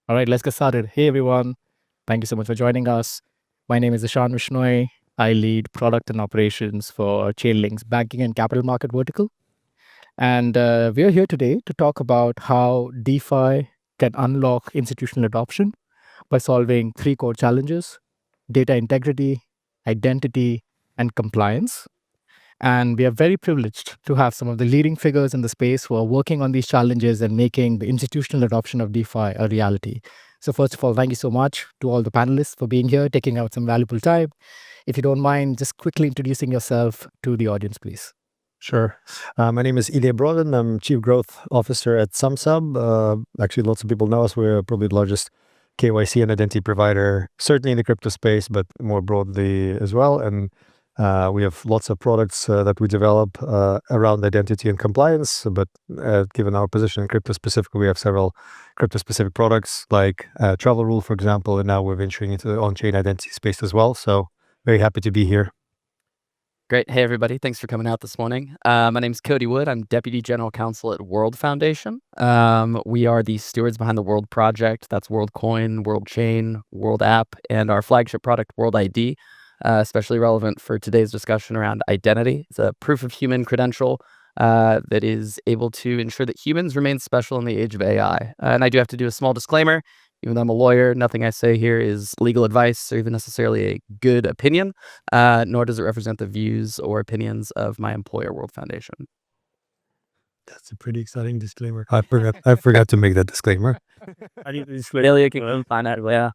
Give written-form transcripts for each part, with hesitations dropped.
All right, let's get started. Hey, everyone. Thank you so much for joining us. My name is Ishan Vishnoi. I lead product and operations for Chainlink's banking and capital market vertical. And we are here today to talk about how DeFi can unlock institutional adoption by solving three core challenges: data integrity, identity, and compliance. And we are very privileged to have some of the leading figures in the space who are working on these challenges and making the institutional adoption of DeFi a reality. So first of all, thank you so much to all the panelists for being here, taking out some valuable time. If you don't mind, just quickly introducing yourself to the audience, please. Sure. My name is Ilya Brodin. I'm Chief Growth Officer at SumSub. Actually, lots of people know us. We're probably the largest KYC and identity provider, certainly in the crypto space, but more broadly as well. And we have lots of products that we develop around identity and compliance. But given our position in crypto specifically, we have several crypto-specific products like Travel Rule, for example, and now we're venturing into the on-chain identity space as well. So very happy to be here. Great. Hey, everybody. Thanks for coming out this morning. My name's Cody Wood. I'm Deputy General Counsel at World Foundation. We are the stewards behind the World Project. That's World Coin, World Chain, World App, and our flagship product, World ID, especially relevant for today's discussion around identity. It's a proof of human credential that is able to ensure that humans remain special in the age of AI. And I do have to do a small disclaimer. Even though I'm a lawyer, nothing I say here is legal advice or even necessarily a good opinion, nor does it represent the views or opinions of my employer, World Foundation. That's a pretty exciting disclaimer. I forgot to make that disclaimer. I need to disclaim. Ilya can find out. Yeah.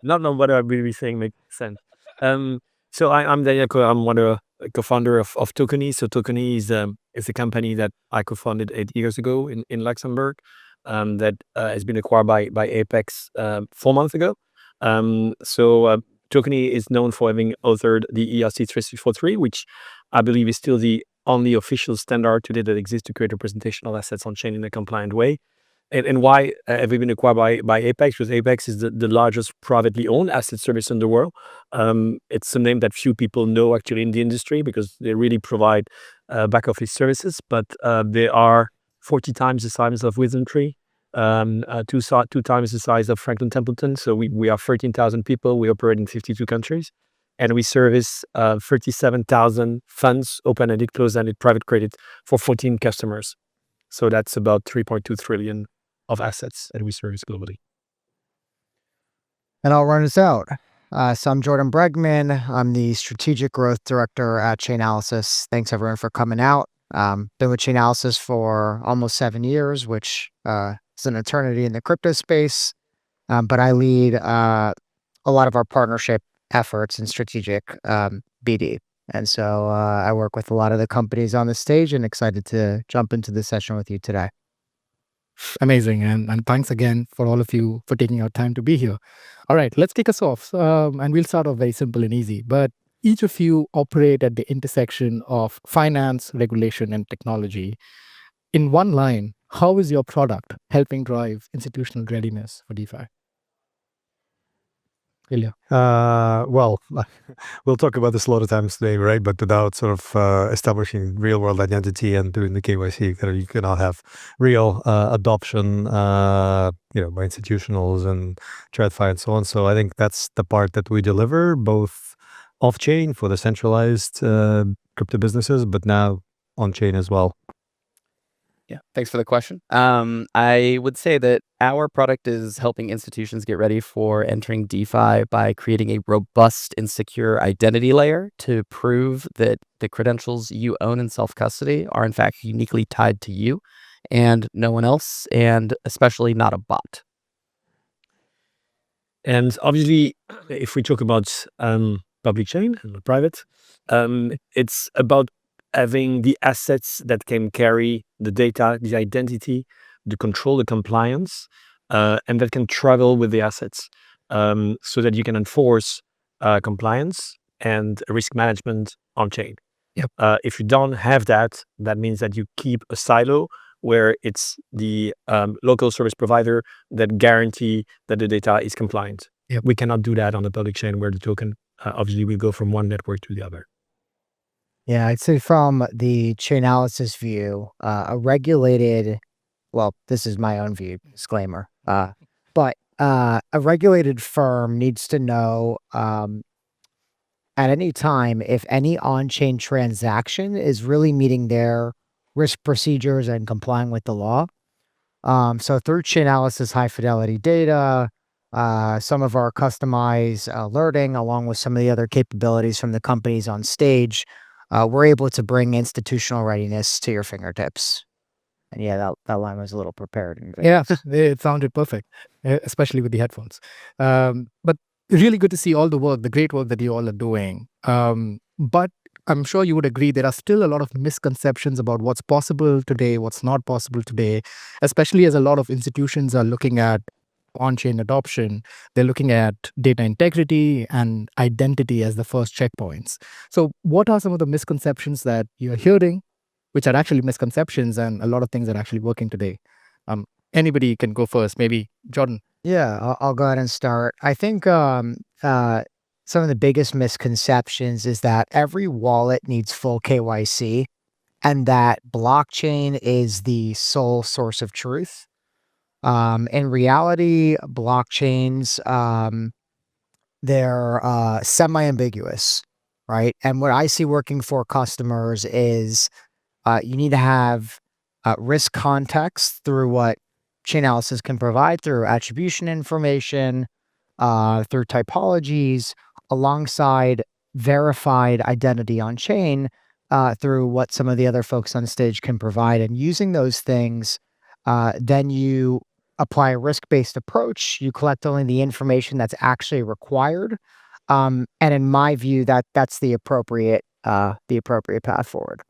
Not know what I will be saying makes sense. So I'm Daniel. I'm one of the co-founder of Tokeny. So Tokeny is a company that I co-founded 8 years ago in Luxembourg. That has been acquired by Apex 4 months ago. So Tokeny is known for having authored the ERC 3643, which I believe is still the only official standard today that exists to create representation of assets on chain in a compliant way. And why have we been acquired by Apex? Because Apex is the largest privately owned asset service in the world. It's a name that few people know actually in the industry because they really provide back office services, but they are 40 times the size of WisdomTree, two times the size of Franklin Templeton. So we are 13,000 people. We operate in 52 countries. And we service 37,000 funds, open-ended, closed-ended private credit for 14 customers. So that's about 3.2 trillion of assets that we service globally. And I'll run us out. So I'm Jordan Bregman. I'm the Strategic Growth Director at Chainalysis. Thanks everyone for coming out. Been with Chainalysis for almost 7 years, which is an eternity in the crypto space. But I lead a lot of our partnership efforts and strategic BD. And so I work with a lot of the companies on the stage and excited to jump into this session with you today. Amazing. And thanks again for all of you for taking out time to be here. All right, let's kick us off. And we'll start off very simple and easy. But each of you operate at the intersection of finance, regulation, and technology. In one line, how is your product helping drive institutional readiness for DeFi? Ilya. Well, we'll talk about this a lot of times today, right? But without sort of establishing real-world identity and doing the KYC, you cannot have real adoption, by institutionals and TradFi and so on. So I think that's the part that we deliver, both off-chain for the centralized crypto businesses, but now on-chain as well. Yeah, thanks for the question. I would say that our product is helping institutions get ready for entering DeFi by creating a robust and secure identity layer to prove that the credentials you own in self-custody are in fact uniquely tied to you and no one else, and especially not a bot. And obviously, if we talk about public chain and private, it's about having the assets that can carry the data, the identity, the control, the compliance, and that can travel with the assets so that you can enforce compliance and risk management on chain. Yep. If you don't have that, that means that you keep a silo where it's the local service provider that guarantee that the data is compliant. Yep. We cannot do that on the public chain where the token obviously will go from one network to the other. Yeah, I'd say from the Chainalysis view, a regulated, well, this is my own view, disclaimer, but a regulated firm needs to know at any time if any on-chain transaction is really meeting their risk procedures and complying with the law. So through Chainalysis high fidelity data, some of our customized alerting, along with some of the other capabilities from the companies on stage, we're able to bring institutional readiness to your fingertips. And yeah, that line was a little prepared. Yeah, it sounded perfect, especially with the headphones. But really good to see all the work, the great work that you all are doing. But I'm sure you would agree there are still a lot of misconceptions about what's possible today, what's not possible today, especially as a lot of institutions are looking at on-chain adoption. They're looking at data integrity and identity as the first checkpoints. So what are some of the misconceptions that you're hearing, which are actually misconceptions, and a lot of things are actually working today? Anybody can go first, maybe Jordan. Yeah, I'll go ahead and start. I think some of the biggest misconceptions is that every wallet needs full KYC and that blockchain is the sole source of truth. In reality, blockchains, they're semi-ambiguous, right? And what I see working for customers is you need to have risk context through what Chainalysis can provide through attribution information, through typologies, alongside verified identity on chain through what some of the other folks on stage can provide. And using those things, then you apply a risk-based approach. You collect only the information that's actually required. And in my view, that's the appropriate path forward.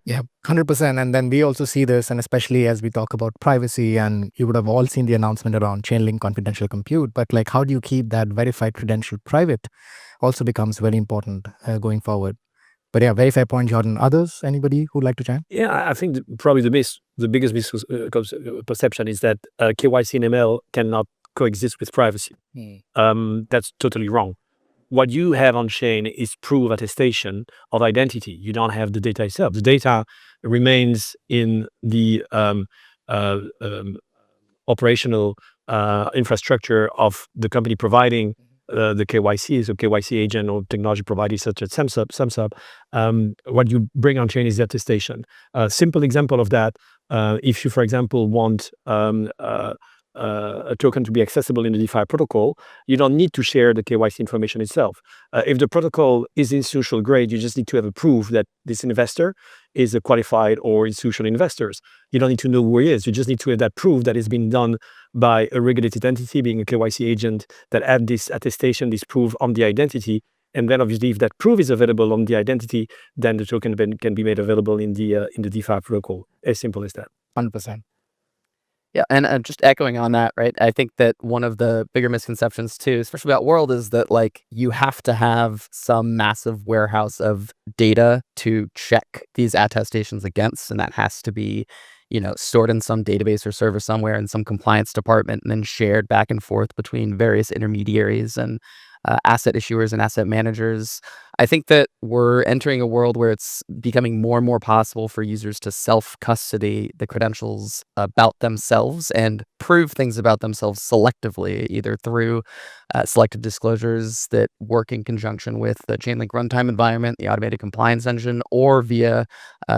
Yeah, 100%. And then we also see this, and especially as we talk about privacy, and you would have all seen the announcement around Chainlink confidential compute, but like how do you keep that verified credential private also becomes very important going forward. But yeah, very fair point, Jordan. Others, anybody who'd like to chime? Yeah, I think probably the biggest misperception is that KYC and ML cannot coexist with privacy. That's totally wrong. What you have on chain is proof attestation of identity. You don't have the data itself. The data remains in the operational infrastructure of the company providing the KYC, so KYC agent or technology providers such as SumSub. What you bring on chain is the attestation. A simple example of that, if you, for example, want a token to be accessible in the DeFi protocol, you don't need to share the KYC information itself. If the protocol is institutional grade, you just need to have a proof that this investor is a qualified or institutional investors. You don't need to know who he is. You just need to have that proof that it's been done by a regulated entity, being a KYC agent, that add this attestation, this proof on the identity. And then obviously, if that proof is available on the identity, then the token can be made available in the DeFi protocol. As simple as that. 100%. Yeah, and just echoing on that, right? I think that one of the bigger misconceptions too, especially about World, is that like you have to have some massive warehouse of data to check these attestations against, and that has to be, stored in some database or server somewhere in some compliance department, and then shared back and forth between various intermediaries and asset issuers and asset managers. I think that we're entering a world where it's becoming more and more possible for users to self-custody the credentials about themselves and prove things about themselves selectively, either through selective disclosures that work in conjunction with the Chainlink runtime environment, the automated compliance engine, or via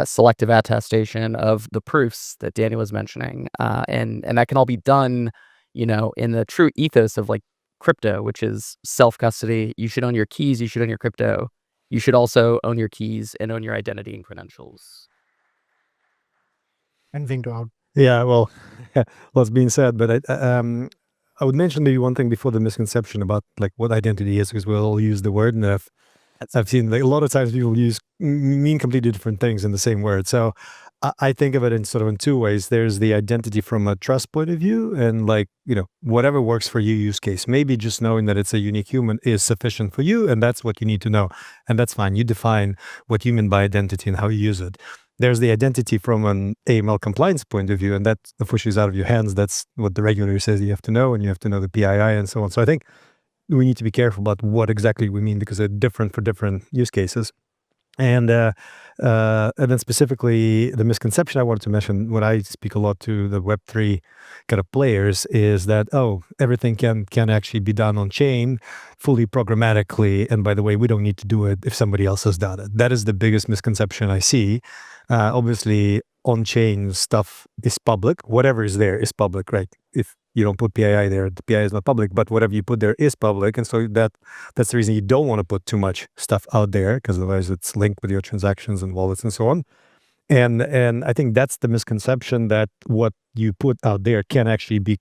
selective attestation of the proofs that Daniel was mentioning. And that can all be done, in the true ethos of like crypto, which is self-custody. You should own your keys. You should own your crypto. You should also own your keys and own your identity and credentials. Anything to add? Yeah, well, lots being said, but I would mention maybe one thing before the misconception about like what identity is, because we all use the word, and I've seen like a lot of times people mean completely different things in the same word. So I think of it in two ways. There's the identity from a trust point of view, and like, whatever works for you use case. Maybe just knowing that it's a unique human is sufficient for you, and that's what you need to know. And that's fine. You define what you mean by identity and how you use it. There's the identity from an AML compliance point of view, and that pushes out of your hands. That's what the regulator says you have to know, and you have to know the PII and so on. So I think we need to be careful about what exactly we mean, because they're different for different use cases. And then specifically, the misconception I wanted to mention when I speak a lot to the Web3 kind of players is that, everything can actually be done on chain fully programmatically. And by the way, we don't need to do it if somebody else has done it. That is the biggest misconception I see. Obviously, on-chain stuff is public. Whatever is there is public, right? If you don't put PII there, the PII is not public, but whatever you put there is public. And so that's the reason you don't want to put too much stuff out there, because otherwise it's linked with your transactions and wallets and so on. And I think that's the misconception, that what you put out there can actually be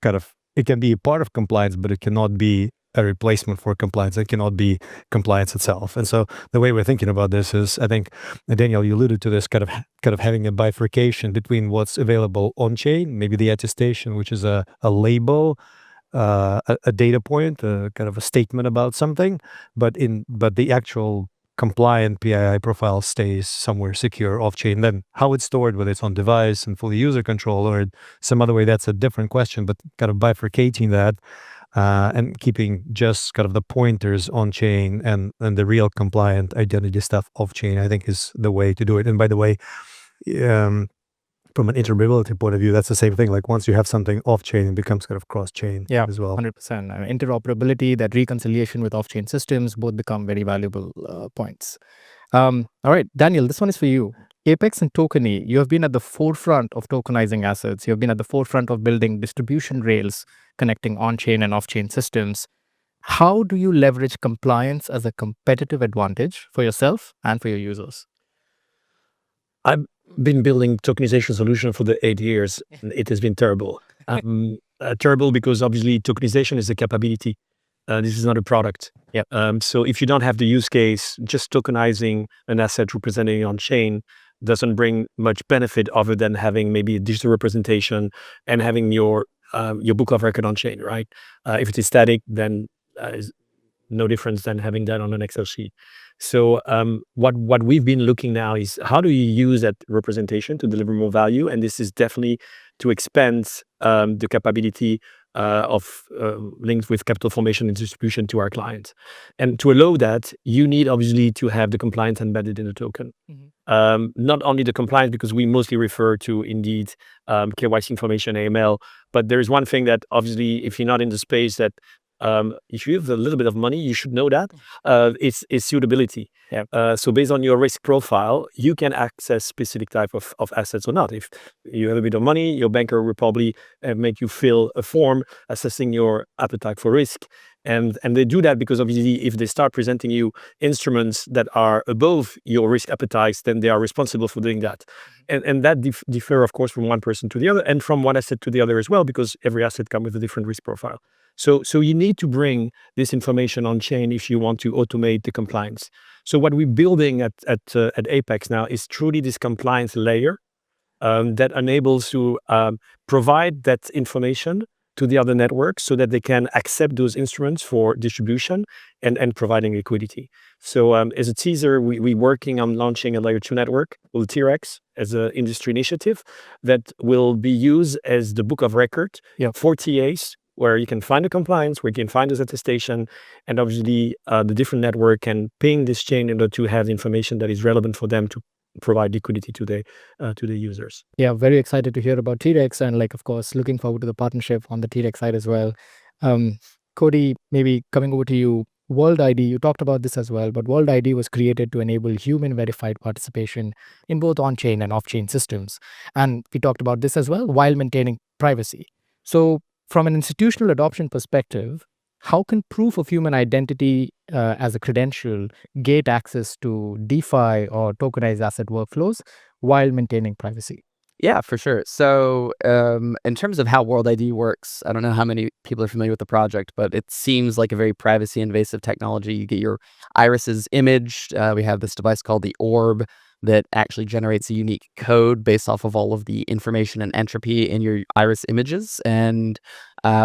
it can be a part of compliance, but it cannot be a replacement for compliance. It cannot be compliance itself. And so the way we're thinking about this is, I think, Daniel, you alluded to this kind of having a bifurcation between what's available on chain, maybe the attestation, which is a label, a data point, kind of a statement about something, but the actual compliant PII profile stays somewhere secure off chain. Then how it's stored, whether it's on device and fully user control or some other way, that's a different question. But kind of bifurcating that and keeping just kind of the pointers on chain and the real compliant identity stuff off chain, I think, is the way to do it. And by the way, from an interoperability point of view, that's the same thing. Like once you have something off chain, it becomes kind of cross chain as well. 100%. Interoperability, that reconciliation with off-chain systems, both become very valuable points. All right, Daniel, this one is for you. Apex and Tokeny, you have been at the forefront of tokenizing assets. You have been at the forefront of building distribution rails connecting on-chain and off-chain systems. How do you leverage compliance as a competitive advantage for yourself and for your users? I've been building tokenization solution for the 8 years, and it has been terrible. Terrible because obviously tokenization is a capability. This is not a product. So if you don't have the use case, just tokenizing an asset representing on chain doesn't bring much benefit other than having maybe a digital representation and having your book of record on chain, right? If it is static, then is no difference than having that on an Excel sheet. So what we've been looking now is, how do you use that representation to deliver more value? And this is definitely to expand the capability of links with capital formation and distribution to our clients. And to allow that, you need obviously to have the compliance embedded in the token. Not only the compliance, because we mostly refer to indeed KYC information, AML, but there is one thing that obviously, if you're not in the space, that if you have a little bit of money, you should know that it's suitability. So based on your risk profile, you can access specific type of assets or not. If you have a bit of money, your banker will probably make you fill a form assessing your appetite for risk. And they do that because obviously if they start presenting you instruments that are above your risk appetites, then they are responsible for doing that. And that differ, of course, from one person to the other and from one asset to the other as well, because every asset comes with a different risk profile. So you need to bring this information on chain if you want to automate the compliance. So what we're building at Apex now is truly this compliance layer that enables to provide that information to the other networks so that they can accept those instruments for distribution and providing liquidity. So as a teaser, we're working on launching a layer 2 network called T-Rex as an industry initiative that will be used as the book of record for TAs, where you can find the compliance, where you can find this attestation, and obviously the different network can ping this chain in order to have the information that is relevant for them to provide liquidity to the users. Yeah, very excited to hear about T-Rex, and of course, looking forward to the partnership on the T-Rex side as well. Cody, maybe coming over to you. World ID, you talked about this as well, but World ID was created to enable human verified participation in both on-chain and off-chain systems. And we talked about this as well while maintaining privacy. So from an institutional adoption perspective, how can proof of human identity as a credential gate access to DeFi or tokenized asset workflows while maintaining privacy? Yeah, for sure. So in terms of how World ID works, I don't know how many people are familiar with the project, but it seems like a very privacy invasive technology. You get your irises imaged. We have this device called the Orb that actually generates a unique code based off of all of the information and entropy in your iris images. And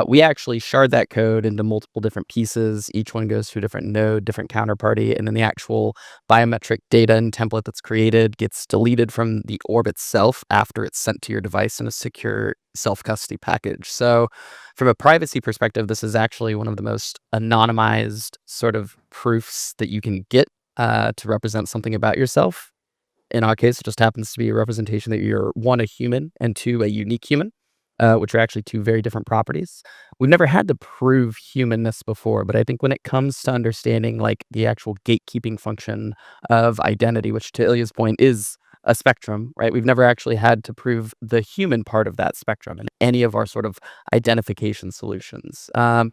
we actually shard that code into multiple different pieces. Each one goes to a different node, different counterparty, and then the actual biometric data and template that's created gets deleted from the Orb itself after it's sent to your device in a secure self-custody package. So from a privacy perspective, this is actually one of the most anonymized sort of proofs that you can get to represent something about yourself. In our case, it just happens to be a representation that you're, one, a human, and two, a unique human, which are actually two very different properties. We've never had to prove humanness before, but I think when it comes to understanding like the actual gatekeeping function of identity, which to Ilya's point is a spectrum, right? We've never actually had to prove the human part of that spectrum in any of our sort of identification solutions. And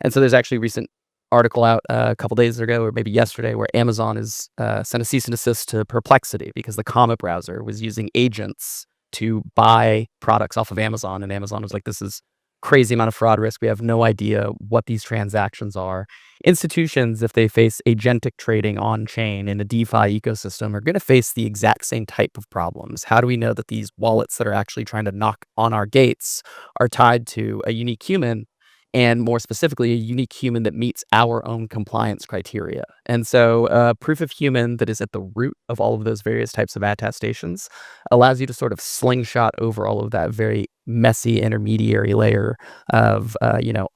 so there's actually a recent article out a couple days ago, or maybe yesterday, where Amazon has sent a cease and desist to Perplexity because the Comet browser was using agents to buy products off of Amazon. And Amazon was like, this is crazy amount of fraud risk. We have no idea what these transactions are. Institutions, if they face agentic trading on chain in a DeFi ecosystem, are going to face the exact same type of problems. How do we know that these wallets that are actually trying to knock on our gates are tied to a unique human, and more specifically, a unique human that meets our own compliance criteria? And so proof of human that is at the root of all of those various types of attestations allows you to sort of slingshot over all of that very messy intermediary layer of,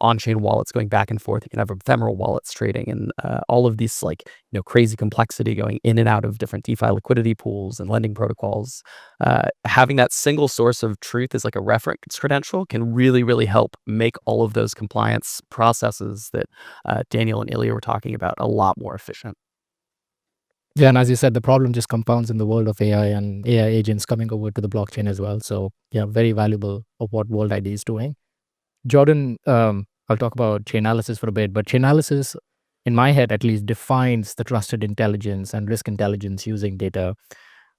on-chain wallets going back and forth. You can have ephemeral wallets trading and all of these like, crazy complexity going in and out of different DeFi liquidity pools and lending protocols. Having that single source of truth as like a reference credential can really, really help make all of those compliance processes that Daniel and Ilya were talking about a lot more efficient. Yeah, and as you said, the problem just compounds in the world of AI and AI agents coming over to the blockchain as well. So yeah, very valuable of what World ID is doing. Jordan, I'll talk about Chainalysis for a bit, but Chainalysis, in my head at least, defines the trusted intelligence and risk intelligence using data.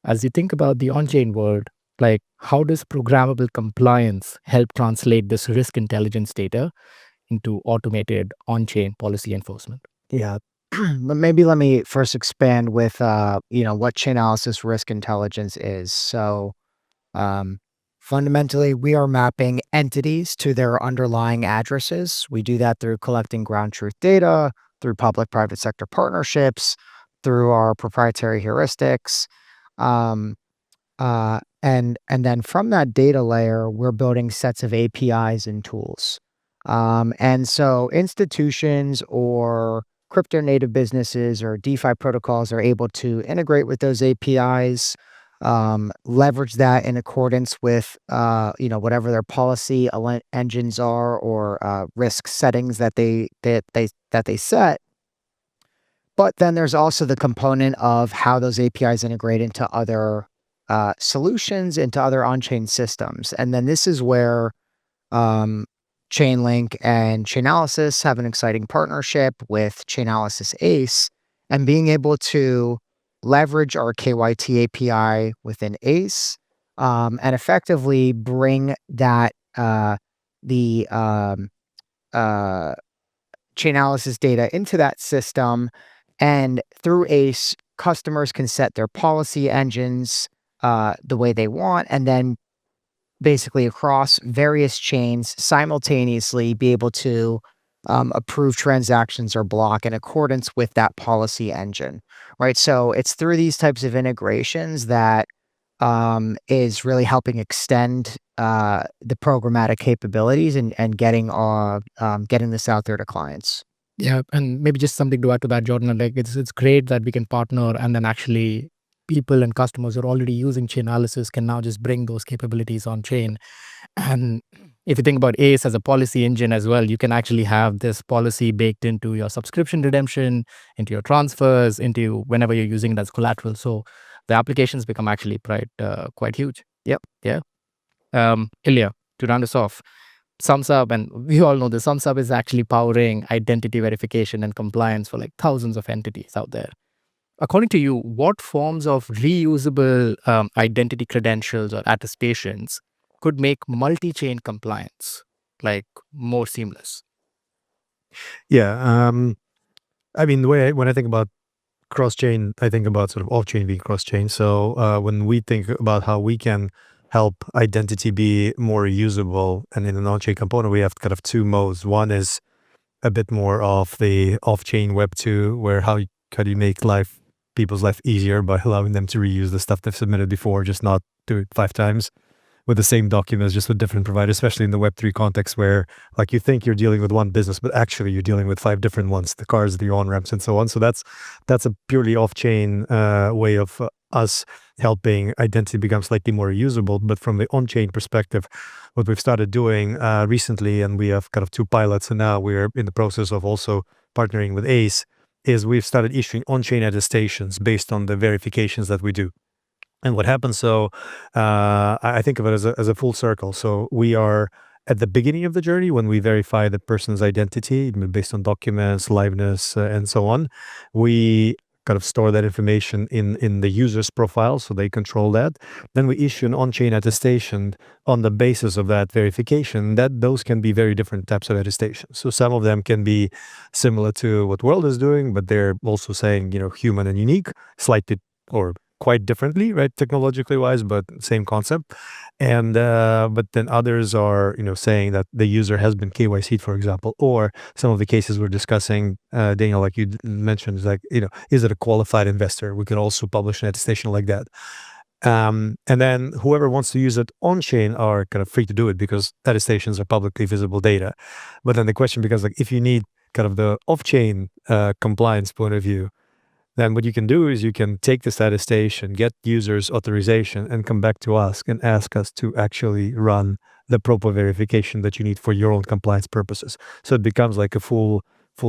As you think about the on-chain world, like how does programmable compliance help translate this risk intelligence data into automated on-chain policy enforcement? Yeah. But maybe let me first expand with, what Chainalysis risk intelligence is. So fundamentally, we are mapping entities to their underlying addresses. We do that through collecting ground truth data, through public-private sector partnerships, through our proprietary heuristics. And then from that data layer, we're building sets of APIs and tools. And so institutions or crypto native businesses or DeFi protocols are able to integrate with those APIs, leverage that in accordance with whatever their policy engines are or risk settings that they set. But then there's also the component of how those APIs integrate into other solutions, into other on-chain systems. And then this is where Chainlink and Chainalysis have an exciting partnership with Chainalysis ACE, and being able to leverage our KYT API within ACE and effectively bring that the Chainalysis data into that system. And through ACE, customers can set their policy engines the way they want, and then basically across various chains simultaneously be able to approve transactions or block in accordance with that policy engine, right? So it's through these types of integrations that is really helping extend the programmatic capabilities and getting this out there to clients. Yeah, and maybe just something to add to that, Jordan. Like it's great that we can partner, and then actually people and customers who are already using Chainalysis can now just bring those capabilities on chain. And if you think about ACE as a policy engine as well, you can actually have this policy baked into your subscription redemption, into your transfers, into whenever you're using it as collateral. So the applications become actually quite huge. Yep. Yeah. Ilya, to round us off, SumSub, and we all know the SumSub is actually powering identity verification and compliance for like thousands of entities out there. According to you, what forms of reusable identity credentials or attestations could make multi-chain compliance like more seamless? Yeah. I mean, when I think about cross-chain, I think about sort of off-chain being cross-chain. So when we think about how we can help identity be more usable, and in an on-chain component, we have kind of two modes. One is a bit more of the off-chain Web 2, where how do you make people's life easier by allowing them to reuse the stuff they've submitted before, just not do it 5 times. with the same documents, just with different providers, especially in the Web3 context where like you think you're dealing with one business, but actually you're dealing with 5 different ones, the cars, the on-ramps and so on. So that's a purely off-chain way of us helping identity become slightly more usable. But from the on-chain perspective, what we've started doing recently, and we have kind of 2 pilots, and now we're in the process of also partnering with Ace, is we've started issuing on-chain attestations based on the verifications that we do. And what happens, so I think of it as a full circle. So we are at the beginning of the journey when we verify the person's identity based on documents, liveness, and so on. We kind of store that information in the user's profile, so they control that. Then we issue an on-chain attestation on the basis of that verification. That those can be very different types of attestations. So some of them can be similar to what World is doing, but they're also saying, human and unique, slightly or quite differently, right, technologically wise, but same concept. And but then others are, saying that the user has been KYC'd, for example, or some of the cases we're discussing, Daniel, like you mentioned, is like, is it a qualified investor? We can also publish an attestation like that. And then whoever wants to use it on chain are kind of free to do it because attestations are publicly visible data. But then the question becomes like, if you need kind of the off-chain compliance point of view, then what you can do is you can take this attestation, get users authorization, and come back to us and ask us to actually run the proper verification that you need for your own compliance purposes. So it becomes like a full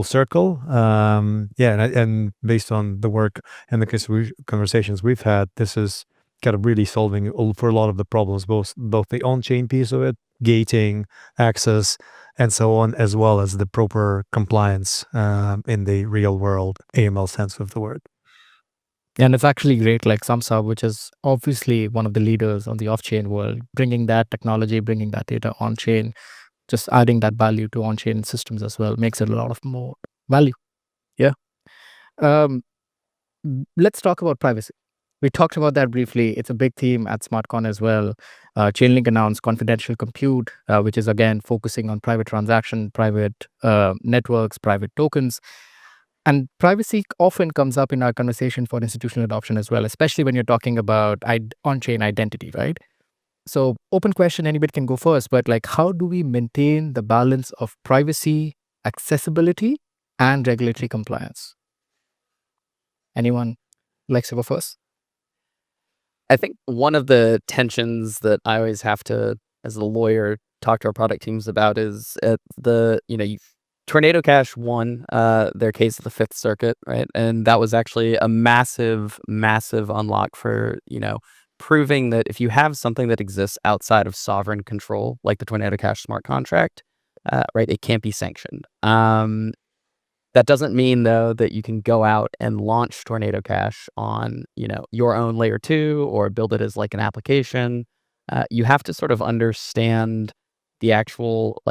circle. And based on the work and the conversations we've had, this is kind of really solving for a lot of the problems, both the on-chain piece of it, gating, access, and so on, as well as the proper compliance in the real world AML sense of the word. And it's actually great, like SumSub, which is obviously one of the leaders on the off-chain world, bringing that technology, bringing that data on-chain, just adding that value to on-chain systems as well, makes it a lot of more value. Yeah. Let's talk about privacy. We talked about that briefly. It's a big theme at SmartCon as well. Chainlink announced confidential compute, which is again focusing on private transaction, private networks, private tokens. And privacy often comes up in our conversation for institutional adoption as well, especially when you're talking about on-chain identity, right? So open question, anybody can go first, but like, how do we maintain the balance of privacy, accessibility, and regulatory compliance? Anyone likes to go first? I think one of the tensions that I always have to, as a lawyer, talk to our product teams about is Tornado Cash won their case at the Fifth Circuit, right? And that was actually a massive, massive unlock for, proving that if you have something that exists outside of sovereign control, like the Tornado Cash smart contract, right, it can't be sanctioned. That doesn't mean, though, that you can go out and launch Tornado Cash on, your own layer 2 or build it as like an application. You have to sort of understand the actual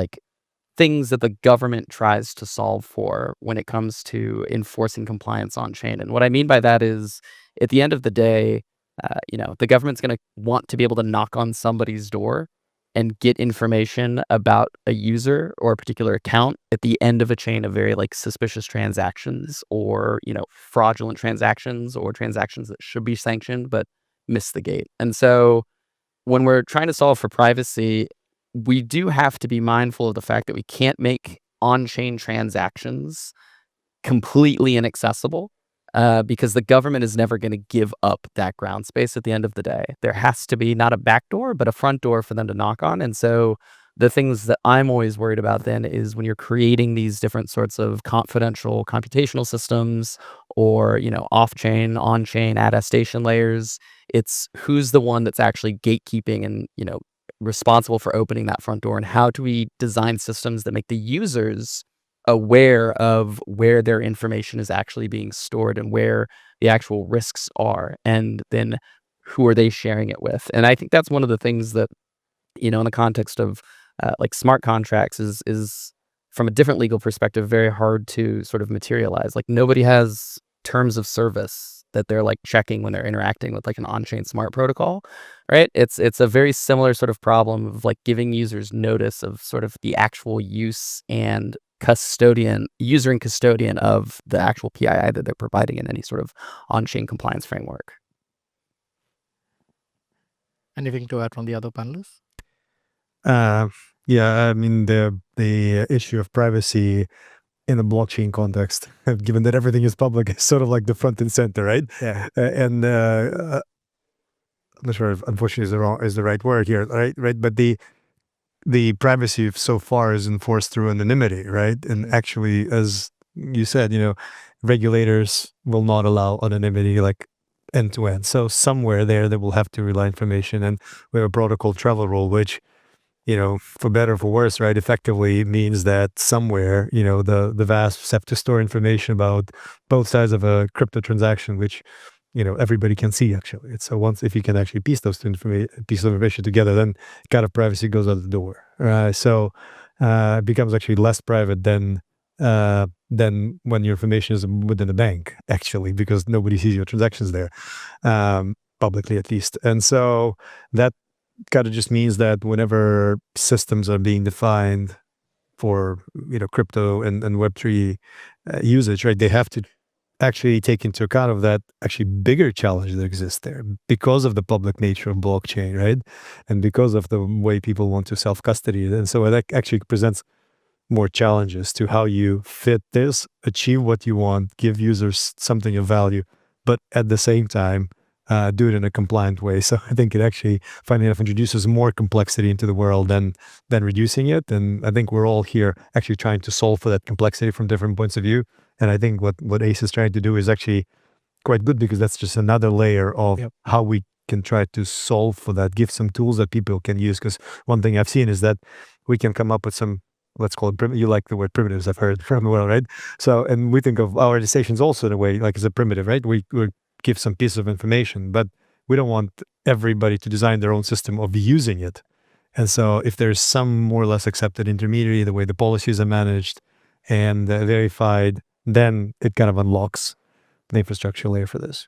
things that the government tries to solve for when it comes to enforcing compliance on chain. And what I mean by that is, at the end of the day, the government's going to want to be able to knock on somebody's door and get information about a user or a particular account at the end of a chain of very suspicious transactions or, fraudulent transactions or transactions that should be sanctioned but miss the gate. And so when we're trying to solve for privacy, we do have to be mindful of the fact that we can't make on-chain transactions completely inaccessible because the government is never going to give up that ground space at the end of the day. There has to be not a back door, but a front door for them to knock on. And so the things that I'm always worried about then is when you're creating these different sorts of confidential computational systems or, off-chain, on-chain attestation layers, it's who's the one that's actually gatekeeping and, responsible for opening that front door, and how do we design systems that make the users aware of where their information is actually being stored and where the actual risks are, and then who are they sharing it with? And I think that's one of the things that, in the context of smart contracts is from a different legal perspective, very hard to sort of materialize. Nobody has terms of service that they're checking when they're interacting with an on-chain smart protocol, right? It's a very similar sort of problem of giving users notice of sort of the actual use and user and custodian of the actual PII that they're providing in any sort of on-chain compliance framework. Anything to add from the other panelists? Yeah, I mean the issue of privacy in the blockchain context, given that everything is public, is sort of like the front and center, right? Yeah. And I'm not sure if unfortunately is the right word here, right? But the privacy so far is enforced through anonymity, right? And actually, as you said, regulators will not allow anonymity like end to end. So somewhere there, they will have to rely on information, and we have a protocol travel rule, which for better or for worse, right, effectively means that somewhere, the VASPs have to store information about both sides of a crypto transaction, which, everybody can see actually. So if you can actually piece those two pieces of information together, then kind of privacy goes out the door. So it becomes actually less private than when your information is within a bank, actually, because nobody sees your transactions there, publicly at least. And so that kind of just means that whenever systems are being defined for crypto and Web3 usage, right, they have to actually take into account of that actually bigger challenge that exists there because of the public nature of blockchain, right, and because of the way people want to self-custody it. And so that actually presents more challenges to how you fit this, achieve what you want, give users something of value, but at the same time do it in a compliant way. So I think it actually, funny enough, introduces more complexity into the world than reducing it. And I think we're all here actually trying to solve for that complexity from different points of view. And I think what ACE is trying to do is actually quite good, because that's just another layer of how we can try to solve for that, give some tools that people can use. Because one thing I've seen is that we can come up with some, let's call it, you like the word primitives, I've heard from the world, right? So, and we think of our decisions also in a way like as a primitive, right? We give some piece of information, but we don't want everybody to design their own system of using it. And so if there's some more or less accepted intermediary, the way the policies are managed and verified, then it kind of unlocks the infrastructure layer for this.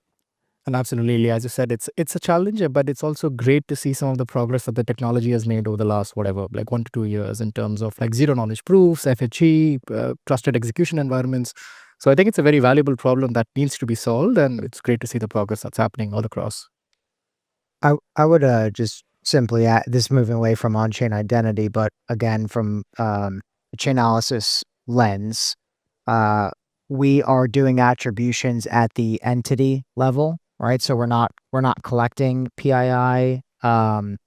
And absolutely, as you said, it's a challenge, but it's also great to see some of the progress that the technology has made over the last, like 1 to 2 years in terms of like zero knowledge proofs, FHE, trusted execution environments. So I think it's a very valuable problem that needs to be solved, and it's great to see the progress that's happening all across. I would just simply add this, moving away from on-chain identity, but again, from a Chainalysis lens, we are doing attributions at the entity level, right? So we're not collecting PII, and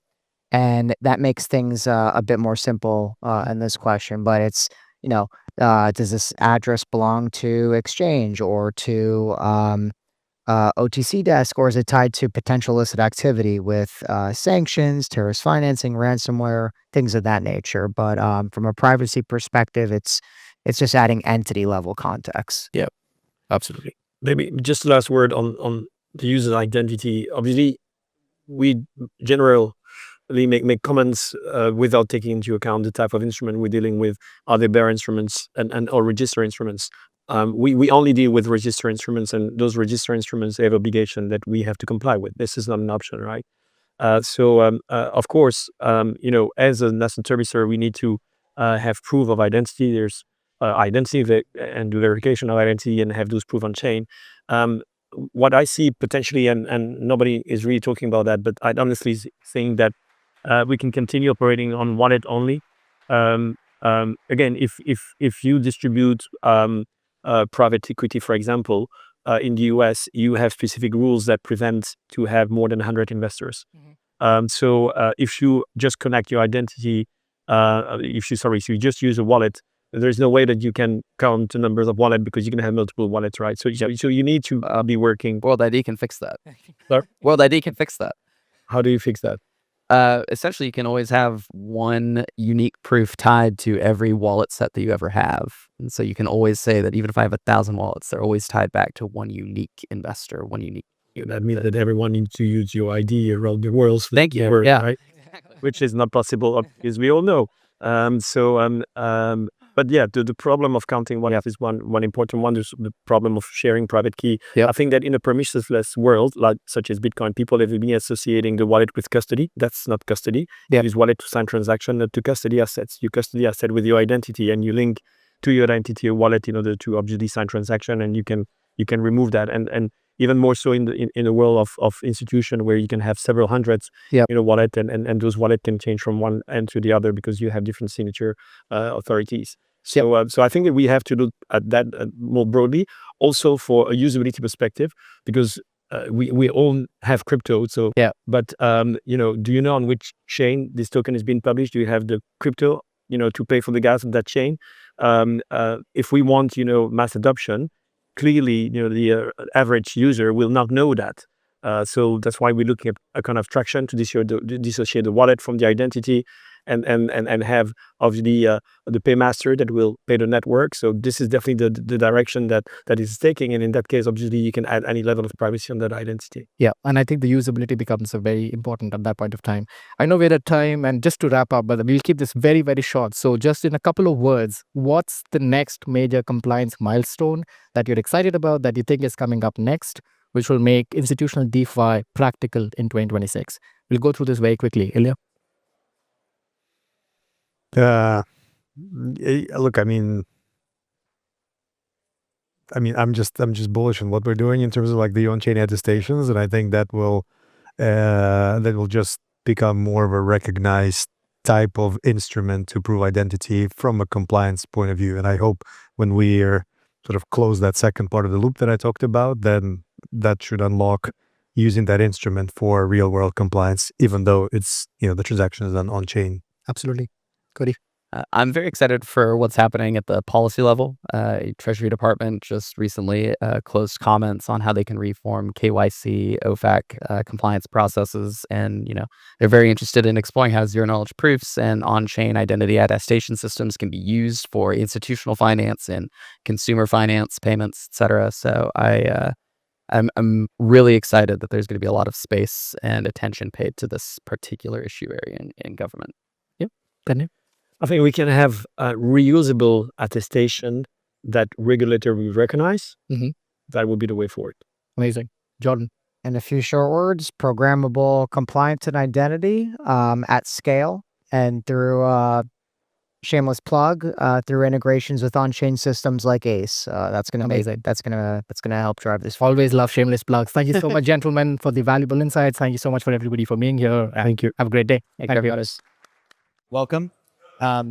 that makes things a bit more simple in this question. But it's, does this address belong to exchange or to OTC desk, or is it tied to potential illicit activity with sanctions, terrorist financing, ransomware, things of that nature? But from a privacy perspective, it's just adding entity level context. Yeah, absolutely. Maybe just the last word on the user identity. Obviously, we generally make comments without taking into account the type of instrument we're dealing with. Are they bearer instruments and or register instruments? We only deal with register instruments, and those register instruments have obligation that we have to comply with. This is not an option, right? So of course, as a national servicer, we need to have proof of identity. There's identity and do verification of identity and have those proof on chain. What I see potentially, and nobody is really talking about that, but I'd honestly think that we can continue operating on wallet only. Again, if you distribute private equity, for example, in the US, you have specific rules that prevent to have more than 100 investors. So if you just connect your identity, if you just use a wallet, there's no way that you can count the numbers of wallet, because you can have multiple wallets, right? So you need to be working. World ID can fix that. Sorry? World ID can fix that. How do you fix that? Essentially, you can always have one unique proof tied to every wallet set that you ever have. And so you can always say that even if I have 1,000 wallets, they're always tied back to one unique investor, one unique. That means that everyone needs to use your ID around the world. Thank you. Word, Yeah. Right? Which is not possible, as we all know. But yeah, the problem of counting wallets is one important one. There's the problem of sharing private key. I think that in a permissionless world, like such as Bitcoin, people have been associating the wallet with custody. That's not custody. You use wallet to sign transaction, not to custody assets. You custody asset with your identity, and you link to your identity a wallet in order to obviously sign transaction, and you can remove that. And even more so in the world of institution where you can have several hundreds, wallet, and those wallet can change from one end to the other because you have different signature authorities. So so I think that we have to look at that more broadly, also for a usability perspective, because we all have crypto. So but do you know on which chain this token is being published? Do you have the crypto to pay for the gas of that chain? If we want mass adoption, clearly the average user will not know that. So that's why we're looking at a kind of traction to dissociate the wallet from the identity, and have obviously the paymaster that will pay the network. So this is definitely the direction that is taking, and in that case, obviously, you can add any level of privacy on that identity. Yeah, and I think the usability becomes very important at that point of time. I know we're at time, and just to wrap up, but we'll keep this very, very short. So just in a couple of words, what's the next major compliance milestone that you're excited about, that you think is coming up next, which will make institutional DeFi practical in 2026? We'll go through this very quickly. Ilya? Look, I mean, I'm just bullish on what we're doing in terms of like the on-chain attestations, and I think that will just become more of a recognized type of instrument to prove identity from a compliance point of view. And I hope when we are sort of close that second part of the loop that I talked about, then that should unlock using that instrument for real world compliance, even though it's the transaction is done on chain. Absolutely. Cody? I'm very excited for what's happening at the policy level. Treasury Department just recently closed comments on how they can reform KYC, OFAC compliance processes. And, they're very interested in exploring how zero knowledge proofs and on-chain identity attestation systems can be used for institutional finance and consumer finance, payments, et cetera. So I'm really excited that there's going to be a lot of space and attention paid to this particular issue area in government. Yep. Penny? I think we can have a reusable attestation that regulator will recognize. That would be the way forward. Amazing. Jordan? In a few short words, programmable compliance and identity at scale, and through shameless plug, through integrations with on-chain systems like ACE. That's gonna help drive this. Always love shameless plugs. Thank you so much, gentlemen, for the valuable insights. Thank you so much for everybody for being here. Thank you. Have a great day. Thank you. Welcome.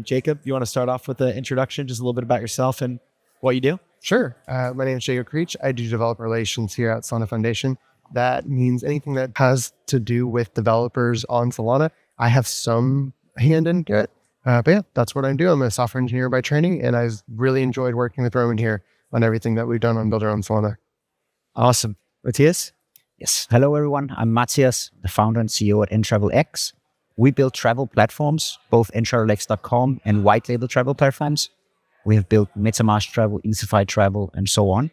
Jacob, you want to start off with an introduction, just a little bit about yourself and what you do? Sure. My name is Jacob Creech. I do developer relations here at Solana Foundation. That means anything that has to do with developers on Solana. I have some hand into it. But yeah, that's what I do. I'm a software engineer by training, and I've really enjoyed working with Roman here on everything that we've done on Builder on Solana. Awesome. Matthias? Yes. Hello, everyone. I'm Matthias, the founder and CEO at InTravelX. We build travel platforms, both InTravelX.com and white label travel platforms. We have built MetaMask travel, EasyFi travel, and so on.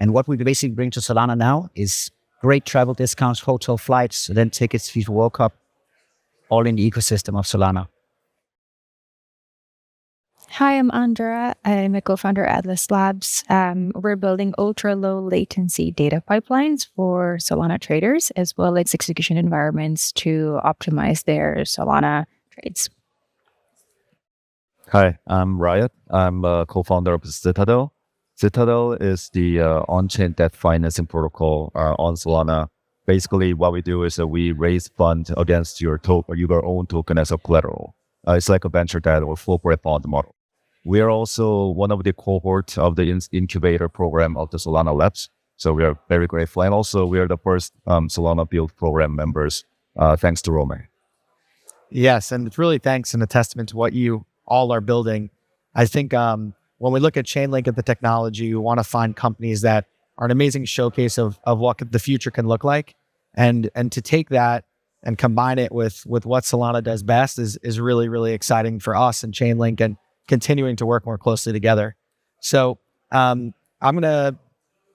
And what we basically bring to Solana now is great travel discounts, hotel flights, then tickets, FIFA World Cup, all in the ecosystem of Solana. Hi, I'm Andrea. I'm a co-founder at Atlas Labs. We're building ultra-low latency data pipelines for Solana traders, as well as execution environments to optimize their Solana trades. Hi, I'm Riot. I'm a co-founder of Citadel. Citadel is the on-chain debt financing protocol on Solana. Basically, what we do is we raise funds against your own token as a collateral. It's like a venture debt or full-breadth bond model. We are also one of the cohort of the incubator program of the Solana Labs. So we are very grateful. And also we are the first Solana Build program members, thanks to Roman. Yes, and it's really thanks and a testament to what you all are building. I think when we look at Chainlink and the technology, we want to find companies that are an amazing showcase of what the future can look like. And to take that and combine it with what Solana does best is really, really exciting for us and Chainlink, and continuing to work more closely together. So I'm going to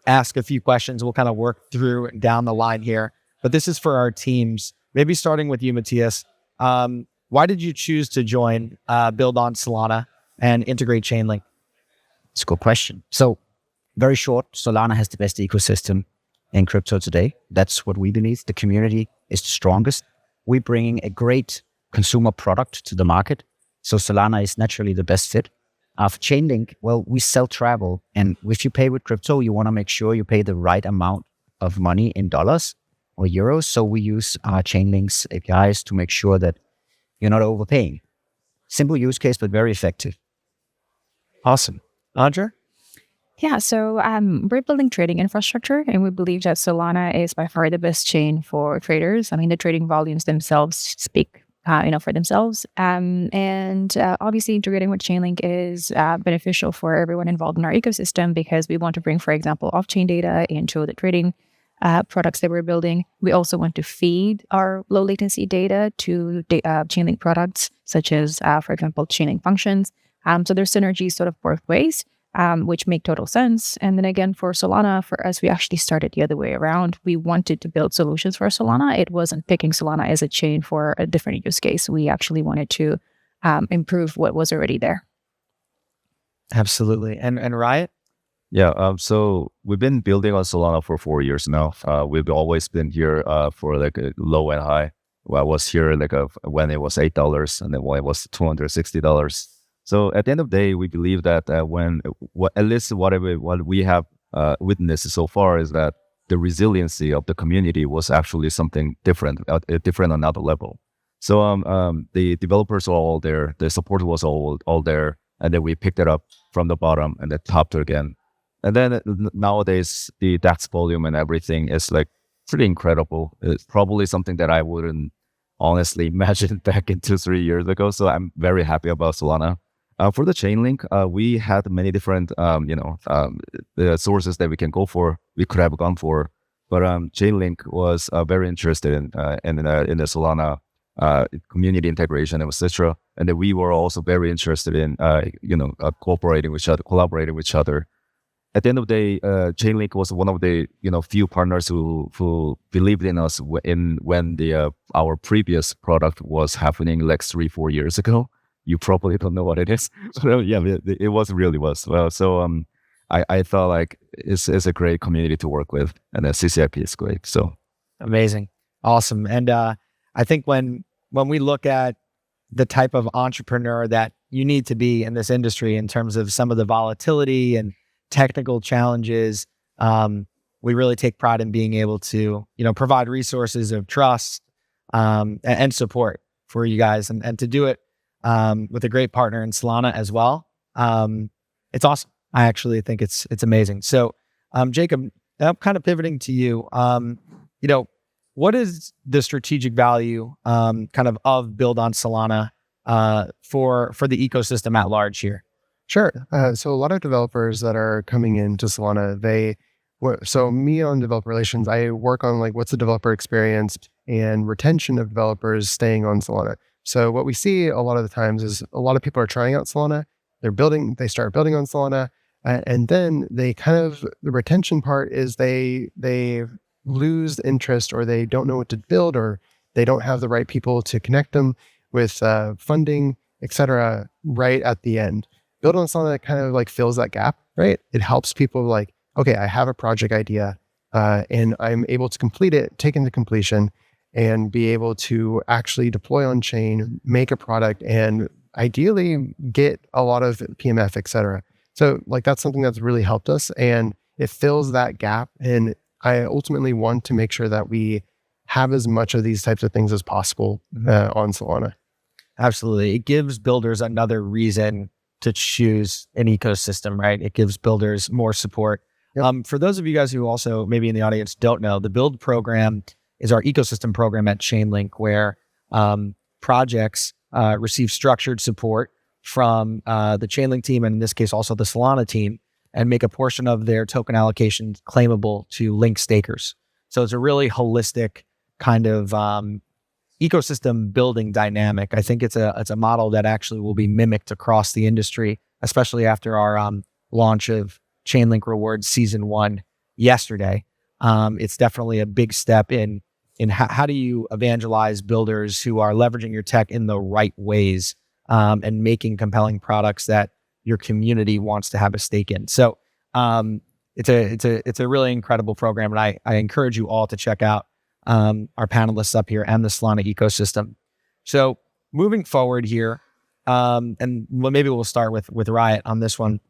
ask a few questions. We'll kind of work through down the line here, but this is for our teams. Maybe starting with you, Matthias. Why did you choose to join Build on Solana and integrate Chainlink? It's a good question. So very short, Solana has the best ecosystem in crypto today. That's what we believe. The community is the strongest. We're bringing a great consumer product to the market. So Solana is naturally the best fit. For Chainlink, well, we sell travel. And if you pay with crypto, you want to make sure you pay the right amount of money in dollars or euros. So we use Chainlink's APIs to make sure that you're not overpaying. Simple use case, but very effective. Awesome. Andra? Yeah, so we're building trading infrastructure, and we believe that Solana is by far the best chain for traders. I mean, the trading volumes themselves speak, for themselves. And obviously, integrating with Chainlink is beneficial for everyone involved in our ecosystem because we want to bring, for example, off-chain data into the trading products that we're building. We also want to feed our low latency data to Chainlink products, such as, for example, Chainlink functions. So there's synergies sort of both ways. Which make total sense. And then again, for Solana, for us, we actually started the other way around. We wanted to build solutions for Solana. It wasn't picking Solana as a chain for a different use case. We actually wanted to improve what was already there. Absolutely. And Riot? Yeah, so we've been building on Solana for 4 years now. We've always been here for like a low and high. Well, I was here like when it was $8 and then when it was $260. So at the end of the day, we believe that at least what we have witnessed so far is that the resiliency of the community was actually something different on another level. So the developers were all there, the support was all there, and then we picked it up from the bottom and then topped it again. And then nowadays, the DAX volume and everything is like pretty incredible. It's probably something that I wouldn't honestly imagine back in 2-3 years ago. So I'm very happy about Solana. For the Chainlink, we had many different, the sources that we could have gone for. But Chainlink was very interested in the Solana community integration, etc. And then we were also very interested in, collaborating with each other. At the end of the day, Chainlink was one of the few partners who believed in us when our previous product was happening like 3-4 years ago. You probably don't know what it is. But, yeah, it really was. Well, so I felt like it's a great community to work with, and the CCIP is great. So amazing, awesome. And I think when we look at the type of entrepreneur that you need to be in this industry in terms of some of the volatility and technical challenges, we really take pride in being able to provide resources of trust and support for you guys, and to do it with a great partner in Solana as well. It's awesome. I actually think it's amazing. So, Jacob, I'm kind of pivoting to you. What is the strategic value of Build on Solana for the ecosystem at large here? Sure. So a lot of developers that are coming into Solana, so me on developer relations, I work on like what's the developer experience and retention of developers staying on Solana. So what we see a lot of the times is a lot of people are trying out Solana, they start building on Solana, and then the retention part is they lose interest, or they don't know what to build, or they don't have the right people to connect them with funding, etc. right at the end. Build on Solana kind of like fills that gap, right? It helps people like, okay, I have a project idea and I'm able to complete it, take it to completion, and be able to actually deploy on chain, make a product, and ideally get a lot of PMF, etc. So like that's something that's really helped us, and it fills that gap. And I ultimately want to make sure that we have as much of these types of things as possible on Solana. Absolutely. It gives builders another reason to choose an ecosystem, right? It gives builders more support. Yep. For those of you guys who also maybe in the audience don't know, the Build program is our ecosystem program at Chainlink, where projects receive structured support from the Chainlink team, and in this case also the Solana team, and make a portion of their token allocation claimable to Link stakers. So it's a really holistic kind of ecosystem building dynamic. I think it's a model that actually will be mimicked across the industry, especially after our launch of Chainlink Rewards Season 1 yesterday. It's definitely a big step in how do you evangelize builders who are leveraging your tech in the right ways, and making compelling products that your community wants to have a stake in. So it's a really incredible program, and I encourage you all to check out our panelists up here and the Solana ecosystem. So moving forward here, and maybe we'll start with Riot on this one.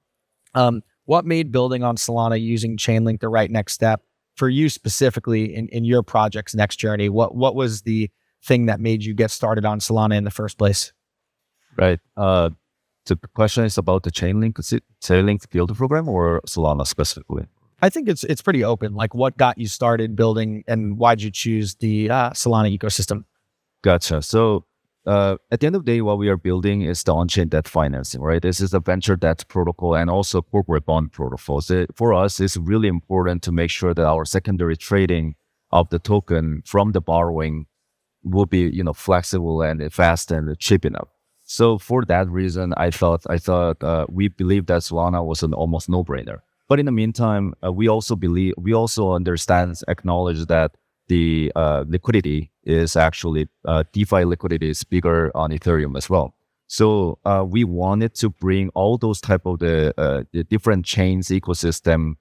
What made building on Solana using Chainlink the right next step for you specifically in your project's next journey, what was the thing that made you get started on Solana in the first place? Right. The question is about the Chainlink build program or Solana specifically? I think it's pretty open. Like, what got you started building, and why'd you choose the Solana ecosystem? Gotcha. So at the end of the day, what we are building is the on-chain debt financing, right? This is a venture debt protocol and also corporate bond protocol. So for us, it's really important to make sure that our secondary trading of the token from the borrowing will be, flexible and fast and cheap enough. So for that reason, I thought we believe that Solana was an almost no-brainer. But in the meantime, we also acknowledge that the liquidity is actually DeFi liquidity is bigger on Ethereum as well. So we wanted to bring all those type of the different chains ecosystem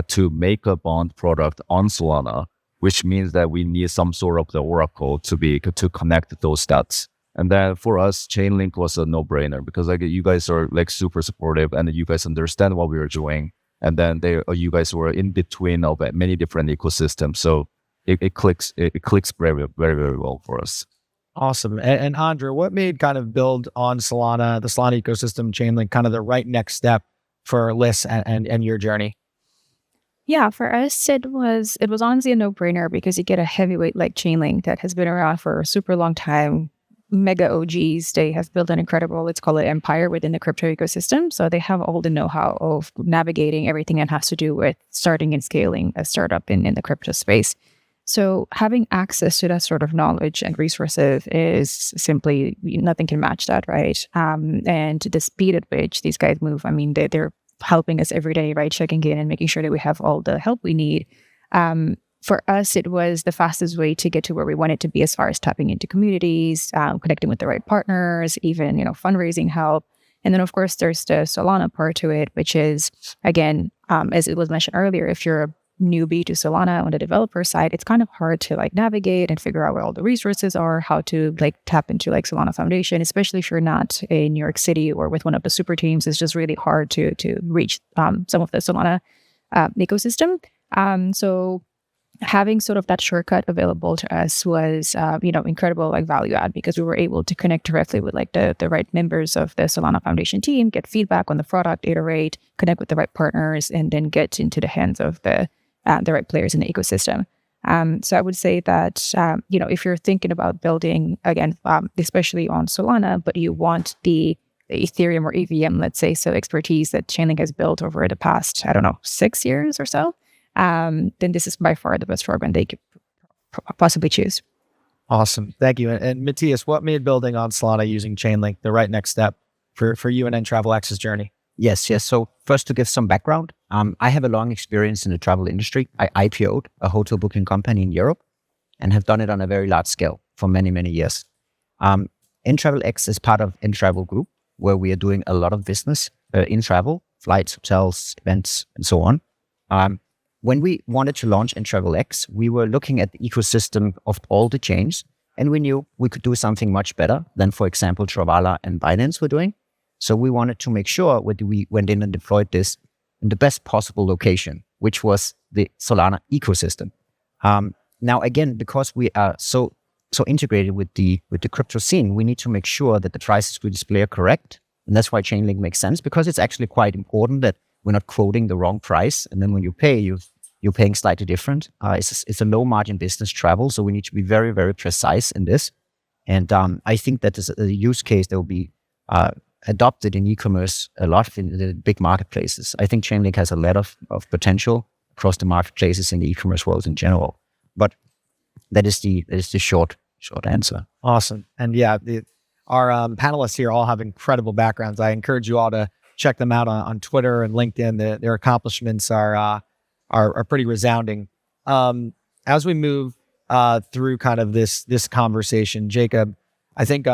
to make a bond product on Solana, which means that we need some sort of the oracle to connect those dots. And then for us, Chainlink was a no-brainer because you guys are super supportive and you guys understand what we are doing. And then you guys were in between of many different ecosystems. So it clicks very, very, very well for us. Awesome. And Andra, what made kind of build on Solana, the Solana ecosystem, Chainlink, kind of the right next step for Liz and your journey? Yeah, for us, it was honestly a no-brainer because you get a heavyweight like Chainlink that has been around for a super long time. Mega OGs, they have built an incredible, let's call it empire within the crypto ecosystem. So they have all the know-how of navigating everything that has to do with starting and scaling a startup in the crypto space. So having access to that sort of knowledge and resources is simply, nothing can match that, right? And the speed at which these guys move, I mean, they're helping us every day, right? Checking in and making sure that we have all the help we need. For us, it was the fastest way to get to where we wanted to be as far as tapping into communities, connecting with the right partners, even, fundraising help. And then, of course, there's the Solana part to it, which is, again, as it was mentioned earlier, if you're a newbie to Solana on the developer side, it's kind of hard to navigate and figure out where all the resources are, how to tap into Solana Foundation, especially if you're not in New York City or with one of the super teams. It's just really hard to reach some of the Solana ecosystem. So having sort of that shortcut available to us was, incredible value add because we were able to connect directly with the right members of the Solana Foundation team, get feedback on the product, iterate, connect with the right partners, and then get into the hands of the right players in the ecosystem. So I would say that, if you're thinking about building, again, especially on Solana, but you want the Ethereum or EVM, let's say, so expertise that Chainlink has built over the past, 6 years or so, then this is by far the best program they could possibly choose. Awesome. Thank you. And Matthias, what made building on Solana using Chainlink the right next step for you and NTravelX's journey? Yes. So first, to give some background, I have a long experience in the travel industry. I IPO'd a hotel booking company in Europe and have done it on a very large scale for many, many years. NTravelX is part of NTravel Group, where we are doing a lot of business in travel, flights, hotels, events, and so on. When we wanted to launch NTravelX, we were looking at the ecosystem of all the chains, and we knew we could do something much better than, for example, Travala and Binance were doing. So we wanted to make sure that we went in and deployed this in the best possible location, which was the Solana ecosystem. Now, again, because we are so integrated with the crypto scene, we need to make sure that the prices we display are correct. And that's why Chainlink makes sense, because it's actually quite important that we're not quoting the wrong price. And then when you pay, you're paying slightly different. It's a low margin business travel. So we need to be very, very precise in this. And I think that is a use case that will be adopted in e-commerce a lot in the big marketplaces. I think Chainlink has a lot of potential across the marketplaces in the e-commerce world in general. But that is the short answer. Awesome. And yeah, our panelists here all have incredible backgrounds. I encourage you all to check them out on Twitter and LinkedIn. Their accomplishments are pretty resounding. As we move through kind of this conversation, Jacob, I think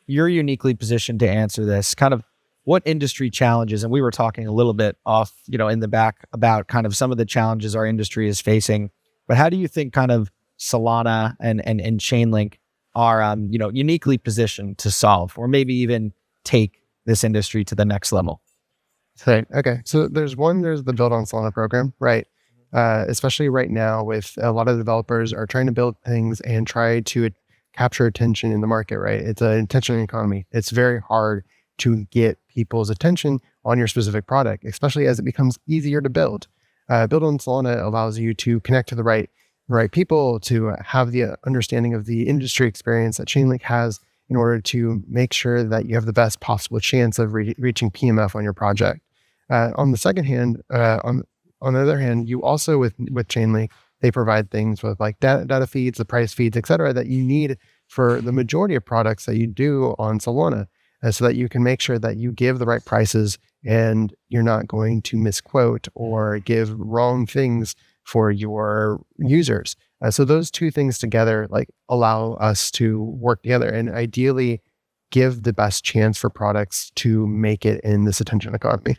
you're uniquely positioned to answer this. Kind of what industry challenges, and we were talking a little bit off, in the back about kind of some of the challenges our industry is facing. But how do you think kind of Solana and Chainlink are uniquely positioned to solve, or maybe even take this industry to the next level? Okay. So there's the Build on Solana program, right? especially right now with a lot of developers are trying to build things and try to capture attention in the market, right? It's an attention economy. It's very hard to get people's attention on your specific product, especially as it becomes easier to build. Build on Solana allows you to connect to the right people, to have the understanding of the industry experience that Chainlink has in order to make sure that you have the best possible chance of reaching PMF on your project. On the second hand, on the other hand, you also with Chainlink, they provide things with like data feeds, the price feeds, et cetera, that you need for the majority of products that you do on Solana, so that you can make sure that you give the right prices and you're not going to misquote or give wrong things for your users. So those two things together like allow us to work together and ideally give the best chance for products to make it in this attention economy.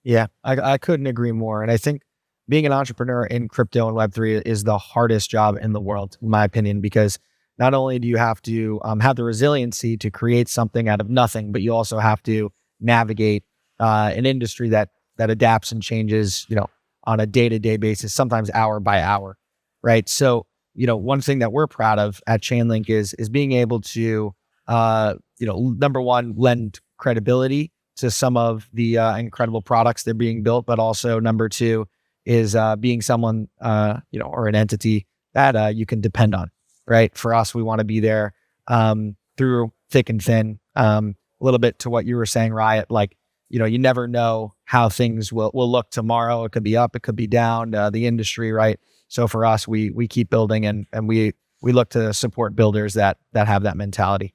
Yeah, I couldn't agree more. And I think being an entrepreneur in crypto and Web3 is the hardest job in the world, in my opinion, because not only do you have to have the resiliency to create something out of nothing, but you also have to navigate an industry that adapts and changes, on a day-to-day basis, sometimes hour by hour, right? So, one thing that we're proud of at Chainlink is being able to, number one, lend credibility to some of the incredible products that are being built, but also number two is being someone, or an entity that you can depend on, right? For us, we want to be there through thick and thin. A little bit to what you were saying, Riot, like, you never know how things will look tomorrow. It could be up, it could be down, the industry, right? So for us, we keep building and we look to support builders that have that mentality.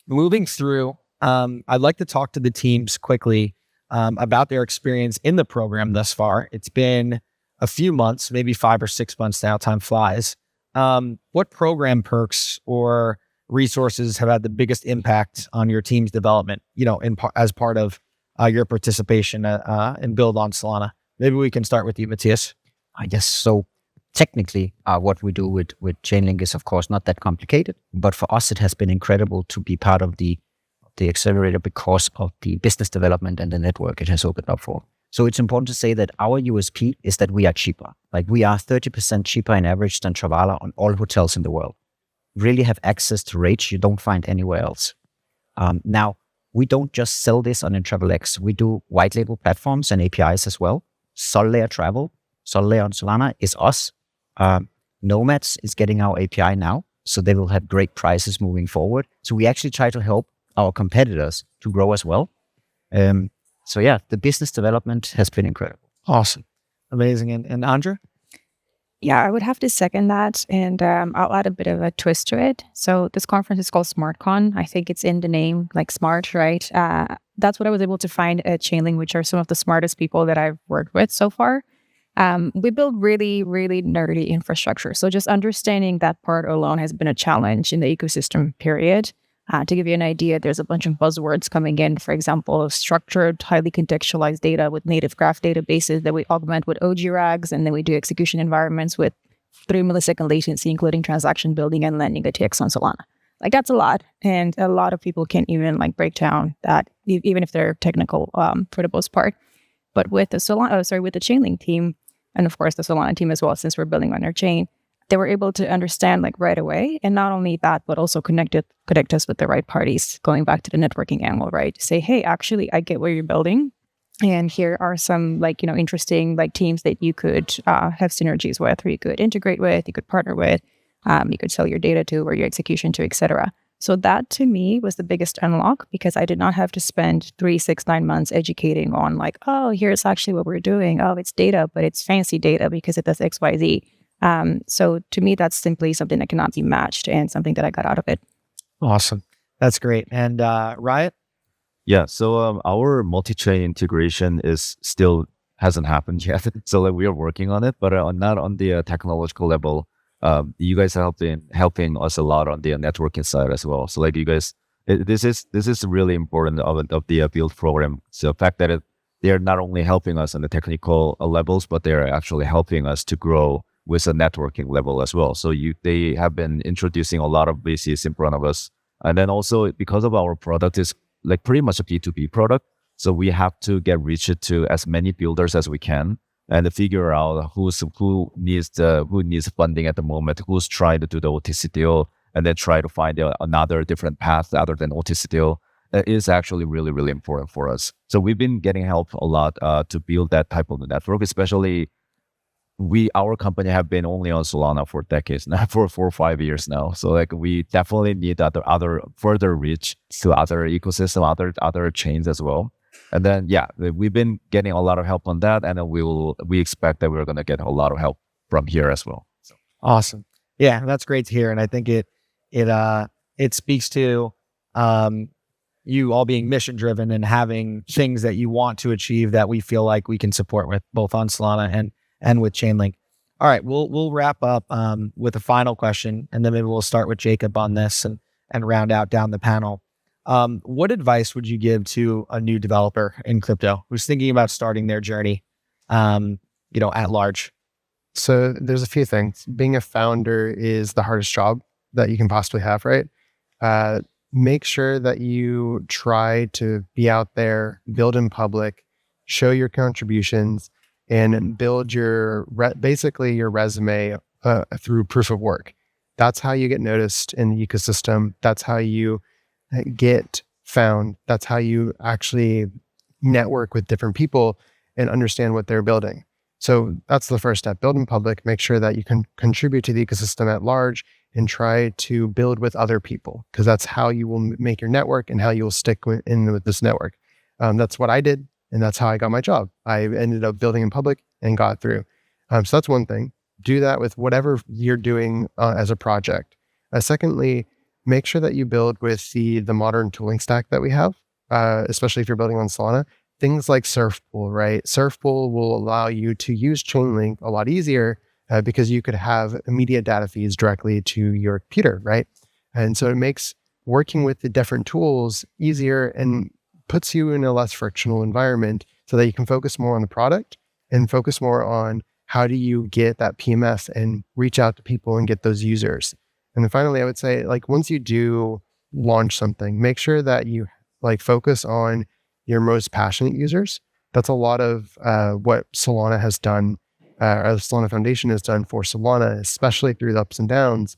Moving through, I'd like to talk to the teams quickly about their experience in the program thus far. It's been a few months, maybe 5 or 6 months now, time flies. What program perks or resources have had the biggest impact on your team's development, as part of your participation in Build on Solana? Maybe we can start with you, Matthias. I guess so. Technically, what we do with Chainlink is, of course, not that complicated. But for us, it has been incredible to be part of the accelerator because of the business development and the network it has opened up for. So it's important to say that our USP is that we are cheaper. Like we are 30% cheaper in average than Travala on all hotels in the world. Really have access to rates you don't find anywhere else. Now, we don't just sell this on IntravelX. We do white label platforms and APIs as well. Sollayer Travel, Sollayer on Solana is us. Nomads is getting our API now, so they will have great prices moving forward. So we actually try to help our competitors to grow as well. So yeah, the business development has been incredible. Awesome. Amazing. And Andra? Yeah, I would have to second that. And I'll add a bit of a twist to it. So this conference is called SmartCon. I think it's in the name, like smart, right? That's what I was able to find at Chainlink, which are some of the smartest people that I've worked with so far. We build really, really nerdy infrastructure. So just understanding that part alone has been a challenge in the ecosystem, period. To give you an idea, there's a bunch of buzzwords coming in, for example, structured, highly contextualized data with native graph databases that we augment with OG RAGs, and then we do execution environments with 3 millisecond latency, including transaction building and lending ATX on Solana. Like that's a lot, and a lot of people can't even like break down that, even if they're technical for the most part. But with the with the Chainlink team, and of course the Solana team as well, since we're building on their chain, they were able to understand like right away. And not only that, but also connect us with the right parties, going back to the networking angle, right? To say, hey, actually, I get what you're building. And here are some like, interesting like teams that you could have synergies with, or you could integrate with, you could partner with, you could sell your data to or your execution to, etc. So that to me was the biggest unlock, because I did not have to spend 3, 6, 9 months educating on like, oh, here's actually what we're doing. Oh, it's data, but it's fancy data because it does X, Y, Z. So to me, that's simply something that cannot be matched and something that I got out of it. Awesome. That's great. And Riot? Yeah, so our multi-chain integration hasn't happened yet. So like we are working on it, but not on the technological level. You guys are helping us a lot on the networking side as well. So like you guys, this is really important of the build program. So the fact that they're not only helping us on the technical levels, but they're actually helping us to grow with a networking level as well. So they have been introducing a lot of VCs in front of us. And then also because of our product is like pretty much a B2B product. So we have to get reach to as many builders as we can. and figure out who needs funding at the moment, who's trying to do the OTC deal, and then try to find another different path other than OTC deal. Is actually really, really important for us. So we've been getting help a lot to build that type of network, especially our company have been only on Solana for decades now, for 4 or 5 years now. So like we definitely need other further reach to other ecosystem, other chains as well. And then yeah, we've been getting a lot of help on that, and then we expect that we're going to get a lot of help from here as well. So. Awesome. Yeah, that's great to hear, and I think it speaks to you all being mission driven and having things that you want to achieve that we feel like we can support with both on Solana and with Chainlink. All right, we'll wrap up with a final question, and then maybe we'll start with Jacob on this and round out down the panel. What advice would you give to a new developer in crypto who's thinking about starting their journey, at large? So there's a few things. Being a founder is the hardest job that you can possibly have, right? Make sure that you try to be out there, build in public, show your contributions, and build basically your resume through proof of work. That's how you get noticed in the ecosystem. That's how you get found. That's how you actually network with different people and understand what they're building. So that's the first step. Build in public, make sure that you can contribute to the ecosystem at large, and try to build with other people, because that's how you will make your network and how you will stick in with this network. That's what I did, and that's how I got my job. I ended up building in public and got through. So that's one thing. Do that with whatever you're doing as a project. Secondly, make sure that you build with the modern tooling stack that we have, especially if you're building on Solana. Things like Surfpool, right? Surfpool will allow you to use Chainlink a lot easier because you could have immediate data feeds directly to your computer, right? And so it makes working with the different tools easier and puts you in a less frictional environment so that you can focus more on the product and focus more on how do you get that PMF and reach out to people and get those users. And then finally, I would say, like, once you do launch something, make sure that you focus on your most passionate users. That's a lot of what Solana has done, or the Solana Foundation has done for Solana, especially through the ups and downs.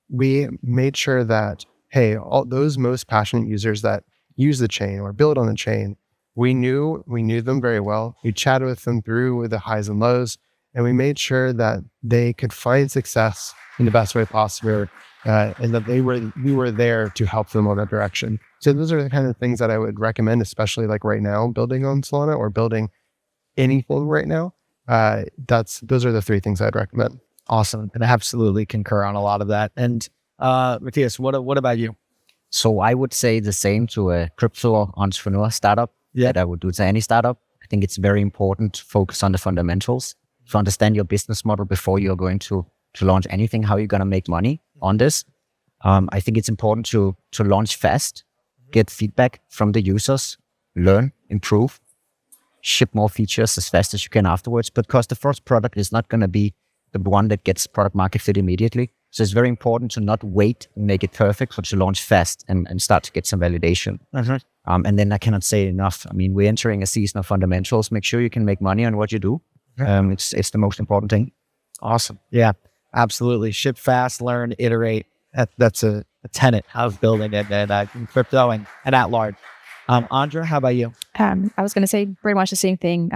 We made sure that, hey, all those most passionate users that use the chain or build on the chain, we knew them very well. We chatted with them through the highs and lows, and we made sure that they could find success in the best way possible, and that we were there to help them on that direction. So those are the kind of things that I would recommend, especially like right now, building on Solana or building anything right now. Those are the 3 things I'd recommend. Awesome. And I absolutely concur on a lot of that. And Matthias, what about you? So I would say the same to a crypto entrepreneur startup that I would do to any startup. I think it's very important to focus on the fundamentals, to understand your business model before you're going to launch anything, how you're going to make money on this. I think it's important to launch fast, get feedback from the users, learn, improve, ship more features as fast as you can afterwards, because the first product is not going to be the one that gets product market fit immediately. So it's very important to not wait and make it perfect, but to launch fast and start to get some validation. And then I cannot say enough. I mean, we're entering a season of fundamentals. Make sure you can make money on what you do. It's the most important thing. Awesome. Yeah, absolutely. Ship fast, learn, iterate. That's a tenet of building it in crypto and at large. Andra, how about you? I was going to say pretty much the same thing.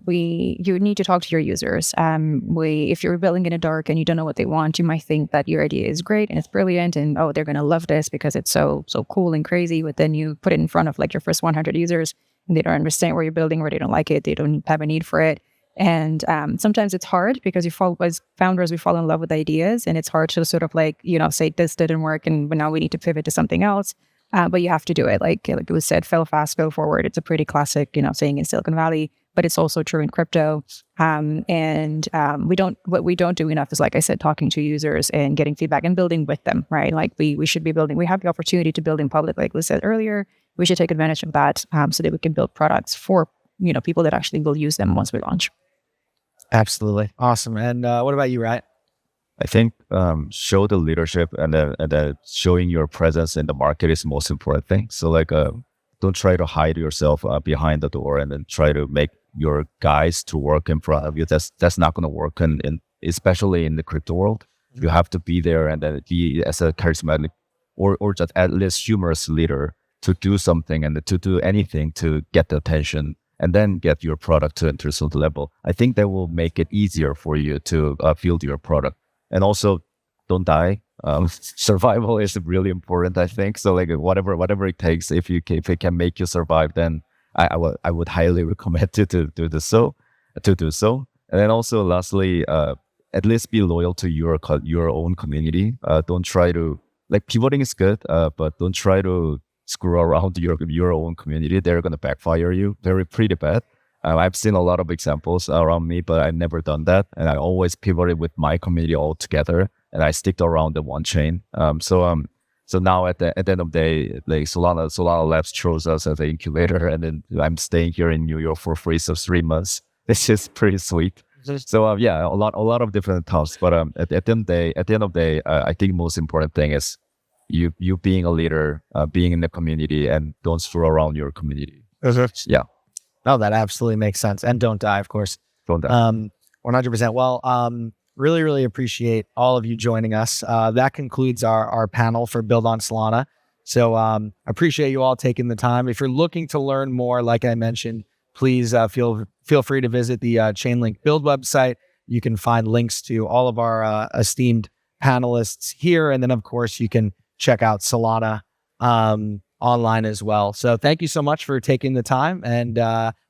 You need to talk to your users. If you're building in the dark and you don't know what they want, you might think that your idea is great and it's brilliant and they're going to love this because it's so cool and crazy. But then you put it in front of like your first 100 users and they don't understand what you're building, or they don't like it. They don't have a need for it. And sometimes it's hard because as founders, we fall in love with ideas, and it's hard to sort of say this didn't work and now we need to pivot to something else. But you have to do it. Like it was said, fail fast, go forward. It's a pretty classic, saying in Silicon Valley, but it's also true in crypto. What we don't do enough is, like I said, talking to users and getting feedback and building with them, right? Like we should be building. We have the opportunity to build in public, like we said earlier. We should take advantage of that so that we can build products for people that actually will use them once we launch. Absolutely. Awesome. And what about you, Riot? I think show the leadership and then showing your presence in the market is the most important thing. So don't try to hide yourself behind the door and then try to your guys to work in front of you. That's not going to work, and especially in the crypto world, you have to be there and then be as a charismatic or just at least humorous leader to do something and to do anything to get the attention and then get your product to enter certain level. I think that will make it easier for you to build your product. And also, don't die. Survival is really important, I think. So like whatever it takes, if it can make you survive, then I would highly recommend you to do so. And then also, lastly, at least be loyal to your own community. Don't try to pivoting is good, but don't try to screw around your own community. They're gonna backfire you pretty bad. I've seen a lot of examples around me, but I've never done that, and I always pivoted with my community all together, and I stick around the one chain. So now at the end of the day, like Solana Labs chose us as an incubator, and then I'm staying here in New York for free, so 3 months. It's just pretty sweet. So yeah, a lot of different tasks. But at the end of the day, I think most important thing is you being a leader, being in the community, and don't screw around your community. Yeah. No, that absolutely makes sense. And don't die, of course. Don't die. 100%. Well, really appreciate all of you joining us. That concludes our panel for Build on Solana. So appreciate you all taking the time. If you're looking to learn more, like I mentioned, please feel free to visit the Chainlink Build website. You can find links to all of our esteemed panelists here. And then, of course, you can check out Solana online as well. So thank you so much for taking the time, and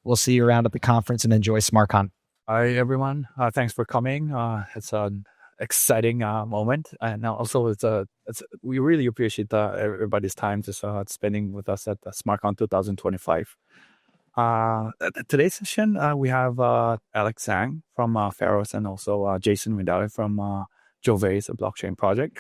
we'll see you around at the conference, and enjoy SmartCon. Hi, everyone. Thanks for coming. It's an exciting moment. And also, we really appreciate everybody's time just spending with us at SmartCon 2025. At today's session, we have Alex Zhang from Pharos, and also Jason Windawi from Jovay, a blockchain project.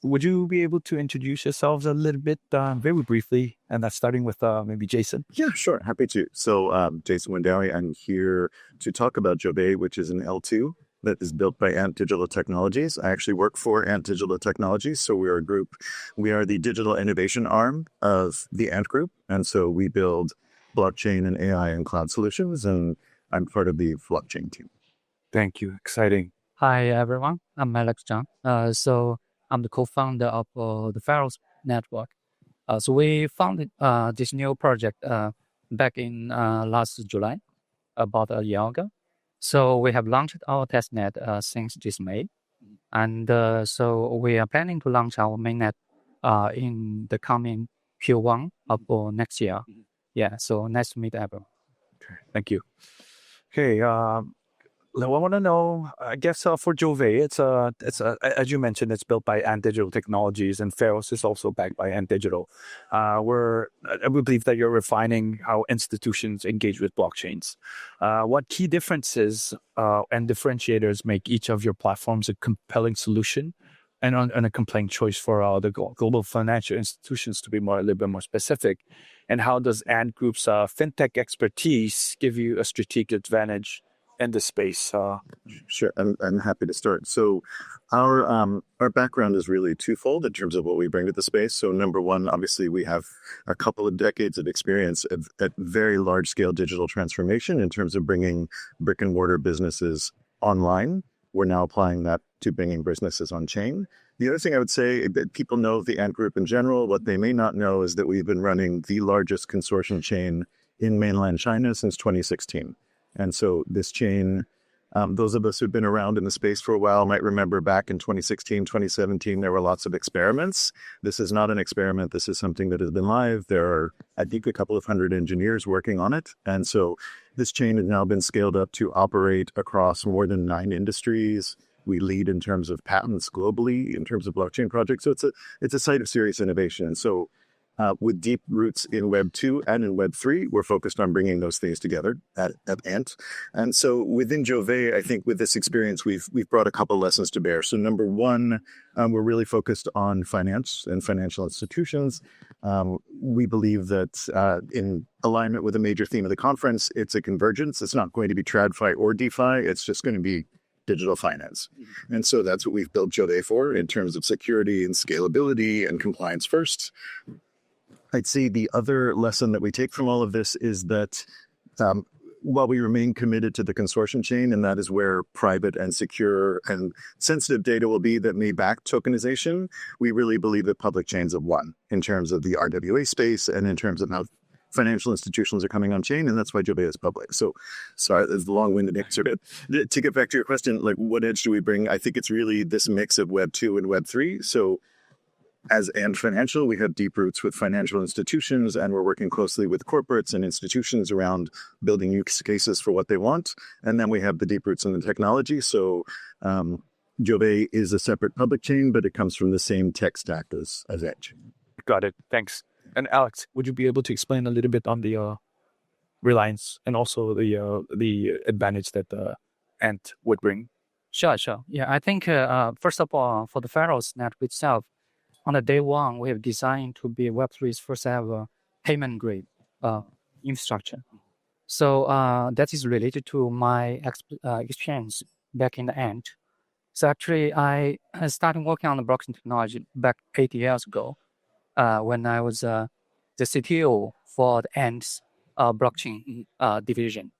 Would you be able to introduce yourselves a little bit, very briefly, and that's starting with maybe Jason? Yeah, sure. Happy to. So Jason Windawi, I'm here to talk about Jovay, which is an L2 that is built by Ant Digital Technologies. I actually work for Ant Digital Technologies. So we are a group. We are the digital innovation arm of the Ant Group. And so we build blockchain and AI and cloud solutions. And I'm part of the blockchain team. Thank you. Exciting. Hi, everyone. I'm Alex Zhang. So I'm the co-founder of the Pharos network. So we founded this new project back in last July, about a year ago. So we have launched our testnet since this May. And so we are planning to launch our mainnet in the coming Q1 of next year. Yeah, so nice to meet everyone. Okay, thank you. Okay, I want to know, I guess for Jovay, it's as you mentioned, it's built by Ant Digital Technologies, and Pharos is also backed by Ant Digital. We believe that you're refining how institutions engage with blockchains. What key differences and differentiators make each of your platforms a compelling solution and a compelling choice for the global financial institutions, to be a little bit more specific? And how does Ant Group's fintech expertise give you a strategic advantage in the space? Sure, I'm happy to start. So our background is really twofold in terms of what we bring to the space. So number one, obviously we have a couple of decades of experience at very large scale digital transformation in terms of bringing brick and mortar businesses online. We're now applying that to bringing businesses on chain. The other thing I would say that people know of the Ant Group in general, what they may not know is that we've been running the largest consortium chain in mainland China since 2016. And so this chain, those of us who've been around in the space for a while might remember back in 2016, 2017, there were lots of experiments. This is not an experiment. This is something that has been live. There are, I think, a couple of hundred engineers working on it. And so this chain has now been scaled up to operate across more than 9 industries. We lead in terms of patents globally, in terms of blockchain projects. So it's a site of serious innovation. And so with deep roots in Web 2 and in Web 3, we're focused on bringing those things together at Ant. And so within Jovay, I think with this experience, we've brought a couple lessons to bear. So number one, we're really focused on finance and financial institutions. We believe that in alignment with a major theme of the conference, it's a convergence. It's not going to be TradFi or DeFi. It's just going to be digital finance. And so that's what we've built Jovay for in terms of security and scalability and compliance first. I'd say the other lesson that we take from all of this is that while we remain committed to the consortium chain, and that is where private and secure and sensitive data will be that may back tokenization, we really believe that public chains have won in terms of the RWA space and in terms of how financial institutions are coming on chain, and that's why Jovay is public. So, sorry, there's the long-winded answer. But to get back to your question, like what edge do we bring? I think it's really this mix of Web 2 and Web 3. So, and financial, we have deep roots with financial institutions, and we're working closely with corporates and institutions around building use cases for what they want. And then we have the deep roots in the technology. So, Jovay is a separate public chain, but it comes from the same tech stack as Edge. Got it. Thanks. And Alex, would you be able to explain a little bit on the reliance and also the advantage that the Ant would bring? Sure. Yeah, I think first of all, for the Pharos network itself, on the day one, we have designed to be Web3's first ever payment grade infrastructure. So that is related to my experience back in the Ant. So actually, I started working on the blockchain technology back 8 years ago when I was the CTO for the Ant's blockchain division.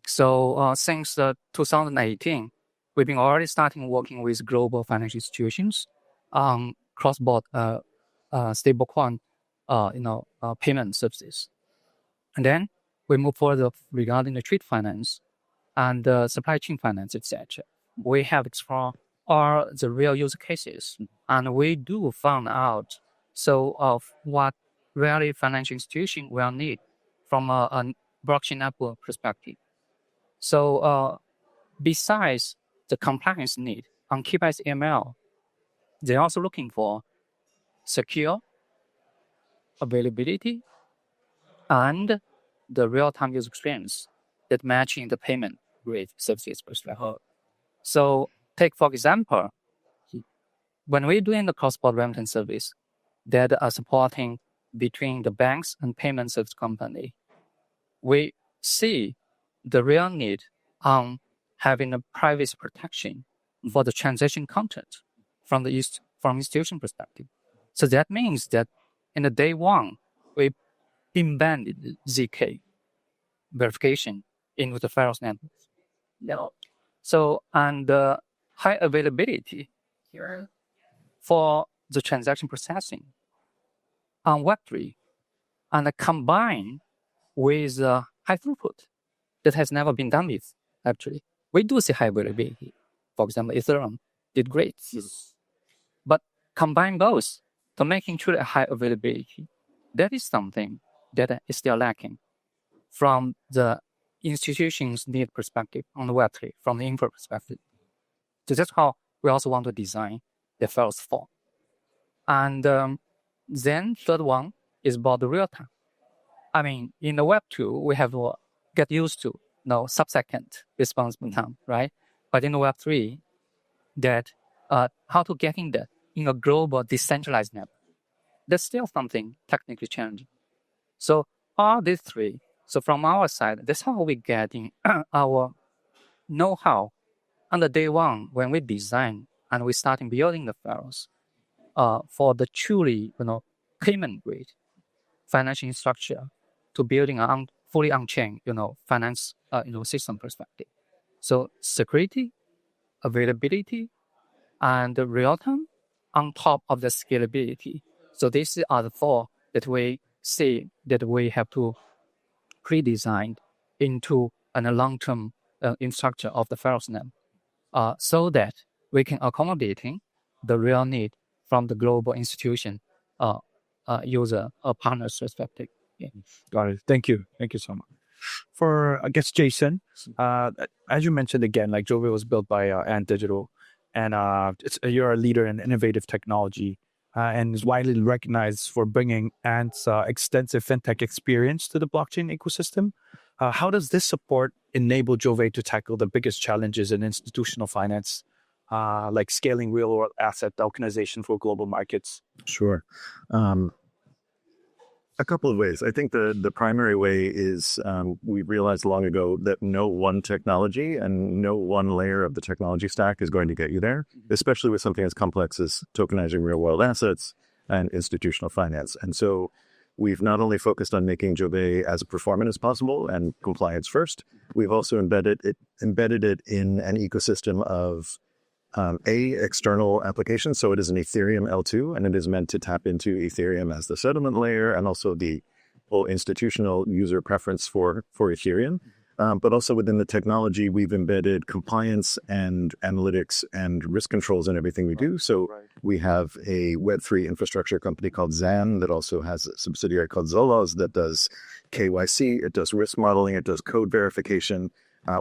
So since 2018, we've been already starting working with global financial institutions on cross-border stablecoin, payment services. And then we move further regarding the trade finance and supply chain finance, etc. We have explored all the real use cases, and we do find out of what really financial institution will need from a blockchain network perspective. So besides the compliance need on KYC ML, they're also looking for secure availability and the real-time user experience that matching the payment grade services perspective. So take, for example, when we're doing the cross-border remittance service that are supporting between the banks and payment service company, we see the real need on having a privacy protection for the transaction content from institution perspective. So that means that in the day one, we embedded ZK verification into the Pharos network. So, and high availability here for the transaction processing on Web3 and combined with high throughput that has never been done with, actually. We do see high availability. For example, Ethereum did great. But combine both to making truly high availability, that is something that is still lacking from the institution's need perspective on the Web3, from the infra perspective. So that's how we also want to design the Pharos 4. And then third one is about the real time. I mean, in the Web 2, we have to get used to sub-second response time, right? But in the Web 3, that how to get in that in a global decentralized network, that's still something technically challenging. So all these three, so from our side, that's how we get in our know-how on the day one when we design and we starting building the Pharos for the truly, payment grade financial infrastructure to building a fully on-chain, finance, system perspective. So security, availability, and the real time on top of the scalability. So these are the four that we see that we have to pre-design into a long-term infrastructure of the Pharos network, so that we can accommodating the real need from the global institution user partners perspective. Yeah. Got it. Thank you so much. For, I guess, Jason, as you mentioned again, like Jovay was built by Ant Digital, and you're a leader in innovative technology and is widely recognized for bringing Ant's extensive fintech experience to the blockchain ecosystem. How does this support enable Jovay to tackle the biggest challenges in institutional finance, like scaling real-world asset tokenization for global markets? Sure. A couple of ways. I think the primary way is we realized long ago that no one technology and no one layer of the technology stack is going to get you there, especially with something as complex as tokenizing real world assets and institutional finance. And so we've not only focused on making Jovay as performant as possible and compliance first, we've also embedded it in an ecosystem of external applications. So it is an Ethereum L2, and it is meant to tap into Ethereum as the settlement layer and also the whole institutional user preference for Ethereum. But also within the technology, we've embedded compliance and analytics and risk controls in everything we do. So we have a Web3 infrastructure company called Zhang that also has a subsidiary called Zolos that does KYC, it does risk modeling, it does code verification.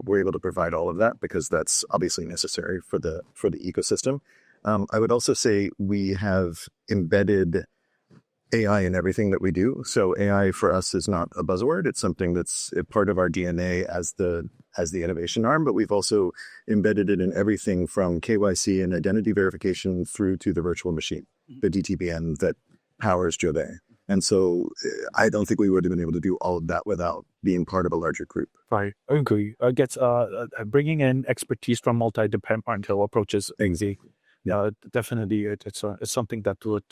We're able to provide all of that because that's obviously necessary for the ecosystem. I would also say we have embedded AI in everything that we do. So AI for us is not a buzzword. It's something that's a part of our DNA as the innovation arm, but we've also embedded it in everything from KYC and identity verification through to the virtual machine, the DTBN that powers Jovay. And so I don't think we would have been able to do all of that without being part of a larger group. Right, I agree. I guess bringing in expertise from multi-departmental approaches, definitely it's something that would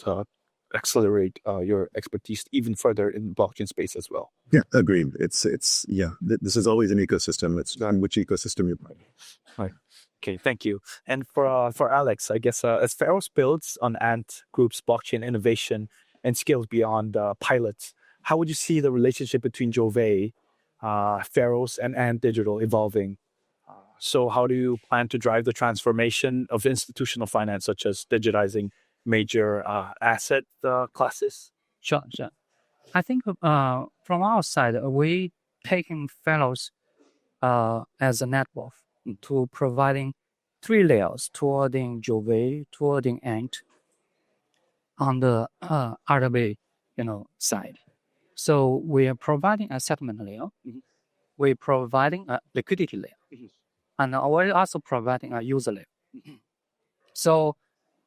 accelerate your expertise even further in blockchain space as well. Yeah, agreed. This is always an ecosystem. It's on which ecosystem you're part of. Right. Okay, thank you. And for Alex, I guess as Pharos builds on Ant Group's blockchain innovation and scales beyond pilots, how would you see the relationship between Jovay, Pharos, and Ant Digital evolving? So how do you plan to drive the transformation of institutional finance, such as digitizing major asset classes? Sure. I think from our side, we taking Pharos as a network to providing 3 layers towarding Jovay, towarding Ant on the RWA, side. So we are providing a settlement layer. We're providing a liquidity layer, and we're also providing a user layer. So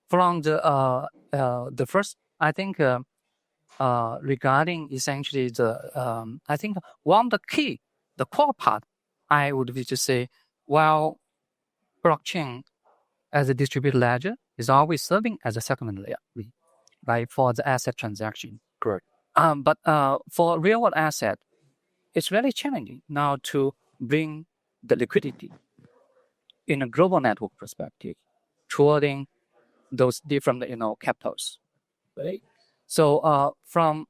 from the first, I think regarding essentially I think one of the core part, I would be to say, while blockchain as a distributed ledger is always serving as a settlement layer, right, for the asset transaction. Correct. But for real world asset, it's really challenging now to bring the liquidity in a global network perspective towarding those different capitals, right? So from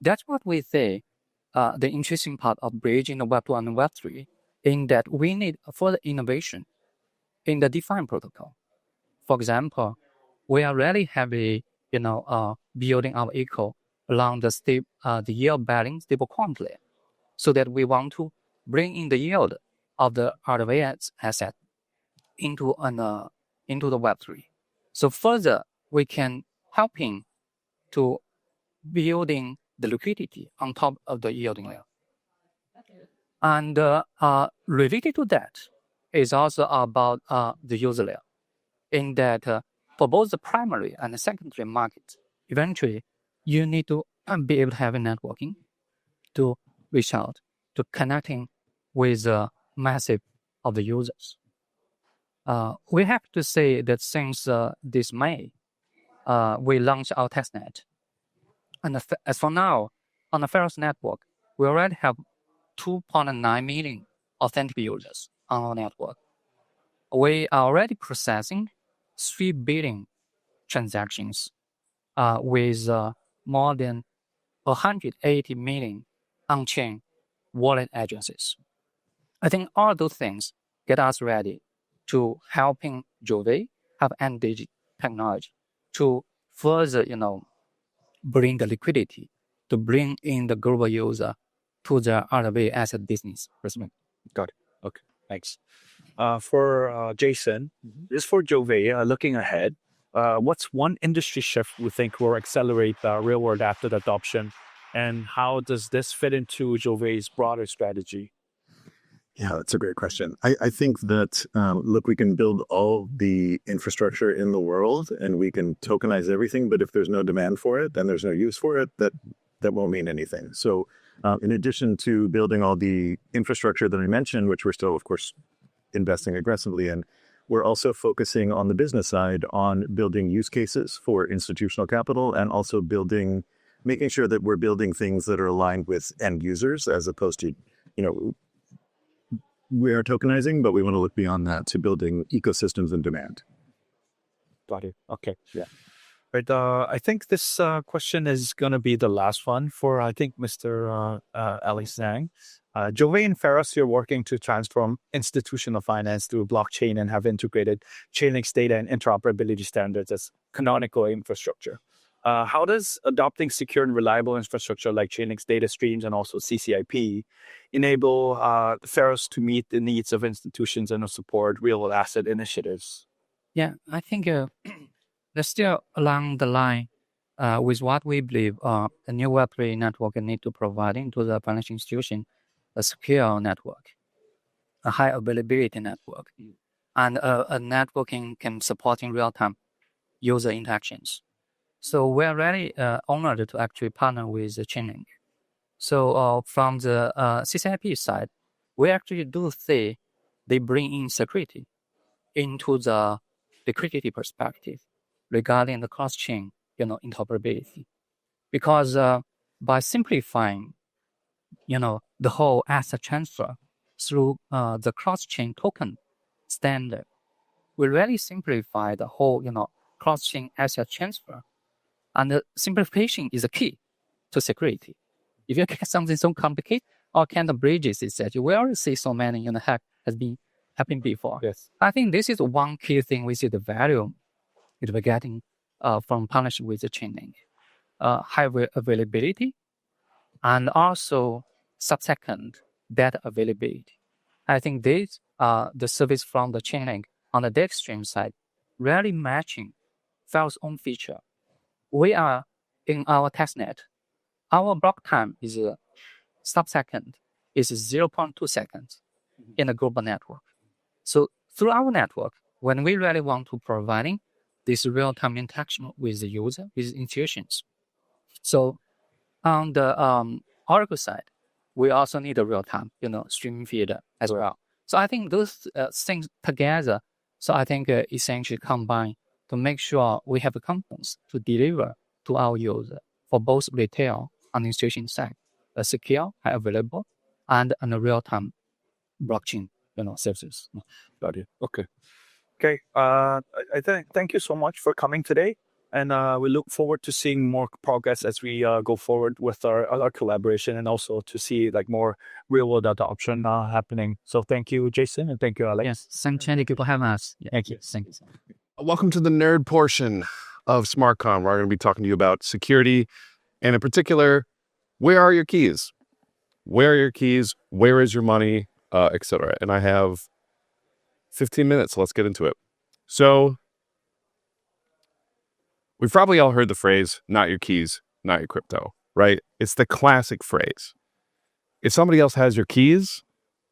that's what we say the interesting part of bridging the Web 2 and Web 3 in that we need further innovation in the DeFi protocol. For example, we are really heavy building our eco along the yield bearing stablecoin layer, so that we want to bring in the yield of the RWAs asset into the Web 3. So further, we can helping to building the liquidity on top of the yielding layer. And related to that is also about the user layer, in that for both the primary and the secondary markets, eventually you need to be able to have a networking to reach out to connecting with the massive of the users. We have to say that since this May, we launched our testnet. And as for now, on the Pharos network, we already have 2.9 million authentic users on our network. We are already processing 3 billion transactions with more than 180 million on-chain wallet addresses. I think all those things get us ready to helping Jovay have Ant technology to further, bring the liquidity, to bring in the global user to the RWA asset business. Got it. Okay, thanks. For Jason, this is for Jovay. Looking ahead, what's one industry shift we think will accelerate real-world asset adoption, and how does this fit into Jovay's broader strategy? Yeah, that's a great question. I think that, look, we can build all the infrastructure in the world and we can tokenize everything, but if there's no demand for it, then there's no use for it, that won't mean anything. So in addition to building all the infrastructure that I mentioned, which we're still, of course, investing aggressively in, we're also focusing on the business side on building use cases for institutional capital and also building making sure that we're building things that are aligned with end users as opposed to, we are tokenizing, but we want to look beyond that to building ecosystems and demand. Got it. Okay. Yeah. Right. I think this question is going to be the last one for, I think, Mr. Alex Zhang. Jovay and Pharos, you're working to transform institutional finance through blockchain and have integrated Chainlink's data and interoperability standards as canonical infrastructure. How does adopting secure and reliable infrastructure like Chainlink's data streams and also CCIP enable Pharos to meet the needs of institutions and to support real asset initiatives? Yeah, I think they're still along the line with what we believe the new Web3 network need to provide into the financial institution, a secure network, a high availability network, and a networking can supporting real-time user interactions. So we're really honored to actually partner with Chainlink. So from the CCIP side, we actually do see they bring in security into the liquidity perspective regarding the cross-chain, interoperability, because by simplifying, the whole asset transfer through the cross-chain token standard, we really simplify the whole, cross-chain asset transfer, and the simplification is a key to security. If you get something so complicated, all kind of bridges, etc., we already see so many, hack has been happening before. Yes. I think this is one key thing we see the value that we're getting from partnership with the Chainlink. High availability and also subsecond data availability. I think these are the service from the Chainlink on the data stream side, really matching Pharos' own feature. We are in our testnet. Our block time is subsecond is 0.2 seconds in a global network. So through our network, when we really want to providing this real-time interaction with the user, with institutions. So on the Oracle side, we also need a real-time, streaming feed as well. So I think those things together, so I think essentially combine to make sure we have a confidence to deliver to our user for both retail and institution side, a secure, high available, and a real-time blockchain, services. Got it. Okay. Okay. I thank you so much for coming today, and we look forward to seeing more progress as we go forward with our collaboration, and also to see more real world adoption happening. So thank you, Jason, and thank you, Alex. Yes, thank you for having us. Thank you. Thank you. Welcome to the nerd portion of SmartCon, where I'm going to be talking to you about security, and in particular, where are your keys? Where are your keys? Where is your money? Etc. And I have 15 minutes. Let's get into it. So we've probably all heard the phrase, not your keys, not your crypto, right? It's the classic phrase. If somebody else has your keys,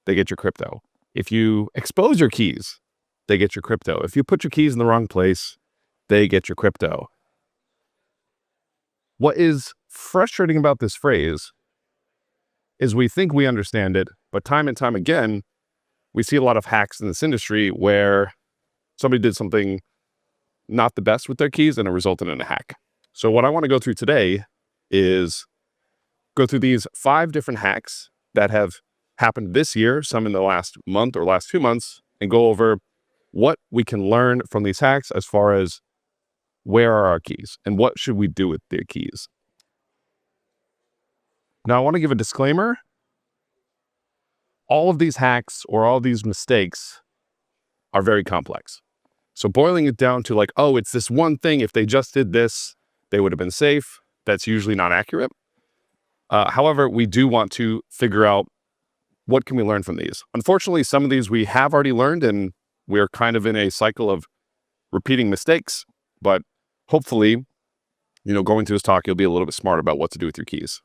they get your crypto. If you expose your keys, they get your crypto. If you put your keys in the wrong place, they get your crypto. What is frustrating about this phrase is we think we understand it, but time and time again, we see a lot of hacks in this industry where somebody did something not the best with their keys and it resulted in a hack. So what I want to go through today is go through these 5 different hacks that have happened this year, some in the last month or last 2 months, and go over what we can learn from these hacks as far as where are our keys and what should we do with their keys. Now, I want to give a disclaimer. All of these hacks or all these mistakes are very complex. So boiling it down to oh, it's this one thing. If they just did this, they would have been safe. That's usually not accurate. However, we do want to figure out what can we learn from these. Unfortunately, some of these we have already learned, and we're kind of in a cycle of repeating mistakes. But hopefully, going through this talk, you'll be a little bit smarter about what to do with your keys.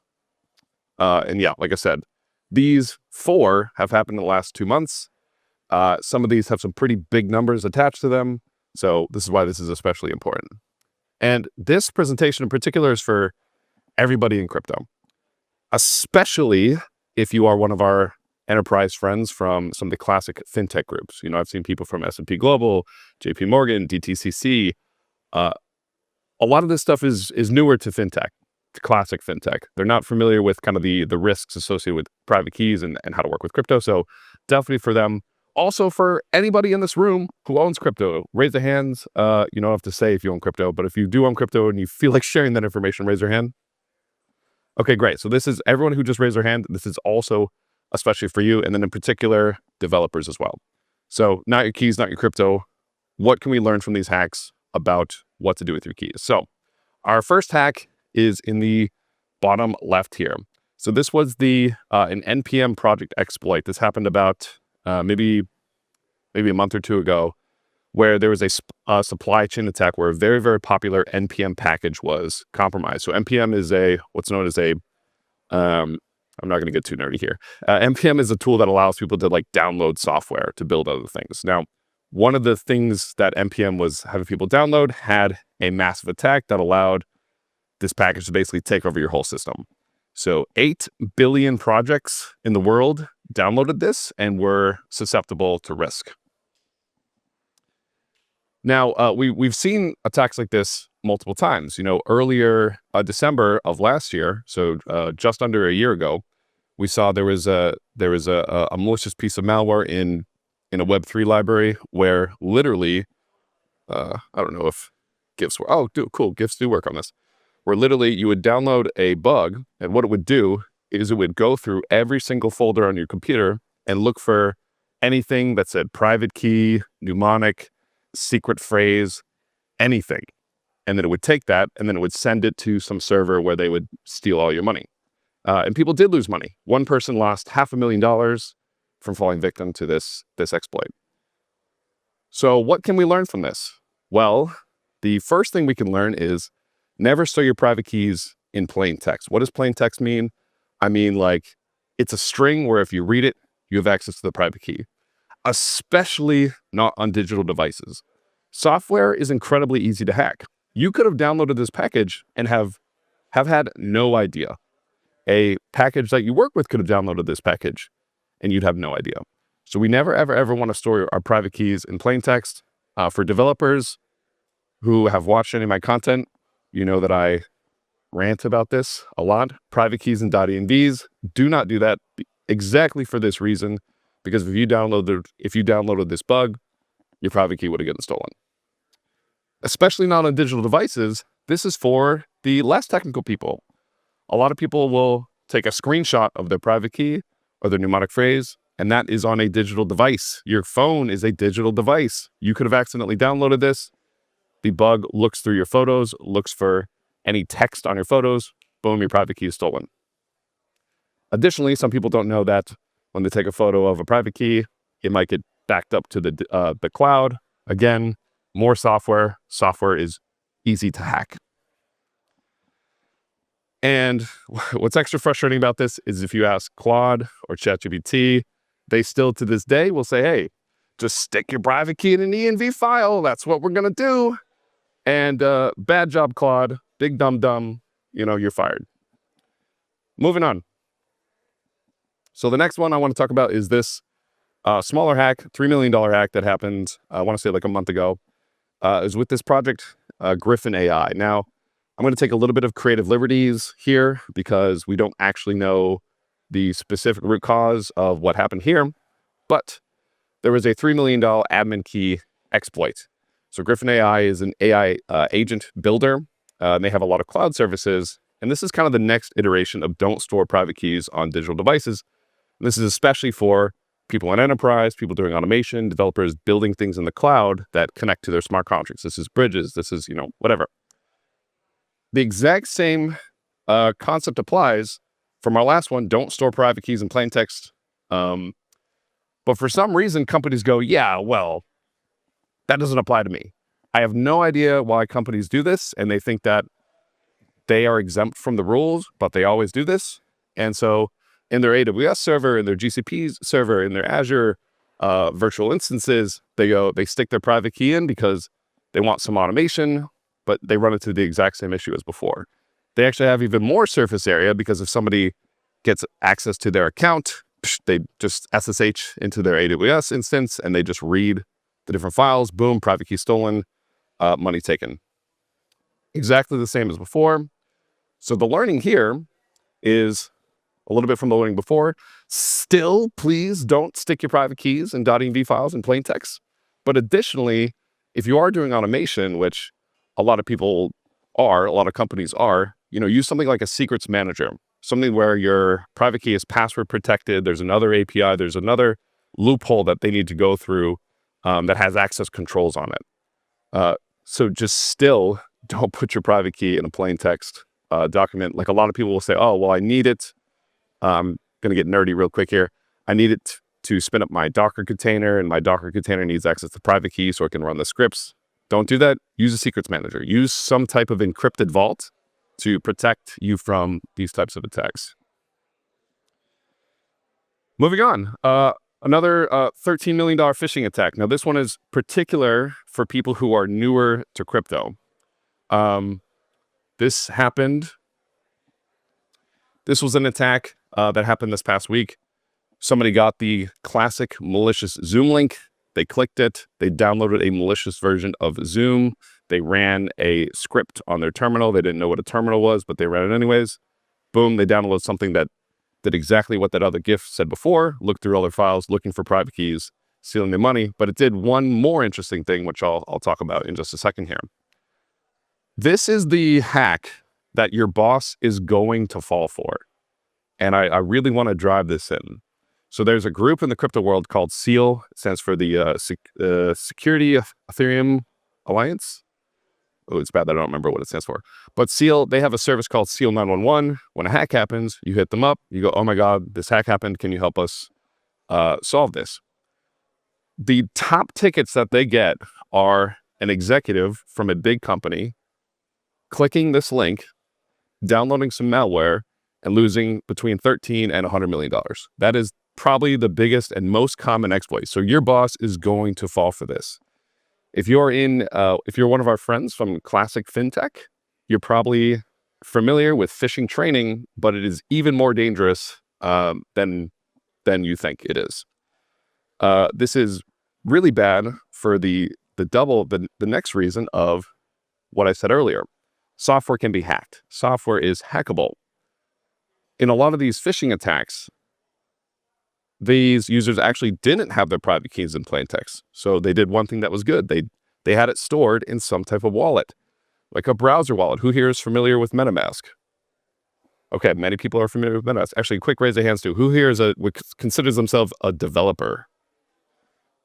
And yeah, like I said, these 4 have happened in the last 2 months. Some of these have some pretty big numbers attached to them. So this is why this is especially important. And this presentation in particular is for everybody in crypto, especially if you are one of our enterprise friends from some of the classic fintech groups. I've seen people from S&P Global, JP Morgan, DTCC. A lot of this stuff is newer to fintech. classic fintech. They're not familiar with kind of the risks associated with private keys and how to work with crypto. So definitely for them. Also for anybody in this room who owns crypto, raise the hands. You don't have to say if you own crypto, but if you do own crypto and you feel like sharing that information, raise your hand. Okay, great. So this is everyone who just raised their hand. This is also especially for you, and then in particular, developers as well. So not your keys, not your crypto. What can we learn from these hacks about what to do with your keys? So our first hack is in the bottom left here. So this was an NPM project exploit. This happened about maybe a month or two ago, where there was a supply chain attack where a very, very popular NPM package was compromised. So NPM is what's known as I'm not going to get too nerdy here. NPM is a tool that allows people to like download software to build other things. Now, one of the things that NPM was having people download had a massive attack that allowed this package to basically take over your whole system. So 8 billion projects in the world downloaded this and were susceptible to risk. Now, we've seen attacks like this multiple times. Earlier December of last year, so just under a year ago, we saw there was a malicious piece of malware in a Web3 library where literally, I don't know if GIFs were. Oh, cool, GIFs do work on this. Where literally you would download a bug, and what it would do is it would go through every single folder on your computer and look for anything that said private key, mnemonic, secret phrase, anything. And then it would take that and then it would send it to some server where they would steal all your money. And people did lose money. One person lost $500,000 from falling victim to this exploit. So what can we learn from this? Well, the first thing we can learn is never store your private keys in plain text. What does plain text mean? I mean, like, it's a string where if you read it, you have access to the private key, especially not on digital devices. Software is incredibly easy to hack. You could have downloaded this package and have had no idea. A package that you work with could have downloaded this package and you'd have no idea. So we never, ever want to store our private keys in plain text. For developers who have watched any of my content, you know that I rant about this a lot. Private keys and .envs, do not do that exactly for this reason, because if you downloaded this bug, your private key would have gotten stolen. Especially not on digital devices. This is for the less technical people. A lot of people will take a screenshot of their private key or their mnemonic phrase, and that is on a digital device. Your phone is a digital device. You could have accidentally downloaded this. The bug looks through your photos, looks for any text on your photos, boom, your private key is stolen. Additionally, some people don't know that when they take a photo of a private key, it might get backed up to the cloud. Again, more software. Software is easy to hack. And what's extra frustrating about this is if you ask Claude or ChatGPT, they still to this day will say, hey, just stick your private key in an env file. That's what we're going to do. And bad job, Claude. Big dumb. You're fired. Moving on. So the next one I want to talk about is this smaller hack, $3 million hack that happened, I want to say like a month ago. Is with this project, Griffin AI. Now, I'm going to take a little bit of creative liberties here because we don't actually know the specific root cause of what happened here, but there was a $3 million admin key exploit. So Griffin AI is an AI agent builder. And they have a lot of cloud services. And this is kind of the next iteration of don't store private keys on digital devices. And this is especially for people in enterprise, people doing automation, developers building things in the cloud that connect to their smart contracts. This is bridges. This is, whatever. The exact same concept applies from our last one. Don't store private keys in plain text. But for some reason, companies go, yeah, well, that doesn't apply to me. I have no idea why companies do this. And they think that they are exempt from the rules, but they always do this. And so in their AWS server, in their GCP server, in their Azure virtual instances, they stick their private key in because they want some automation, but they run into the exact same issue as before. They actually have even more surface area because if somebody gets access to their account, they just SSH into their AWS instance and they just read the different files, boom, private key stolen, money taken. Exactly the same as before. So the learning here is a little bit from the learning before. Still, please don't stick your private keys in .env files in plain text. But additionally, if you are doing automation, which a lot of people are, a lot of companies are, use something like a secrets manager, something where your private key is password protected. There's another API, there's another loophole that they need to go through that has access controls on it. So just still don't put your private key in a plain text document. Like a lot of people will say, oh, well, I need it. I'm going to get nerdy real quick here. I need it to spin up my Docker container, and my Docker container needs access to private key so it can run the scripts. Don't do that. Use a secrets manager. Use some type of encrypted vault to protect you from these types of attacks. Moving on. Another $13 million phishing attack. Now, this one is particular for people who are newer to crypto. This happened. This was an attack that happened this past week. Somebody got the classic malicious Zoom link. They clicked it. They downloaded a malicious version of Zoom. They ran a script on their terminal. They didn't know what a terminal was, but they ran it anyways. Boom, they downloaded something that did exactly what that other GIF said before, looked through all their files, looking for private keys, stealing their money. But it did one more interesting thing, which I'll talk about in just a second here. This is the hack that your boss is going to fall for. And I really want to drive this in. So there's a group in the crypto world called SEAL. It stands for the Security Ethereum Alliance. Oh, it's bad that I don't remember what it stands for. But SEAL, they have a service called SEAL 911. When a hack happens, you hit them up. You go, oh my God, this hack happened. Can you help us solve this? The top tickets that they get are an executive from a big company clicking this link, downloading some malware, and losing between $13 and $100 million. That is probably the biggest and most common exploit. So your boss is going to fall for this. If you're one of our friends from Classic FinTech, you're probably familiar with phishing training, but it is even more dangerous than you think it is. This is really bad for the next reason of what I said earlier. Software can be hacked. Software is hackable. In a lot of these phishing attacks, these users actually didn't have their private keys in plain text. So they did one thing that was good. They had it stored in some type of wallet, like a browser wallet. Who here is familiar with MetaMask? Okay, many people are familiar with MetaMask. Actually, quick raise of hands too. Who here considers themselves a developer?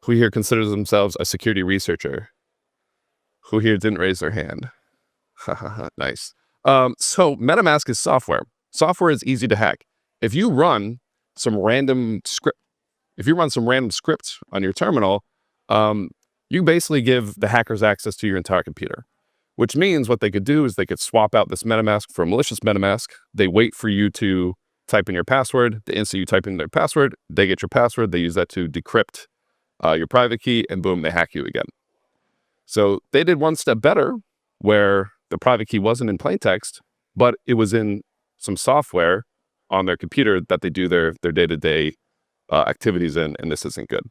Who here considers themselves a security researcher? Who here didn't raise their hand? Nice. So MetaMask is software. Software is easy to hack. If you run some random script on your terminal, you basically give the hackers access to your entire computer, which means what they could do is they could swap out this MetaMask for a malicious MetaMask. They wait for you to type in your password. The instant you type in their password, they get your password. They use that to decrypt your private key, and boom, they hack you again. So they did one step better, where the private key wasn't in plain text, but it was in some software on their computer that they do their day-to-day activities in, and this isn't good.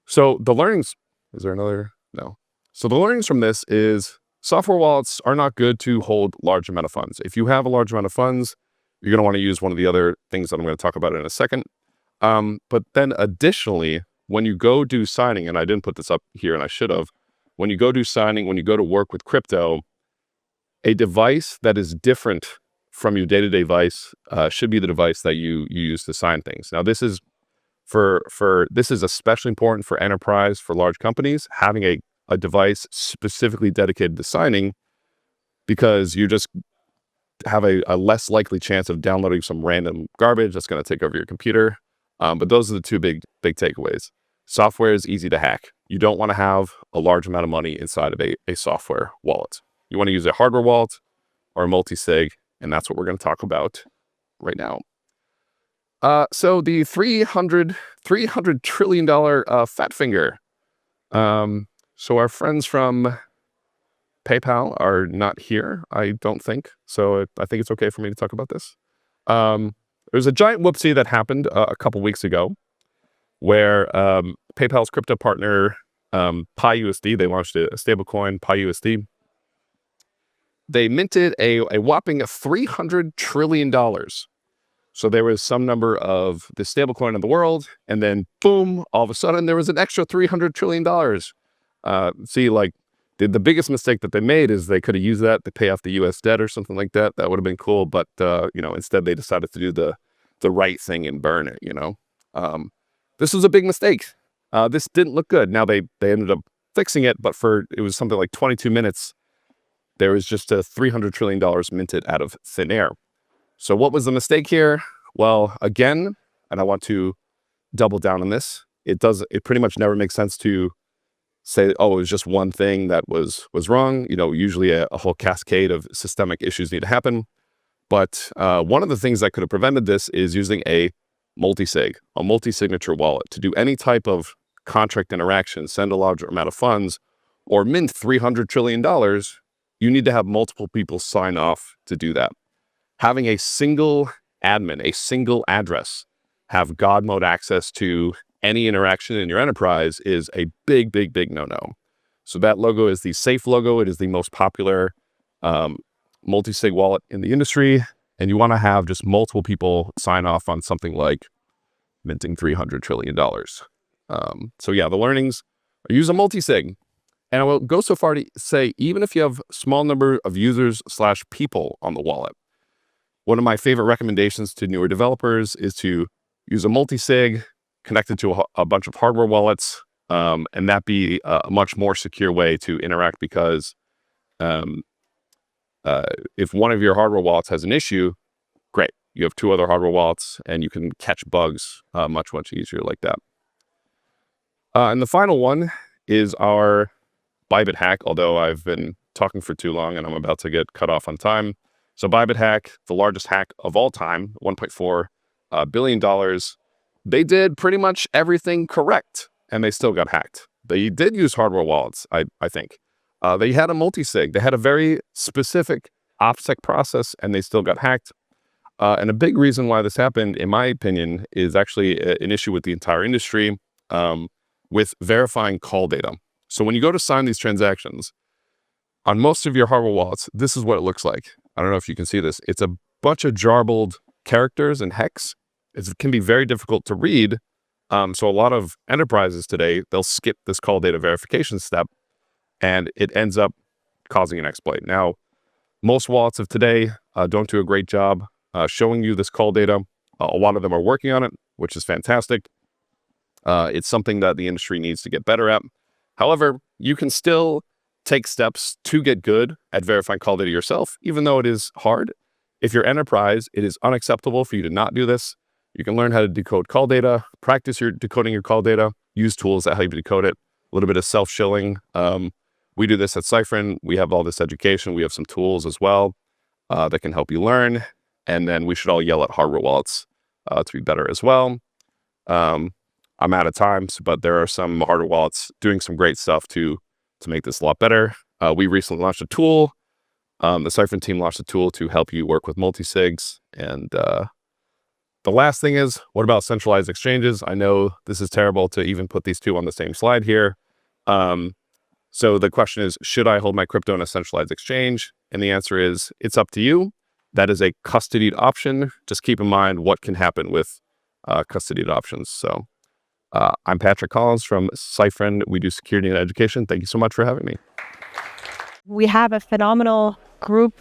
So the learnings, is there another? No. So the learnings from this is software wallets are not good to hold large amount of funds. If you have a large amount of funds, you're going to want to use one of the other things that I'm going to talk about in a second. But then additionally, when you go do signing, and I didn't put this up here and I should have, when you go do signing, when you go to work with crypto, a device that is different from your day-to-day device should be the device that you use to sign things. Now, this is this is especially important for enterprise, for large companies, having a device specifically dedicated to signing, because you just have a less likely chance of downloading some random garbage that's going to take over your computer. But those are the two big takeaways. Software is easy to hack. You don't want to have a large amount of money inside of a software wallet. You want to use a hardware wallet or a multi-sig, and that's what we're going to talk about right now. So the $300 trillion fat finger. So our friends from PayPal are not here, I don't think. So I think it's okay for me to talk about this. There's a giant whoopsie that happened a couple weeks ago, where PayPal's crypto partner, PiUSD, they launched a stablecoin, PiUSD. they minted a whopping $300 trillion. So there was some number of the stablecoin in the world, and then boom, all of a sudden there was an extra $300 trillion. See, like the biggest mistake that they made is they could have used that to pay off the US debt or something like that. That would have been cool. But, instead they decided to do the right thing and burn it, This was a big mistake. This didn't look good. Now they ended up fixing it, but it was something like 22 minutes. There was just a $300 trillion minted out of thin air. So what was the mistake here? Well, again, and I want to double down on this, it pretty much never makes sense to say, oh, it was just one thing that was wrong. Usually a whole cascade of systemic issues need to happen. But one of the things that could have prevented this is using a multi-sig, a multi-signature wallet to do any type of contract interaction, send a large amount of funds, or mint $300 trillion. You need to have multiple people sign off to do that. Having a single admin, a single address, have God mode access to any interaction in your enterprise is a big, big, big no-no. So that logo is the safe logo. It is the most popular multi-sig wallet in the industry. And you want to have just multiple people sign off on something like minting $300 trillion. So yeah, the learnings are use a multi-sig. And I will go so far to say, even if you have a small number of users / people on the wallet, one of my favorite recommendations to newer developers is to use a multi-sig connected to a bunch of hardware wallets, and that be a much more secure way to interact, because if one of your hardware wallets has an issue, great. You have two other hardware wallets and you can catch bugs much, much easier like that. And the final one is our Bybit hack, although I've been talking for too long and I'm about to get cut off on time. So Bybit hack, the largest hack of all time, $1.4 billion. They did pretty much everything correct and they still got hacked. They did use hardware wallets, I think. They had a multi-sig. They had a very specific OPSEC process and they still got hacked. And a big reason why this happened, in my opinion, is actually an issue with the entire industry with verifying call data. So when you go to sign these transactions, on most of your hardware wallets, this is what it looks like. I don't know if you can see this. It's a bunch of jarbled characters and hex. It can be very difficult to read. So a lot of enterprises today, they'll skip this call data verification step and it ends up causing an exploit. Now, most wallets of today don't do a great job showing you this call data. A lot of them are working on it, which is fantastic. It's something that the industry needs to get better at. However, you can still take steps to get good at verifying call data yourself, even though it is hard. If you're enterprise, it is unacceptable for you to not do this. You can learn how to decode call data, practice decoding your call data, use tools that help you decode it, a little bit of self-shilling. We do this at Cyphren. We have all this education. We have some tools as well that can help you learn. And then we should all yell at hardware wallets to be better as well. I'm out of time, but there are some hardware wallets doing some great stuff to make this a lot better. We recently launched a tool. The Cyphren team launched a tool to help you work with multi-sigs. And the last thing is, what about centralized exchanges? I know this is terrible to even put these two on the same slide here. So the question is, should I hold my crypto in a centralized exchange? And the answer is, it's up to you. That is a custodied option. Just keep in mind what can happen with custodied options. So I'm Patrick Collins from Cyphren. We do security and education. Thank you so much for having me. We have a phenomenal group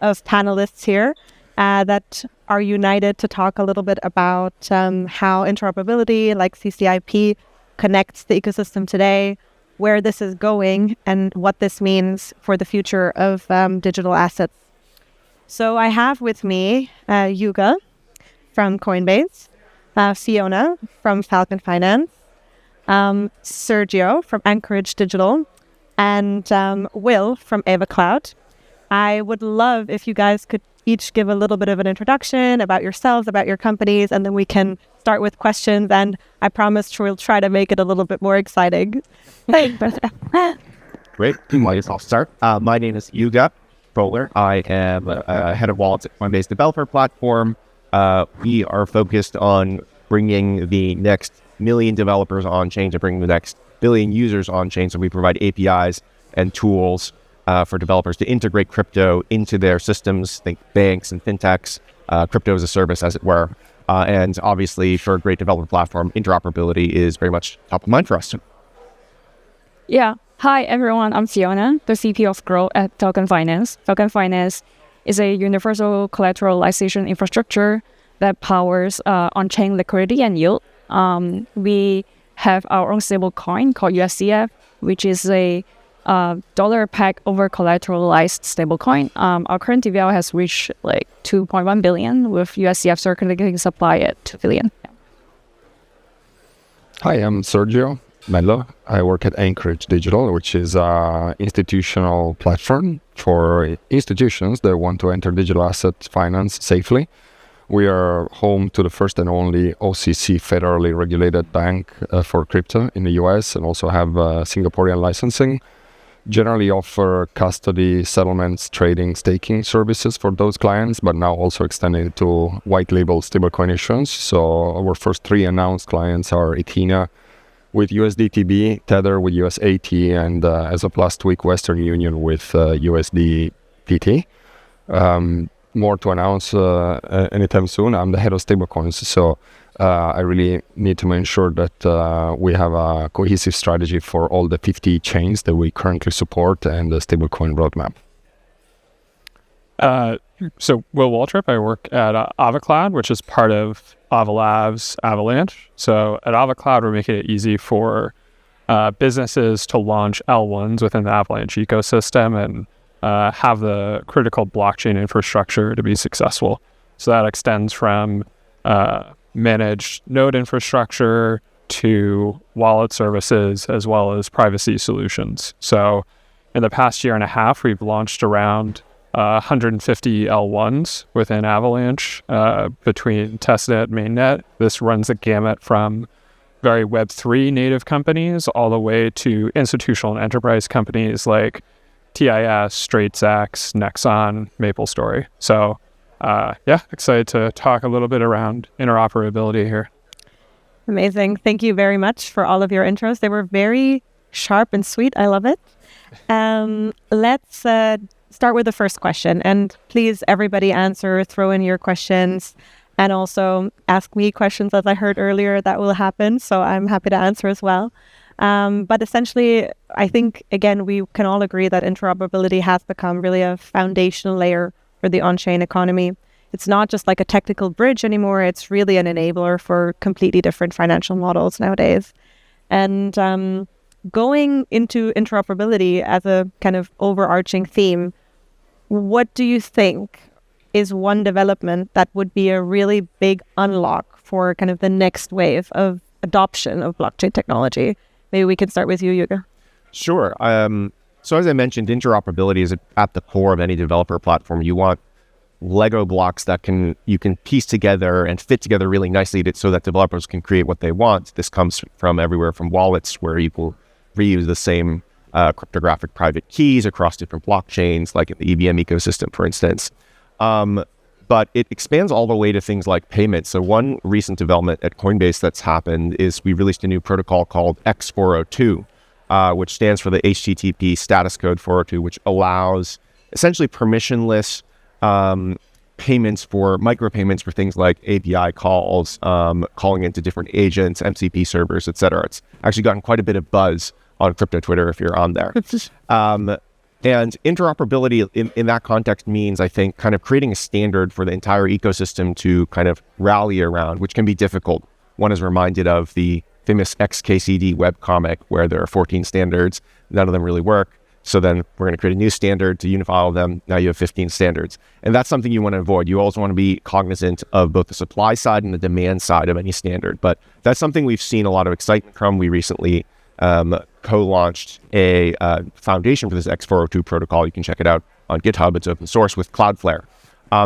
of panelists here that are united to talk a little bit about how interoperability, like CCIP, connects the ecosystem today, where this is going, and what this means for the future of digital assets. So I have with me Yuga from Coinbase, Fiona from Falcon Finance, Sergio from Anchorage Digital, and Will from Ava Cloud. I would love if you guys could each give a little bit of an introduction about yourselves, about your companies, and then we can start with questions. And I promise we'll try to make it a little bit more exciting. Great. I'll start. My name is Yuga Bowler. I am head of wallets at Coinbase developer platform. We are focused on bringing the next million developers on chain to bring the next billion users on chain. So we provide APIs and tools for developers to integrate crypto into their systems, think banks and fintechs, crypto as a service, as it were. And obviously, for a great developer platform, interoperability is very much top of mind for us. Yeah. Hi, everyone. I'm Fiona, the VP of Growth at Token Finance. Token Finance is a universal collateralization infrastructure that powers on-chain liquidity and yield. We have our own stable coin called USDF, which is a dollar-pegged over-collateralized stablecoin. Our current TVL has reached like 2.1 billion, with USDF circulating supply at 2 billion. Yeah. Hi, I'm Sergio Mello. I work at Anchorage Digital, which is an institutional platform for institutions that want to enter digital asset finance safely. We are home to the first and only OCC federally regulated bank for crypto in the US, and also have Singaporean licensing. Generally offer custody, settlements, trading, staking services for those clients, but now also extended to white label stablecoin issuance. So our first 3 announced clients are Ethena with USDTB, Tether with USAT, and as of last week, Western Union with USDPT. More to announce anytime soon. I'm the head of stablecoins, so I really need to make sure that we have a cohesive strategy for all the 50 chains that we currently support and the stablecoin roadmap. So Will Waltrip, I work at AvaCloud, which is part of Avalab's Avalanche. So at AvaCloud, we're making it easy for businesses to launch L1s within the Avalanche ecosystem and have the critical blockchain infrastructure to be successful. So that extends from managed node infrastructure to wallet services, as well as privacy solutions. So in the past year and a half, we've launched around 150 L1s within Avalanche between testnet, mainnet. This runs the gamut from very Web3 native companies all the way to institutional and enterprise companies like TIS, StraightSax, Nexon, MapleStory. So yeah, excited to talk a little bit around interoperability here. Amazing. Thank you very much for all of your intros. They were very sharp and sweet. I love it. Let's start with the first question. And please, everybody answer, throw in your questions, and also ask me questions, as I heard earlier. That will happen. So I'm happy to answer as well. But essentially, I think, again, we can all agree that interoperability has become really a foundational layer for the on-chain economy. It's not just like a technical bridge anymore. It's really an enabler for completely different financial models nowadays. And going into interoperability as a kind of overarching theme, what do you think is one development that would be a really big unlock for kind of the next wave of adoption of blockchain technology? Maybe we can start with you, Yuga. Sure. So as I mentioned, interoperability is at the core of any developer platform. You want Lego blocks that you can piece together and fit together really nicely so that developers can create what they want. This comes from everywhere from wallets, where you will reuse the same cryptographic private keys across different blockchains, like in the EVM ecosystem, for instance. But it expands all the way to things like payments. So one recent development at Coinbase that's happened is we released a new protocol called X402, which stands for the HTTP status code 402, which allows essentially permissionless payments for micropayments for things like API calls, calling into different agents, MCP servers, etc. It's actually gotten quite a bit of buzz on crypto Twitter if you're on there. And interoperability in that context means, I think, kind of creating a standard for the entire ecosystem to kind of rally around, which can be difficult. One is reminded of the famous XKCD webcomic where there are 14 standards. None of them really work. So then we're going to create a new standard to unify all of them. Now you have 15 standards. And that's something you want to avoid. You always want to be cognizant of both the supply side and the demand side of any standard. But that's something we've seen a lot of excitement from. We recently co-launched a foundation for this X402 protocol. You can check it out on GitHub. It's open source with Cloudflare.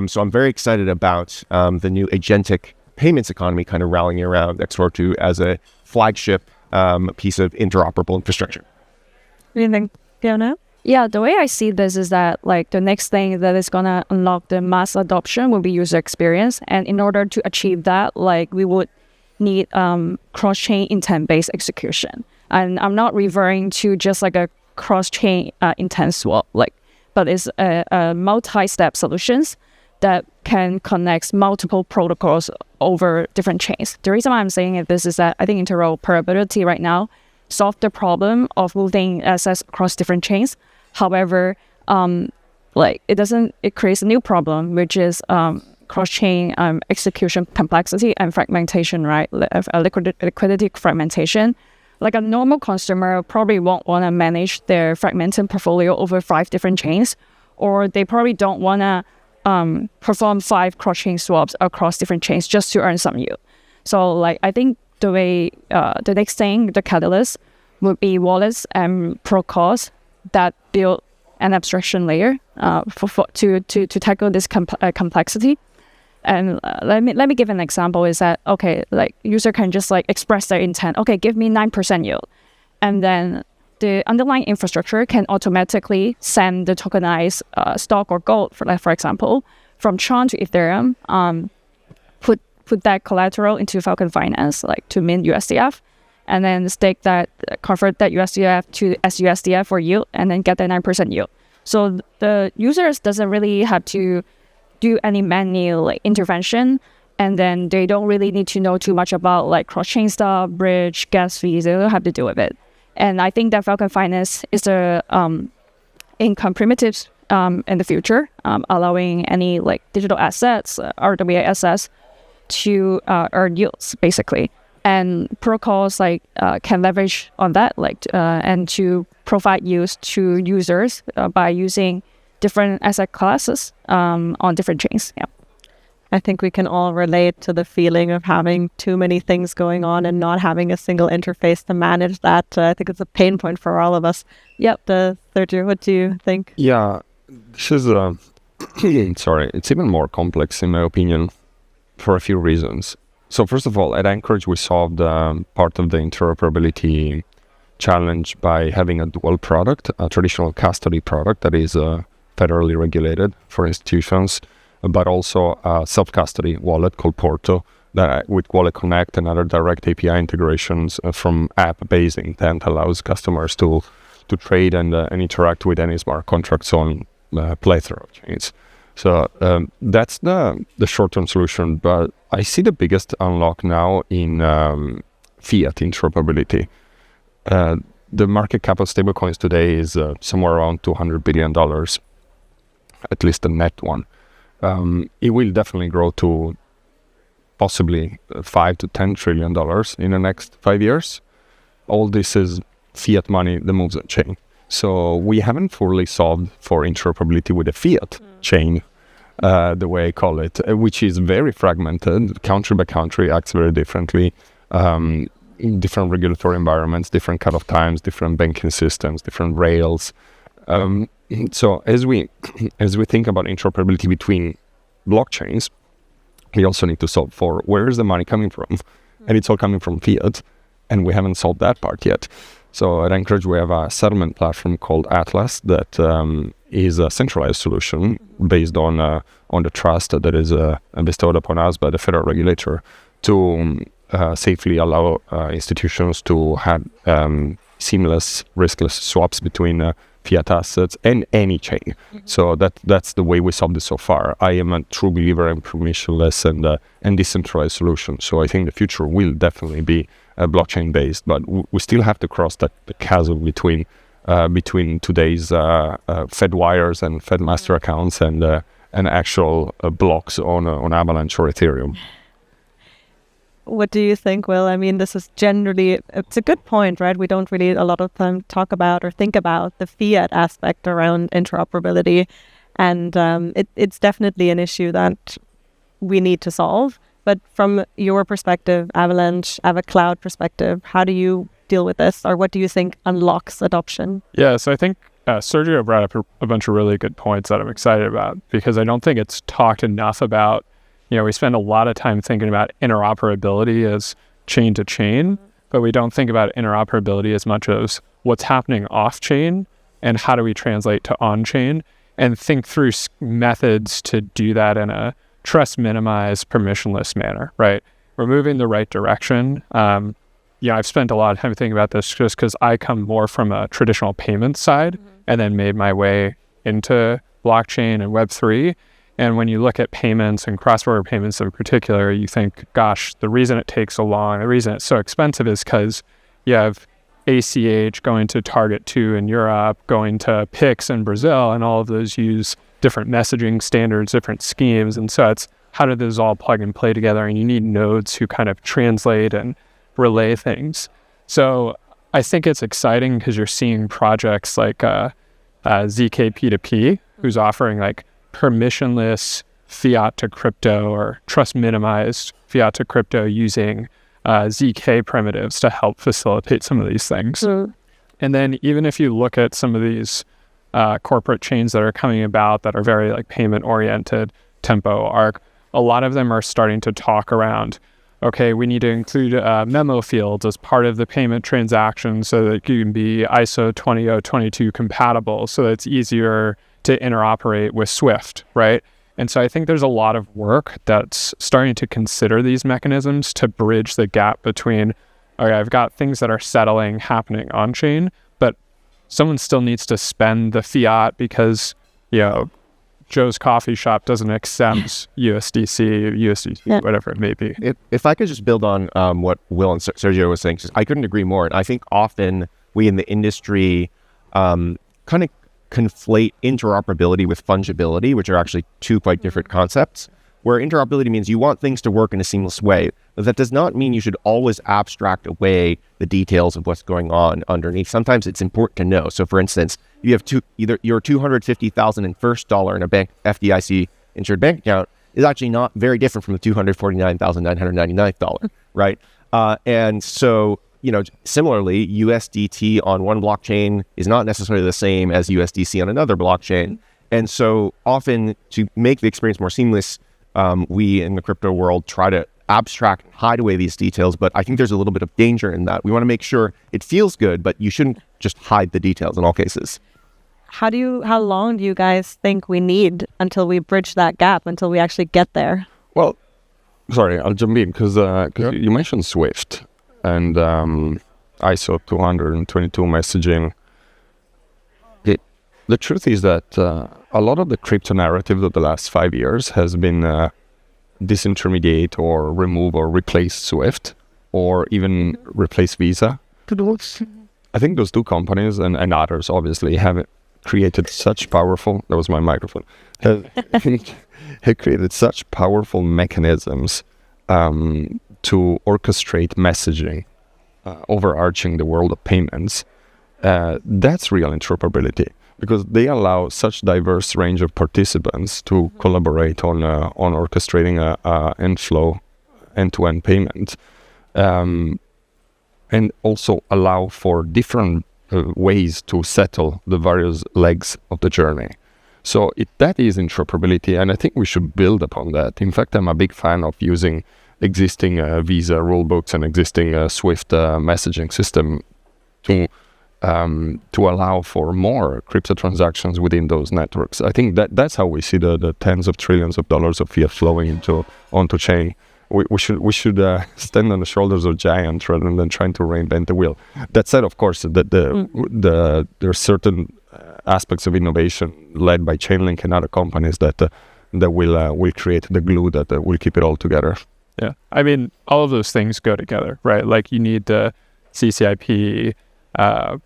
So I'm very excited about the new agentic payments economy kind of rallying around X402 as a flagship piece of interoperable infrastructure. What do you think, Fiona? Yeah, the way I see this is that like the next thing that is gonna unlock the mass adoption will be user experience. And in order to achieve that, like we would need cross-chain intent-based execution. And I'm not referring to just like a cross-chain intent swap, but it's a multi-step solutions that can connect multiple protocols over different chains. The reason why I'm saying this is that I think interoperability right now solve the problem of moving assets across different chains. However, it creates a new problem, which is cross-chain execution complexity and fragmentation, right? Liquidity fragmentation. Like a normal customer probably won't want to manage their fragmented portfolio over 5 different chains, or they probably don't want to perform 5 cross-chain swaps across different chains just to earn some yield. So I think the way the next thing, the catalyst, would be wallets and protocols that build an abstraction layer to tackle this complexity. And let me give an example. Is that okay? User can just express their intent. Okay, give me 9% yield, and then the underlying infrastructure can automatically send the tokenized stock or gold, for example, from Tron to Ethereum. Put that collateral into Falcon Finance, to mint USDF, and then convert that USDF to SUSDF for yield, and then get that 9% yield. So the users doesn't really have to do any manual intervention, and then they don't really need to know too much about cross-chain stuff, bridge, gas fees. They don't have to deal with it. And I think that Falcon Finance is the income primitives in the future, allowing any digital assets, RWA assets, to earn yields basically. And protocols can leverage on that, and to provide use to users by using different asset classes on different chains. Yeah. I think we can all relate to the feeling of having too many things going on and not having a single interface to manage that. I think it's a pain point for all of us. Yep. Sergio, what do you think? Yeah, this is sorry, it's even more complex in my opinion for a few reasons. So first of all, at Anchorage, we solved part of the interoperability challenge by having a dual product, a traditional custody product that is federally regulated for institutions, but also a self-custody wallet called Porto that with Wallet Connect and other direct API integrations from app-based intent allows customers to trade and interact with any smart contracts on plethora of chains. So that's the short-term solution, but I see the biggest unlock now in fiat interoperability. The market cap of stablecoins today is somewhere around $200 billion, at least the net one. It will definitely grow to possibly $5 to $10 trillion in the next 5 years. All this is fiat money that moves on chain. So we haven't fully solved for interoperability with a fiat chain, the way I call it, which is very fragmented. Country by country acts very differently. In different regulatory environments, different cutoff times, different banking systems, different rails. So as we think about interoperability between blockchains, we also need to solve for where is the money coming from, and it's all coming from fiat, and we haven't solved that part yet. So at Anchorage, we have a settlement platform called Atlas that is a centralized solution based on the trust that is bestowed upon us by the federal regulator to safely allow institutions to have seamless, riskless swaps between fiat assets and any chain. So that's the way we solved it so far. I am a true believer in permissionless and decentralized solutions. So I think the future will definitely be blockchain based, but we still have to cross the chasm between today's Fed wires and Fed master accounts and actual blocks on Avalanche or Ethereum. What do you think, Will? I mean, this is generally, it's a good point, right? We don't really a lot of time talk about or think about the fiat aspect around interoperability. And it's definitely an issue that we need to solve. But from your perspective, Avalanche, Avacloud perspective, how do you deal with this? Or what do you think unlocks adoption? Yeah, so I think Sergio brought up a bunch of really good points that I'm excited about, because I don't think it's talked enough about. We spend a lot of time thinking about interoperability as chain to chain, but we don't think about interoperability as much as what's happening off chain and how do we translate to on chain, and think through methods to do that in a trust minimized, permissionless manner, right? We're moving the right direction. I've spent a lot of time thinking about this just because I come more from a traditional payment side and then made my way into blockchain and Web3. And when you look at payments and cross-border payments in particular, you think, gosh, the reason it takes so long, the reason it's so expensive is because you have ACH going to Target 2 in Europe, going to Pix in Brazil, and all of those use different messaging standards, different schemes. And so it's how do those all plug and play together? And you need nodes who kind of translate and relay things. So I think it's exciting because you're seeing projects like ZK P2P, who's offering like permissionless fiat to crypto or trust minimized fiat to crypto using ZK primitives to help facilitate some of these things. And then even if you look at some of these corporate chains that are coming about that are very like payment oriented, Tempo, Arc, a lot of them are starting to talk around, okay, we need to include memo fields as part of the payment transaction so that you can be ISO 20022 compatible, so that it's easier to interoperate with Swift, right? And so I think there's a lot of work that's starting to consider these mechanisms to bridge the gap between, okay, I've got things that are settling, happening on chain, but someone still needs to spend the fiat because, Joe's coffee shop doesn't accept USDC, whatever it may be. If I could just build on what Will and Sergio was saying, 'cause I couldn't agree more. And I think often we in the industry kind of conflate interoperability with fungibility, which are actually two quite different concepts, where interoperability means you want things to work in a seamless way. But that does not mean you should always abstract away the details of what's going on underneath. Sometimes it's important to know. So for instance, you have either your $250,000 in first dollar in a bank FDIC insured bank account is actually not very different from the $249,999, right? And so, similarly, USDT on one blockchain is not necessarily the same as USDC on another blockchain. And so often to make the experience more seamless, we in the crypto world try to abstract and hide away these details, but I think there's a little bit of danger in that. We want to make sure it feels good, but you shouldn't just hide the details in all cases. How long do you guys think we need until we bridge that gap, until we actually get there? Well, sorry, I'll jump in because you mentioned Swift and ISO 222 messaging. The truth is that a lot of the crypto narrative of the last 5 years has been disintermediate or remove or replace Swift or even replace Visa. I think those two companies and others obviously have created such powerful, that was my microphone, have created such powerful mechanisms to orchestrate messaging overarching the world of payments. That's real interoperability, because they allow such diverse range of participants to collaborate on orchestrating a end-to-end payment, and also allow for different ways to settle the various legs of the journey. So that is interoperability, and I think we should build upon that. In fact, I'm a big fan of using existing Visa rulebooks and existing Swift messaging system to allow for more crypto transactions within those networks. I think that's how we see the tens of trillions of dollars of fiat flowing onto chain. We should stand on the shoulders of giants rather than trying to reinvent the wheel. That said, of course, there are certain aspects of innovation led by Chainlink and other companies that will create the glue that will keep it all together. Yeah, I mean, all of those things go together, right? Like you need the CCIP,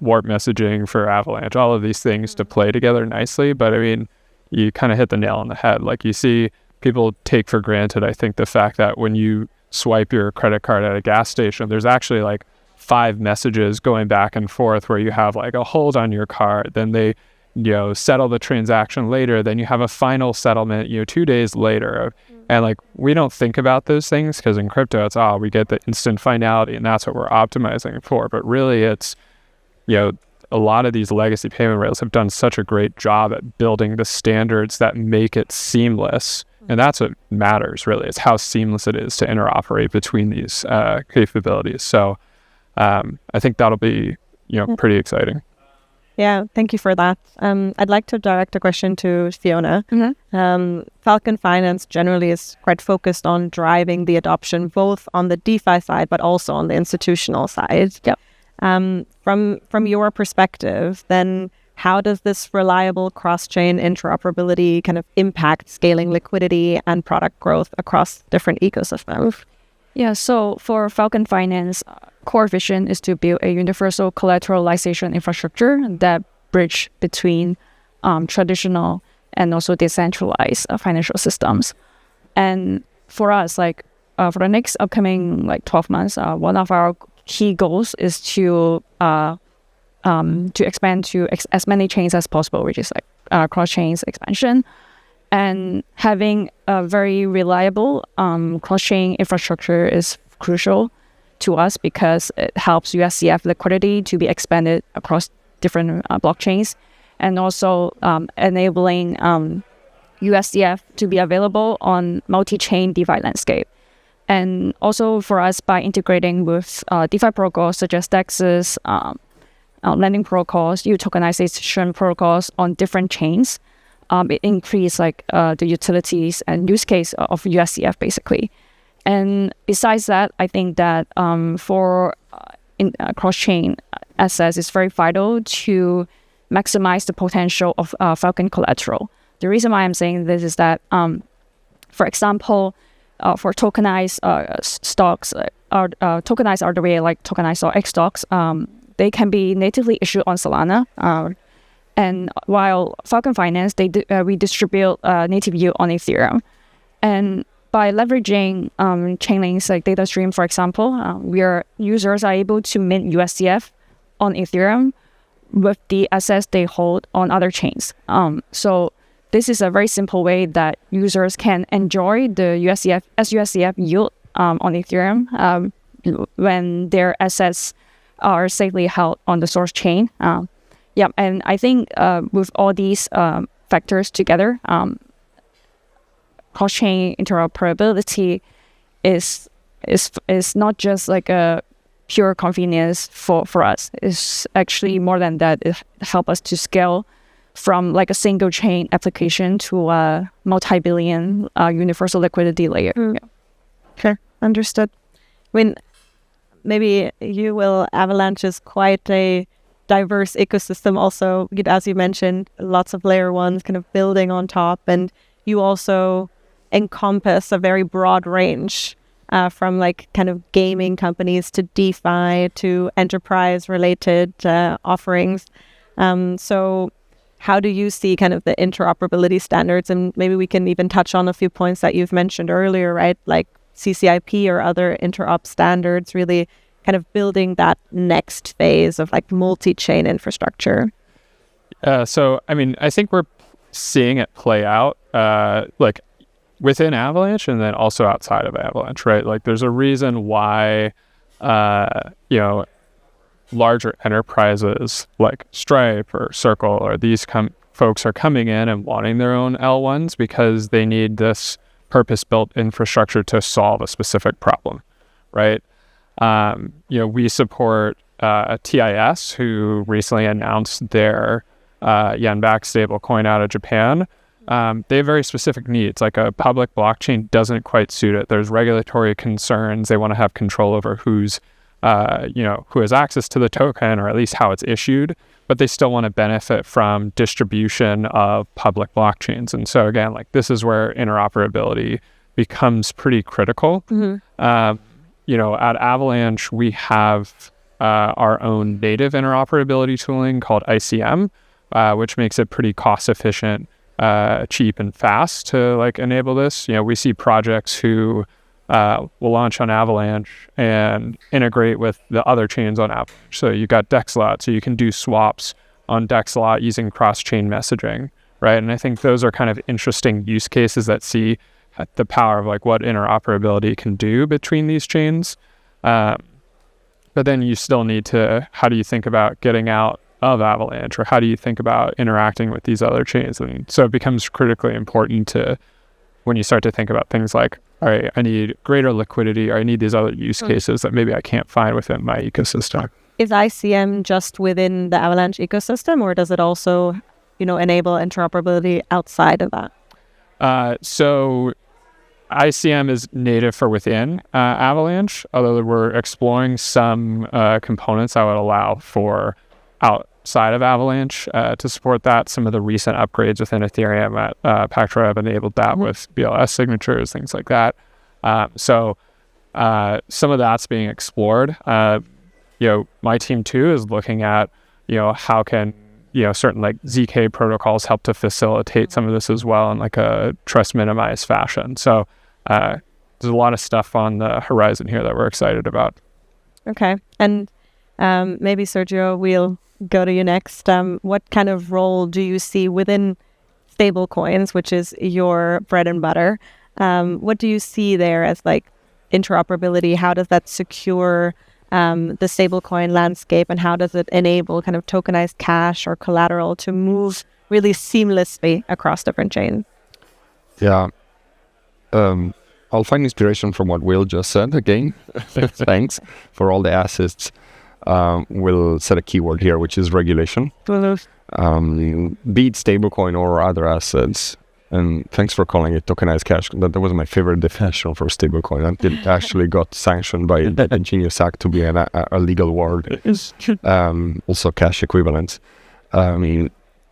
warp messaging for Avalanche, all of these things to play together nicely. But I mean, you kind of hit the nail on the head. Like you see people take for granted, I think, the fact that when you swipe your credit card at a gas station, there's actually like 5 messages going back and forth where you have like a hold on your card, then they settle the transaction later, then you have a final settlement 2 days later. And like we don't think about those things because in crypto it's we get the instant finality and that's what we're optimizing for. But really it's a lot of these legacy payment rails have done such a great job at building the standards that make it seamless. And that's what matters, really. It's how seamless it is to interoperate between these capabilities. So I think that'll be, pretty exciting. Yeah, thank you for that. I'd like to direct a question to Fiona. Falcon Finance generally is quite focused on driving the adoption both on the DeFi side, but also on the institutional side. Yep. From your perspective, then how does this reliable cross-chain interoperability kind of impact scaling liquidity and product growth across different ecosystems? Yeah, so for Falcon Finance, core vision is to build a universal collateralization infrastructure that bridge between traditional and also decentralized financial systems. And for us, for the next upcoming 12 months, one of our key goals is to expand to as many chains as possible, which is cross-chains expansion. And having a very reliable cross-chain infrastructure is crucial to us because it helps USDF liquidity to be expanded across different blockchains, and also enabling USDF to be available on multi-chain DeFi landscape. And also for us, by integrating with DeFi protocols such as DEXs, lending protocols, tokenization protocols on different chains, it increased the utilities and use case of USDF basically. And besides that, I think that for cross-chain assets, it's very vital to maximize the potential of Falcon collateral. The reason why I'm saying this is that, for example, for tokenized stocks, tokenized RWA like tokenized or X stocks, they can be natively issued on Solana. And while Falcon Finance, we distribute native yield on Ethereum. And by leveraging Chainlink's data stream, for example, users are able to mint USDF on Ethereum with the assets they hold on other chains. So this is a very simple way that users can enjoy the USDF yield on Ethereum when their assets are safely held on the source chain. And I think with all these factors together, cross-chain interoperability is not just a pure convenience for us. It's actually more than that. It helps us to scale from a single chain application to a multi-billion universal liquidity layer. Okay, understood. I mean, maybe Avalanche is quite a diverse ecosystem also, as you mentioned, lots of layer ones kind of building on top, and you also encompass a very broad range from kind of gaming companies to DeFi to enterprise related offerings. So how do you see kind of the interoperability standards? And maybe we can even touch on a few points that you've mentioned earlier, right? Like CCIP or other interop standards, really kind of building that next phase of multi-chain infrastructure. So, I mean, I think we're seeing it play out within Avalanche and then also outside of Avalanche, right? There's a reason why, larger enterprises like Stripe or Circle or these folks are coming in and wanting their own L1s because they need this purpose-built infrastructure to solve a specific problem, right? We support TIS, who recently announced their yen-backed stablecoin out of Japan. They have very specific needs. A public blockchain doesn't quite suit it. There's regulatory concerns. They want to have control over who has access to the token, or at least how it's issued, but they still want to benefit from distribution of public blockchains. And so again, this is where interoperability becomes pretty critical. At Avalanche, we have our own native interoperability tooling called ICM, which makes it pretty cost efficient, cheap and fast to enable this. We see projects who will launch on Avalanche and integrate with the other chains on Avalanche. So you got DexLot, so you can do swaps on DexLot using cross-chain messaging, right? And I think those are kind of interesting use cases that see the power of what interoperability can do between these chains. But then you still need to, how do you think about getting out of Avalanche, or how do you think about interacting with these other chains? And so it becomes critically important to, when you start to think about things like, all right, I need greater liquidity, or I need these other use cases that maybe I can't find within my ecosystem. is ICM just within the Avalanche ecosystem, or does it also, enable interoperability outside of that? So ICM is native for within Avalanche, although we're exploring some components that would allow for outside of Avalanche to support that. Some of the recent upgrades within Ethereum at Pactra have enabled that with BLS signatures, things like that. So some of that's being explored. My team too is looking at, how can, certain like ZK protocols help to facilitate some of this as well in like a trust minimized fashion. So there's a lot of stuff on the horizon here that we're excited about. Okay. And maybe Sergio, we'll go to you next. What kind of role do you see within stablecoins, which is your bread and butter? What do you see there as like interoperability? How does that secure the stablecoin landscape, and how does it enable kind of tokenized cash or collateral to move really seamlessly across different chains? Yeah. I'll find inspiration from what Will just said again. Thanks for all the assets. We'll set a keyword here, which is regulation. Be it stablecoin or other assets. And thanks for calling it tokenized cash. That was my favorite definition for stablecoin until it actually got sanctioned by the Genius Act to be a legal word. Also cash equivalent.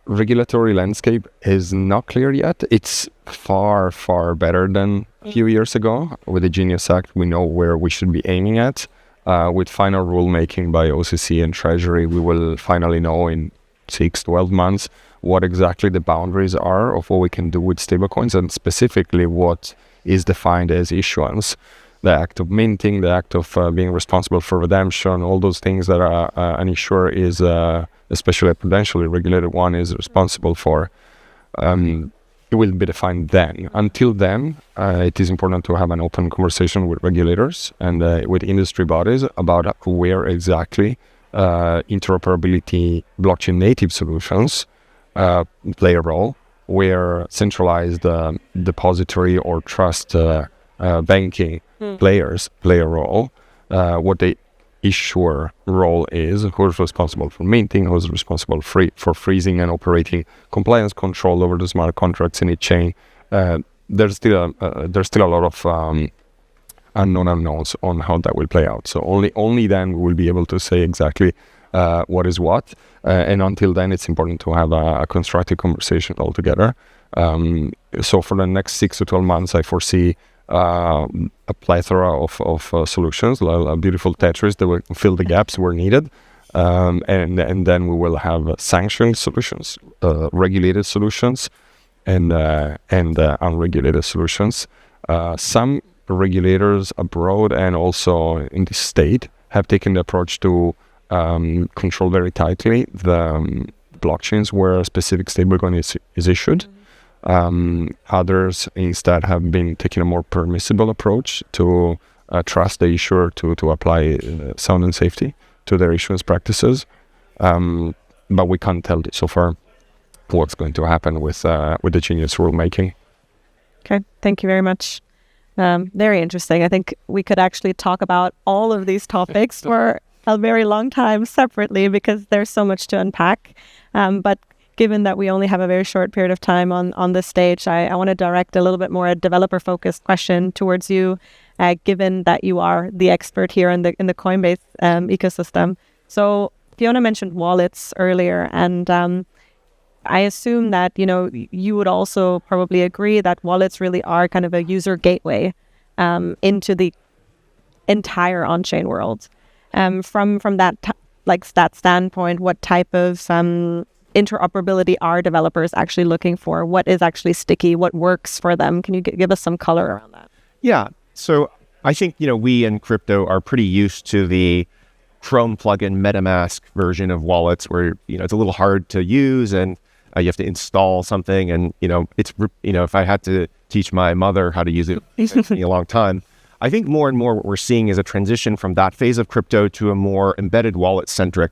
Regulatory landscape is not clear yet. It's far, far better than a few years ago. With the Genius Act, we know where we should be aiming at. With final rulemaking by OCC and Treasury, we will finally know in 6-12 months what exactly the boundaries are of what we can do with stablecoins, and specifically what is defined as issuance. The act of minting, the act of being responsible for redemption, all those things that an issuer is, especially a prudentially regulated one, is responsible for. It will be defined then. Until then, it is important to have an open conversation with regulators and with industry bodies about where exactly interoperability blockchain native solutions play a role, where centralized depository or trust banking players play a role, what the issuer role is, who's responsible for minting, who's responsible for freezing and operating compliance control over the smart contracts in each chain. There's still a lot of unknown unknowns on how that will play out. So only then we will be able to say exactly what is what, and until then it's important to have a constructive conversation altogether. So for the next 6 to 12 months, I foresee a plethora of solutions, a beautiful Tetris that will fill the gaps where needed, and then we will have sanctioned solutions, regulated solutions, and unregulated solutions. Some regulators abroad and also in the state have taken the approach to control very tightly the blockchains where a specific stablecoin is issued. Others instead have been taking a more permissible approach to trust the issuer to apply sound and safety to their issuance practices. But we can't tell so far what's going to happen with the Genius rulemaking. Okay, thank you very much. Very interesting. I think we could actually talk about all of these topics for a very long time separately because there's so much to unpack. But given that we only have a very short period of time on this stage, I want to direct a little bit more a developer-focused question towards you, given that you are the expert here in the Coinbase ecosystem. So Fiona mentioned wallets earlier, and I assume that you would also probably agree that wallets really are kind of a user gateway into the entire on-chain world. From that that standpoint, what type of interoperability are developers actually looking for? What is actually sticky? What works for them? Can you give us some color around that? Yeah. So I think, we in crypto are pretty used to the Chrome plugin MetaMask version of wallets where, it's a little hard to use and you have to install something. And, it's, if I had to teach my mother how to use it, it took me a long time. I think more and more what we're seeing is a transition from that phase of crypto to a more embedded wallet-centric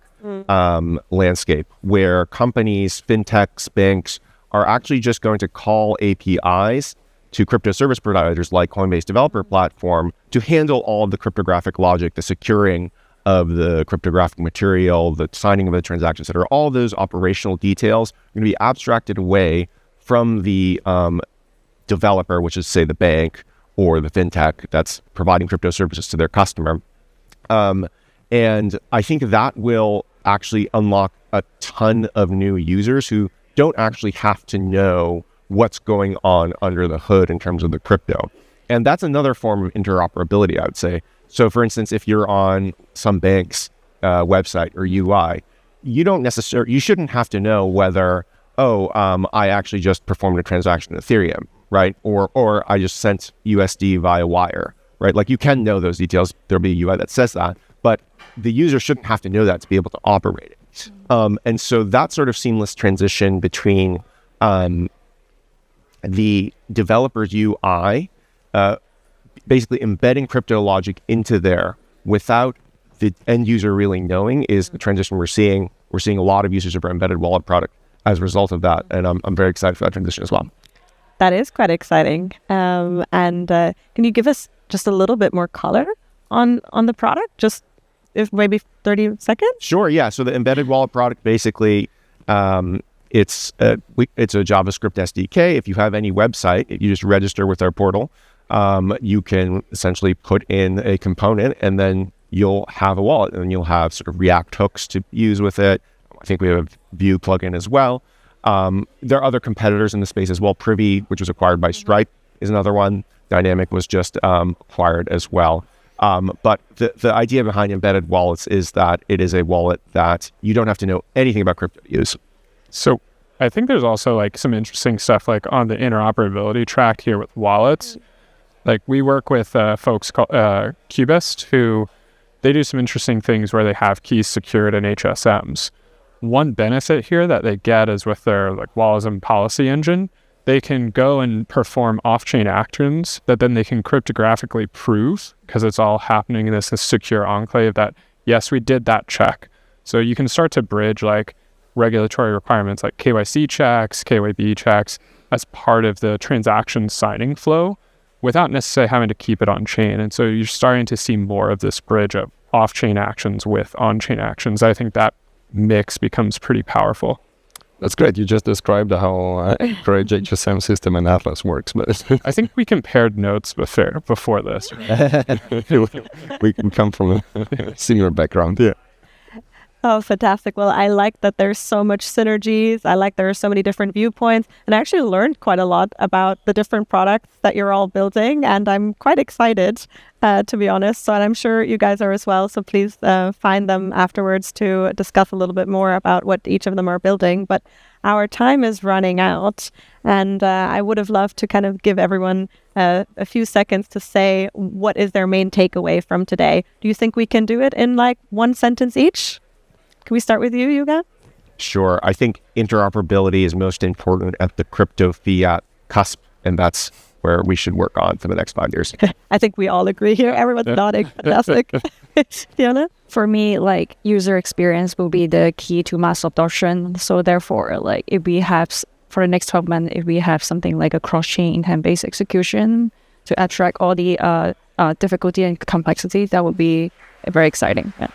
landscape where companies, fintechs, banks are actually just going to call APIs to crypto service providers like Coinbase Developer Platform to handle all of the cryptographic logic, the securing of the cryptographic material, the signing of the transactions, etc. All those operational details are going to be abstracted away from the developer, which is, say, the bank or the fintech that's providing crypto services to their customer. And I think that will actually unlock a ton of new users who don't actually have to know what's going on under the hood in terms of the crypto. And that's another form of interoperability, I would say. So for instance, if you're on some bank's website or UI, you shouldn't have to know whether, I actually just performed a transaction in Ethereum, right? Or I just sent USD via wire, right? Like, you can know those details. There'll be a UI that says that, but the user shouldn't have to know that to be able to operate it. And so that sort of seamless transition between the developer's UI, basically embedding crypto logic into there without the end user really knowing, is the transition we're seeing. We're seeing a lot of users of our embedded wallet product as a result of that. And I'm very excited for that transition as well. That is quite exciting. And can you give us just a little bit more color on the product? Just if maybe 30 seconds? Sure, yeah. So the embedded wallet product, basically, it's a JavaScript SDK. If you have any website, if you just register with our portal, you can essentially put in a component, and then you'll have a wallet, and you'll have sort of React hooks to use with it. I think we have a Vue plugin as well. There are other competitors in the space as well. Privy, which was acquired by Stripe, is another one. Dynamic was just acquired as well. But the idea behind embedded wallets is that it is a wallet that you don't have to know anything about crypto to use. So I think there's also like some interesting stuff like on the interoperability track here with wallets. Like, we work with folks called Cubist, who they do some interesting things where they have keys secured in HSMs. One benefit here that they get is with their like Wallism policy engine, they can go and perform off-chain actions that then they can cryptographically prove, because it's all happening in this secure enclave, that yes, we did that check. So you can start to bridge like regulatory requirements like KYC checks, KYB checks as part of the transaction signing flow without necessarily having to keep it on chain. And so you're starting to see more of this bridge of off-chain actions with on-chain actions. I think that mix becomes pretty powerful. That's great. You just described how Courage HSM system and Atlas works. But I think we compared notes before this. we come from a similar background. Yeah. Oh, fantastic. Well, I like that there's so much synergies. I like there are so many different viewpoints. And I actually learned quite a lot about the different products that you're all building. And I'm quite excited, to be honest. So, and I'm sure you guys are as well. So please find them afterwards to discuss a little bit more about what each of them are building. But our time is running out. And I would have loved to kind of give everyone a few seconds to say what is their main takeaway from today. Do you think we can do it in like one sentence each? Can we start with you, Yuga? Sure. I think interoperability is most important at the crypto fiat cusp, and that's where we should work on for the next 5 years. I think we all agree here. Everyone's nodding. Fantastic. Fiona? For me, like, user experience will be the key to mass adoption. So therefore, like, if we have, for the next 12 months, if we have something like a cross-chain intent-based execution to attract all the difficulty and complexity, that would be very exciting. Yeah.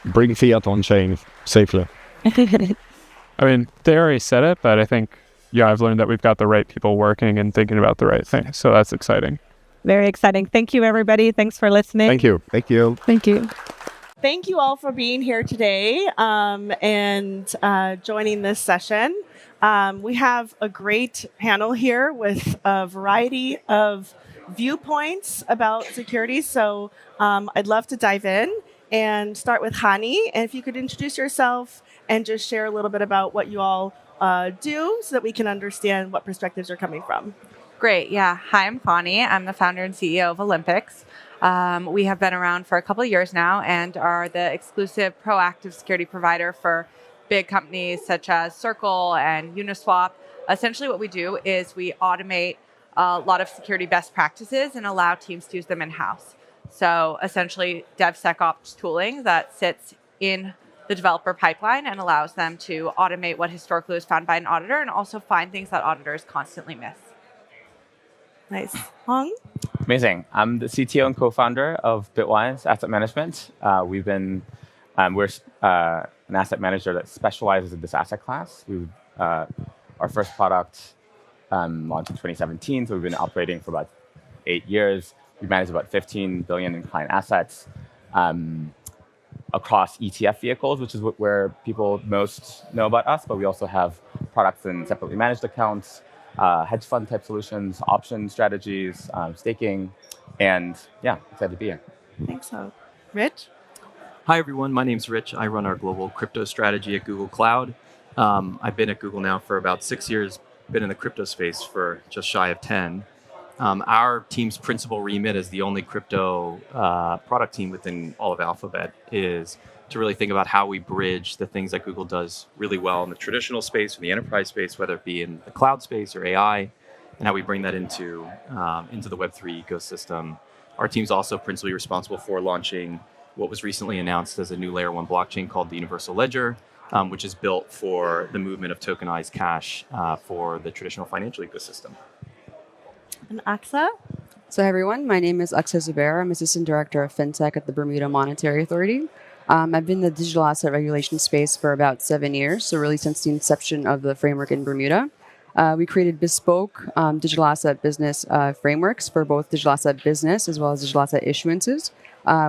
Bring fiat on chain safely. I mean, they already said it, but I think, I've learned that we've got the right people working and thinking about the right thing. So that's exciting. Very exciting. Thank you, everybody. Thanks for listening. Thank you. Thank you. Thank you. Thank you all for being here today and joining this session. We have a great panel here with a variety of viewpoints about security. So I'd love to dive in and start with Hani. And if you could introduce yourself and just share a little bit about what you all do so that we can understand what perspectives are coming from. Great. Yeah. Hi, I'm Hani. I'm the founder and CEO of Olympics. We have been around for a couple of years now and are the exclusive proactive security provider for big companies such as Circle and Uniswap. Essentially what we do is we automate a lot of security best practices and allow teams to use them in-house. So essentially DevSecOps tooling that sits in the developer pipeline and allows them to automate what historically was found by an auditor and also find things that auditors constantly miss. Nice. Hong? Amazing. I'm the CTO and co-founder of Bitwise Asset Management. We're an asset manager that specializes in this asset class. Our first product launched in 2017, so we've been operating for about 8 years. We manage about 15 billion in client assets across ETF vehicles, which is where people most know about us, but we also have products in separately managed accounts, hedge fund type solutions, option strategies, staking, and yeah, excited to be here. Thanks, Hong. Rich? Hi, everyone. My name's Rich. I run our global crypto strategy at Google Cloud. I've been at Google now for about 6 years, been in the crypto space for just shy of 10. Our team's principal remit as the only crypto product team within all of Alphabet is to really think about how we bridge the things that Google does really well in the traditional space or the enterprise space, whether it be in the cloud space or AI, and how we bring that into the Web3 ecosystem. Our team's also principally responsible for launching what was recently announced as a new layer 1 blockchain called the Universal Ledger, which is built for the movement of tokenized cash for the traditional financial ecosystem. And Aksa? So, hi everyone, my name is Aksa Zubair. I'm Assistant Director of FinTech at the Bermuda Monetary Authority. I've been in the digital asset regulation space for about 7 years, so really since the inception of the framework in Bermuda. We created bespoke digital asset business frameworks for both digital asset business as well as digital asset issuances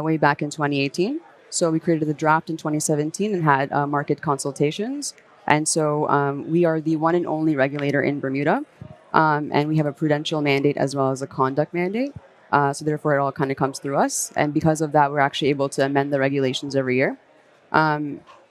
way back in 2018. So we created the draft in 2017 and had market consultations. And so we are the one and only regulator in Bermuda. And we have a prudential mandate as well as a conduct mandate. So therefore, it all kind of comes through us. And because of that, we're actually able to amend the regulations every year,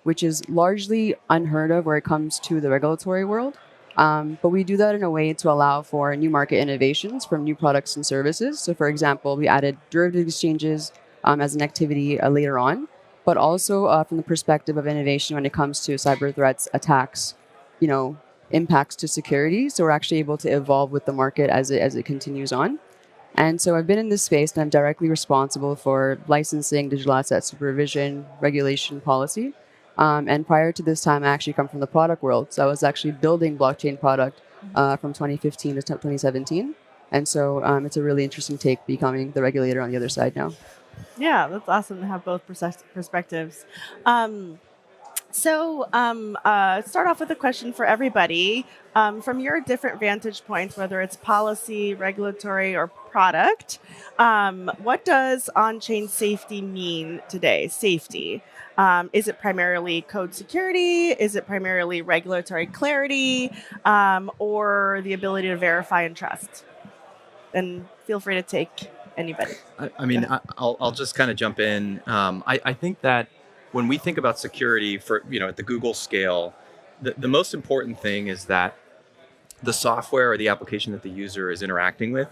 which is largely unheard of where it comes to the regulatory world. But we do that in a way to allow for new market innovations from new products and services. So for example, we added derivative exchanges as an activity later on, but also from the perspective of innovation when it comes to cyber threats, attacks, impacts to security. So we're actually able to evolve with the market as it continues on. And so I've been in this space and I'm directly responsible for licensing, digital asset supervision, regulation, policy. And prior to this time, I actually come from the product world. So I was actually building blockchain product from 2015 to 2017. And so it's a really interesting take becoming the regulator on the other side now. Yeah, that's awesome to have both perspectives. So start off with a question for everybody. From your different vantage points, whether it's policy, regulatory, or product, what does on-chain safety mean today? Safety. Is it primarily code security? Is it primarily regulatory clarity? Or the ability to verify and trust? And feel free to take anybody. I'll just kind of jump in. I think that when we think about security for, at the Google scale, the most important thing is that the software or the application that the user is interacting with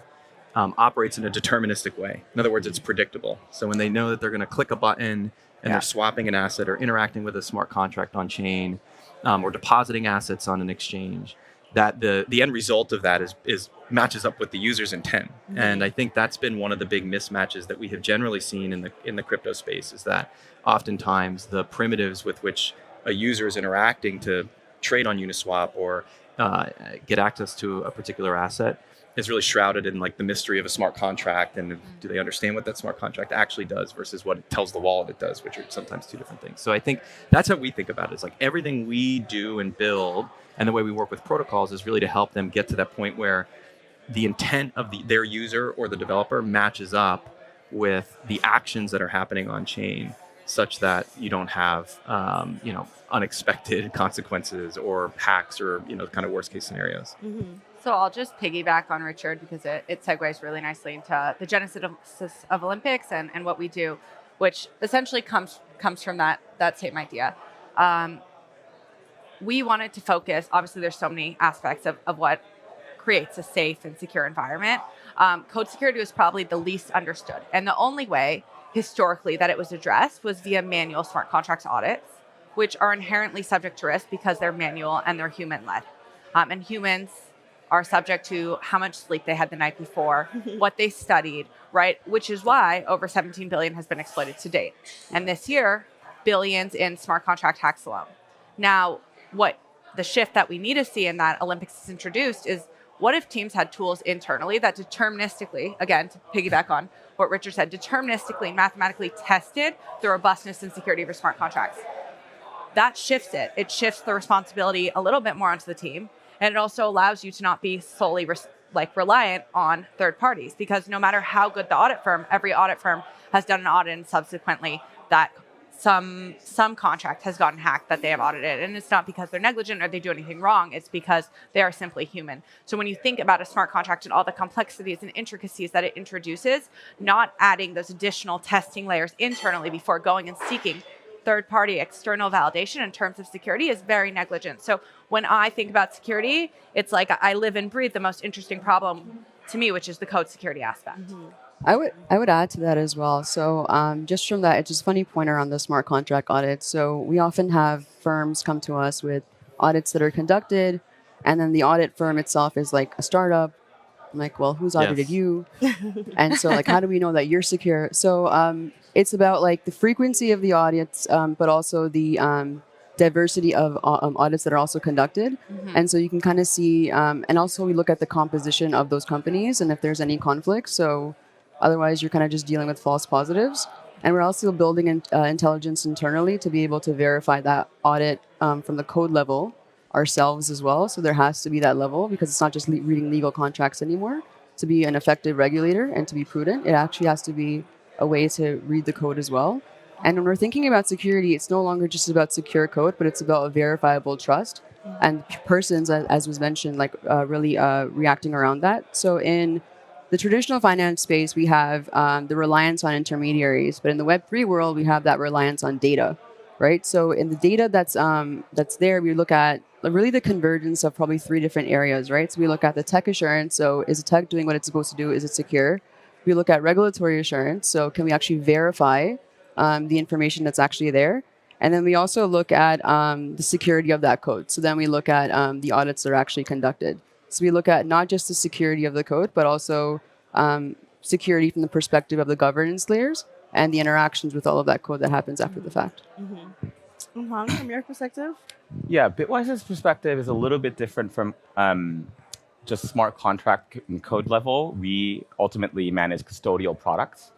operates in a deterministic way. In other words, it's predictable. So when they know that they're going to click a button and they're swapping an asset or interacting with a smart contract on chain or depositing assets on an exchange, that the end result of that is matches up with the user's intent. Mm-hmm. And I think that's been one of the big mismatches that we have generally seen in the crypto space, is that oftentimes the primitives with which a user is interacting to trade on Uniswap or get access to a particular asset is really shrouded in like the mystery of a smart contract, and do they understand what that smart contract actually does versus what it tells the wallet it does, which are sometimes two different things. So I think that's how we think about it. It's like everything we do and build and the way we work with protocols is really to help them get to that point where the intent of their user or the developer matches up with the actions that are happening on chain, such that you don't have unexpected consequences or hacks or kind of worst case scenarios. Mm-hmm. So I'll just piggyback on Richard because it segues really nicely into the genesis of Olympics and what we do, which essentially comes from that same idea. We wanted to focus, obviously there's so many aspects of what creates a safe and secure environment. Code security was probably the least understood. And the only way historically that it was addressed was via manual smart contracts audits, which are inherently subject to risk because they're manual and they're human-led. And humans are subject to how much sleep they had the night before, what they studied, right? Which is why over 17 billion has been exploited to date. And this year, billions in smart contract hacks alone. Now, what the shift that we need to see in that Olympics is introduced is What if teams had tools internally that deterministically, again, to piggyback on what Richard said, deterministically and mathematically tested the robustness and security of your smart contracts? That shifts it. It shifts the responsibility a little bit more onto the team. And it also allows you to not be solely reliant on third parties, because no matter how good the audit firm, every audit firm has done an audit and subsequently that some contract has gotten hacked that they have audited. And it's not because they're negligent or they do anything wrong. It's because they are simply human. So when you think about a smart contract and all the complexities and intricacies that it introduces, not adding those additional testing layers internally before going and seeking third-party external validation in terms of security is very negligent. So when I think about security, it's like I live and breathe the most interesting problem to me, which is the code security aspect. Mm-hmm. I would add to that as well. So just from that, it's just a funny pointer on the smart contract audit. So we often have firms come to us with audits that are conducted, and then the audit firm itself is like a startup. I'm like, well, who's audited you? And so like, how do we know that you're secure? So it's about like the frequency of the audits, but also the diversity of audits that are also conducted. Mm-hmm. And so you can kind of see, and also we look at the composition of those companies and if there's any conflict. So otherwise, you're kind of just dealing with false positives. And we're also building intelligence internally to be able to verify that audit from the code level ourselves as well. So there has to be that level, because it's not just reading legal contracts anymore. To be an effective regulator and to be prudent, it actually has to be a way to read the code as well. And when we're thinking about security, it's no longer just about secure code, but it's about a verifiable trust and persons, as was mentioned, like really reacting around that. So in the traditional finance space, we have the reliance on intermediaries, but in the Web3 world, we have that reliance on data, right? So in the data that's there, we look at really the convergence of probably 3 different areas, right? So we look at the tech assurance. So is the tech doing what it's supposed to do? Is it secure? We look at regulatory assurance. So can we actually verify the information that's actually there? And then we also look at the security of that code. So then we look at the audits that are actually conducted. So we look at not just the security of the code, but also security from the perspective of the governance layers and the interactions with all of that code that happens after the fact. Mm-hmm. From your perspective? Yeah, Bitwise's perspective is a little bit different from just smart contract and code level. We ultimately manage custodial products.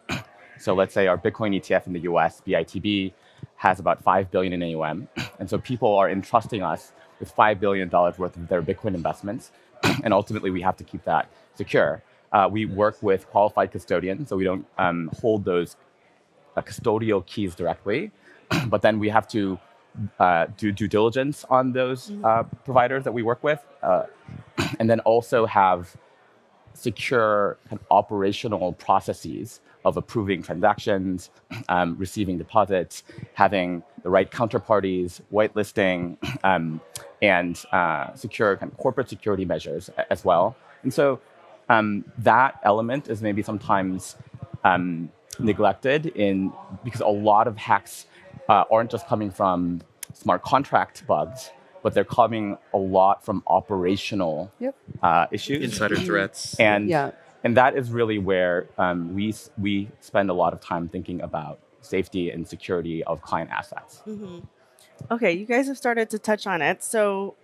So let's say our Bitcoin ETF in the US, BITB, has about $5 billion in AUM. And so people are entrusting us with $5 billion worth of their Bitcoin investments. And ultimately, we have to keep that secure. We work with qualified custodians, so we don't hold those custodial keys directly. But then we have to do due diligence on those providers that we work with. And then also have secure kind of operational processes of approving transactions, receiving deposits, having the right counterparties, whitelisting, and secure kind of corporate security measures as well. And so that element is maybe sometimes neglected because a lot of hacks aren't just coming from smart contract bugs, but they're coming a lot from operational issues. Insider threats. And that is really where we spend a lot of time thinking about safety and security of client assets. Mm-hmm. Okay, you guys have started to touch on it. So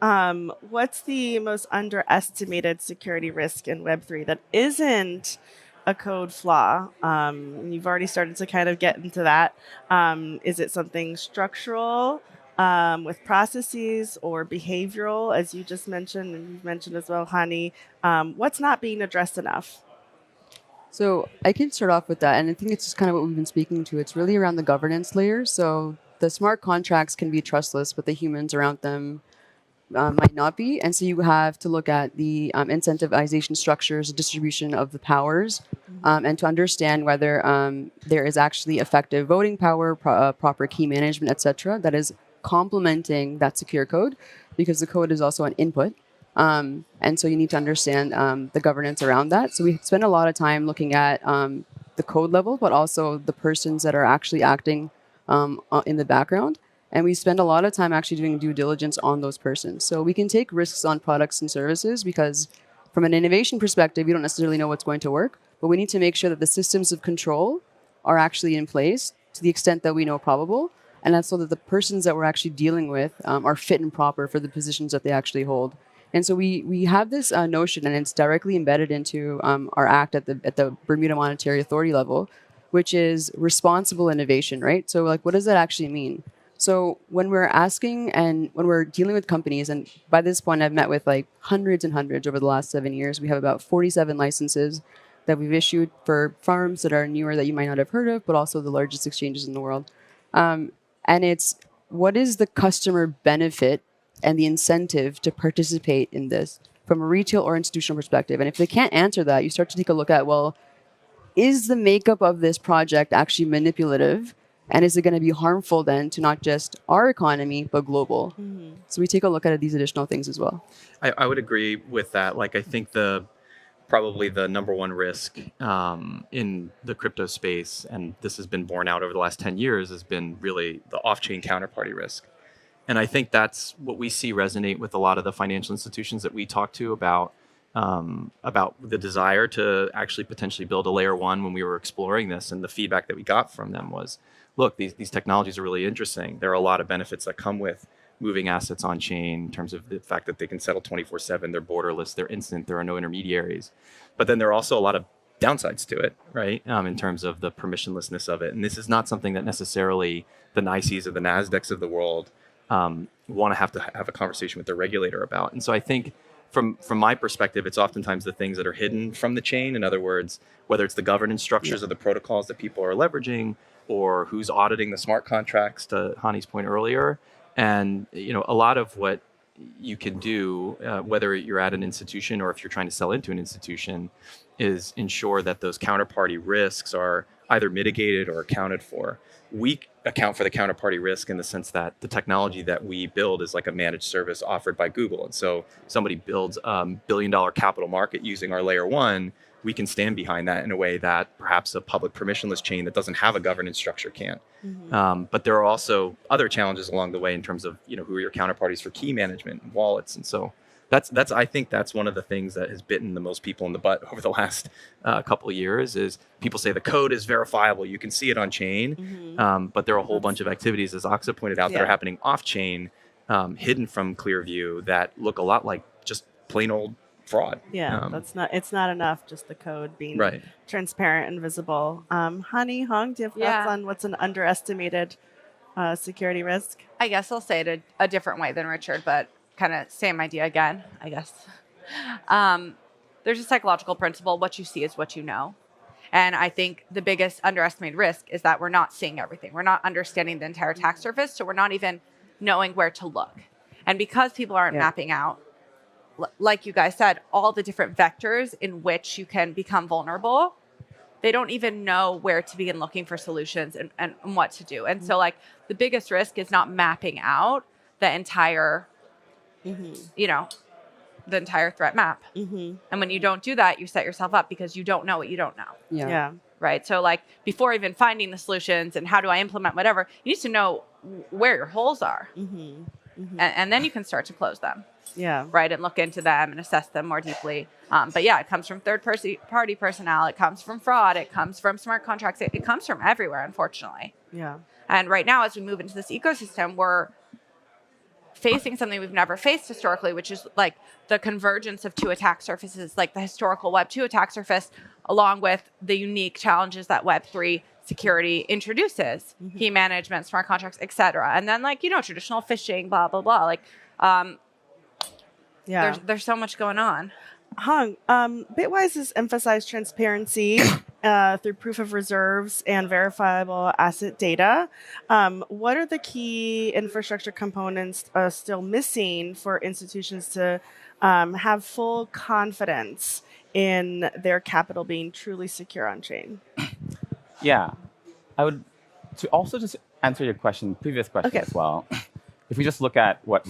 what's the most underestimated security risk in Web3 that isn't a code flaw? You've already started to kind of get into that. Is it something structural with processes or behavioral, as you just mentioned, and you've mentioned as well, Hani? What's not being addressed enough? So I can start off with that. And I think it's just kind of what we've been speaking to. It's really around the governance layer. So the smart contracts can be trustless, but the humans around them might not be. And so you have to look at the incentivization structures, the distribution of the powers, and to understand whether there is actually effective voting power, proper key management, etc., that is complementing that secure code, because the code is also an input. And so you need to understand the governance around that. So we spend a lot of time looking at the code level, but also the persons that are actually acting in the background. And we spend a lot of time actually doing due diligence on those persons. So we can take risks on products and services because from an innovation perspective, we don't necessarily know what's going to work, but we need to make sure that the systems of control are actually in place to the extent that we know probable. And that's so that the persons that we're actually dealing with are fit and proper for the positions that they actually hold. And so we have this notion, and it's directly embedded into our act at the Bermuda Monetary Authority level, which is responsible innovation, right? So like, what does that actually mean? So when we're asking and when we're dealing with companies, and by this point I've met with like hundreds and hundreds over the last 7 years, we have about 47 licenses that we've issued for firms that are newer that you might not have heard of, but also the largest exchanges in the world. And it's, what is the customer benefit and the incentive to participate in this from a retail or institutional perspective? And if they can't answer that, you start to take a look at, well, is the makeup of this project actually manipulative? And is it going to be harmful then to not just our economy, but global? Mm-hmm. So we take a look at these additional things as well. I would agree with that. Like, I think probably the number one risk in the crypto space, and this has been borne out over the last 10 years, has been really the off-chain counterparty risk. And I think that's what we see resonate with a lot of the financial institutions that we talk to about the desire to actually potentially build a layer one when we were exploring this. And the feedback that we got from them was, look, these technologies are really interesting. There are a lot of benefits that come with moving assets on chain in terms of the fact that they can settle 24/7, they're borderless, they're instant, there are no intermediaries. But then there are also a lot of downsides to it, right? In terms of the permissionlessness of it. And this is not something that necessarily the NYSEs or the NASDAQs of the world want to have a conversation with their regulator about. And so I think from my perspective, it's oftentimes the things that are hidden from the chain. In other words, whether it's the governance structures of the protocols that people are leveraging, or who's auditing the smart contracts, to Hani's point earlier. And a lot of what you can do, whether you're at an institution or if you're trying to sell into an institution, is ensure that those counterparty risks are either mitigated or accounted for. We account for the counterparty risk in the sense that the technology that we build is like a managed service offered by Google. And so somebody builds $1 billion capital market using our layer one, we can stand behind that in a way that perhaps a public permissionless chain that doesn't have a governance structure can't. Mm-hmm. But there are also other challenges along the way in terms of who are your counterparties for key management and wallets. And so that's I think that's one of the things that has bitten the most people in the butt over the last couple of years is people say the code is verifiable, you can see it on chain, mm-hmm. But there are a whole bunch of activities, as Aksa pointed out, that are happening off chain, hidden from clear view, that look a lot like just plain old fraud. Yeah, it's not enough just the code being right. transparent and visible. Hani, Hong, do you have thoughts on what's an underestimated security risk? I guess I'll say it a different way than Richard, but kind of same idea again, I guess. There's a psychological principle, what you see is what you know. And I think the biggest underestimated risk is that we're not seeing everything. We're not understanding the entire attack surface, so we're not even knowing where to look. And because people aren't mapping out, like you guys said, all the different vectors in which you can become vulnerable, they don't even know where to begin looking for solutions and what to do. And so like the biggest risk is not mapping out the entire, the entire threat map. Mm-hmm. And when you don't do that, you set yourself up because you don't know what you don't know. Yeah. Right. So like before even finding the solutions and how do I implement whatever, you need to know where your holes are. Mm-hmm. Mm-hmm. And then you can start to close them. Yeah. Right. And look into them and assess them more deeply. But yeah, it comes from third-party personnel. It comes from fraud. It comes from smart contracts. It comes from everywhere, unfortunately. Yeah. And right now, as we move into this ecosystem, we're facing something we've never faced historically, which is like the convergence of two attack surfaces, like the historical Web2 attack surface, along with the unique challenges that Web3 security introduces, key management, smart contracts, et cetera. And then like, traditional phishing, blah, blah, blah. Like, there's so much going on. Hong, Bitwise has emphasized transparency through proof of reserves and verifiable asset data. What are the key infrastructure components still missing for institutions to have full confidence in their capital being truly secure on chain? Yeah, I would to also just answer your previous question as well. If we just look at what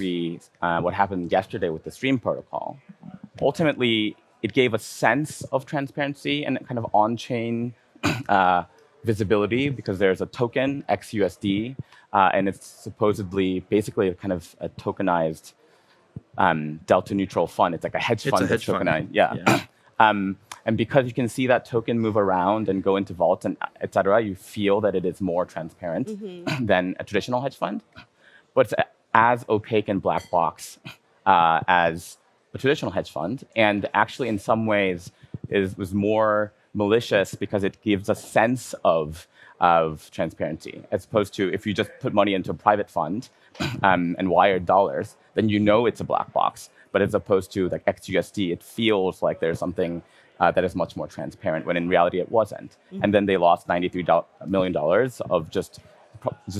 happened yesterday with the Stream protocol, ultimately it gave a sense of transparency and kind of on-chain visibility because there's a token XUSD, and it's supposedly basically kind of a tokenized delta neutral fund. It's like a hedge fund that's tokenized. Yeah. And because you can see that token move around and go into vaults and et cetera, you feel that it is more transparent than a traditional hedge fund. But it's as opaque and black box as a traditional hedge fund, and actually in some ways was more malicious because it gives a sense of transparency, as opposed to if you just put money into a private fund and wired dollars, then you know it's a black box. But as opposed to like XUSD, it feels like there's something that is much more transparent, when in reality it wasn't. Mhm. And then they lost $93 million of just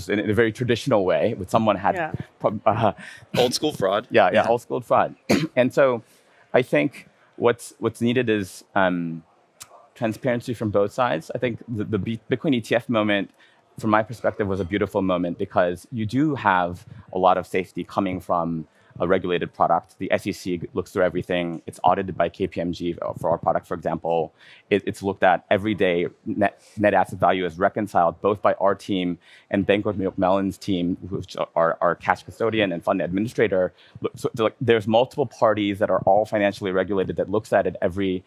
in a very traditional way, with someone had Old school fraud. Yeah, old school fraud. And so I think what's needed is transparency from both sides. I think the Bitcoin ETF moment, from my perspective, was a beautiful moment because you do have a lot of safety coming from a regulated product. The SEC looks through everything. It's audited by KPMG for our product, for example. It's looked at every day. Net asset value is reconciled both by our team and Bank of Mellon's team, which are our cash custodian and fund administrator. So there's multiple parties that are all financially regulated that looks at it every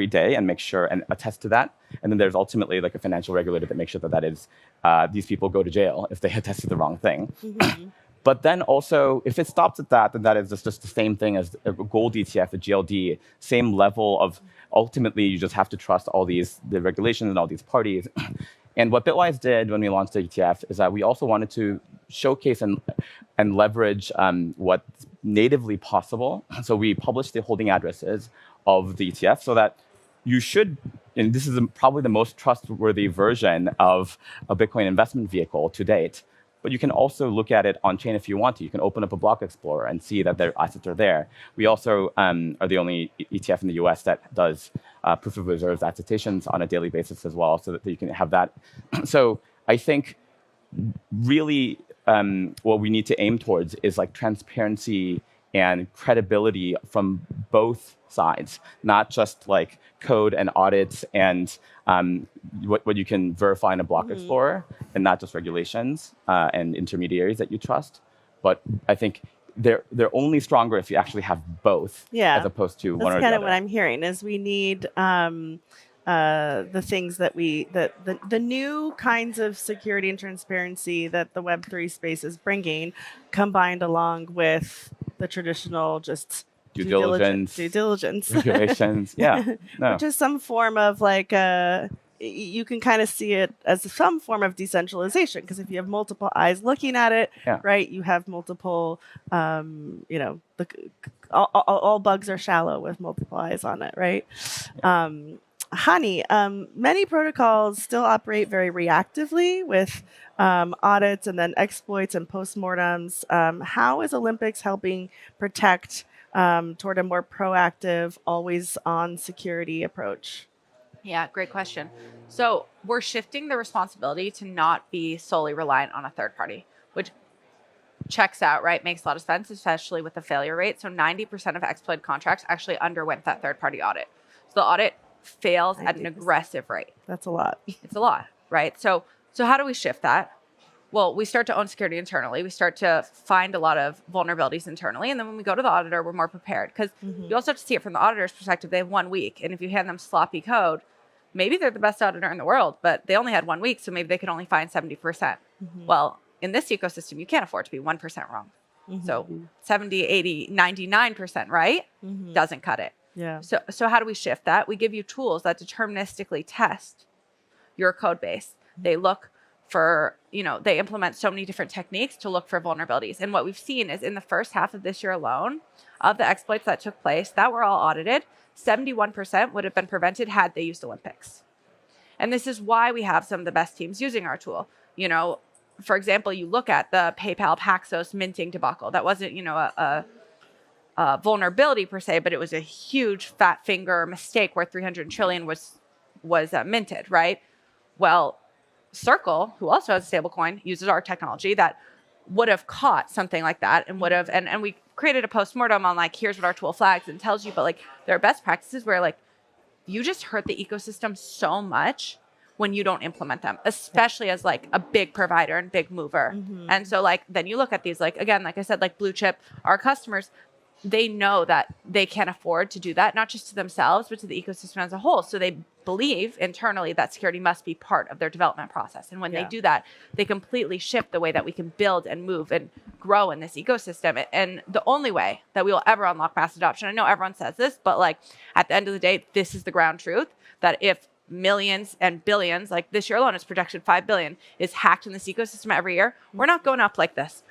day and makes sure and attests to that. And then there's ultimately like a financial regulator that makes sure that is these people go to jail if they attest to the wrong thing. Mm-hmm. But then also, if it stops at that, then that is just the same thing as a gold ETF, a GLD, same level of, ultimately, you just have to trust all the regulations and all these parties. And what Bitwise did when we launched the ETF is that we also wanted to showcase and leverage what's natively possible. So we published the holding addresses of the ETF so that you should, and this is probably the most trustworthy version of a Bitcoin investment vehicle to date. But you can also look at it on chain if you want to. You can open up a block explorer and see that their assets are there. We also are the only ETF in the US that does proof of reserves attestations on a daily basis as well, so that you can have that. So I think really what we need to aim towards is like transparency and credibility from both sides, not just like code and audits and what you can verify in a block explorer, and not just regulations and intermediaries that you trust. But I think they're only stronger if you actually have both, as opposed to one or the other. That's kind of what I'm hearing is we need the things that the new kinds of security and transparency that the Web3 space is bringing, combined along with the traditional just due diligence, regulations, which is some form of like you can kind of see it as some form of decentralization, because if you have multiple eyes looking at it, right, you have multiple, all bugs are shallow with multiple eyes on it, right? Hani, many protocols still operate very reactively with audits and then exploits and postmortems. How is Olympics helping protect toward a more proactive, always-on security approach? Yeah, great question. So we're shifting the responsibility to not be solely reliant on a third party, which checks out, right? Makes a lot of sense, especially with the failure rate. So 90% of exploit contracts actually underwent that third-party audit. So the audit fails at an aggressive rate. That's a lot. It's a lot, right? So how do we shift that? Well, we start to own security internally. We start to find a lot of vulnerabilities internally. And then when we go to the auditor, we're more prepared. Because you also have to see it from the auditor's perspective. They have 1 week. And if you hand them sloppy code, maybe they're the best auditor in the world, but they only had 1 week. So maybe they could only find 70%. Well, in this ecosystem, you can't afford to be 1% wrong. So 70, 80, 99% right doesn't cut it. Yeah. So how do we shift that? We give you tools that deterministically test your code base. They look for, they implement so many different techniques to look for vulnerabilities. And what we've seen is in the first half of this year alone, of the exploits that took place that were all audited, 71% would have been prevented had they used Olympics. And this is why we have some of the best teams using our tool. For example, you look at the PayPal Paxos minting debacle. That wasn't, a vulnerability per se, but it was a huge fat finger mistake where 300 trillion was minted, right? Well, Circle, who also has a stablecoin, uses our technology that would have caught something like that and would have, and we created a postmortem on like, here's what our tool flags and tells you, but like there are best practices where like you just hurt the ecosystem so much when you don't implement them, especially as like a big provider and big mover. And so like, then you look at these, like, again, like I said, like blue chip, our customers, they know that they can't afford to do that, not just to themselves, but to the ecosystem as a whole. So they believe internally that security must be part of their development process. And when they do that, they completely shift the way that we can build and move and grow in this ecosystem. And the only way that we will ever unlock mass adoption, I know everyone says this, but like at the end of the day, this is the ground truth, that if millions and billions, like this year alone, it's projected 5 billion, is hacked in this ecosystem every year, we're not going up like this.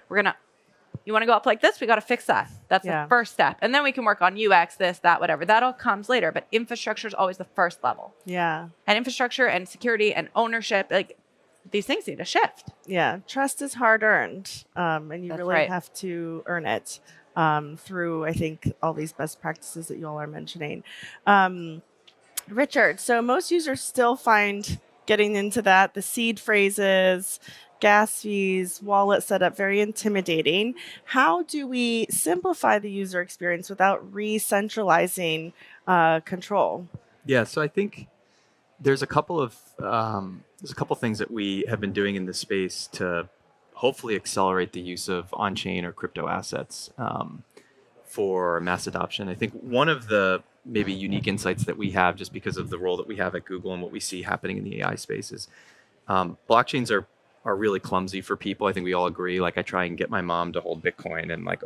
You want to go up like this? We got to fix that. That's the first step. And then we can work on UX, this, that, whatever. That all comes later. But infrastructure is always the first level. Yeah. And infrastructure and security and ownership, like these things need to shift. Yeah. Trust is hard earned. And you really have to earn it through, I think, all these best practices that you all are mentioning. Richard, so most users still find getting into that, the seed phrases, gas fees, wallet setup, very intimidating. How do we simplify the user experience without re-centralizing control? Yeah, so I think there's a couple of things that we have been doing in this space to hopefully accelerate the use of on-chain or crypto assets for mass adoption. I think one of the maybe unique insights that we have, just because of the role that we have at Google and what we see happening in the AI space, is blockchains are really clumsy for people. I think we all agree. Like I try and get my mom to hold Bitcoin and like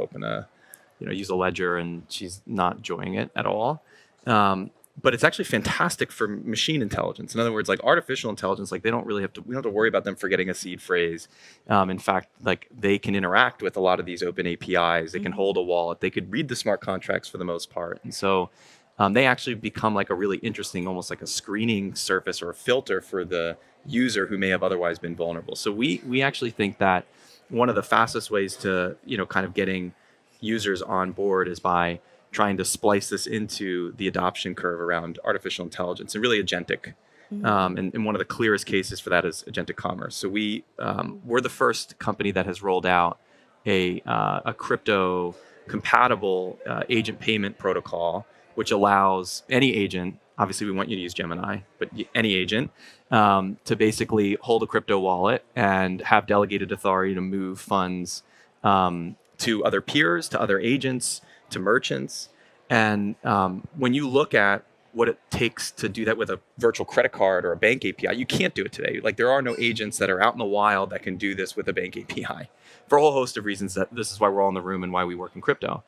use a ledger, and she's not enjoying it at all. But it's actually fantastic for machine intelligence. In other words, like artificial intelligence, like we don't have to worry about them forgetting a seed phrase. In fact, like they can interact with a lot of these open APIs. They can hold a wallet. They could read the smart contracts for the most part. And so they actually become like a really interesting, almost like a screening surface or a filter for the user who may have otherwise been vulnerable. So we actually think that one of the fastest ways to, kind of getting users on board is by trying to splice this into the adoption curve around artificial intelligence and really agentic. And one of the clearest cases for that is agentic commerce. So we're the first company that has rolled out a crypto compatible agent payment protocol, which allows any agent, obviously we want you to use Gemini, but any agent, to basically hold a crypto wallet and have delegated authority to move funds to other peers, to other agents, to merchants. And when you look at what it takes to do that with a virtual credit card or a bank API, you can't do it today. Like there are no agents that are out in the wild that can do this with a bank API for a whole host of reasons. That this is why we're all in the room and why we work in crypto.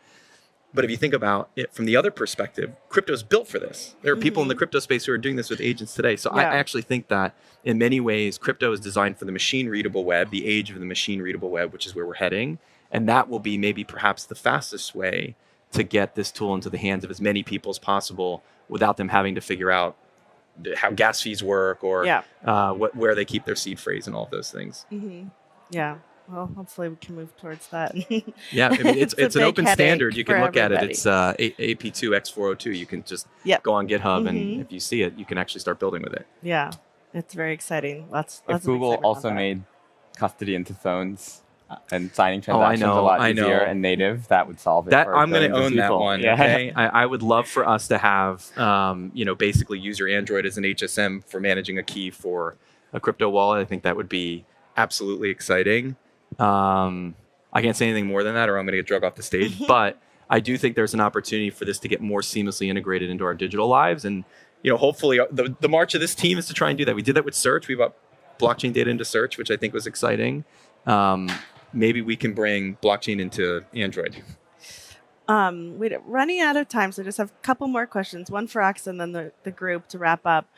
But if you think about it from the other perspective, crypto is built for this. There are people in the crypto space who are doing this with agents today. So I actually think that in many ways, crypto is designed for the machine-readable web, the age of the machine-readable web, which is where we're heading. And that will be maybe perhaps the fastest way to get this tool into the hands of as many people as possible without them having to figure out how gas fees work or where they keep their seed phrase and all of those things. Yeah. Well, hopefully we can move towards that. Yeah, I mean, it's an open standard. You can look at it. It's AP2X402. You can just go on GitHub, and if you see it, you can actually start building with it. Yeah, it's very exciting. If Google also made custody into phones and signing transactions a lot easier and native, that would solve it. I'm going to own that one. Yeah. Okay, I would love for us to have, basically use your Android as an HSM for managing a key for a crypto wallet. I think that would be absolutely exciting. I can't say anything more than that or I'm going to get drug off the stage, but I do think there's an opportunity for this to get more seamlessly integrated into our digital lives. And, hopefully the march of this team is to try and do that. We did that with search. We brought blockchain data into search, which I think was exciting. Maybe we can bring blockchain into Android. We're running out of time, so I just have a couple more questions. One for Ax and then the group to wrap up.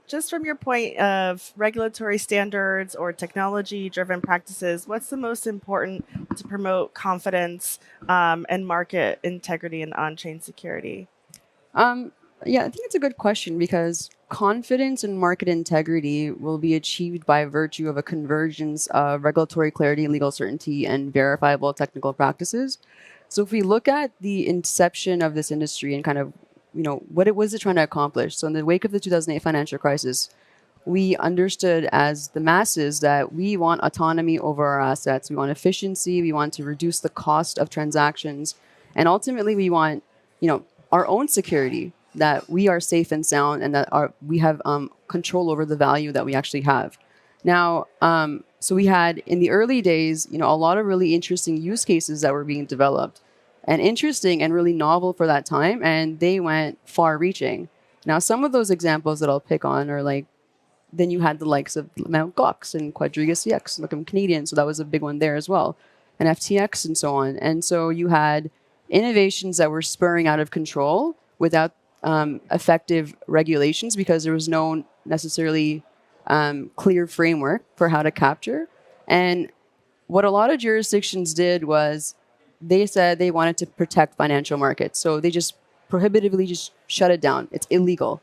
Just from your point of regulatory standards or technology-driven practices, what's the most important to promote confidence and market integrity and on-chain security? Yeah, I think it's a good question because confidence and market integrity will be achieved by virtue of a convergence of regulatory clarity, legal certainty, and verifiable technical practices. So if we look at the inception of this industry and kind of, what it was trying to accomplish. So in the wake of the 2008 financial crisis, we understood as the masses that we want autonomy over our assets. We want efficiency. We want to reduce the cost of transactions. And ultimately, we want, our own security, that we are safe and sound and that we have control over the value that we actually have. Now, so we had in the early days, a lot of really interesting use cases that were being developed. and interesting and really novel for that time. And they went far reaching. Now, some of those examples that I'll pick on are like, then you had the likes of Mt. Gox and Quadriga CX, like I'm Canadian, so that was a big one there as well, and FTX and so on. And so you had innovations that were spurring out of control without effective regulations because there was no necessarily clear framework for how to capture. And what a lot of jurisdictions did was they said they wanted to protect financial markets. So they just prohibitively just shut it down. It's illegal.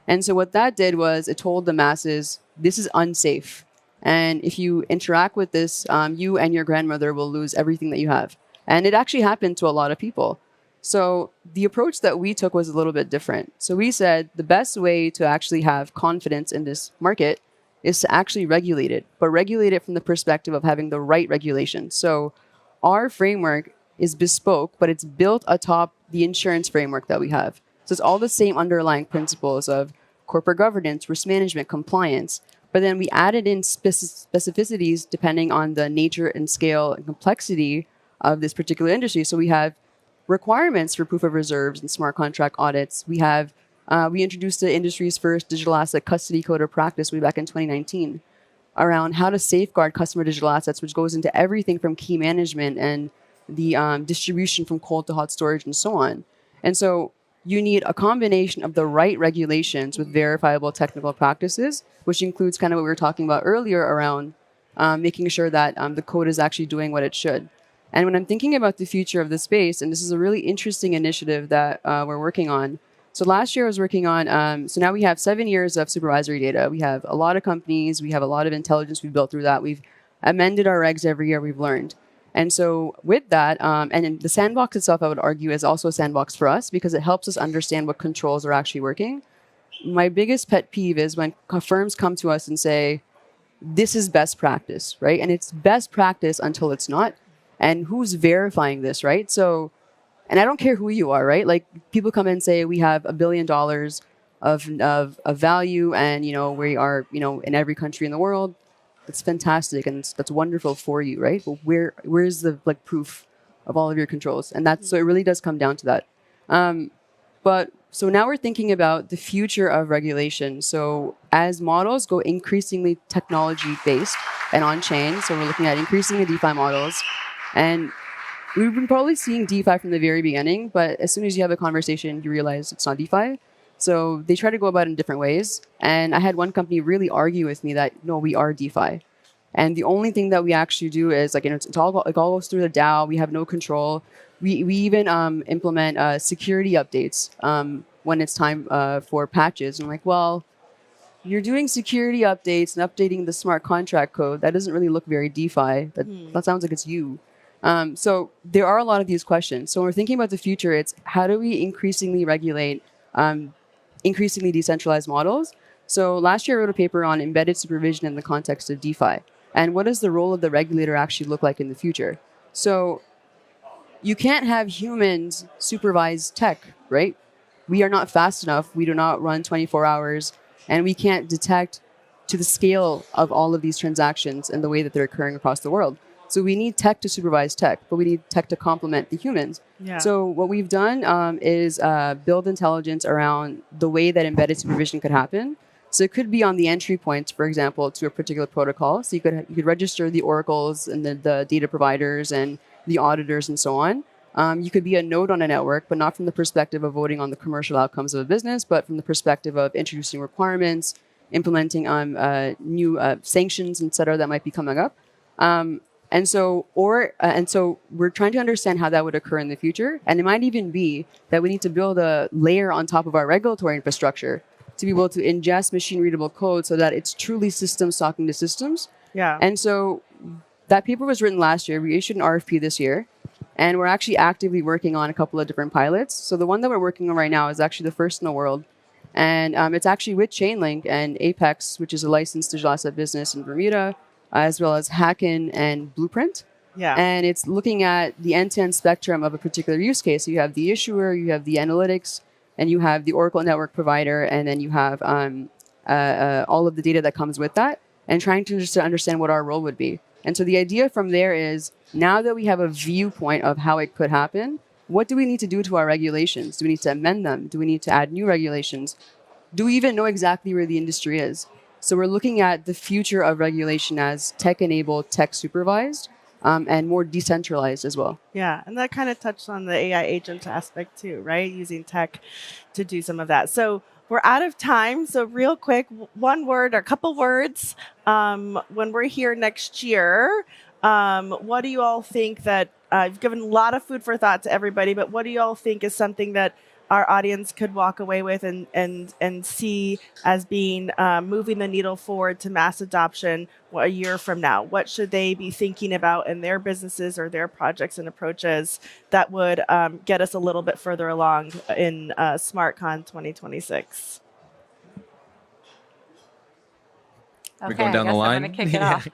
And so what that did was it told the masses, this is unsafe. And if you interact with this, you and your grandmother will lose everything that you have. And it actually happened to a lot of people. So the approach that we took was a little bit different. So we said the best way to actually have confidence in this market is to actually regulate it, but regulate it from the perspective of having the right regulation. So our framework is bespoke, but it's built atop the insurance framework that we have. So it's all the same underlying principles of corporate governance, risk management, compliance, but then we added in specificities depending on the nature and scale and complexity of this particular industry. So we have requirements for proof of reserves and smart contract audits. We introduced the industry's first digital asset custody code of practice way back in 2019 around how to safeguard customer digital assets, which goes into everything from key management and the distribution from cold to hot storage and so on. And so you need a combination of the right regulations with verifiable technical practices, which includes kind of what we were talking about earlier around making sure that the code is actually doing what it should. And when I'm thinking about the future of the space, and this is a really interesting initiative that we're working on. So last year I was working on, so now we have 7 years of supervisory data. We have a lot of companies. We have a lot of intelligence we've built through that. We've amended our regs every year. We've learned. And so with that, and the sandbox itself, I would argue, is also a sandbox for us because it helps us understand what controls are actually working. My biggest pet peeve is when firms come to us and say, this is best practice, right? And it's best practice until it's not. And who's verifying this, right? So, and I don't care who you are, right? Like people come in and say, we have $1 billion of value and, we are, in every country in the world. That's fantastic and that's wonderful for you, right? But where's the proof of all of your controls? And so it really does come down to that. But so now we're thinking about the future of regulation. So as models go increasingly technology based and on chain, so we're looking at increasing the DeFi models, and we've been probably seeing DeFi from the very beginning. But as soon as you have a conversation, you realize it's not DeFi. So they try to go about it in different ways. And I had one company really argue with me that, no, we are DeFi. And the only thing that we actually do is it all goes through the DAO. We have no control. We even implement security updates when it's time for patches. And I'm like, well, you're doing security updates and updating the smart contract code. That doesn't really look very DeFi. That sounds like it's you. So there are a lot of these questions. So when we're thinking about the future, it's how do we increasingly regulate increasingly decentralized models. So last year I wrote a paper on embedded supervision in the context of DeFi. And what does the role of the regulator actually look like in the future? So you can't have humans supervise tech, right? We are not fast enough. We do not run 24 hours. And we can't detect to the scale of all of these transactions and the way that they're occurring across the world. So we need tech to supervise tech, but we need tech to complement the humans. Yeah. So what we've done is build intelligence around the way that embedded supervision could happen. So it could be on the entry points, for example, to a particular protocol. So you could register the oracles and the data providers and the auditors and so on. You could be a node on a network, but not from the perspective of voting on the commercial outcomes of a business, but from the perspective of introducing requirements, implementing new sanctions, et cetera, that might be coming up. And so we're trying to understand how that would occur in the future. And it might even be that we need to build a layer on top of our regulatory infrastructure to be able to ingest machine-readable code so that it's truly systems talking to systems. Yeah. And so that paper was written last year. We issued an RFP this year. And we're actually actively working on a couple of different pilots. So the one that we're working on right now is actually the first in the world. And it's actually with Chainlink and Apex, which is a licensed digital asset business in Bermuda, as well as Hacken and Blueprint. Yeah. And it's looking at the end-to-end spectrum of a particular use case. So you have the issuer, you have the analytics, and you have the Oracle network provider, and then you have all of the data that comes with that, and trying to just understand what our role would be. And so the idea from there is, now that we have a viewpoint of how it could happen, what do we need to do to our regulations? Do we need to amend them? Do we need to add new regulations? Do we even know exactly where the industry is? So we're looking at the future of regulation as tech-enabled, tech-supervised, and more decentralized as well. Yeah, and that kind of touched on the AI agent aspect too, right? Using tech to do some of that. So we're out of time. So real quick, one word or a couple words. When we're here next year, what do you all think that, I've given a lot of food for thought to everybody, but what do you all think is something that our audience could walk away with and see as being moving the needle forward to mass adoption a year from now? What should they be thinking about in their businesses or their projects and approaches that would get us a little bit further along in SmartCon 2026? Okay, going down I the guess line? I'm going to kick it off.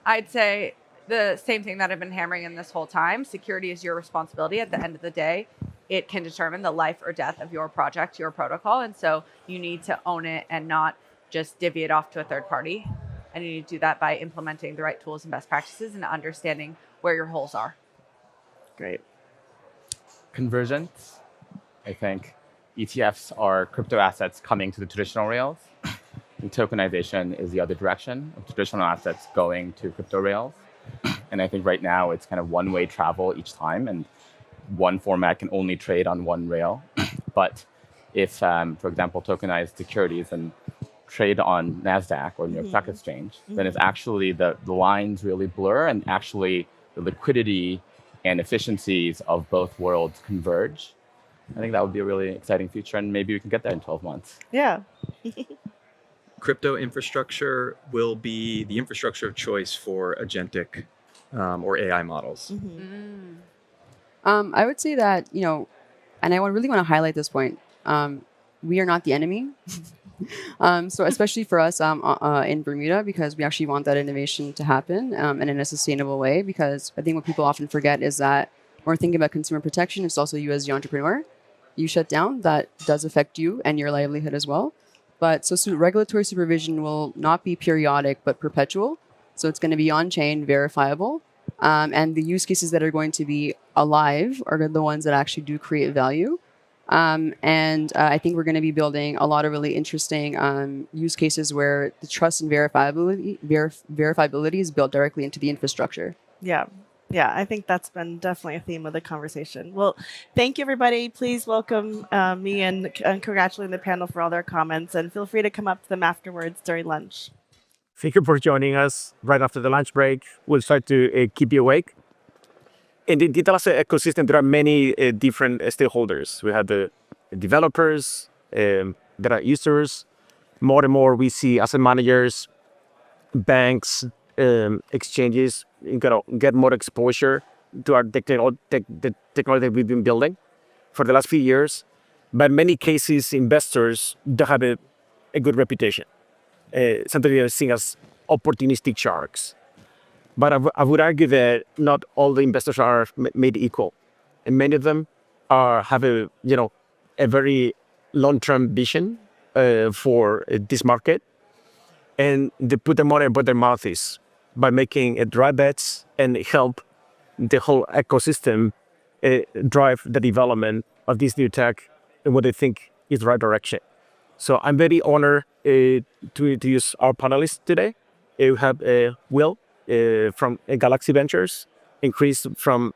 I'd say the same thing that I've been hammering in this whole time. Security is your responsibility. At the end of the day, it can determine the life or death of your project, your protocol. And so you need to own it and not just divvy it off to a third party. And you need to do that by implementing the right tools and best practices and understanding where your holes are. Great. Convergence. I think ETFs are crypto assets coming to the traditional rails. And tokenization is the other direction of traditional assets going to crypto rails. And I think right now it's kind of one-way travel each time. And one format can only trade on one rail. But if, for example, tokenized securities and trade on NASDAQ or New York Stock Exchange, then it's actually the lines really blur and actually the liquidity and efficiencies of both worlds converge. I think that would be a really exciting future, and maybe we can get there in 12 months. Yeah. Crypto infrastructure will be the infrastructure of choice for agentic or AI models. I would say that, and I really want to highlight this point, we are not the enemy. So especially for us in Bermuda, because we actually want that innovation to happen and in a sustainable way, because I think what people often forget is that when we're thinking about consumer protection, it's also you as the entrepreneur. You shut down, that does affect you and your livelihood as well. But so regulatory supervision will not be periodic, but perpetual. So it's going to be on-chain, verifiable. And the use cases that are going to be alive are the ones that actually do create value. And I think we're going to be building a lot of really interesting use cases where the trust and verifiability is built directly into the infrastructure. Yeah. Yeah, I think that's been definitely a theme of the conversation. Well, thank you, everybody. Please welcome me and congratulating the panel for all their comments. And feel free to come up to them afterwards during lunch. Thank you for joining us right after the lunch break. We'll try to keep you awake. In the digital asset ecosystem, there are many different stakeholders. We have the developers, there are users. More and more, we see asset managers, banks, exchanges get more exposure to our the technology we've been building for the last few years. But in many cases, investors don't have a good reputation. Sometimes they are seen as opportunistic sharks. But I would argue that not all the investors are made equal, and many of them have a very long-term vision for this market, and they put their money where their mouth is by making the right bets and help the whole ecosystem drive the development of this new tech in what they think is the right direction. So I'm very honored to use our panelists today. We have Will from Galaxy Ventures, and Chris from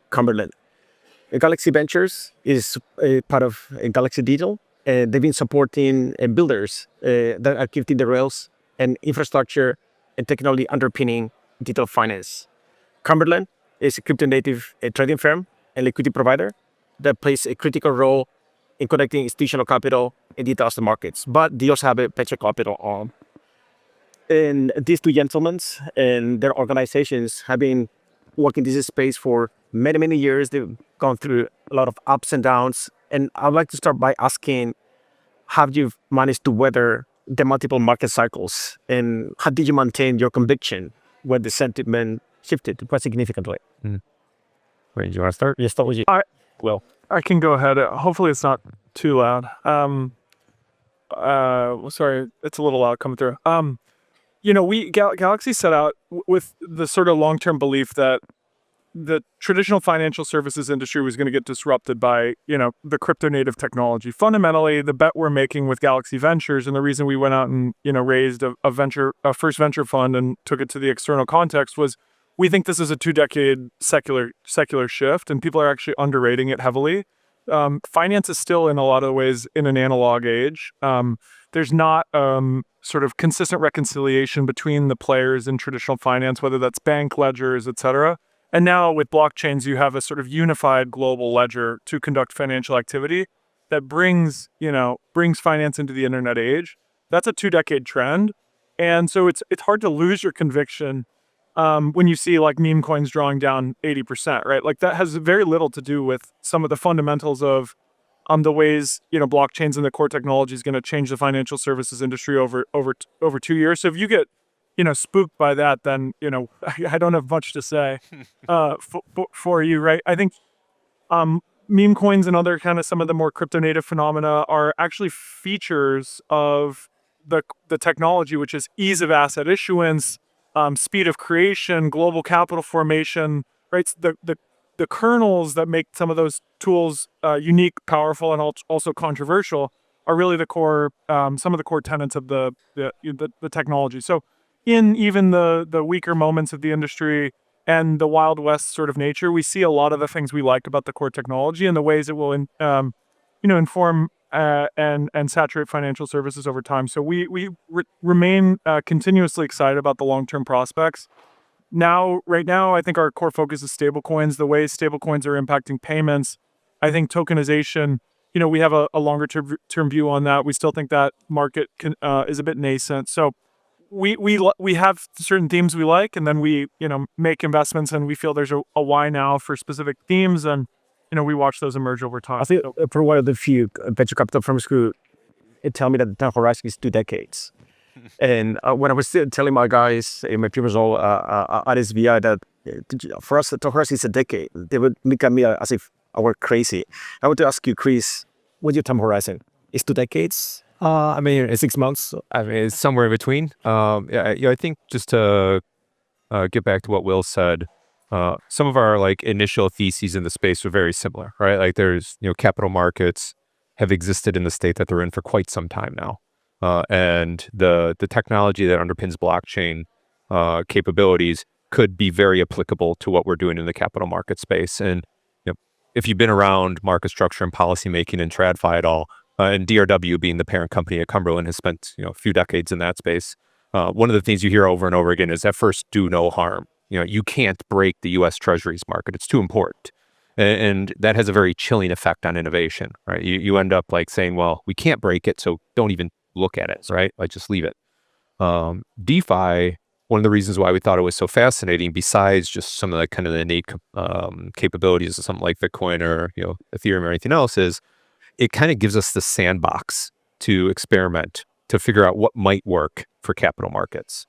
Cumberland. Galaxy Ventures is part of Galaxy Digital. They've been supporting builders that are keeping the rails and infrastructure and technology underpinning digital finance. Cumberland is a crypto-native trading firm and liquidity provider that plays a critical role in connecting institutional capital and digital asset markets. But they also have a venture capital arm. And these two gentlemen and their organizations have been working in this space for many, many years. They've gone through a lot of ups and downs. And I'd like to start by asking, how have you managed to weather the multiple market cycles? And how did you maintain your conviction when the sentiment shifted quite significantly? Where do you want to start? Yes, start with you. Will. I can go ahead. Hopefully it's not too loud. Sorry, it's a little loud coming through. Galaxy set out with the sort of long-term belief that the traditional financial services industry was going to get disrupted by, the crypto native technology. Fundamentally, the bet we're making with Galaxy Ventures, and the reason we went out and, raised a first venture fund and took it to the external context, was we think this is a 2-decade secular shift, and people are actually underrating it heavily. Finance is still in a lot of ways in an analog age. There's not sort of consistent reconciliation between the players in traditional finance, whether that's bank ledgers, et cetera. And now with blockchains, you have a sort of unified global ledger to conduct financial activity that brings finance into the internet age. That's a 2-decade trend. And so it's hard to lose your conviction when you see like meme coins drawing down 80%, right? Like that has very little to do with some of the fundamentals of the ways, blockchains and the core technology is going to change the financial services industry over 2 years. So if you get spooked by that, then, I don't have much to say for you, right? I think meme coins and other kind of some of the more crypto native phenomena are actually features of the technology, which is ease of asset issuance, speed of creation, global capital formation, right? The kernels that make some of those tools unique, powerful, and also controversial are really the core, some of the core tenets of the technology. So in even the weaker moments of the industry and the Wild West sort of nature, we see a lot of the things we like about the core technology and the ways it will, inform and saturate financial services over time. So we remain continuously excited about the long-term prospects. Right now, I think our core focus is stablecoins, the way stablecoins are impacting payments. I think tokenization, we have a longer term view on that. We still think that market is a bit nascent. So we have certain themes we like, and then we make investments, and we feel there's a why now for specific themes, and we watch those emerge over time. I think for one of the few venture capital firms who tell me that the time horizon is 2 decades. And when I was telling my guys in my previous role at SVI that for us the time horizon is a decade, they would look at me as if I were crazy. I want to ask you, Chris, what's your time horizon? Is 2 decades? It's 6 months. It's somewhere in between. I think just to get back to what Will said, some of our initial theses in the space are very similar, right? Like there's, capital markets have existed in the state that they're in for quite some time now. And the technology that underpins blockchain capabilities could be very applicable to what we're doing in the capital market space. And if you've been around market structure and policymaking and TradFi at all, and DRW being the parent company at Cumberland has spent a few decades in that space. One of the things you hear over and over again is at first do no harm. You can't break the U.S. Treasuries market; it's too important, and that has a very chilling effect on innovation. Right? You end up saying, well, we can't break it, so don't even look at it. Right? Just leave it. DeFi. One of the reasons why we thought it was so fascinating, besides just some of the kind of the innate capabilities of something like Bitcoin or Ethereum or anything else, is it kind of gives us the sandbox to experiment, to figure out what might work for capital markets.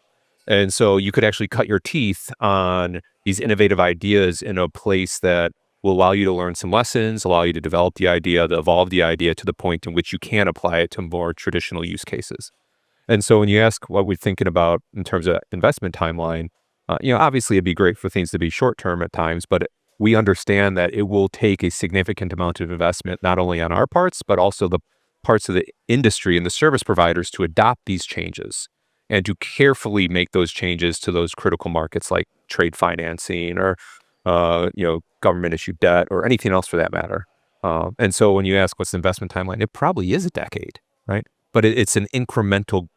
And so you could actually cut your teeth on these innovative ideas in a place that will allow you to learn some lessons, allow you to develop the idea, to evolve the idea to the point in which you can apply it to more traditional use cases. And so when you ask what we're thinking about in terms of investment timeline, obviously it'd be great for things to be short-term at times, but we understand that it will take a significant amount of investment, not only on our parts, but also the parts of the industry and the service providers to adopt these changes and to carefully make those changes to those critical markets like trade financing or, government issued debt or anything else for that matter. And so when you ask what's the investment timeline, it probably is a decade, right? But it's an incremental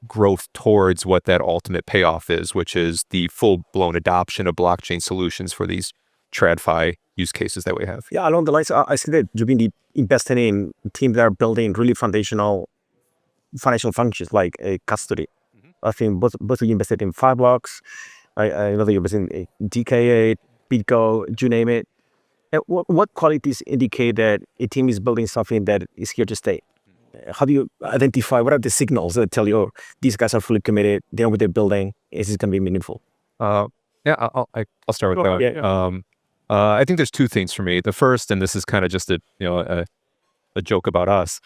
growth towards what that ultimate payoff is, which is the full-blown adoption of blockchain solutions for these TradFi use cases that we have. Yeah, along the lines, I see that you've been investing in teams that are building really foundational financial functions like custody. I think both of you invested in Fireblocks. I know that you invested in DK8, BitGo, you name it. And what qualities indicate that a team is building something that is here to stay? How do you identify, what are the signals that tell you, oh, these guys are fully committed, they know what they're building, is this going to be meaningful? I'll start with that. Yeah. I think there's two things for me. The first, and this is kind of just a joke about us,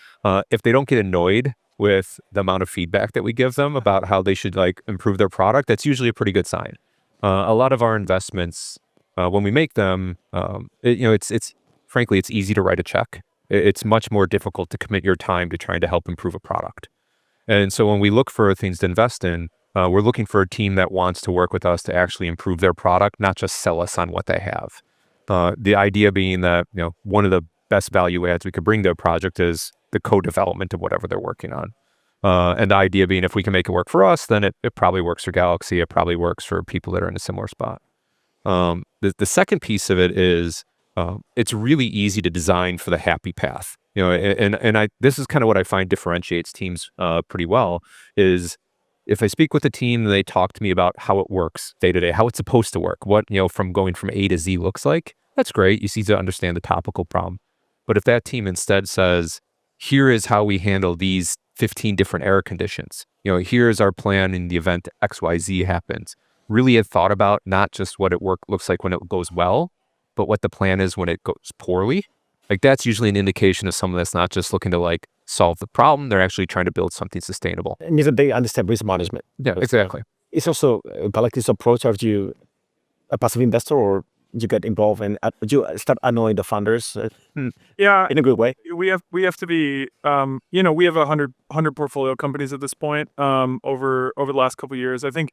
if they don't get annoyed with the amount of feedback that we give them about how they should improve their product, that's usually a pretty good sign. A lot of our investments when we make them, it's frankly, it's easy to write a check. It's much more difficult to commit your time to trying to help improve a product. And so when we look for things to invest in, we're looking for a team that wants to work with us to actually improve their product, not just sell us on what they have. The idea being that, one of the best value adds we could bring to a project is the co-development of whatever they're working on. And the idea being if we can make it work for us, then it probably works for Galaxy. It probably works for people that are in a similar spot. The second piece of it is it's really easy to design for the happy path. This is kind of what I find differentiates teams pretty well is if I speak with a team and they talk to me about how it works day to day, how it's supposed to work, what, from going from A to Z looks like, that's great. You see to understand the topical problem. But if that team instead says, here is how we handle these 15 different error conditions, here's our plan in the event XYZ happens, really had thought about not just what it looks like when it goes well, but what the plan is when it goes poorly. Like that's usually an indication of someone that's not just looking to solve the problem. They're actually trying to build something sustainable. And they understand risk management. Yeah, exactly. It's also like this approach. Are you a passive investor or you get involved and you start annoying the founders? Yeah, in a good way. We have to be. We have 100 portfolio companies at this point. Over the last couple of years, I think.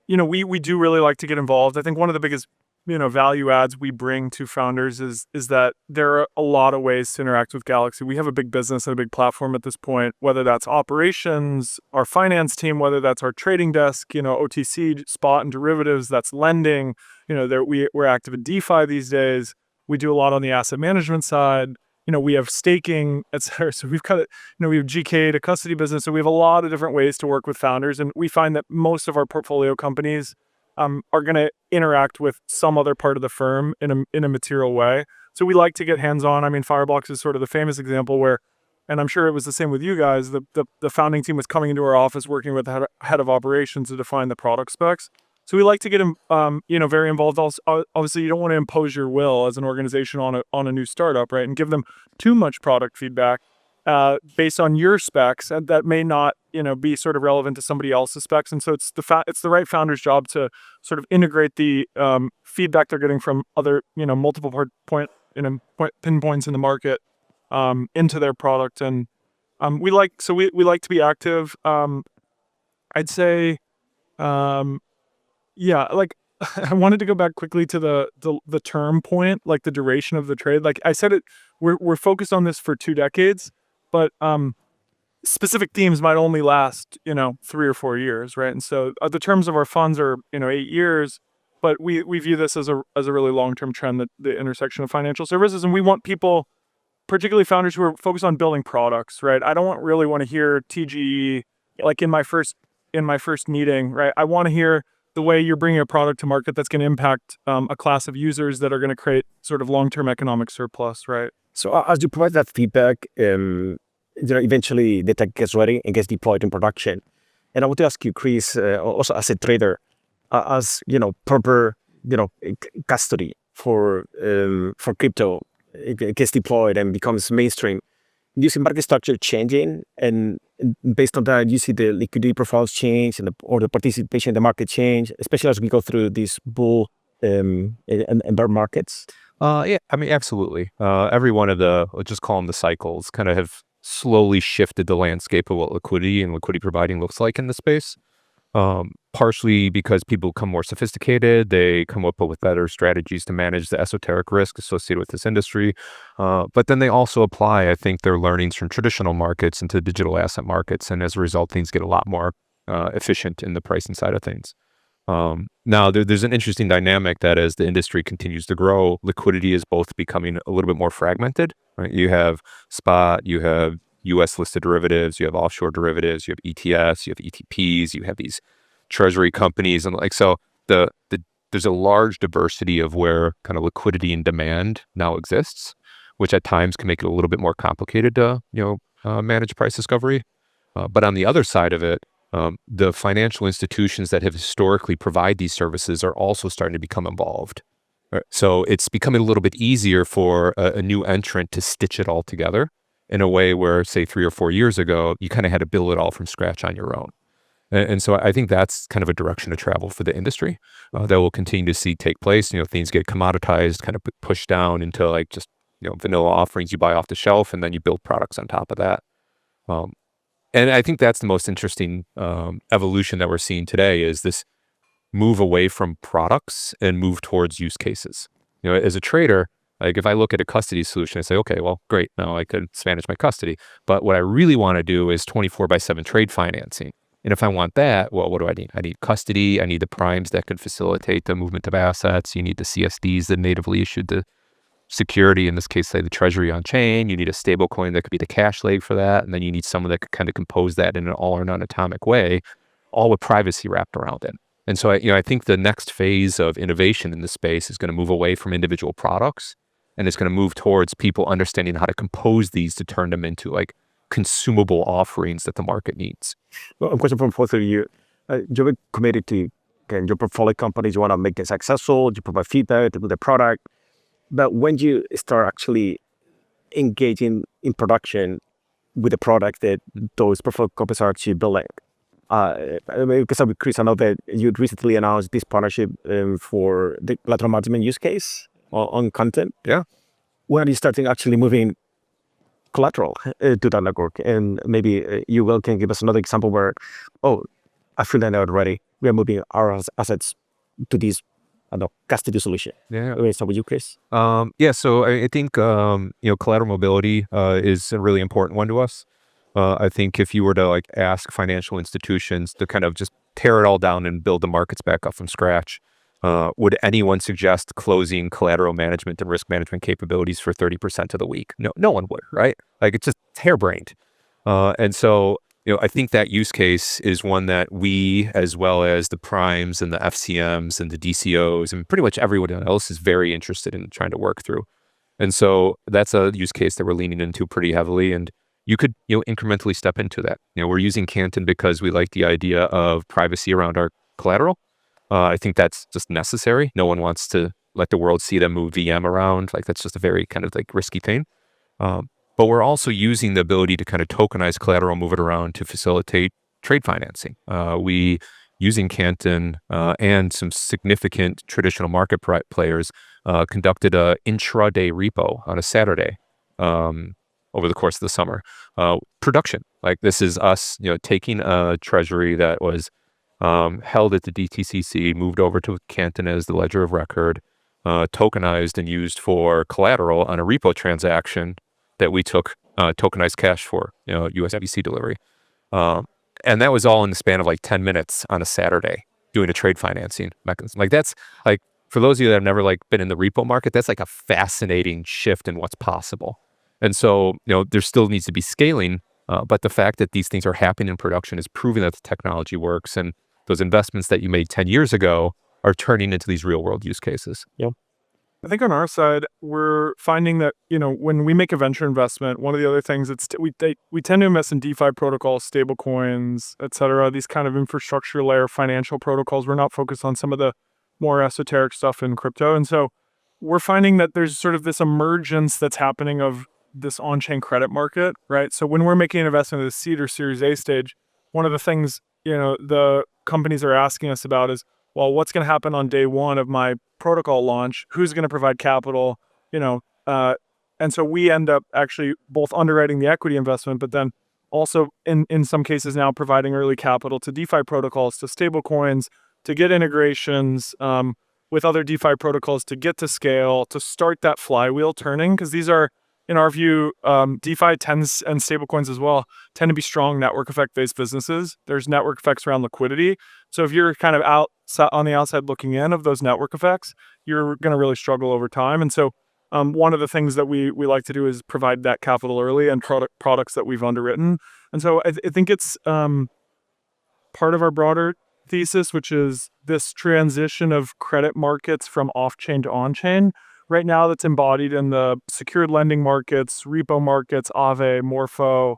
We do really like to get involved. I think one of the biggest value adds we bring to founders is that there are a lot of ways to interact with Galaxy. We have a big business and a big platform at this point, whether that's operations, our finance team, whether that's our trading desk, OTC, spot and derivatives, that's lending, we're active in DeFi these days. We do a lot on the asset management side. We have staking, etc. So we've got, we have GK to custody business. So we have a lot of different ways to work with founders. And we find that most of our portfolio companies are going to interact with some other part of the firm in a material way. So we like to get hands-on. I mean, Fireblocks is sort of the famous example where, and I'm sure it was the same with you guys, the founding team was coming into our office working with the head of operations to define the product specs. So we like to get very involved. Also, obviously, you don't want to impose your will as an organization on a new startup, right? And give them too much product feedback based on your specs, and that may not be sort of relevant to somebody else's specs. And so it's the right founder's job to sort of integrate the feedback they're getting from other multiple pinpoints in the market into their product. And we like to be active. I'd say. Yeah, I wanted to go back quickly to the term point, like the duration of the trade. Like I said, we're focused on this for 2 decades, but specific themes might only last 3 or 4 years, right? And so the terms of our funds are 8 years, but we view this as a really long-term trend, that the intersection of financial services, and we want people, particularly founders who are focused on building products, right? I don't really want to hear TGE like in my first meeting, right? I want to hear the way you're bringing a product to market that's going to impact a class of users that are going to create sort of long-term economic surplus, right? So as you provide that feedback, eventually the tech gets ready and gets deployed in production. And I want to ask you, Chris, also as a trader, as proper custody for crypto, it gets deployed and becomes mainstream. Do you see market structure changing, and based on that, you see the liquidity profiles change or the participation in the market change, especially as we go through these bull and bear markets? Yeah, I mean, absolutely. Every one of let's just call them the cycles, kind of have slowly shifted the landscape of what liquidity and liquidity providing looks like in the space. Partially because people become more sophisticated, they come up with better strategies to manage the esoteric risk associated with this industry. But then they also apply, I think, their learnings from traditional markets into digital asset markets. And as a result, things get a lot more efficient in the pricing side of things. Now, there's an interesting dynamic that as the industry continues to grow, liquidity is both becoming a little bit more fragmented, right? You have spot, you have US listed derivatives, you have offshore derivatives, you have ETFs, you have ETPs, you have these treasury companies, and so there's a large diversity of where kind of liquidity and demand now exists, which at times can make it a little bit more complicated to manage price discovery. But on the other side of it, the financial institutions that have historically provide these services are also starting to become involved. So it's becoming a little bit easier for a new entrant to stitch it all together in a way where, say, 3 or 4 years ago, you kind of had to build it all from scratch on your own. And so I think that's kind of a direction to travel for the industry that we'll continue to see take place. Things get commoditized, kind of pushed down into like just, vanilla offerings you buy off the shelf, and then you build products on top of that. And I think that's the most interesting evolution that we're seeing today is this move away from products and move towards use cases. As a trader, like if I look at a custody solution, I say, okay, well, great. Now I can manage my custody. But what I really want to do is 24/7 trade financing. And if I want that, well, what do I need? I need custody. I need the primes that can facilitate the movement of assets. You need the CSDs that natively issued the security, in this case, say the treasury on chain. You need a stable coin that could be the cash leg for that. And then you need someone that could kind of compose that in an all or none atomic way, all with privacy wrapped around it. And so I think the next phase of innovation in this space is going to move away from individual products, and it's going to move towards people understanding how to compose these to turn them into like consumable offerings that the market needs. Well, a question from both of you. You're committed to your portfolio companies. You want to make it successful. You provide feedback to the product. But when you start actually engaging in production with the product that those portfolio companies are actually building, because I'm Chris, I know that you recently announced this partnership for the collateral management use case on content. Yeah. When are you starting actually moving collateral to that network? And maybe you can give us another example where, I feel that already. We are moving our assets to this custody solution. Yeah. So with you, Chris? So I think, collateral mobility is a really important one to us. I think if you were to like ask financial institutions to kind of just tear it all down and build the markets back up from scratch, would anyone suggest closing collateral management and risk management capabilities for 30% of the week? No one would, right? Like it's just harebrained. And so, I think that use case is one that we, as well as the primes and the FCMs and the DCOs and pretty much everyone else is very interested in trying to work through. And so that's a use case that we're leaning into pretty heavily. And you could, incrementally step into that. We're using Canton because we like the idea of privacy around our collateral. I think that's just necessary. No one wants to let the world see them move VM around. Like that's just a very kind of like risky thing. But we're also using the ability to kind of tokenize collateral, move it around to facilitate trade financing. We, using Canton and some significant traditional market players, conducted a intraday repo on a Saturday over the course of the summer. Production, like this is us, taking a treasury that was held at the DTCC, moved over to Canton as the ledger of record, tokenized and used for collateral on a repo transaction that we took tokenized cash for, USDC delivery. And that was all in the span of like 10 minutes on a Saturday doing a trade financing mechanism. Like that's like, for those of you that have never like been in the repo market, that's like a fascinating shift in what's possible. And so, there still needs to be scaling, but the fact that these things are happening in production is proving that the technology works, and those investments that you made 10 years ago are turning into these real world use cases. Yeah. I think on our side, we're finding that, when we make a venture investment, one of the other things we tend to invest in DeFi protocols, stable coins, et cetera, these kind of infrastructure layer financial protocols. We're not focused on some of the more esoteric stuff in crypto. And so we're finding that there's sort of this emergence that's happening of this on-chain credit market, right? So when we're making an investment at the seed or Series A stage, one of the things, the companies are asking us about is, well, what's going to happen on day one of my protocol launch? Who's going to provide capital? And so we end up actually both underwriting the equity investment, but then also in some cases now providing early capital to DeFi protocols, to stable coins, to get integrations with other DeFi protocols, to get to scale, to start that flywheel turning. Because these are, in our view, DeFi tends, and stablecoins as well, tend to be strong network effect based businesses. There's network effects around liquidity. So if you're kind of on the outside looking in of those network effects, you're going to really struggle over time. And so one of the things that we like to do is provide that capital early and products that we've underwritten. And so I think it's part of our broader thesis, which is this transition of credit markets from off-chain to on-chain. Right now, that's embodied in the secured lending markets, repo markets, Aave, Morpho,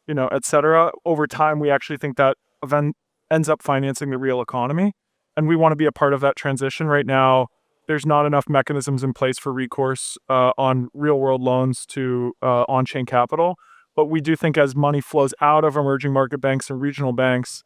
et cetera. Over time, we actually think that event ends up financing the real economy. And we want to be a part of that transition. Right now, there's not enough mechanisms in place for recourse on real world loans to on-chain capital. But we do think as money flows out of emerging market banks and regional banks,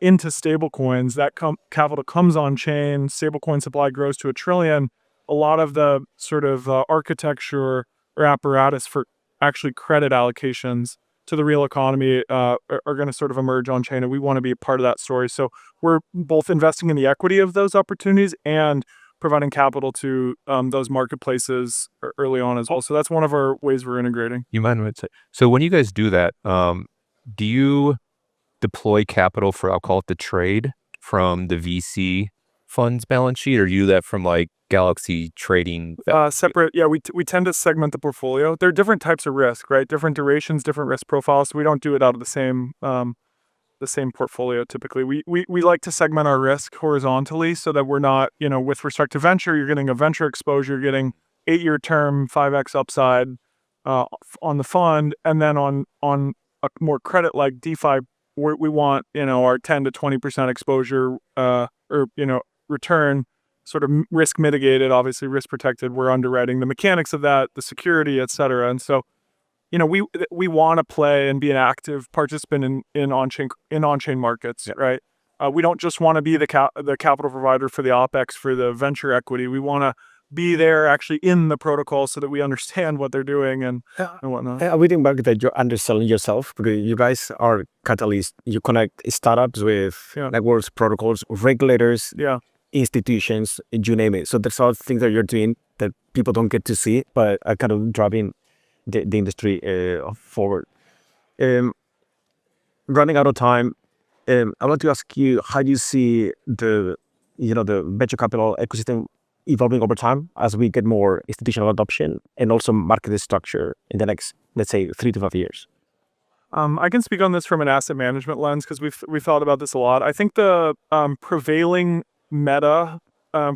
into stablecoins, that capital comes on chain, stablecoin supply grows to $1 trillion. A lot of the sort of architecture or apparatus for actually credit allocations to the real economy are going to sort of emerge on chain, and we want to be a part of that story. So we're both investing in the equity of those opportunities and providing capital to those marketplaces early on as well. So that's one of our ways we're integrating. You mind what I say? So when you guys do that, do you deploy capital for, I'll call it the trade, from the VC funds balance sheet, or do you do that from like Galaxy trading? Separate. Yeah, we tend to segment the portfolio. There are different types of risk, right? Different durations, different risk profiles. So we don't do it out of the same portfolio typically. We like to segment our risk horizontally so that we're not, with respect to venture, you're getting a venture exposure, you're getting 8-year term, 5x upside on the fund, and then on a more credit like DeFi, we want our 10 to 20% exposure or return, sort of risk mitigated, obviously risk protected. We're underwriting the mechanics of that, the security, et cetera. And so, we want to play and be an active participant in on-chain markets, right? We don't just want to be the capital provider for the OpEx for the venture equity. We want to be there actually in the protocol so that we understand what they're doing and whatnot. We think back that you're underselling yourself because you guys are catalysts. You connect startups with networks, protocols, regulators, institutions, you name it. So there's all things that you're doing that people don't get to see, but are kind of driving the industry forward. Running out of time, I want to ask you, how do you see the venture capital ecosystem evolving over time as we get more institutional adoption and also market structure in the next, let's say, 3 to 5 years? I can speak on this from an asset management lens because we've thought about this a lot. I think the prevailing meta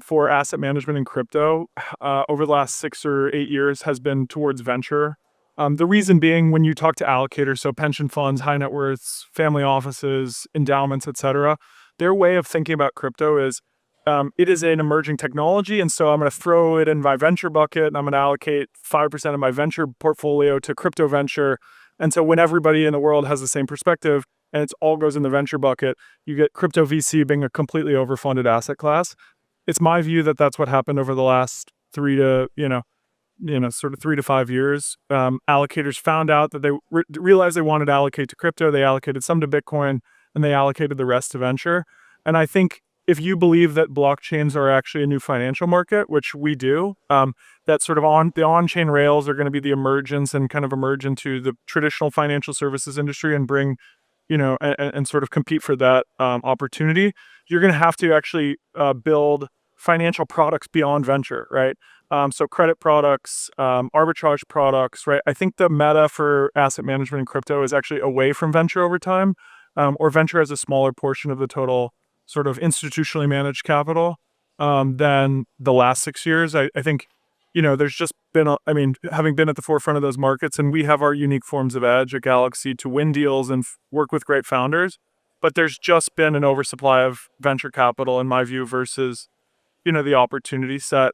for asset management in crypto over the last 6 or 8 years has been towards venture. The reason being, when you talk to allocators, so pension funds, high net worths, family offices, endowments, et cetera, their way of thinking about crypto is it is an emerging technology, and so I'm going to throw it in my venture bucket, and I'm going to allocate 5% of my venture portfolio to crypto venture. And so when everybody in the world has the same perspective, and it all goes in the venture bucket, you get crypto VC being a completely overfunded asset class. It's my view that that's what happened over the last 3 to 5 years. Allocators found out that they realized they wanted to allocate to crypto. They allocated some to Bitcoin, and they allocated the rest to venture. And I think if you believe that blockchains are actually a new financial market, which we do, that sort of the on-chain rails are going to be the emergence and kind of emerge into the traditional financial services industry and bring, and sort of compete for that opportunity, you're going to have to actually build financial products beyond venture, right? So credit products, arbitrage products, right? I think the meta for asset management in crypto is actually away from venture over time, or venture as a smaller portion of the total sort of institutionally managed capital than the last 6 years. I think, there's just been, having been at the forefront of those markets, and we have our unique forms of edge at Galaxy to win deals and work with great founders, but there's just been an oversupply of venture capital, in my view, versus, the opportunity set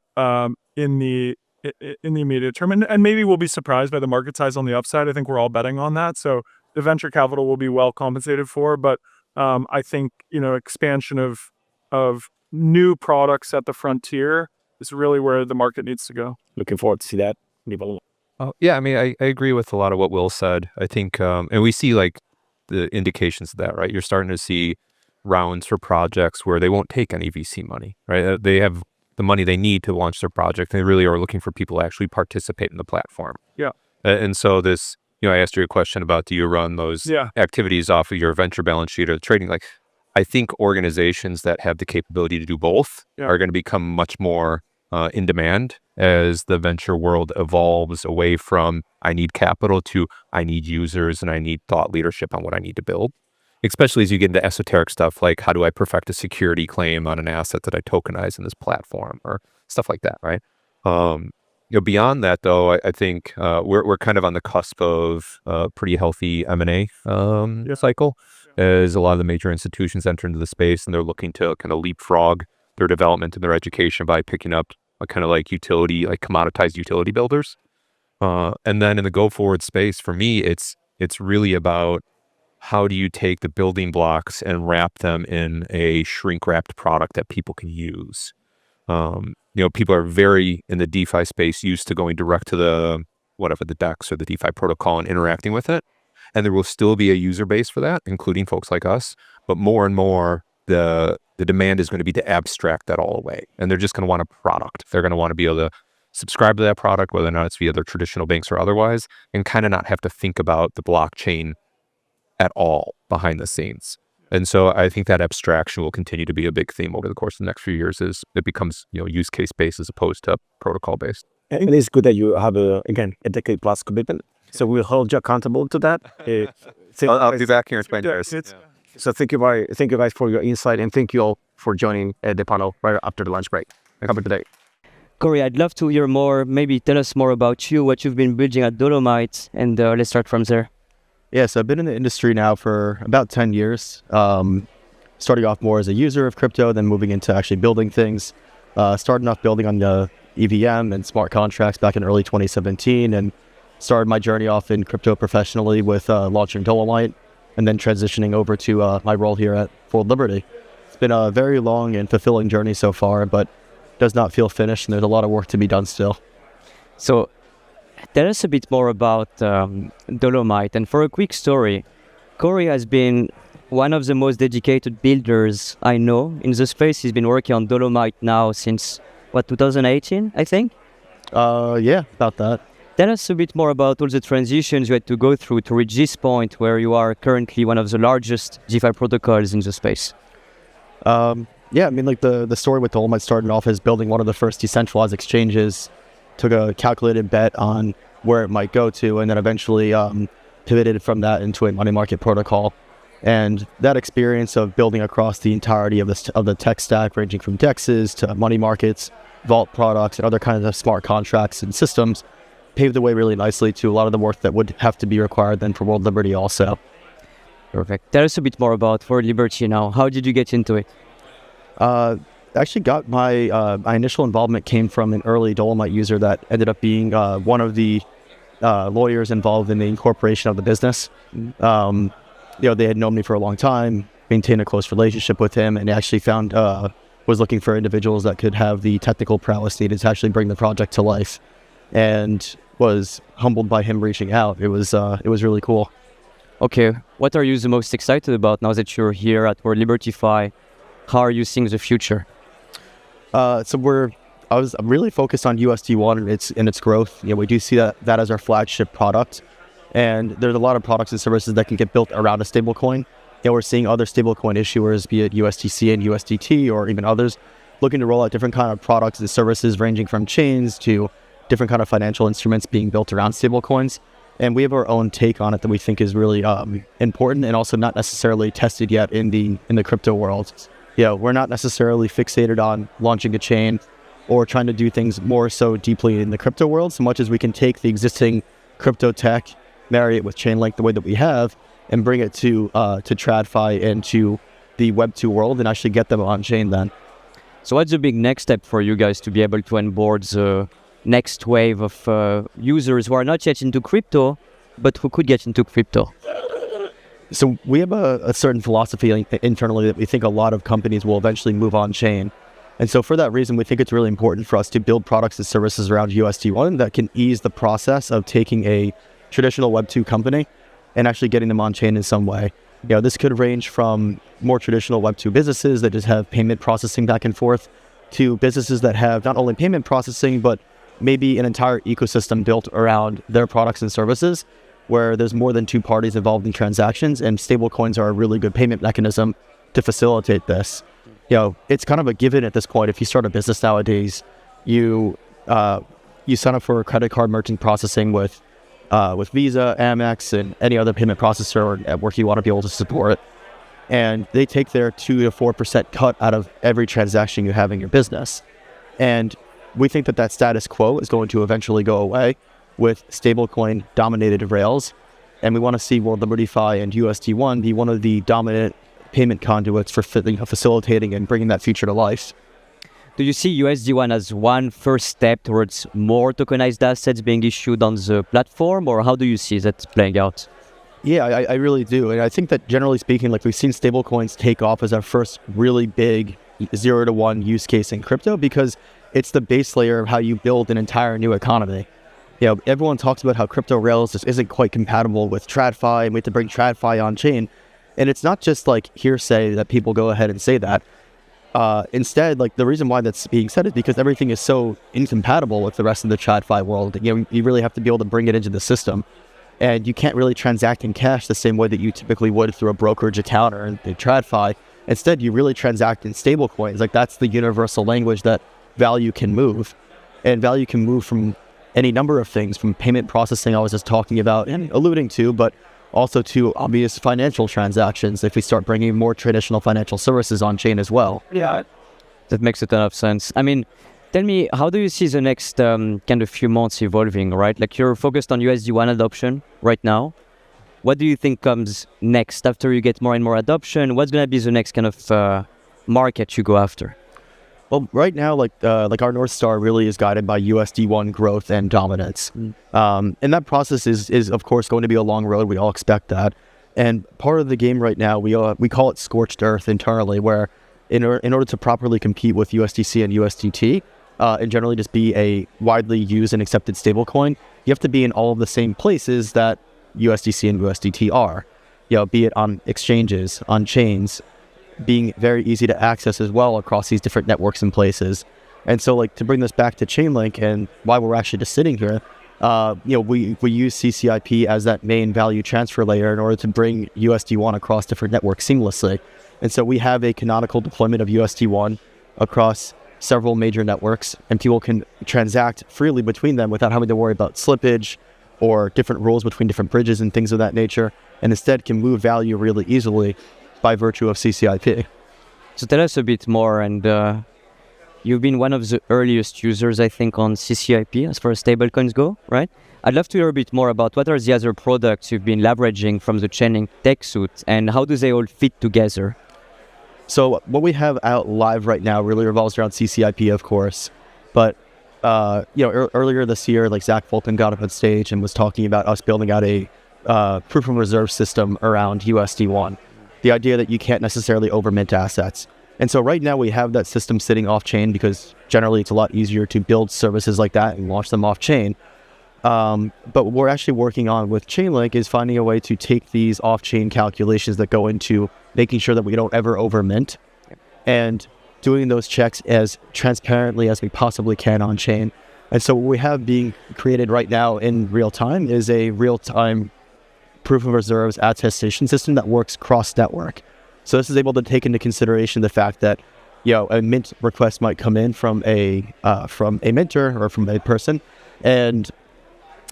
in the immediate term. And maybe we'll be surprised by the market size on the upside. I think we're all betting on that. So the venture capital will be well compensated for, but I think, expansion of new products at the frontier is really where the market needs to go. Looking forward to see that. Yeah, I agree with a lot of what Will said. I think, and we see like the indications of that, right? You're starting to see rounds for projects where they won't take any VC money, right? They have the money they need to launch their project. They really are looking for people to actually participate in the platform. Yeah. And so this, I asked you a question about, do you run those activities off of your venture balance sheet or trading? Like, I think organizations that have the capability to do both are going to become much more in demand as the venture world evolves away from I need capital to I need users and I need thought leadership on what I need to build. Especially as you get into esoteric stuff like how do I perfect a security claim on an asset that I tokenize in this platform or stuff like that, right? Beyond that, though, I think we're kind of on the cusp of a pretty healthy M&A cycle as a lot of the major institutions enter into the space and they're looking to kind of leapfrog their development and their education by picking up a kind of like utility, like commoditized utility builders. And then in the go forward space, for me, it's really about how do you take the building blocks and wrap them in a shrink-wrapped product that people can use? People are very, in the DeFi space, used to going direct to the DEX or the DeFi protocol and interacting with it. And there will still be a user base for that, including folks like us. But more and more, the demand is going to be to abstract that all away. And they're just going to want a product. They're going to want to be able to subscribe to that product, whether or not it's via their traditional banks or otherwise, and kind of not have to think about the blockchain at all behind the scenes. And so I think that abstraction will continue to be a big theme over the course of the next few years as it becomes, use case based as opposed to protocol based. And it's good that you have a decade plus commitment. So we'll hold you accountable to that. I'll be back here in 20 years. So thank you guys for your insight, and thank you all for joining the panel right after the lunch break. Have a good day. Corey, I'd love to hear more. Maybe tell us more about you, what you've been building at Dolomite, and let's start from there. Yes, I've been in the industry now for about 10 years, starting off more as a user of crypto, then moving into actually building things, starting off building on the EVM and smart contracts back in early 2017, and started my journey off in crypto professionally with launching Dolomite, and then transitioning over to my role here at World Liberty. It's been a very long and fulfilling journey so far, but does not feel finished, and there's a lot of work to be done still. So tell us a bit more about Dolomite. And for a quick story, Corey has been one of the most dedicated builders I know in the space. He's been working on Dolomite now since, 2018, I think? Yeah, about that. Tell us a bit more about all the transitions you had to go through to reach this point where you are currently one of the largest DeFi protocols in the space. Yeah, I mean, like the story with Dolomite started off as building one of the first decentralized exchanges, took a calculated bet on where it might go to, and then eventually pivoted from that into a money market protocol. And that experience of building across the entirety of the tech stack, ranging from DEXs to money markets, vault products, and other kinds of smart contracts and systems, paved the way really nicely to a lot of the work that would have to be required then for World Liberty also. Perfect. Tell us a bit more about World Liberty now. How did you get into it? Actually got my initial involvement came from an early Dolomite user that ended up being one of the lawyers involved in the incorporation of the business. They had known me for a long time, maintained a close relationship with him, and actually found was looking for individuals that could have the technical prowess needed to actually bring the project to life, and was humbled by him reaching out. It was really cool. Okay, what are you the most excited about now that you're here at World Liberty Fi? How are you seeing the future? I'm really focused on USD1 and its growth. We do see that as our flagship product, and there's a lot of products and services that can get built around a stablecoin. We're seeing other stablecoin issuers, be it USDC and USDT or even others, looking to roll out different kind of products and services ranging from chains to different kind of financial instruments being built around stablecoins. And we have our own take on it that we think is really important and also not necessarily tested yet in the crypto world. We're not necessarily fixated on launching a chain or trying to do things more so deeply in the crypto world, so much as we can take the existing crypto tech, marry it with Chainlink the way that we have, and bring it to TradFi and to the Web2 world and actually get them on chain then. So what's the big next step for you guys to be able to onboard the next wave of users who are not yet into crypto, but who could get into crypto? So we have a certain philosophy internally that we think a lot of companies will eventually move on chain. And so for that reason, we think it's really important for us to build products and services around USD1 that can ease the process of taking a traditional Web2 company and actually getting them on chain in some way. This could range from more traditional Web2 businesses that just have payment processing back and forth to businesses that have not only payment processing, but maybe an entire ecosystem built around their products and services where there's more than two parties involved in transactions, and stablecoins are a really good payment mechanism to facilitate this. It's kind of a given at this point. If you start a business nowadays, you sign up for a credit card merchant processing with Visa, Amex, and any other payment processor or network you want to be able to support. And they take their 2 to 4% cut out of every transaction you have in your business. And we think that status quo is going to eventually go away with stablecoin dominated rails. And we want to see World Liberty Fi and USD1 be one of the dominant payment conduits for facilitating and bringing that future to life. Do you see USD1 as one first step towards more tokenized assets being issued on the platform, or how do you see that playing out? Yeah, I really do. And I think that generally speaking, like we've seen stablecoins take off as our first really big 0 to 1 use case in crypto because it's the base layer of how you build an entire new economy. You know, everyone talks about how crypto rails just isn't quite compatible with TradFi and we have to bring TradFi on chain. And it's not just like hearsay that people go ahead and say that. Instead, like the reason why that's being said is because everything is so incompatible with the rest of the TradFi world. You know, you really have to be able to bring it into the system. And you can't really transact in cash the same way that you typically would through a brokerage account or in TradFi. Instead, you really transact in stable coins. Like that's the universal language that value can move. And value can move from any number of things, from payment processing I was just talking about and alluding to, but also to obvious financial transactions if we start bringing more traditional financial services on chain as well. Yeah, that makes a ton of sense. I mean, tell me, how do you see the next kind of few months evolving, right? Like you're focused on USD1 adoption right now. What do you think comes next after you get more and more adoption? What's going to be the next kind of market you go after? Well, right now, like our North Star really is guided by USD1 growth and dominance. And that process is of course going to be a long road. We all expect that. And part of the game right now, we call it scorched earth internally, where in order to properly compete with USDC and USDT, and generally just be a widely used and accepted stablecoin, you have to be in all of the same places that USDC and USDT are. You know, be it on exchanges, on chains, being very easy to access as well across these different networks and places. And so like to bring this back to Chainlink and why we're actually just sitting here, you know, we use CCIP as that main value transfer layer in order to bring USD1 across different networks seamlessly. And so we have a canonical deployment of USD1 across several major networks, and people can transact freely between them without having to worry about slippage or different rules between different bridges and things of that nature, and instead can move value really easily by virtue of CCIP. So tell us a bit more, and you've been one of the earliest users, I think, on CCIP as far as stablecoins go, right? I'd love to hear a bit more about what are the other products you've been leveraging from the Chainlink tech suite, and how do they all fit together? So what we have out live right now really revolves around CCIP, of course. But you know, earlier this year, like Zach Fulton got up on stage and was talking about us building out a proof of reserve system around USD1. The idea that you can't necessarily overmint assets. And so right now we have that system sitting off chain because generally it's a lot easier to build services like that and launch them off chain. But what we're actually working on with Chainlink is finding a way to take these off-chain calculations that go into making sure that we don't ever overmint and doing those checks as transparently as we possibly can on chain. And so what we have being created right now in real time is a real-time proof of reserves attestation system that works cross-network. So this is able to take into consideration the fact that, you know, a mint request might come in from a minter or from a person, and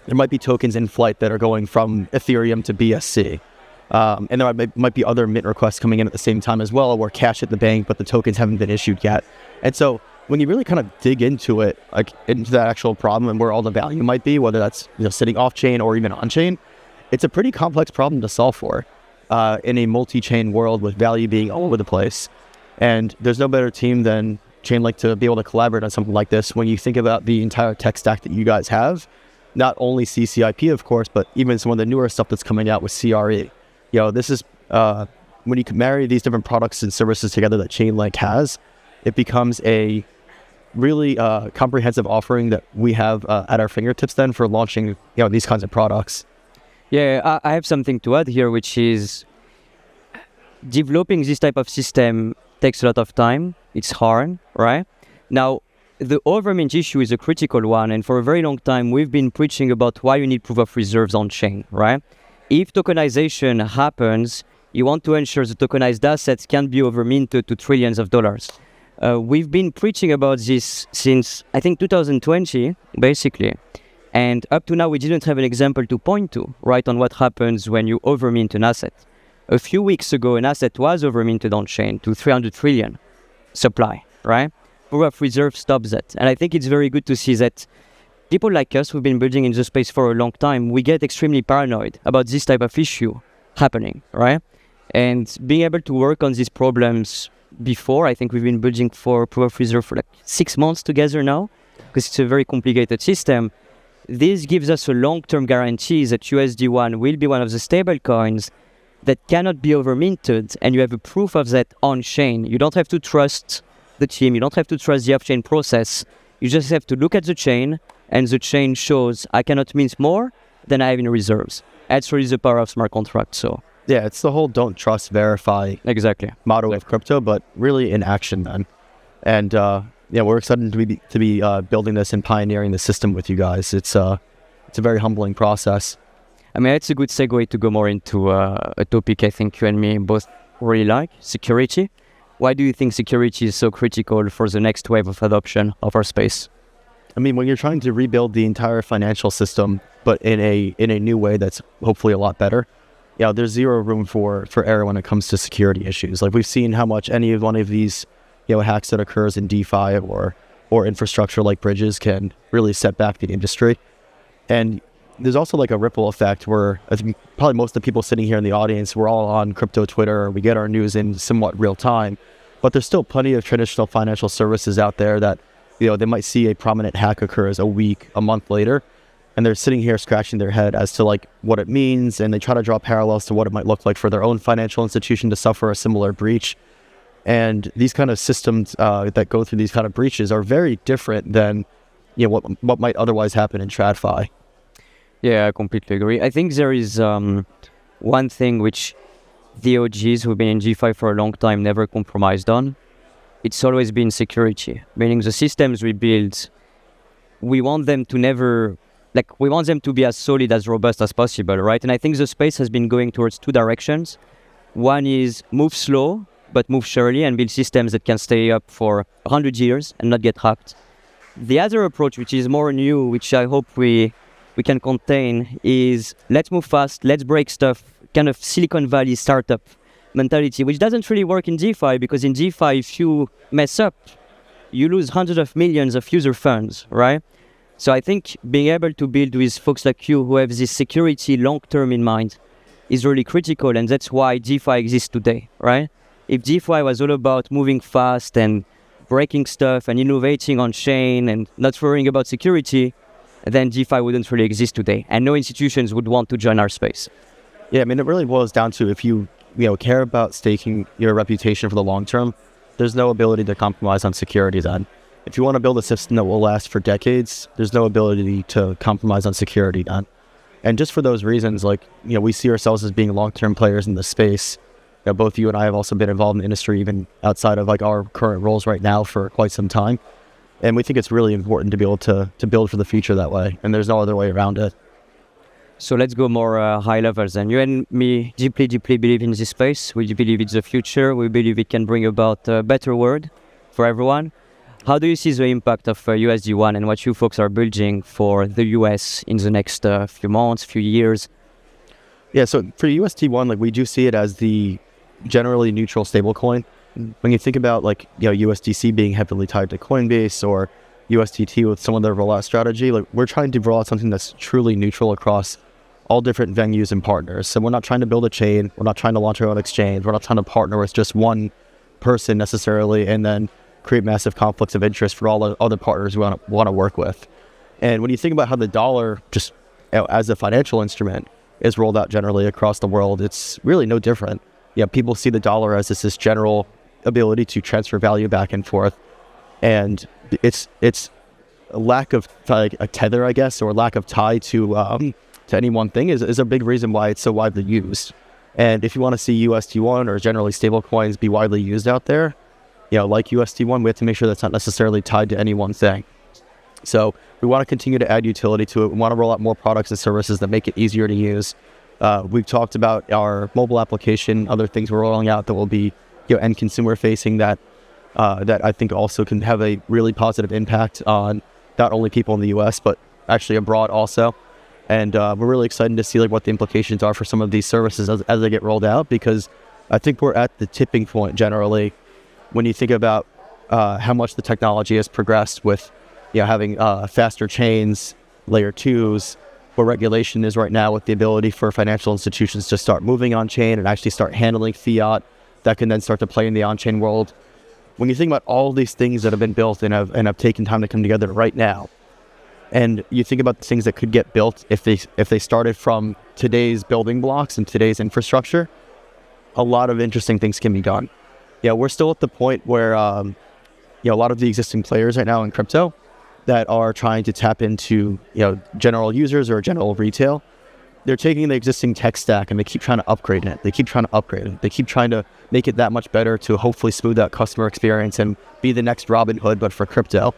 there might be tokens in flight that are going from Ethereum to BSC. And there might be other mint requests coming in at the same time as well, or cash at the bank, but the tokens haven't been issued yet. And so when you really kind of dig into it, like into that actual problem and where all the value might be, whether that's, you know, sitting off chain or even on chain, it's a pretty complex problem to solve for in a multi-chain world with value being all over the place. And there's no better team than Chainlink to be able to collaborate on something like this when you think about the entire tech stack that you guys have. Not only CCIP, of course, but even some of the newer stuff that's coming out with CRE. You know, this is, when you can marry these different products and services together that Chainlink has, it becomes a really comprehensive offering that we have at our fingertips then for launching, you know, these kinds of products. Yeah, I have something to add here, which is developing this type of system takes a lot of time. It's hard, right? Now, the overmint issue is a critical one, and for a very long time, we've been preaching about why you need proof of reserves on chain, right? If tokenization happens, you want to ensure the tokenized assets can be overminted to trillions of dollars. We've been preaching about this since, I think, 2020, basically. And up to now, we didn't have an example to point to, right, on what happens when you overmint an asset. A few weeks ago, an asset was overminted on chain to 300 trillion supply, right? Proof of reserve stops that. And I think it's very good to see that people like us who've been building in the space for a long time, we get extremely paranoid about this type of issue happening, right? And being able to work on these problems before, I think we've been building for proof of reserve for like 6 months together now, because it's a very complicated system. this gives us a long-term guarantee that USD1 will be one of the stable coins that cannot be over-minted, and you have a proof of that on-chain. You don't have to trust the team, you don't have to trust the off-chain process. You just have to look at the chain, and the chain shows I cannot mint more than I have in reserves. That's really the power of smart contracts. So yeah, it's the whole don't trust, verify motto of crypto, but really in action then. And yeah, we're excited to be building this and pioneering the system with you guys. It's a very humbling process. I mean, it's a good segue to go more into a topic I think you and me both really like, security. Why do you think security is so critical for the next wave of adoption of our space? I mean, when you're trying to rebuild the entire financial system, but in a new way that's hopefully a lot better, yeah, there's zero room for error when it comes to security issues. Like we've seen how much any of one of these hacks that occurs in DeFi or infrastructure like bridges can really set back the industry. And there's also like a ripple effect where I think probably most of the people sitting here in the audience, we're all on crypto Twitter, we get our news in somewhat real time, but there's still plenty of traditional financial services out there that, they might see a prominent hack occurs a week, a month later, and they're sitting here scratching their head as to like what it means, and they try to draw parallels to what it might look like for their own financial institution to suffer a similar breach. And these kind of systems that go through these kind of breaches are very different than what might otherwise happen in TradFi. Yeah, I completely agree. I think there is one thing which the OGs who've been in DeFi for a long time never compromised on. It's always been security, meaning the systems we build, we want them to we want them to be as solid, as robust as possible, right? And I think the space has been going towards two directions. One is move slow, but move surely and build systems that can stay up for 100 years and not get hacked. The other approach, which is more new, which I hope we can contain, is let's move fast, let's break stuff, kind of Silicon Valley startup mentality, which doesn't really work in DeFi, because in DeFi, if you mess up, you lose hundreds of millions of user funds, right? So I think being able to build with folks like you who have this security long-term in mind is really critical, and that's why DeFi exists today, right? If DeFi was all about moving fast and breaking stuff and innovating on chain and not worrying about security, then DeFi wouldn't really exist today, and no institutions would want to join our space. Yeah, I mean, it really boils down to if you care about staking your reputation for the long term, there's no ability to compromise on security then. If you want to build a system that will last for decades, there's no ability to compromise on security then. And just for those reasons, we see ourselves as being long-term players in the space. Both you and I have also been involved in the industry, even outside of our current roles right now, for quite some time. And we think it's really important to be able to build for the future that way. And there's no other way around it. So let's go more high levels. And you and me deeply, deeply believe in this space. We believe it's the future. We believe it can bring about a better world for everyone. How do you see the impact of USD1 and what you folks are building for the US in the next few months, few years? Yeah, so for USD1, we do see it as the generally neutral stablecoin. When you think about USDC being heavily tied to Coinbase or USDT with some of their rollout strategy, we're trying to roll out something that's truly neutral across all different venues and partners. So we're not trying to build a chain, we're not trying to launch our own exchange, we're not trying to partner with just one person necessarily and then create massive conflicts of interest for all the other partners we want to work with. And when you think about how the dollar, just as a financial instrument, is rolled out generally across the world, it's really no different. Yeah, people see the dollar as this general ability to transfer value back and forth, and it's a lack of a tether, I guess, or lack of tie to any one thing is a big reason why it's so widely used. And if you want to see USD1 or generally stable coins be widely used out there, like USD1, we have to make sure that's not necessarily tied to any one thing. So we want to continue to add utility to it. We want to roll out more products and services that make it easier to use. We've talked about our mobile application, other things we're rolling out that will be end consumer facing that I think also can have a really positive impact on not only people in the US, but actually abroad also. And we're really excited to see what the implications are for some of these services as they get rolled out, because I think we're at the tipping point generally when you think about how much the technology has progressed with having faster chains, layer 2s, where regulation is right now with the ability for financial institutions to start moving on chain and actually start handling fiat that can then start to play in the on-chain world. When you think about all these things that have been built and have taken time to come together right now, And you think about the things that could get built if they started from today's building blocks and today's infrastructure, a lot of interesting things can be done. Yeah, we're still at the point where a lot of the existing players right now in crypto that are trying to tap into general users or general retail, they're taking the existing tech stack and they keep trying to upgrade it. They keep trying to make it that much better to hopefully smooth out customer experience and be the next Robinhood, but for crypto.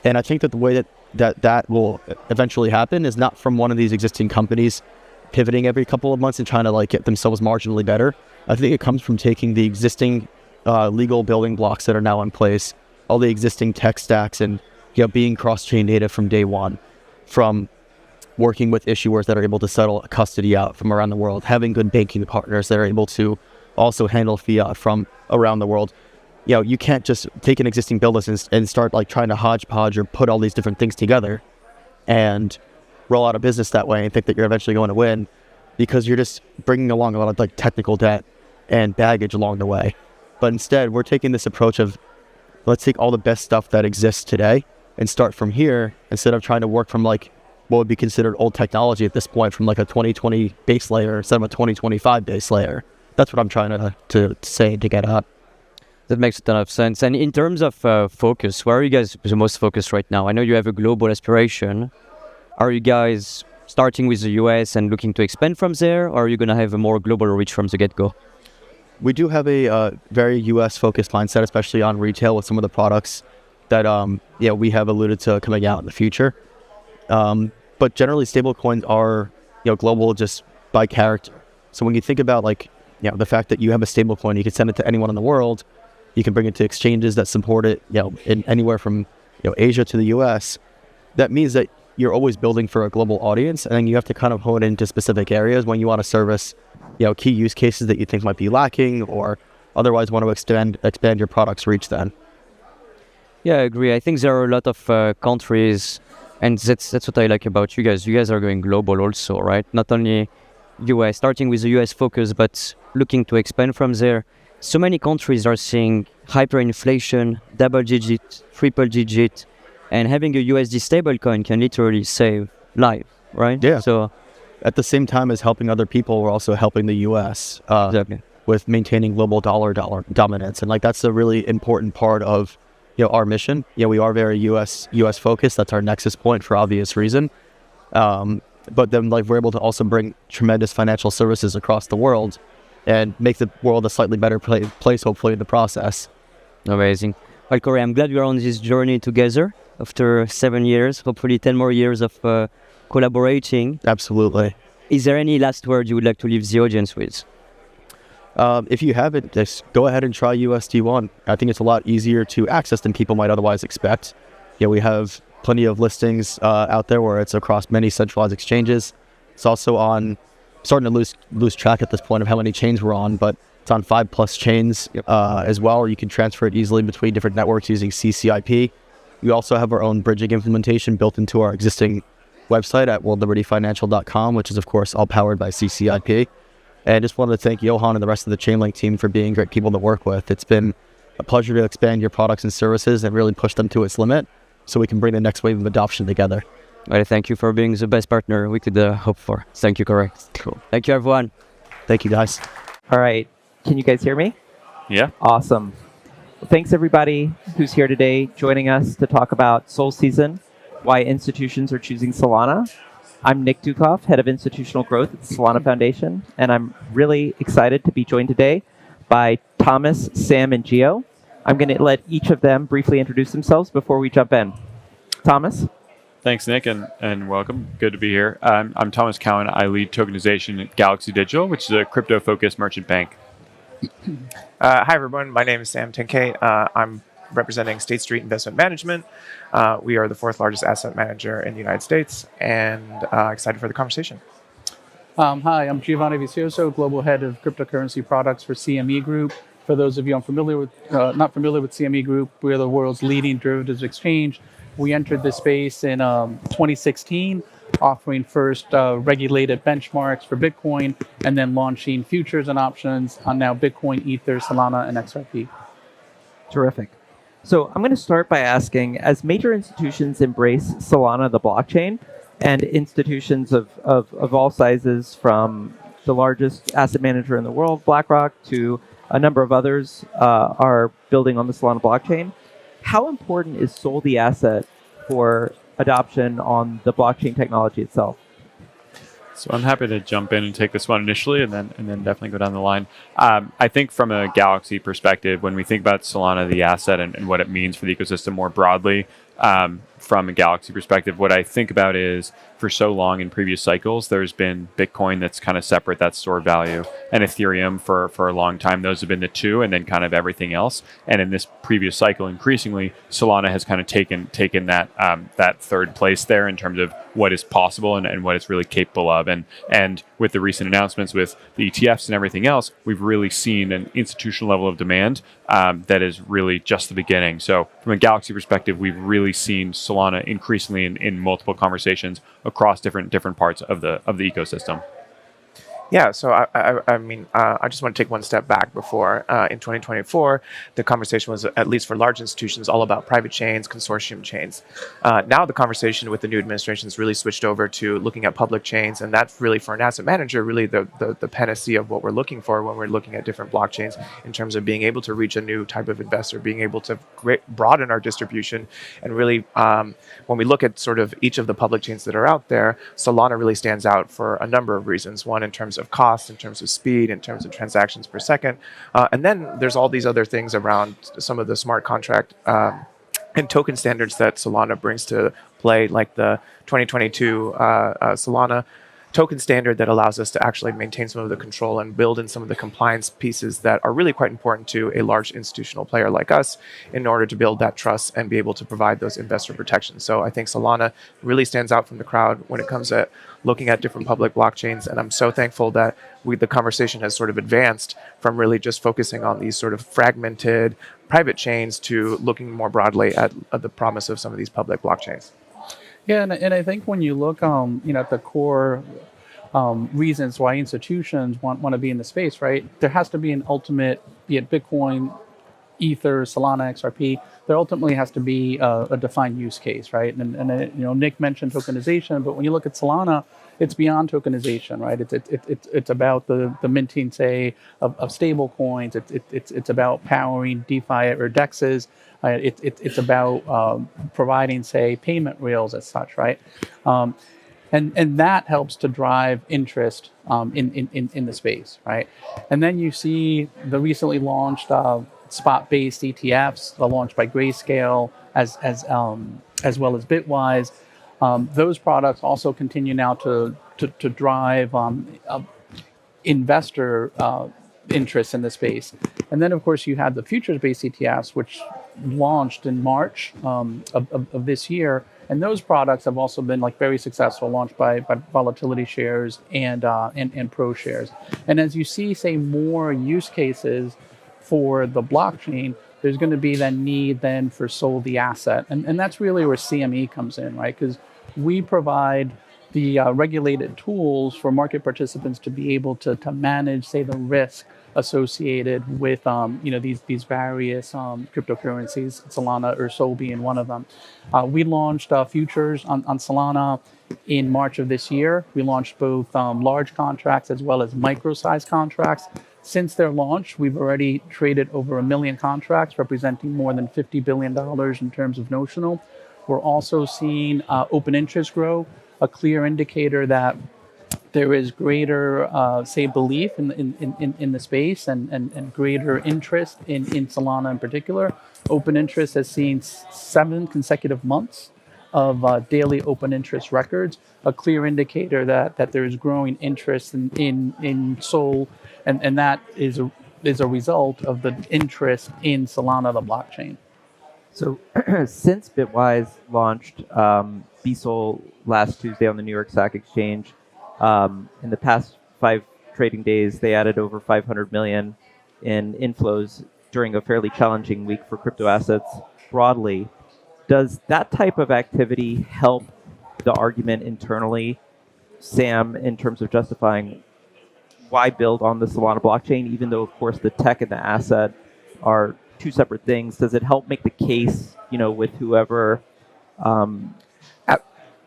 And I think that the way that will eventually happen is not from one of these existing companies pivoting every couple of months and trying to get themselves marginally better. I think it comes from taking the existing legal building blocks that are now in place, all the existing tech stacks, and being cross-chain native from day one, from working with issuers that are able to settle custody out from around the world, having good banking partners that are able to also handle fiat from around the world. You can't just take an existing business and start trying to hodgepodge or put all these different things together and roll out a business that way and think that you're eventually going to win, because you're just bringing along a lot of technical debt and baggage along the way. But instead, we're taking this approach of, let's take all the best stuff that exists today and start from here, instead of trying to work from what would be considered old technology at this point, from a 2020 base layer instead of a 2025 base layer. That's what I'm trying to say to get at. That makes a ton of sense. And in terms of focus, where are you guys the most focused right now? I know you have a global aspiration. Are you guys starting with the US and looking to expand from there, or are you going to have a more global reach from the get-go? We do have a very US-focused mindset, especially on retail with some of the products that we have alluded to coming out in the future. But generally, stablecoins are global just by character. So when you think about the fact that you have a stablecoin, you can send it to anyone in the world. You can bring it to exchanges that support it, in anywhere from Asia to the US. That means that you're always building for a global audience, and then you have to kind of hone into specific areas when you want to service key use cases that you think might be lacking, or otherwise want to expand your product's reach then. Yeah, I agree. I think there are a lot of countries, and that's what I like about you guys. You guys are going global also, right? Not only US, starting with the US focus, but looking to expand from there. So many countries are seeing hyperinflation, double-digit, triple-digit, and having a USD stablecoin can literally save life, right? Yeah. So, at the same time as helping other people, we're also helping the US exactly. with maintaining global dollar dominance, and that's a really important part of our mission. We are very US focused. That's our nexus point for obvious reason. But then we're able to also bring tremendous financial services across the world and make the world a slightly better place, hopefully, in the process. Amazing. Well, Corey, I'm glad we're on this journey together after 7 years, hopefully 10 more years of collaborating. Absolutely. Is there any last word you would like to leave the audience with? If you haven't, just go ahead and try USD1. I think it's a lot easier to access than people might otherwise expect. We have plenty of listings out there where it's across many centralized exchanges. It's also starting to lose track at this point of how many chains we're on, but it's on 5+ chains as well, or you can transfer it easily between different networks using CCIP. We also have our own bridging implementation built into our existing website at worldlibertyfinancial.com, which is, of course, all powered by CCIP. And I just wanted to thank Johan and the rest of the Chainlink team for being great people to work with. It's been a pleasure to expand your products and services and really push them to its limit so we can bring the next wave of adoption together. Well, thank you for being the best partner we could hope for. Thank you, Corey. Cool. Thank you, everyone. Thank you, guys. All right. Can you guys hear me? Yeah. Awesome. Well, thanks, everybody who's here today joining us to talk about Sol Season, why institutions are choosing Solana. I'm Nick Dukoff, Head of Institutional Growth at the Solana Foundation, and I'm really excited to be joined today by Thomas, Sam, and Gio. I'm going to let each of them briefly introduce themselves before we jump in. Thomas? Thanks, Nick, and welcome. Good to be here. I'm Thomas Cowan. I lead tokenization at Galaxy Digital, which is a crypto-focused merchant bank. Hi, everyone. My name is Sam Tenkei. I'm representing State Street Investment Management. We are the 4th largest asset manager in the United States, and excited for the conversation. Hi, I'm Giovanni Vicioso, Global Head of Cryptocurrency Products for CME Group. For those of you not familiar with CME Group, we are the world's leading derivatives exchange. We entered this space in 2016, offering first regulated benchmarks for Bitcoin, and then launching futures and options on now Bitcoin, Ether, Solana, and XRP. Terrific. So I'm going to start by asking, as major institutions embrace Solana, the blockchain, and institutions of all sizes, from the largest asset manager in the world, BlackRock, to a number of others are building on the Solana blockchain, how important is Sol the asset for adoption on the blockchain technology itself? So I'm happy to jump in and take this one initially, and then definitely go down the line. I think from a Galaxy perspective, when we think about Solana, the asset, and what it means for the ecosystem more broadly, from a Galaxy perspective, what I think about is, for so long in previous cycles, there's been Bitcoin that's kind of separate, that's stored value, and Ethereum for a long time. Those have been the two, and then kind of everything else. And in this previous cycle, increasingly, Solana has kind of taken that that third place there in terms of what is possible and what it's really capable of. And with the recent announcements with the ETFs and everything else, we've really seen an institutional level of demand that is really just the beginning. So from a Galaxy perspective, we've really seen Solana increasingly in multiple conversations across different parts of the ecosystem. Yeah, so I mean, I just want to take one step back before. In 2024, the conversation was, at least for large institutions, all about private chains, consortium chains. Now the conversation with the new administration has really switched over to looking at public chains, and that's really, for an asset manager, really the panacea of what we're looking for when we're looking at different blockchains in terms of being able to reach a new type of investor, being able to broaden our distribution, and really, when we look at sort of each of the public chains that are out there, Solana really stands out for a number of reasons. One, in terms of cost, in terms of speed, in terms of transactions per second. And then there's all these other things around some of the smart contract and token standards that Solana brings to play, like the 2022 Solana token standard that allows us to actually maintain some of the control and build in some of the compliance pieces that are really quite important to a large institutional player like us in order to build that trust and be able to provide those investor protections. So I think Solana really stands out from the crowd when it comes to looking at different public blockchains. And I'm so thankful that the conversation has sort of advanced from really just focusing on these sort of fragmented private chains to looking more broadly at the promise of some of these public blockchains. Yeah, and I think when you look, at the core reasons why institutions want to be in the space, right? There has to be an ultimate, be it Bitcoin, Ether, Solana, XRP. There ultimately has to be a defined use case, right? And Nick mentioned tokenization, but when you look at Solana, it's beyond tokenization, right? It's about the minting, say, of stable coins. It's about powering DeFi or DEXs. It's about providing, say, payment rails as such, right? And that helps to drive interest in the space, right? And then you see the recently launched spot-based ETFs, launched by Grayscale, as well as Bitwise. Those products also continue now to drive investor interest in the space. And then, of course, you had the futures-based ETFs, which launched in March of this year. And those products have also been very successful, launched by Volatility Shares and Pro Shares. And as you see, say, more use cases for the blockchain, there's going to be that need then for Sol the asset. And that's really where CME comes in, right? Because we provide the regulated tools for market participants to be able to manage, say, the risk associated with these various cryptocurrencies, Solana or Sol being one of them. We launched futures on Solana in March of this year. We launched both large contracts as well as micro-sized contracts. Since their launch, we've already traded over 1 million contracts, representing more than $50 billion in terms of notional. We're also seeing open interest grow, a clear indicator that there is greater, say, belief in the space and greater interest in Solana in particular. Open interest has seen 7 consecutive months of daily open interest records, a clear indicator that there is growing interest in Sol, and that is a result of the interest in Solana, the blockchain. So since Bitwise launched BSOL last Tuesday on the New York Stock Exchange, in the past 5 trading days, they added over 500 million in inflows during a fairly challenging week for crypto assets broadly. Does that type of activity help the argument internally, Sam, in terms of justifying why build on the Solana blockchain, even though, of course, the tech and the asset are two separate things. Does it help make the case, with whoever?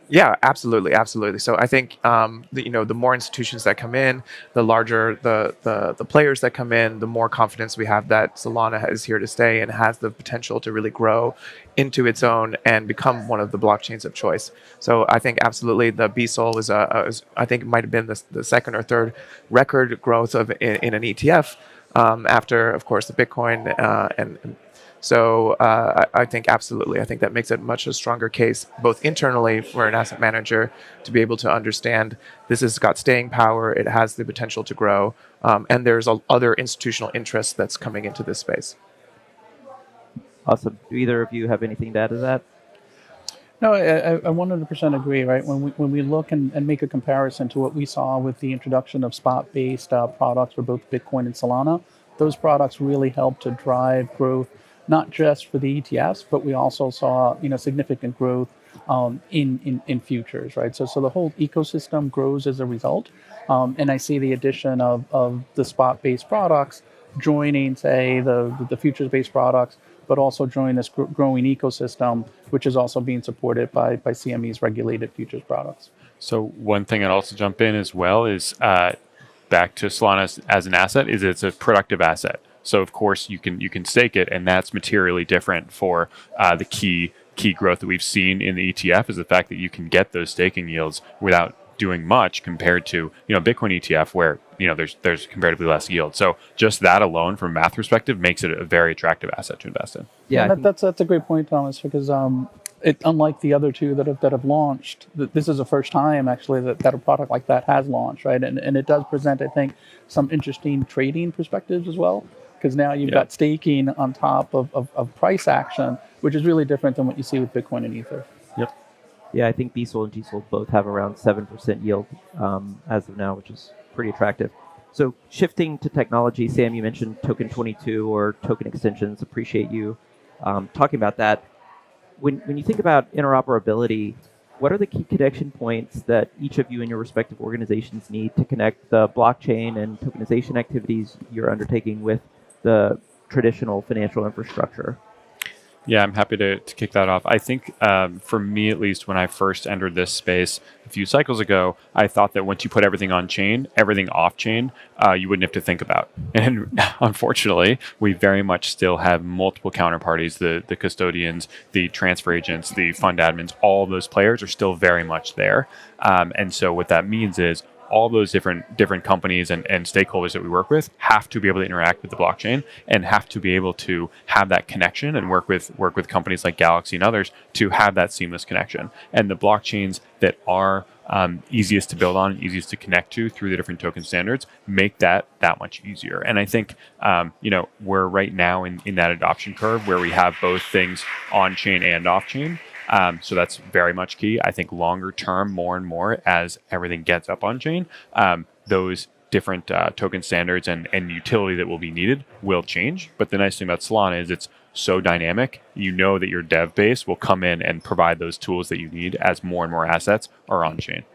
Yeah, absolutely, absolutely. So I think the more institutions that come in, the larger the players that come in, the more confidence we have that Solana is here to stay and has the potential to really grow into its own and become one of the blockchains of choice. So I think absolutely the BSOL is I think it might have been the second or third record growth in an ETF after, of course, the Bitcoin and so I think absolutely. I think that makes it much a stronger case, both internally for an asset manager to be able to understand this has got staying power, it has the potential to grow, and there's other institutional interest that's coming into this space. Awesome. Do either of you have anything to add to that? No, I 100% agree, right? When we look and make a comparison to what we saw with the introduction of spot-based products for both Bitcoin and Solana, those products really helped to drive growth, not just for the ETFs, but we also saw significant growth in futures, right? So the whole ecosystem grows as a result, and I see the addition of the spot-based products joining, say, the futures-based products, but also join this growing ecosystem, which is also being supported by CME's regulated futures products. So one thing I'd also jump in as well is back to Solana as an asset is it's a productive asset. So of course you can stake it, and that's materially different for the key growth that we've seen in the ETF is the fact that you can get those staking yields without doing much compared to Bitcoin ETF where there's comparatively less yield. So just that alone from a math perspective makes it a very attractive asset to invest in. Yeah, that's a great point, Thomas, because unlike the other two that have launched, this is the first time actually that a product like that has launched, right? And it does present, I think, some interesting trading perspectives as well. Because now you've got staking on top of price action, which is really different than what you see with Bitcoin and Ether. Yep. Yeah, I think BSOL and GSOL both have around 7% yield as of now, which is pretty attractive. So shifting to technology, Sam, you mentioned Token 22 or token extensions. Appreciate you talking about that. When you think about interoperability, what are the key connection points that each of you in your respective organizations need to connect the blockchain and tokenization activities you're undertaking with the traditional financial infrastructure? Yeah, I'm happy to kick that off. I think for me, at least, when I first entered this space a few cycles ago, I thought that once you put everything on chain, everything off chain, you wouldn't have to think about. And unfortunately, we very much still have multiple counterparties, the custodians, the transfer agents, the fund admins, all of those players are still very much there. And so what that means is all those different companies and stakeholders that we work with have to be able to interact with the blockchain and have to be able to have that connection and work with companies like Galaxy and others to have that seamless connection. And the blockchains that are easiest to build on, easiest to connect to through the different token standards make that much easier. And I think we're right now in that adoption curve where we have both things on chain and off chain. So that's very much key. I think longer term, more and more as everything gets up on chain, those different token standards and utility that will be needed will change. But the nice thing about Solana is it's so dynamic. You know that your dev base will come in and provide those tools that you need as more and more assets are on chain.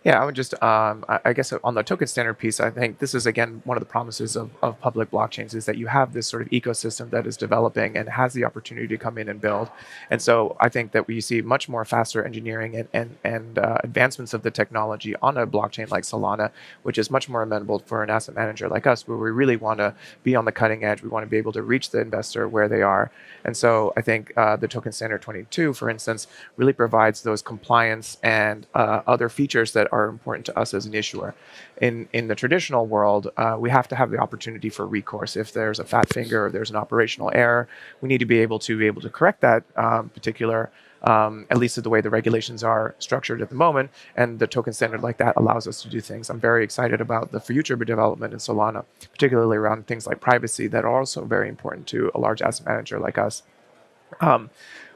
Yeah, I would just, I guess on the token standard piece, I think this is, again, one of the promises of public blockchains is that you have this sort of ecosystem that is developing and has the opportunity to come in and build. And so I think that we see much more faster engineering and advancements of the technology on a blockchain like Solana, which is much more amenable for an asset manager like us, where we really want to be on the cutting edge. We want to be able to reach the investor where they are. And so I think the token standard 22, for instance, really provides those compliance and other features that are important to us as an issuer. In the traditional world, we have to have the opportunity for recourse. If there's a fat finger or there's an operational error, we need to be able to correct that particular, at least the way the regulations are structured at the moment. And the token standard like that allows us to do things. I'm very excited about the future development in Solana, particularly around things like privacy that are also very important to a large asset manager like us.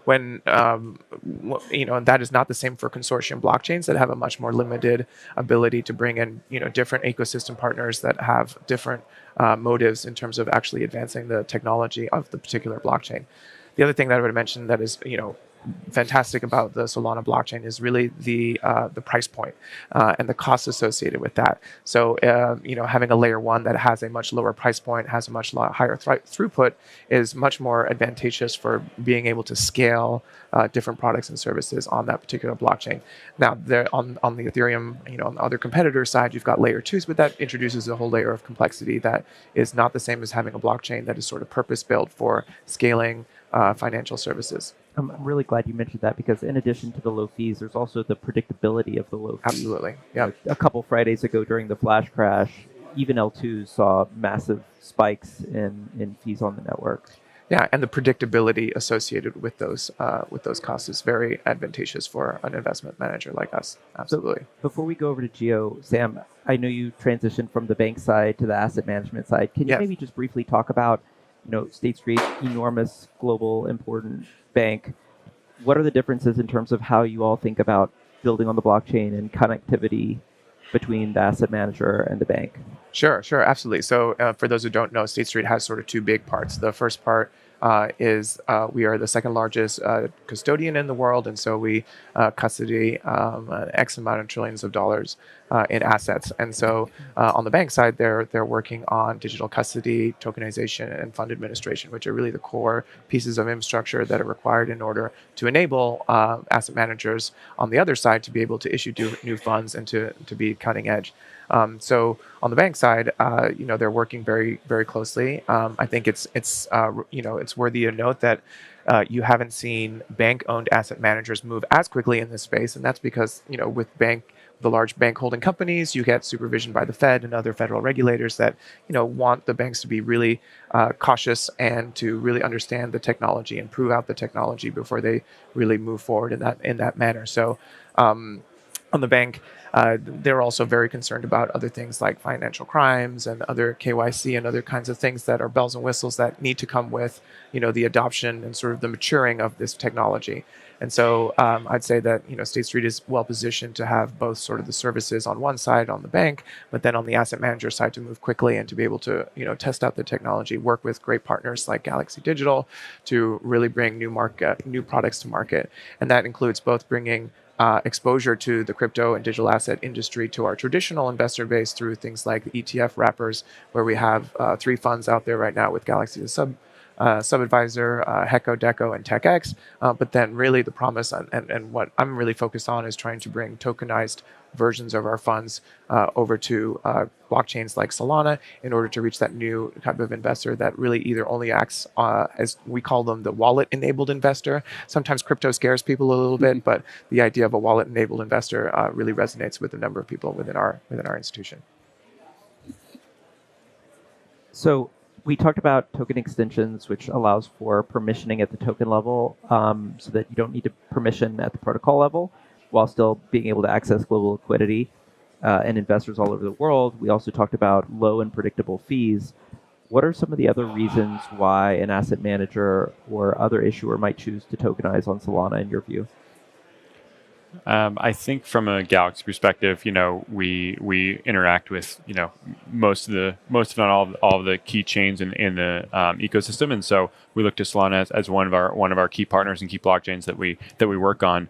And that is not the same for consortium blockchains that have a much more limited ability to bring in, different ecosystem partners that have different motives in terms of actually advancing the technology of the particular blockchain. The other thing that I would mention that is, fantastic about the Solana blockchain is really the price point and the costs associated with that. So having a layer 1 that has a much lower price point, has a much higher throughput, is much more advantageous for being able to scale different products and services on that particular blockchain. Now, there on the Ethereum, on the other competitor side, you've got layer 2s, but that introduces a whole layer of complexity that is not the same as having a blockchain that is sort of purpose-built for scaling financial services. I'm really glad you mentioned that, because in addition to the low fees, there's also the predictability of the low fees. Absolutely, yeah. A couple Fridays ago during the flash crash, even L2s saw massive spikes in fees on the network. Yeah, and the predictability associated with those costs is very advantageous for an investment manager like us. Absolutely. So before we go over to Geo, Sam, I know you transitioned from the bank side to the asset management side. Can you maybe just briefly talk about, State Street, enormous, global, important bank. What are the differences in terms of how you all think about building on the blockchain and connectivity between the asset manager and the bank? Sure, absolutely. So for those who don't know, State Street has sort of two big parts. The first part is we are the second largest custodian in the world, and so we custody X amount of trillions of dollars in assets. And so on the bank side, they're working on digital custody, tokenization, and fund administration, which are really the core pieces of infrastructure that are required in order to enable asset managers on the other side to be able to issue new funds and to be cutting edge. So on the bank side, they're working very, very closely. I think it's worthy to note that you haven't seen bank-owned asset managers move as quickly in this space, and that's because with the large bank holding companies, you get supervision by the Fed and other federal regulators that want the banks to be really cautious and to really understand the technology and prove out the technology before they really move forward in that manner. So on the bank, they're also very concerned about other things like financial crimes and other KYC and other kinds of things that are bells and whistles that need to come with, the adoption and sort of the maturing of this technology. And so I'd say that, State Street is well positioned to have both sort of the services on one side on the bank, but then on the asset manager side to move quickly and to be able to, test out the technology, work with great partners like Galaxy Digital to really bring new products to market. And that includes both bringing exposure to the crypto and digital asset industry to our traditional investor base through things like the ETF wrappers, where we have 3 funds out there right now with Galaxy as sub-advisor, Heco, Deco, and TechX. But then really the promise and what I'm really focused on is trying to bring tokenized versions of our funds over to blockchains like Solana in order to reach that new type of investor that really either only acts as we call them the wallet-enabled investor. Sometimes crypto scares people a little bit, but the idea of a wallet-enabled investor really resonates with a number of people within our institution. So we talked about token extensions, which allows for permissioning at the token level so that you don't need to permission at the protocol level while still being able to access global liquidity and investors all over the world. We also talked about low and predictable fees. What are some of the other reasons why an asset manager or other issuer might choose to tokenize on Solana in your view? I think from a Galaxy perspective, we interact with most if not all of the key chains in the ecosystem, and so we look to Solana as one of our key partners and key blockchains that we work on.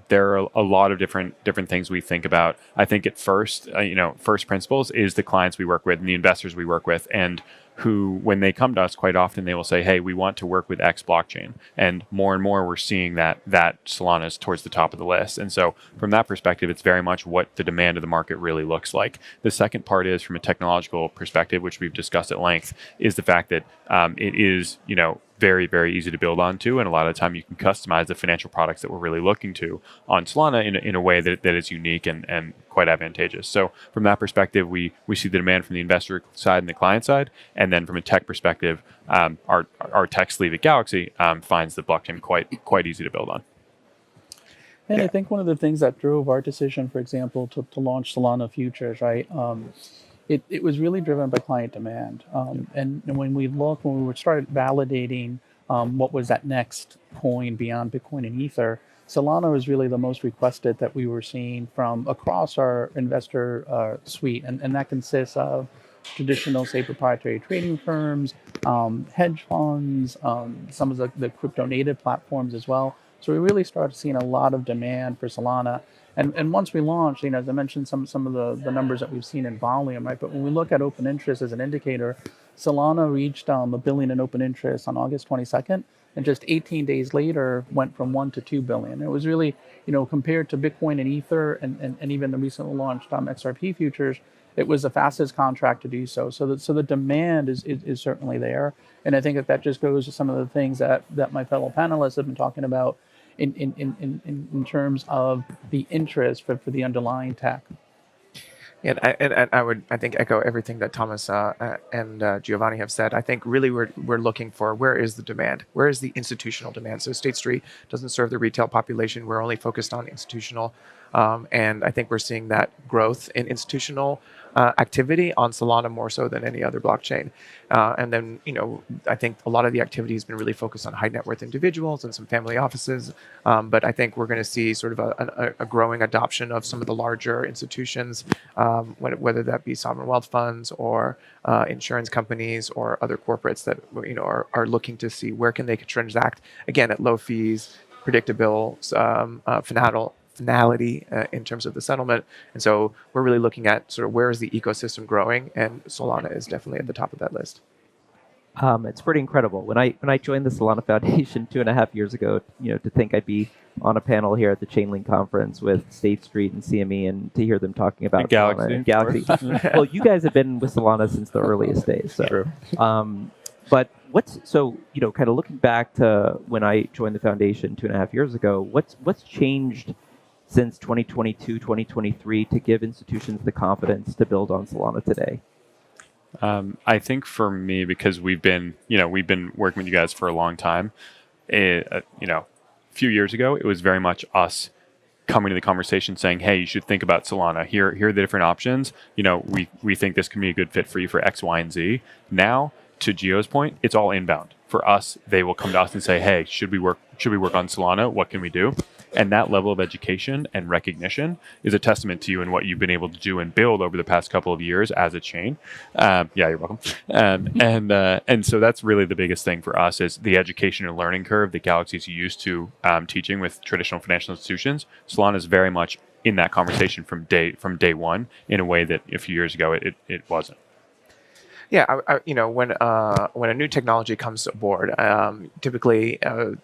There are a lot of different things we think about. I think at first, first principles is the clients we work with and the investors we work with, and who, when they come to us, quite often they will say, hey, we want to work with X blockchain. And more we're seeing that Solana is towards the top of the list. And so from that perspective, it's very much what the demand of the market really looks like. The second part is from a technological perspective, which we've discussed at length, is the fact that it is, very, very easy to build onto, and a lot of the time you can customize the financial products that we're really looking to on Solana in a way that is unique and quite advantageous. So from that perspective, we see the demand from the investor side and the client side, and then from a tech perspective, our tech sleeve at Galaxy finds the blockchain quite easy to build on. And I think one of the things that drove our decision, for example, to launch Solana Futures, right? It was really driven by client demand. And when we started validating what was that next coin beyond Bitcoin and Ether, Solana was really the most requested that we were seeing from across our investor suite. And that consists of traditional, say, proprietary trading firms, hedge funds, some of the crypto native platforms as well. So we really started seeing a lot of demand for Solana. And once we launched, as I mentioned, some of the numbers that we've seen in volume, right? But when we look at open interest as an indicator, Solana reached $1 billion in open interest on August 22nd, and just 18 days later went from 1 to 2 billion. It was really, compared to Bitcoin and Ether and even the recently launched XRP futures, it was the fastest contract to do so. So the demand is certainly there. And I think that just goes to some of the things that my fellow panelists have been talking about in terms of the interest for the underlying tech. And I would, I think, echo everything that Thomas and Giovanni have said. I think really we're looking for where is the demand? Where is the institutional demand? So State Street doesn't serve the retail population. We're only focused on institutional. And I think we're seeing that growth in institutional activity on Solana more so than any other blockchain. And then, I think a lot of the activity has been really focused on high net worth individuals and some family offices. But I think we're going to see sort of a growing adoption of some of the larger institutions, whether that be sovereign wealth funds or insurance companies or other corporates that, are looking to see where can they transact, again, at low fees, predictable, finality in terms of the settlement. And so we're really looking at sort of where is the ecosystem growing, and Solana is definitely at the top of that list. It's pretty incredible. When I joined the Solana Foundation 2.5 years ago, to think I'd be on a panel here at the Chainlink conference with State Street and CME, and to hear them talking about Solana and Galaxy. Well, you guys have been with Solana since the earliest days. So. True. But kind of looking back to when I joined the foundation 2.5 years ago, what's changed since 2022, 2023 to give institutions the confidence to build on Solana today? I think for me, because we've been working with you guys for a long time. A few years ago, it was very much us coming to the conversation saying, "Hey, you should think about Solana. Here are the different options. We think this can be a good fit for you for X, Y, and Z." Now, to Gio's point, it's all inbound. For us, they will come to us and say, "Hey, should we work on Solana? What can we do?" And that level of education and recognition is a testament to you and what you've been able to do and build over the past couple of years as a chain. Yeah, you're welcome. And so that's really the biggest thing for us is the education and learning curve that Galaxy's used to teaching with traditional financial institutions. Solana is very much in that conversation from day one in a way that a few years ago it wasn't. Yeah, when a new technology comes aboard, typically,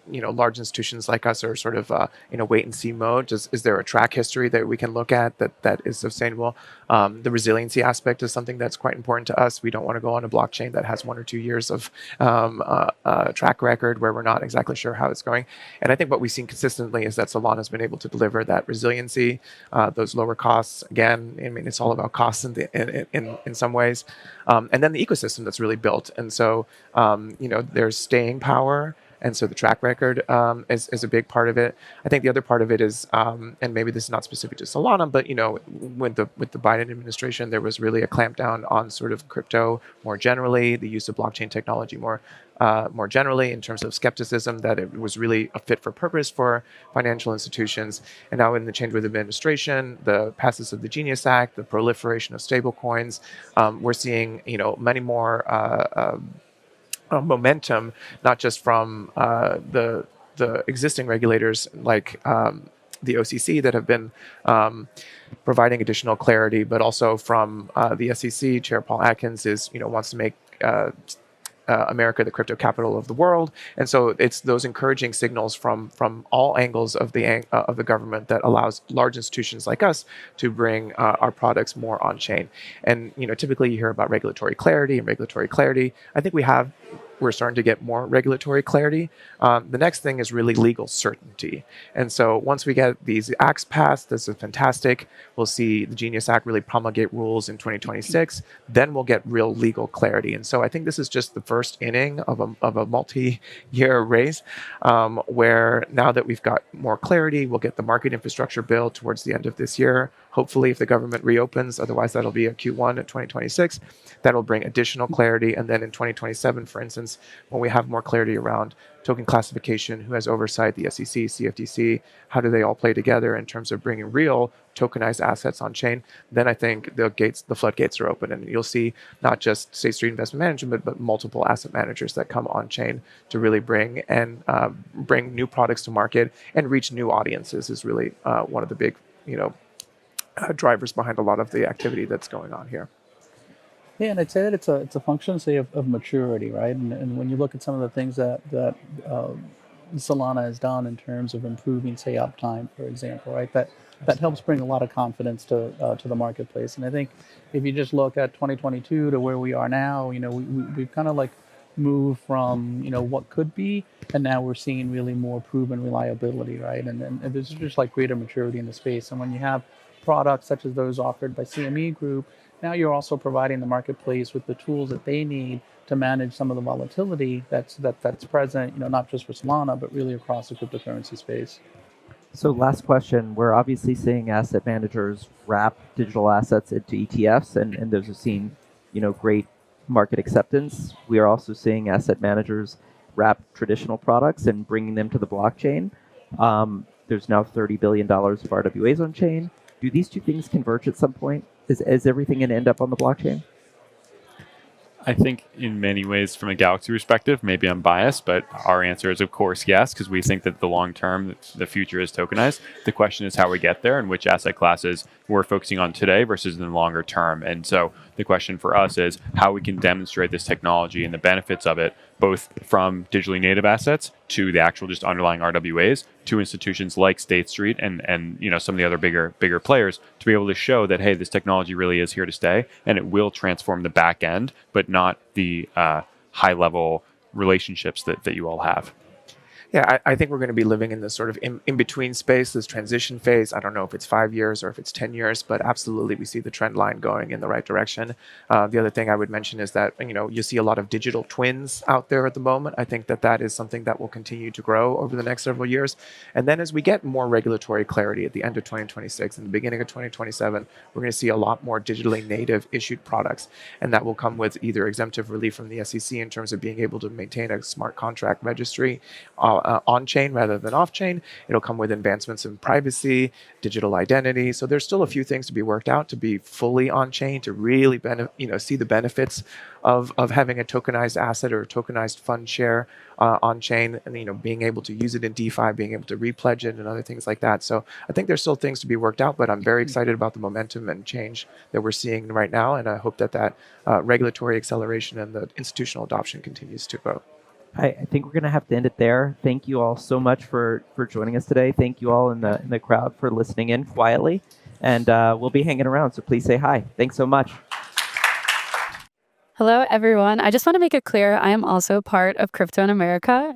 large institutions like us are sort of in a wait and see mode. Is there a track history that we can look at that is sustainable? The resiliency aspect is something that's quite important to us. We don't want to go on a blockchain that has 1 or 2 years of track record where we're not exactly sure how it's going. And I think what we've seen consistently is that Solana has been able to deliver that resiliency, those lower costs. Again, I mean, it's all about costs in some ways, and then the ecosystem that's really built. And so, there's staying power. And so the track record is a big part of it. I think the other part of it is, and maybe this is not specific to Solana, but with the Biden administration, there was really a clampdown on sort of crypto more generally, the use of blockchain technology more generally, in terms of skepticism that it was really a fit for purpose for financial institutions. And now in the change with administration, the passage of the Genius Act, the proliferation of stablecoins, we're seeing many more momentum, not just from the existing regulators like the OCC that have been providing additional clarity, but also from the SEC. Chair Paul Atkins wants to make America the crypto capital of the world, and so it's those encouraging signals from all angles of the government that allows large institutions like us to bring our products more on chain. And typically you hear about regulatory clarity. I think we're starting to get more regulatory clarity. The next thing is really legal certainty. And so once we get these acts passed, this is fantastic. We'll see the Genius Act really promulgate rules in 2026. Then we'll get real legal clarity. And so I think this is just the first inning of a multi-year race, where now that we've got more clarity, we'll get the market infrastructure built towards the end of this year. hopefully if the government reopens, otherwise that'll be a Q1 at 2026. That'll bring additional clarity. And then in 2027, for instance, when we have more clarity around token classification, who has oversight, the SEC, CFTC, how do they all play together in terms of bringing real tokenized assets on chain, then I think the floodgates are open, and you'll see not just State Street Investment Management, but multiple asset managers that come on chain to really bring new products to market and reach new audiences is really one of the big, drivers behind a lot of the activity that's going on here. Yeah, and I'd say that it's a function, say, of maturity, right? And when you look at some of the things that Solana has done in terms of improving, say, uptime, for example, right? That helps bring a lot of confidence to the marketplace. And I think if you just look at 2022 to where we are now, we've kind of like moved from what could be, and now we're seeing really more proven reliability, right? And there's just like greater maturity in the space. And when you have products such as those offered by CME Group, now you're also providing the marketplace with the tools that they need to manage some of the volatility that's present, not just for Solana, but really across the cryptocurrency space. So last question, we're obviously seeing asset managers wrap digital assets into ETFs, and those are seeing, great market acceptance. We are also seeing asset managers wrap traditional products and bringing them to the blockchain. There's now $30 billion of RWAs on chain. Do these two things converge at some point? Is everything going to end up on the blockchain? I think in many ways, from a Galaxy perspective, maybe I'm biased, but our answer is, of course, yes, because we think that the long term, the future is tokenized. The question is how we get there and which asset classes we're focusing on today versus in the longer term. And so the question for us is how we can demonstrate this technology and the benefits of it, both from digitally native assets to the actual just underlying RWAs to institutions like State Street and some of the other bigger players to be able to show that, hey, this technology really is here to stay and it will transform the back end, but not the high level relationships that you all have. Yeah, I think we're going to be living in this sort of in-between space, this transition phase. I don't know if it's 5 years or if it's 10 years, but absolutely we see the trend line going in the right direction. The other thing I would mention is that, you see a lot of digital twins out there at the moment. I think that is something that will continue to grow over the next several years. And then as we get more regulatory clarity at the end of 2026 and the beginning of 2027, we're going to see a lot more digitally native issued products. And that will come with either exemptive relief from the SEC in terms of being able to maintain a smart contract registry, on-chain rather than off-chain. It'll come with advancements in privacy, digital identity. So there's still a few things to be worked out to be fully on-chain, to really see the benefits of having a tokenized asset or a tokenized fund share on-chain, and being able to use it in DeFi, being able to repledge it and other things like that. So I think there's still things to be worked out, but I'm very excited about the momentum and change that we're seeing right now, and I hope that regulatory acceleration and the institutional adoption continues to grow. I think we're going to have to end it there. Thank you all so much for joining us today. Thank you all in the crowd for listening in quietly. And we'll be hanging around, so please say hi. Thanks so much. Hello, everyone. I just want to make it clear I am also part of Crypto in America,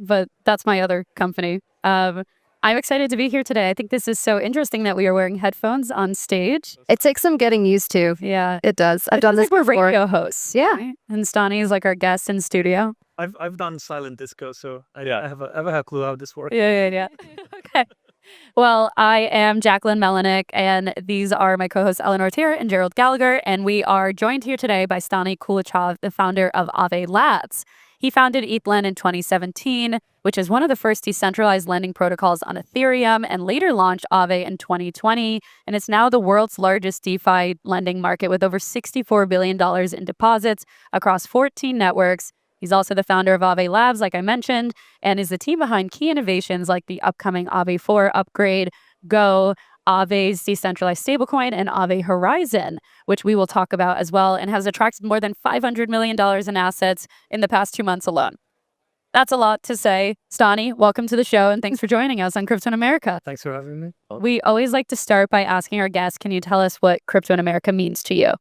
but that's my other company. I'm excited to be here today. I think this is so interesting that we are wearing headphones on stage. It takes some getting used to. Yeah. It does. I've done this before. We're radio hosts. Yeah. Right? And Stani is like our guest in studio. I've done silent disco, so I have a clue how this works. Yeah. Okay. Well, I am Jacqueline Melanik, and these are my co-hosts Eleanor Tier and Gerald Gallagher, and we are joined here today by Stani Kulichov, the founder of Aave Labs. He founded ETHLend in 2017, which is one of the first decentralized lending protocols on Ethereum, and later launched Aave in 2020. And it's now the world's largest DeFi lending market with over $64 billion in deposits across 14 networks. He's also the founder of Aave Labs, like I mentioned, and is the team behind key innovations like the upcoming Aave 4 upgrade, Go, Aave's decentralized stablecoin, and Aave Horizon, which we will talk about as well, and has attracted more than $500 million in assets in the past 2 months alone. That's a lot to say. Stani, welcome to the show, and thanks for joining us on Crypto in America. Thanks for having me. We always like to start by asking our guests, can you tell us what Crypto in America means to you?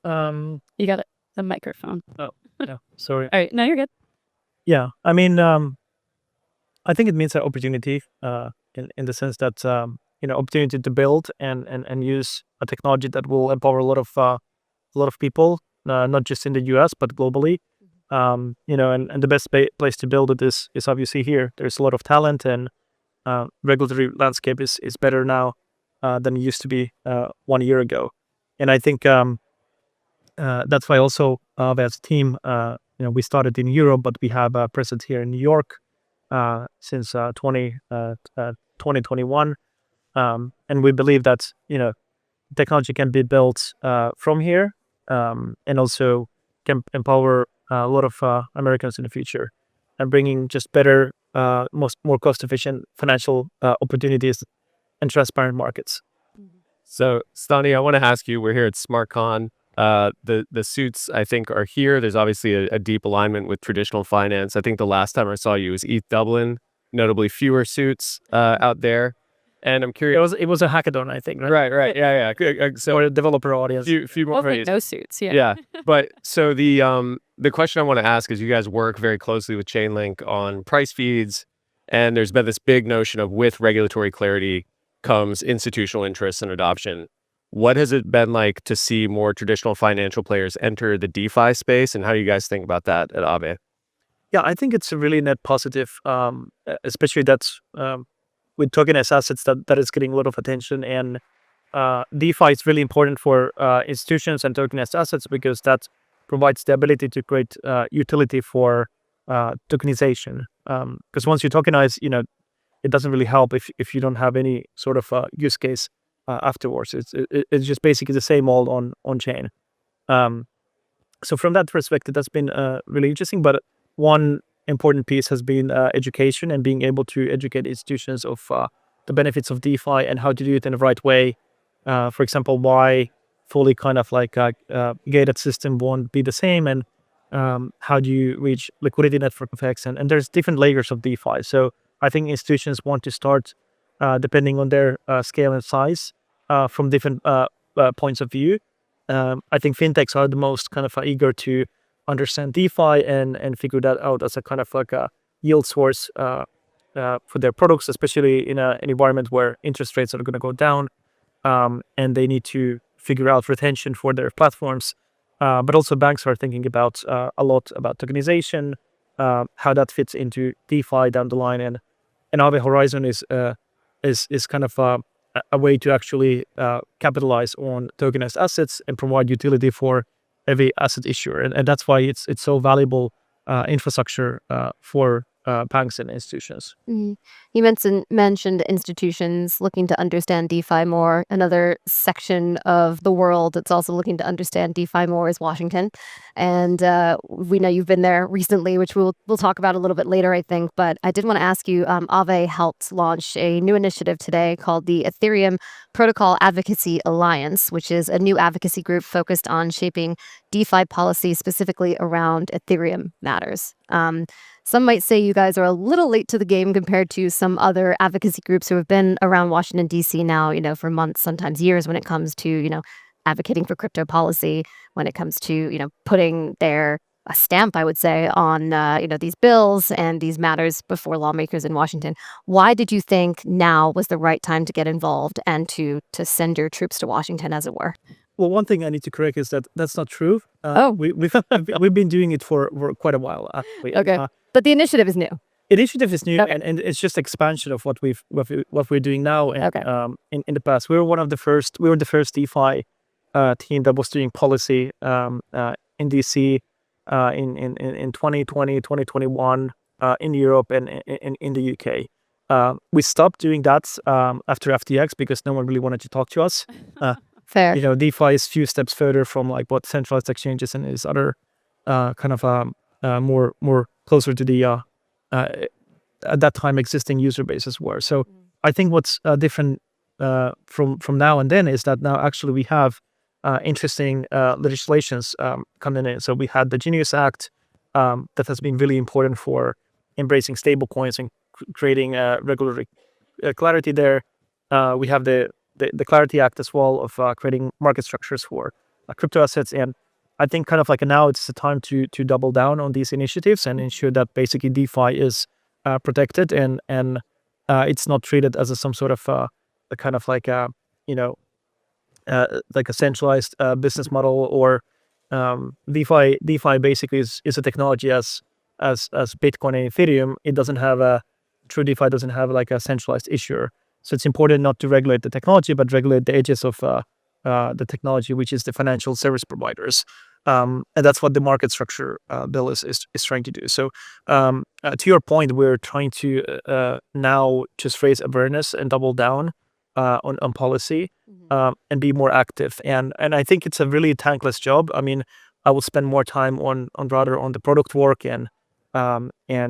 You got the microphone. Oh, no, sorry. All right, no, you're good. Yeah, I mean, I think it means an opportunity in the sense that, opportunity to build and use a technology that will empower a lot of people, not just in the US, but globally. And the best place to build it is obviously here. There's a lot of talent, and regulatory landscape is better now than it used to be 1 year ago. And I think that's why also as a team, we started in Europe, but we have a presence here in New York since 2021. And we believe that, technology can be built from here and also can empower a lot of Americans in the future and bringing just better, more cost-efficient financial opportunities and transparent markets. So, Stani, I want to ask you, we're here at SmartCon. The suits, I think, are here. There's obviously a deep alignment with traditional finance. I think the last time I saw you was ETH Dublin, notably fewer suits out there. And I'm curious. It was a hackathon, I think, right? Right. Yeah. So a developer audience. Few more. Mostly no suits, yeah. Yeah. But so the question I want to ask is, you guys work very closely with Chainlink on price feeds, and there's been this big notion of, with regulatory clarity comes institutional interest and adoption. What has it been like to see more traditional financial players enter the DeFi space, and how do you guys think about that at Aave? Yeah, I think it's a really net positive, especially that's with tokenized assets that is getting a lot of attention. And DeFi is really important for institutions and tokenized assets because that provides the ability to create utility for tokenization. Because once you tokenize, it doesn't really help if you don't have any sort of use case afterwards. It's just basically the same old on chain. So from that perspective, that's been really interesting. But one important piece has been education and being able to educate institutions of the benefits of DeFi and how to do it in the right way. For example, why fully kind of like a gated system won't be the same, and how do you reach liquidity network effects? And there's different layers of DeFi. So I think institutions want to start, depending on their scale and size, from different points of view. I think fintechs are the most kind of eager to understand DeFi and figure that out as a kind of like a yield source for their products, especially in an environment where interest rates are going to go down, and they need to figure out retention for their platforms. But also banks are thinking about a lot about tokenization, how that fits into DeFi down the line, and Aave Horizon is kind of a way to actually capitalize on tokenized assets and provide utility for every asset issuer, and that's why it's so valuable infrastructure for banks and institutions. Mm-hmm. You mentioned institutions looking to understand DeFi more. Another section of the world that's also looking to understand DeFi more is Washington. And we know you've been there recently, which we'll talk about a little bit later, I think. But I did want to ask you, Aave helped launch a new initiative today called the Ethereum Protocol Advocacy Alliance, which is a new advocacy group focused on shaping DeFi policy specifically around Ethereum matters. Some might say you guys are a little late to the game compared to some other advocacy groups who have been around Washington, D.C. now, for months, sometimes years, when it comes to, advocating for crypto policy, when it comes to, putting a stamp, I would say, on, these bills and these matters before lawmakers in Washington. Why did you think now was the right time to get involved and to send your troops to Washington, as it were? Well, one thing I need to correct is that that's not true. We've been doing it for quite a while. Okay. But the initiative is new. Initiative is new, and it's just expansion of what we're doing now. And in the past, we were the first DeFi team that was doing policy in DC in 2020, 2021 in Europe and in the UK. We stopped doing that after FTX because no one really wanted to talk to us. Fair. DeFi is few steps further from like what centralized exchanges and is other kind of more closer to the at that time existing user bases were. So I think what's different from now and then is that now actually we have interesting legislations coming in. So we had the Genius Act that has been really important for embracing stablecoins and creating regulatory clarity there. We have the Clarity Act as well of creating market structures for crypto assets. And I think kind of like now it's the time to double down on these initiatives and ensure that basically DeFi is protected and it's not treated as some sort of a kind of like a like a centralized business model or DeFi basically is a technology as Bitcoin and Ethereum. It doesn't have true DeFi doesn't have like a centralized issuer. So it's important not to regulate the technology, but regulate the edges of the technology, which is the financial service providers. And that's what the market structure bill is trying to do. So to your point, we're trying to now just raise awareness and double down on policy and be more active. And I think it's a really thankless job. I mean, I will spend more time on the product work and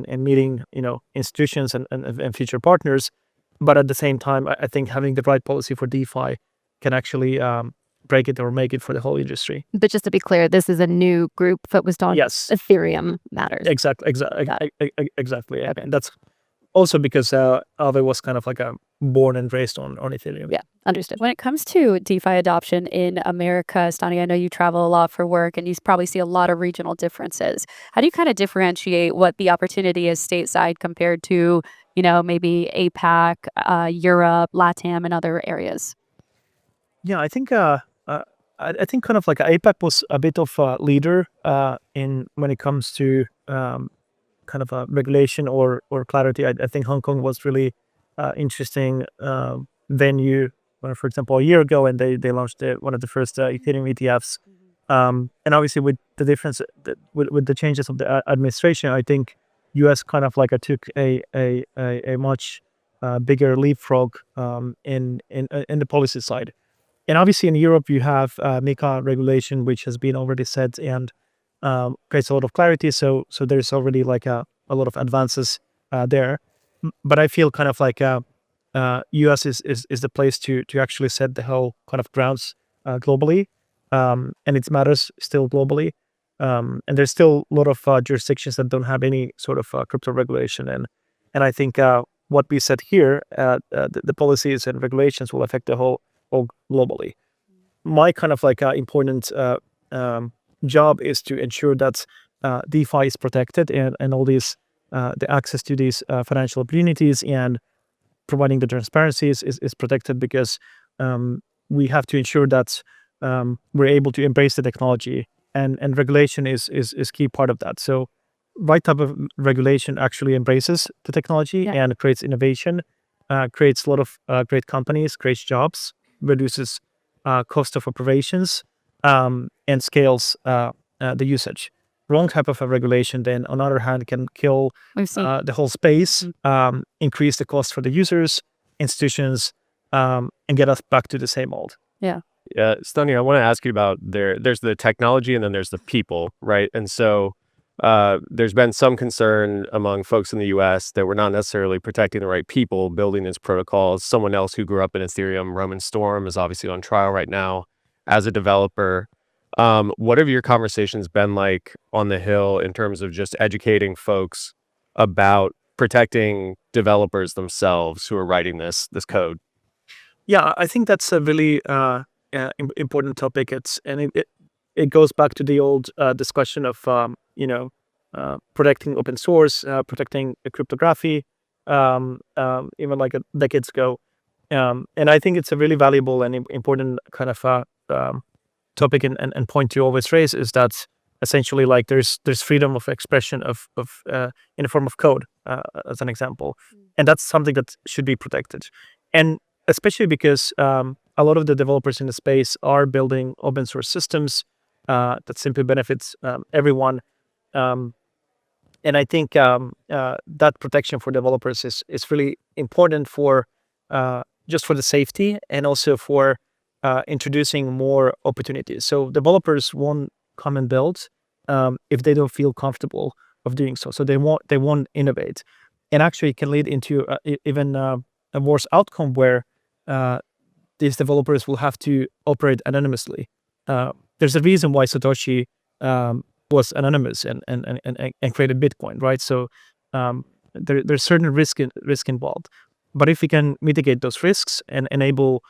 meeting institutions and future partners. But at the same time, I think having the right policy for DeFi can actually break it or make it for the whole industry. But just to be clear, this is a new group focused on Ethereum matters. Exactly. And that's also because Aave was kind of like born and raised on Ethereum. Yeah, understood. When it comes to DeFi adoption in America, Stani, I know you travel a lot for work and you probably see a lot of regional differences. How do you kind of differentiate what the opportunity is stateside compared to, maybe APAC, Europe, LATAM, and other areas? Yeah, I think kind of like APAC was a bit of a leader in when it comes to kind of a regulation or clarity. I think Hong Kong was really interesting venue, for example, a year ago, and they launched one of the first Ethereum ETFs. And obviously, with the difference with the changes of the administration, I think US kind of like took a much bigger leapfrog in the policy side. And obviously in Europe, you have MiCA regulation, which has been already set and creates a lot of clarity. So there's already like a lot of advances there. But I feel kind of like US is the place to actually set the whole kind of grounds globally. And it matters still globally. And there's still a lot of jurisdictions that don't have any sort of crypto regulation. And I think what we said here, the policies and regulations will affect the whole globally. My kind of like important job is to ensure that DeFi is protected and all these the access to these financial opportunities and providing the transparency is protected, because we have to ensure that we're able to embrace the technology, and regulation is key part of that. So right type of regulation actually embraces the technology and creates innovation, creates a lot of great companies, creates jobs, reduces cost of operations, and scales the usage. Wrong type of a regulation then, on the other hand, can kill the whole space, increase the cost for the users, institutions, and get us back to the same old. Yeah. Yeah, Stani, I want to ask you about there's the technology and then there's the people, right? And so there's been some concern among folks in the US that we're not necessarily protecting the right people building these protocols. Someone else who grew up in Ethereum, Roman Storm, is obviously on trial right now as a developer. What have your conversations been like on the Hill in terms of just educating folks about protecting developers themselves who are writing this code? Yeah, I think that's a really important topic. It goes back to the old discussion of protecting open source, protecting cryptography, even like decades ago. And I think it's a really valuable and important kind of topic and point to always raise, is that essentially like there's freedom of expression of in a form of code, as an example, and that's something that should be protected. And especially because a lot of the developers in the space are building open source systems that simply benefits everyone. And I think that protection for developers is really important for just for the safety and also for introducing more opportunities. So developers won't come and build if they don't feel comfortable of doing so. So they won't innovate, and actually it can lead into even a worse outcome where these developers will have to operate anonymously. There's a reason why Satoshi was anonymous and created Bitcoin, right? So there's certain risk involved. But if we can mitigate those risks and enable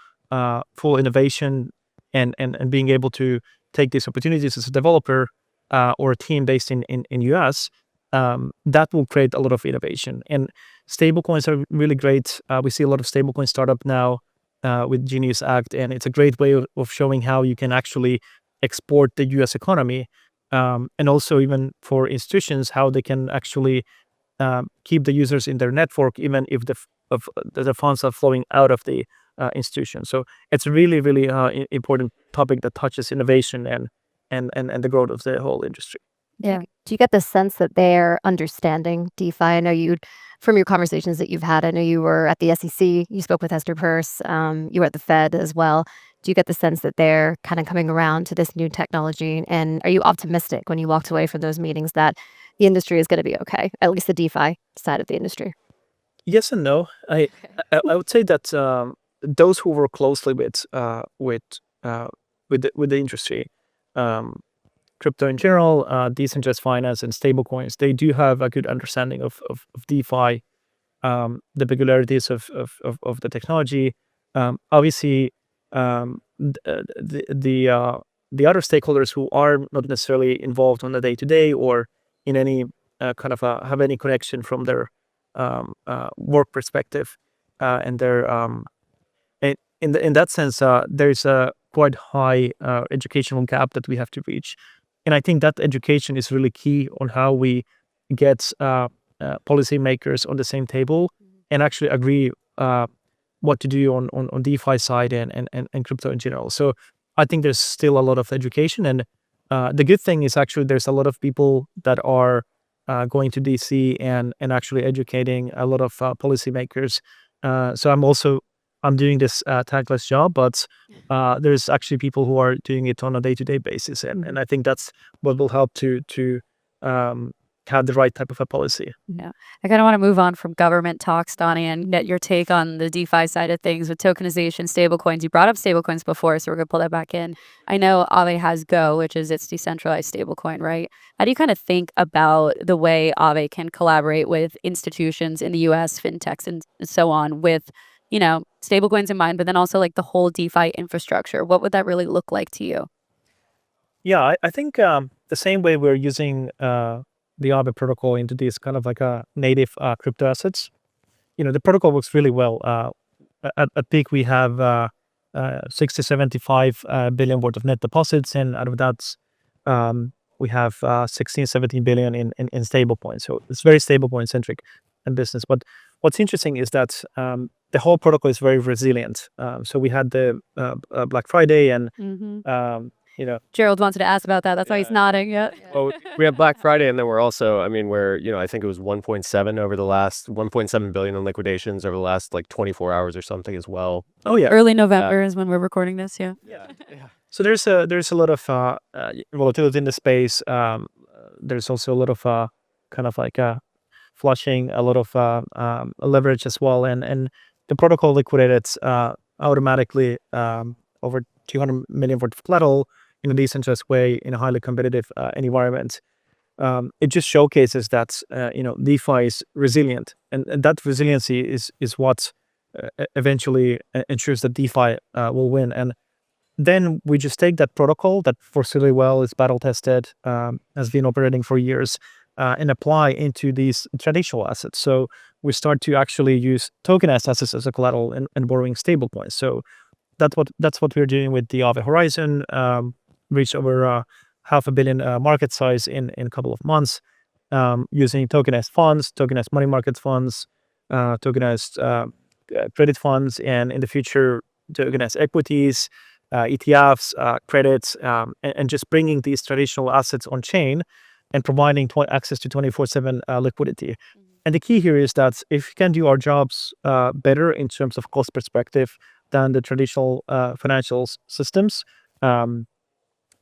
full innovation and being able to take these opportunities as a developer or a team based in US, that will create a lot of innovation. And stablecoins are really great. We see a lot of stablecoin startup now with Genius Act, and it's a great way of showing how you can actually export the US economy, and also even for institutions, how they can actually keep the users in their network, even if the funds are flowing out of the institution. So it's really, really important topic that touches innovation and the growth of the whole industry. Yeah. Do you get the sense that they're understanding DeFi? I know from your conversations that you've had, I know you were at the SEC, you spoke with Hester Peirce, you were at the Fed as well. Do you get the sense that they're kind of coming around to this new technology? And are you optimistic when you walked away from those meetings that the industry is going to be okay, at least the DeFi side of the industry? Yes and no. I would say that those who work closely with the industry, crypto in general, decentralized finance and stablecoins, they do have a good understanding of DeFi, the peculiarities of the technology. Obviously, the other stakeholders who are not necessarily involved on the day-to-day or in any kind of have any connection from their work perspective, and their in that sense, there's a quite high educational gap that we have to reach. And I think that education is really key on how we get policymakers on the same table and actually agree what to do on DeFi side and crypto in general. So I think there's still a lot of education. And the good thing is actually there's a lot of people that are going to DC and actually educating a lot of policymakers. So I'm doing this thankless job, but there's actually people who are doing it on a day-to-day basis, and I think that's what will help to have the right type of a policy. Yeah, I kind of want to move on from government talks, Donnie, and get your take on the DeFi side of things with tokenization, stablecoins. You brought up stablecoins before, so we're gonna pull that back in. I know Aave has Go, which is its decentralized stablecoin, right? How do you kind of think about the way Aave can collaborate with institutions in the U.S., fintechs, and so on, with stablecoins in mind, but then also like the whole DeFi infrastructure? What would that really look like to you? Yeah, I think the same way we're using the Aave protocol into these kind of like native crypto assets, the protocol works really well. At peak, we have 60, 75 billion worth of net deposits, and out of that, we have 16, 17 billion in stablecoins. So it's very stablecoin centric and business. But what's interesting is that the whole protocol is very resilient. So we had the Black Friday, and Gerald wanted to ask about that. That's why he's nodding. Yeah. Well, we have Black Friday, and then we're also, I think it was 1.7 billion in liquidations over the last like 24 hours or something as well. Oh yeah. Early November is when we're recording this. Yeah. Yeah. So there's a lot of volatility in the space. There's also a lot of kind of like flushing, a lot of leverage as well, and the protocol liquidated automatically over 200 million worth of collateral in a decentralized way in a highly competitive environment. It just showcases that DeFi is resilient, and that resiliency is what eventually ensures that DeFi will win. And then we just take that protocol that works really well, is battle tested, has been operating for years, and apply into these traditional assets. So we start to actually use tokenized assets as a collateral and borrowing stablecoins. So that's what we're doing with the Aave Horizon. Reached over $500 million market size in a couple of months, using tokenized funds, tokenized money market funds, tokenized credit funds, and in the future tokenized equities, ETFs, credits, and just bringing these traditional assets on chain and providing access to 24/7 liquidity. And the key here is that if we can do our jobs better in terms of cost perspective than the traditional financial systems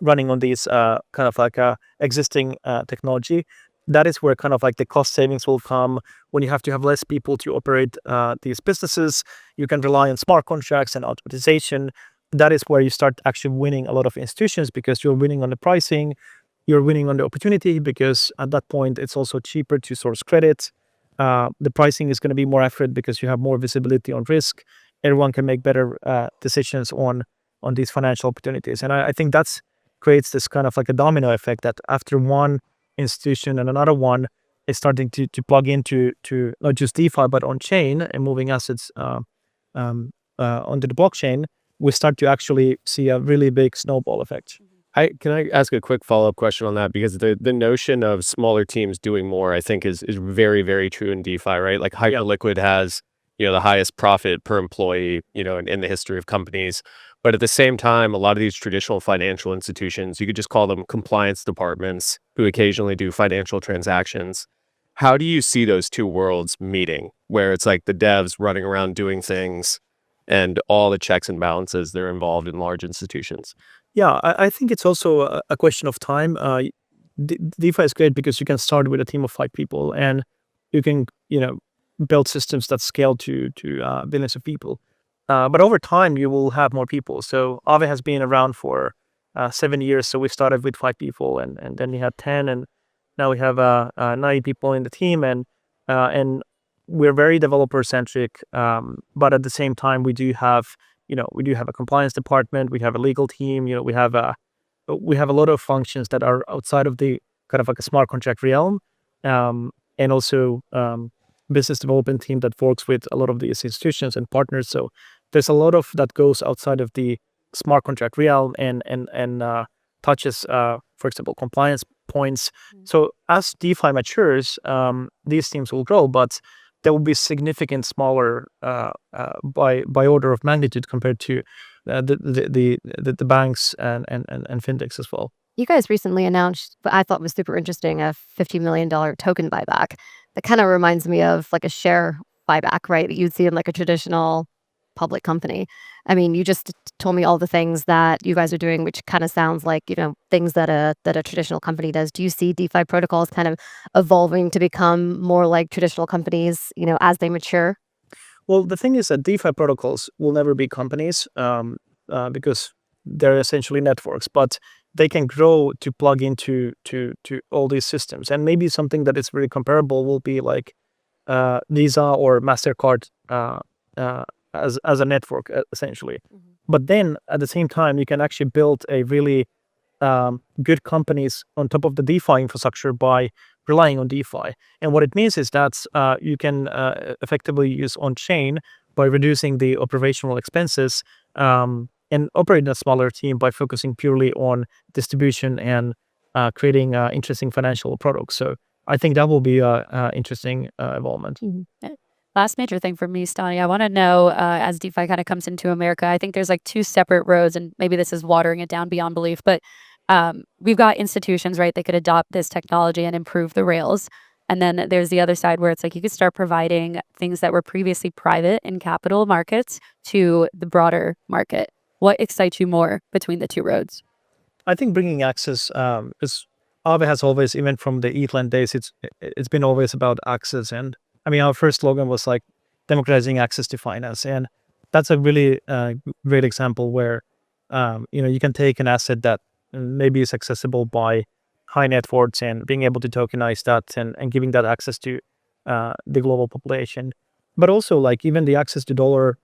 running on these kind of like existing technology, that is where kind of like the cost savings will come. When you have to have less people to operate these businesses, you can rely on smart contracts and automatization. That is where you start actually winning a lot of institutions, because you're winning on the pricing, you're winning on the opportunity, because at that point it's also cheaper to source credit. The pricing is going to be more accurate because you have more visibility on risk. Everyone can make better decisions on these financial opportunities. And I think that's creates this kind of like a domino effect, that after one institution and another one is starting to plug into not just DeFi but on chain and moving assets onto the blockchain, we start to actually see a really big snowball effect. Can I ask a quick follow-up question on that? Because the notion of smaller teams doing more, I think, is very, very true in DeFi, right? Like Hyperliquid has the highest profit per employee, in the history of companies. But at the same time, a lot of these traditional financial institutions, you could just call them compliance departments who occasionally do financial transactions. How do you see those two worlds meeting, where it's like the devs running around doing things and all the checks and balances that are involved in large institutions? Yeah, I think it's also a question of time. DeFi is great because you can start with a team of 5 people, and you can, build systems that scale to billions of people. But over time, you will have more people. So Aave has been around for 7 years. So we started with 5 people, and then we had 10, and now we have 90 people in the team, and we're very developer centric. But at the same time, we do have a compliance department, we have a legal team, we have a lot of functions that are outside of the kind of like a smart contract realm, and also business development team that works with a lot of these institutions and partners. So there's a lot of that goes outside of the smart contract realm and touches, for example, compliance points. So as DeFi matures, these teams will grow, but they will be significant smaller by order of magnitude compared to the banks and fintechs as well. You guys recently announced what I thought was super interesting, a $50 million token buyback. That kind of reminds me of like a share buyback, right? That you'd see in like a traditional public company. I mean, you just told me all the things that you guys are doing, which kind of sounds like, things that a traditional company does. Do you see DeFi protocols kind of evolving to become more like traditional companies, as they mature? Well, the thing is that DeFi protocols will never be companies because they're essentially networks, but they can grow to plug into to all these systems. And maybe something that is really comparable will be like Visa or MasterCard as a network, essentially. But then at the same time, you can actually build a really good companies on top of the DeFi infrastructure by relying on DeFi. And what it means is that you can effectively use on-chain by reducing the operational expenses and operate a smaller team by focusing purely on distribution and creating interesting financial products. So I think that will be an interesting evolvement. Last major thing for me, Stani, I want to know, as DeFi kind of comes into America, I think there's like 2 separate roads, and maybe this is watering it down beyond belief, but we've got institutions, right, that could adopt this technology and improve the rails. And then there's the other side where it's like you could start providing things that were previously private in capital markets to the broader market. What excites you more between the 2 roads? I think bringing access is Aave has always, even from the ETHLend days, it's been always about access. And I mean, our first slogan was like democratizing access to finance, and that's a really great example where you can take an asset that maybe is accessible by high net worths and being able to tokenize that and giving that access to the global population. But also, like, even the access to dollar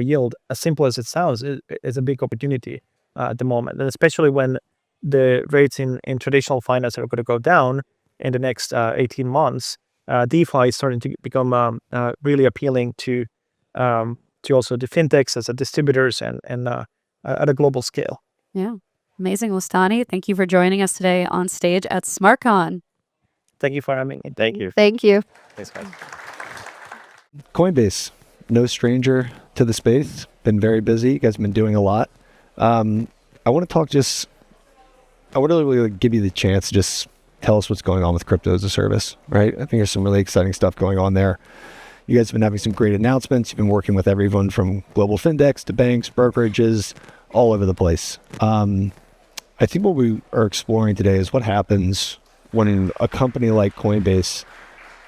yield, as simple as it sounds, is a big opportunity at the moment, and especially when the rates in traditional finance are going to go down in the next 18 months. DeFi is starting to become really appealing to also the fintechs as a distributors and at a global scale. Yeah, amazing. Well, Stani, thank you for joining us today on stage at SmartCon. Thank you for having me. Thank you. Thank you. Thanks, guys. Coinbase, no stranger to the space. Been very busy. You guys have been doing a lot. I want to really give you the chance to just tell us what's going on with crypto as a service, right? I think there's some really exciting stuff going on there. You guys have been having some great announcements. You've been working with everyone from global fintechs to banks, brokerages, all over the place. I think what we are exploring today is what happens when a company like Coinbase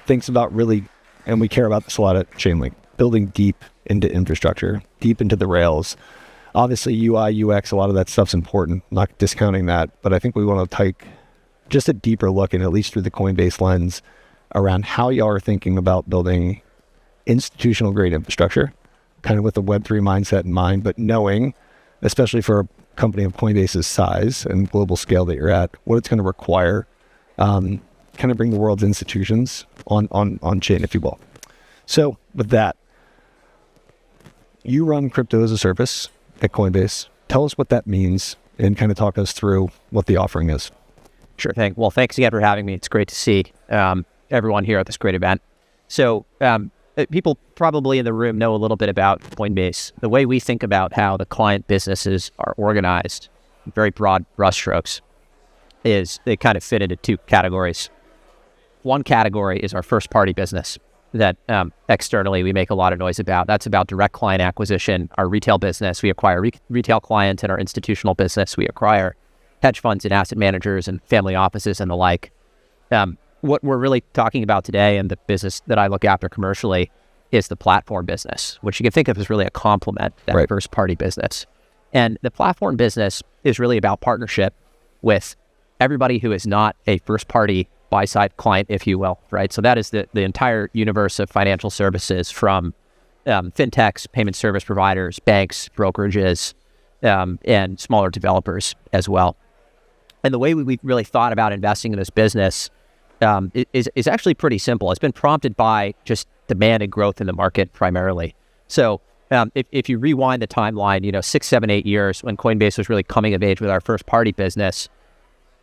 thinks about really, and we care about this a lot at Chainlink, building deep into infrastructure, deep into the rails. Obviously, UI, UX, a lot of that stuff's important, not discounting that, but I think we want to take just a deeper look, and at least through the Coinbase lens, around how y'all are thinking about building institutional grade infrastructure, kind of with a Web3 mindset in mind, but knowing, especially for a company of Coinbase's size and global scale that you're at, what it's going to require, kind of bring the world's institutions on chain, if you will. So with that, you run crypto as a service at Coinbase. Tell us what that means and kind of talk us through what the offering is. Sure thing. Well, thanks again for having me. It's great to see everyone here at this great event. So people probably in the room know a little bit about Coinbase. The way we think about how the client businesses are organized, very broad brushstrokes, is they kind of fit into two categories. One category is our first party business that externally we make a lot of noise about. That's about direct client acquisition. Our retail business, we acquire retail clients, and our institutional business, we acquire hedge funds and asset managers and family offices and the like. What we're really talking about today, and the business that I look after commercially, is the platform business, which you can think of as really a complement to that first party business. And the platform business is really about partnership with everybody who is not a first party buy side client, if you will, right? So that is the entire universe of financial services, from fintechs, payment service providers, banks, brokerages, and smaller developers as well. And the way we really thought about investing in this business is actually pretty simple. It's been prompted by just demand and growth in the market primarily. So if you rewind the timeline, 6, 7, 8 years when Coinbase was really coming of age with our first party business,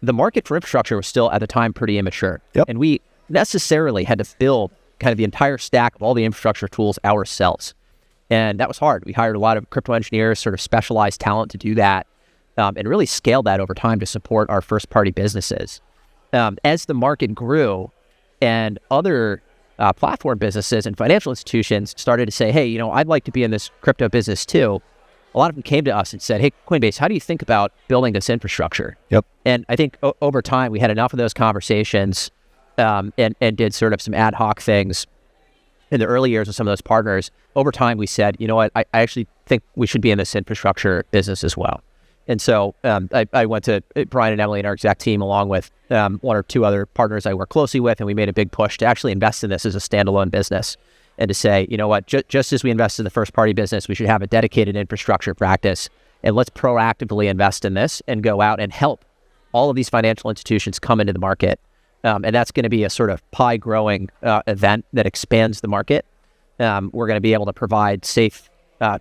the market for infrastructure was still at the time pretty immature. And we necessarily had to build kind of the entire stack of all the infrastructure tools ourselves. And that was hard. We hired a lot of crypto engineers, sort of specialized talent to do that, and really scaled that over time to support our first party businesses. As the market grew and other platform businesses and financial institutions started to say, hey, I'd like to be in this crypto business too, a lot of them came to us and said, hey, Coinbase, how do you think about building this infrastructure? And I think over time, we had enough of those conversations and did sort of some ad hoc things in the early years with some of those partners. Over time, we said, you know what, I actually think we should be in this infrastructure business as well. And so I went to Brian and Emily and our exec team, along with one or two other partners I work closely with, and we made a big push to actually invest in this as a standalone business, and to say, you know what, just as we invest in the first party business, we should have a dedicated infrastructure practice, and let's proactively invest in this and go out and help all of these financial institutions come into the market. And that's going to be a sort of pie growing event that expands the market. We're going to be able to provide safe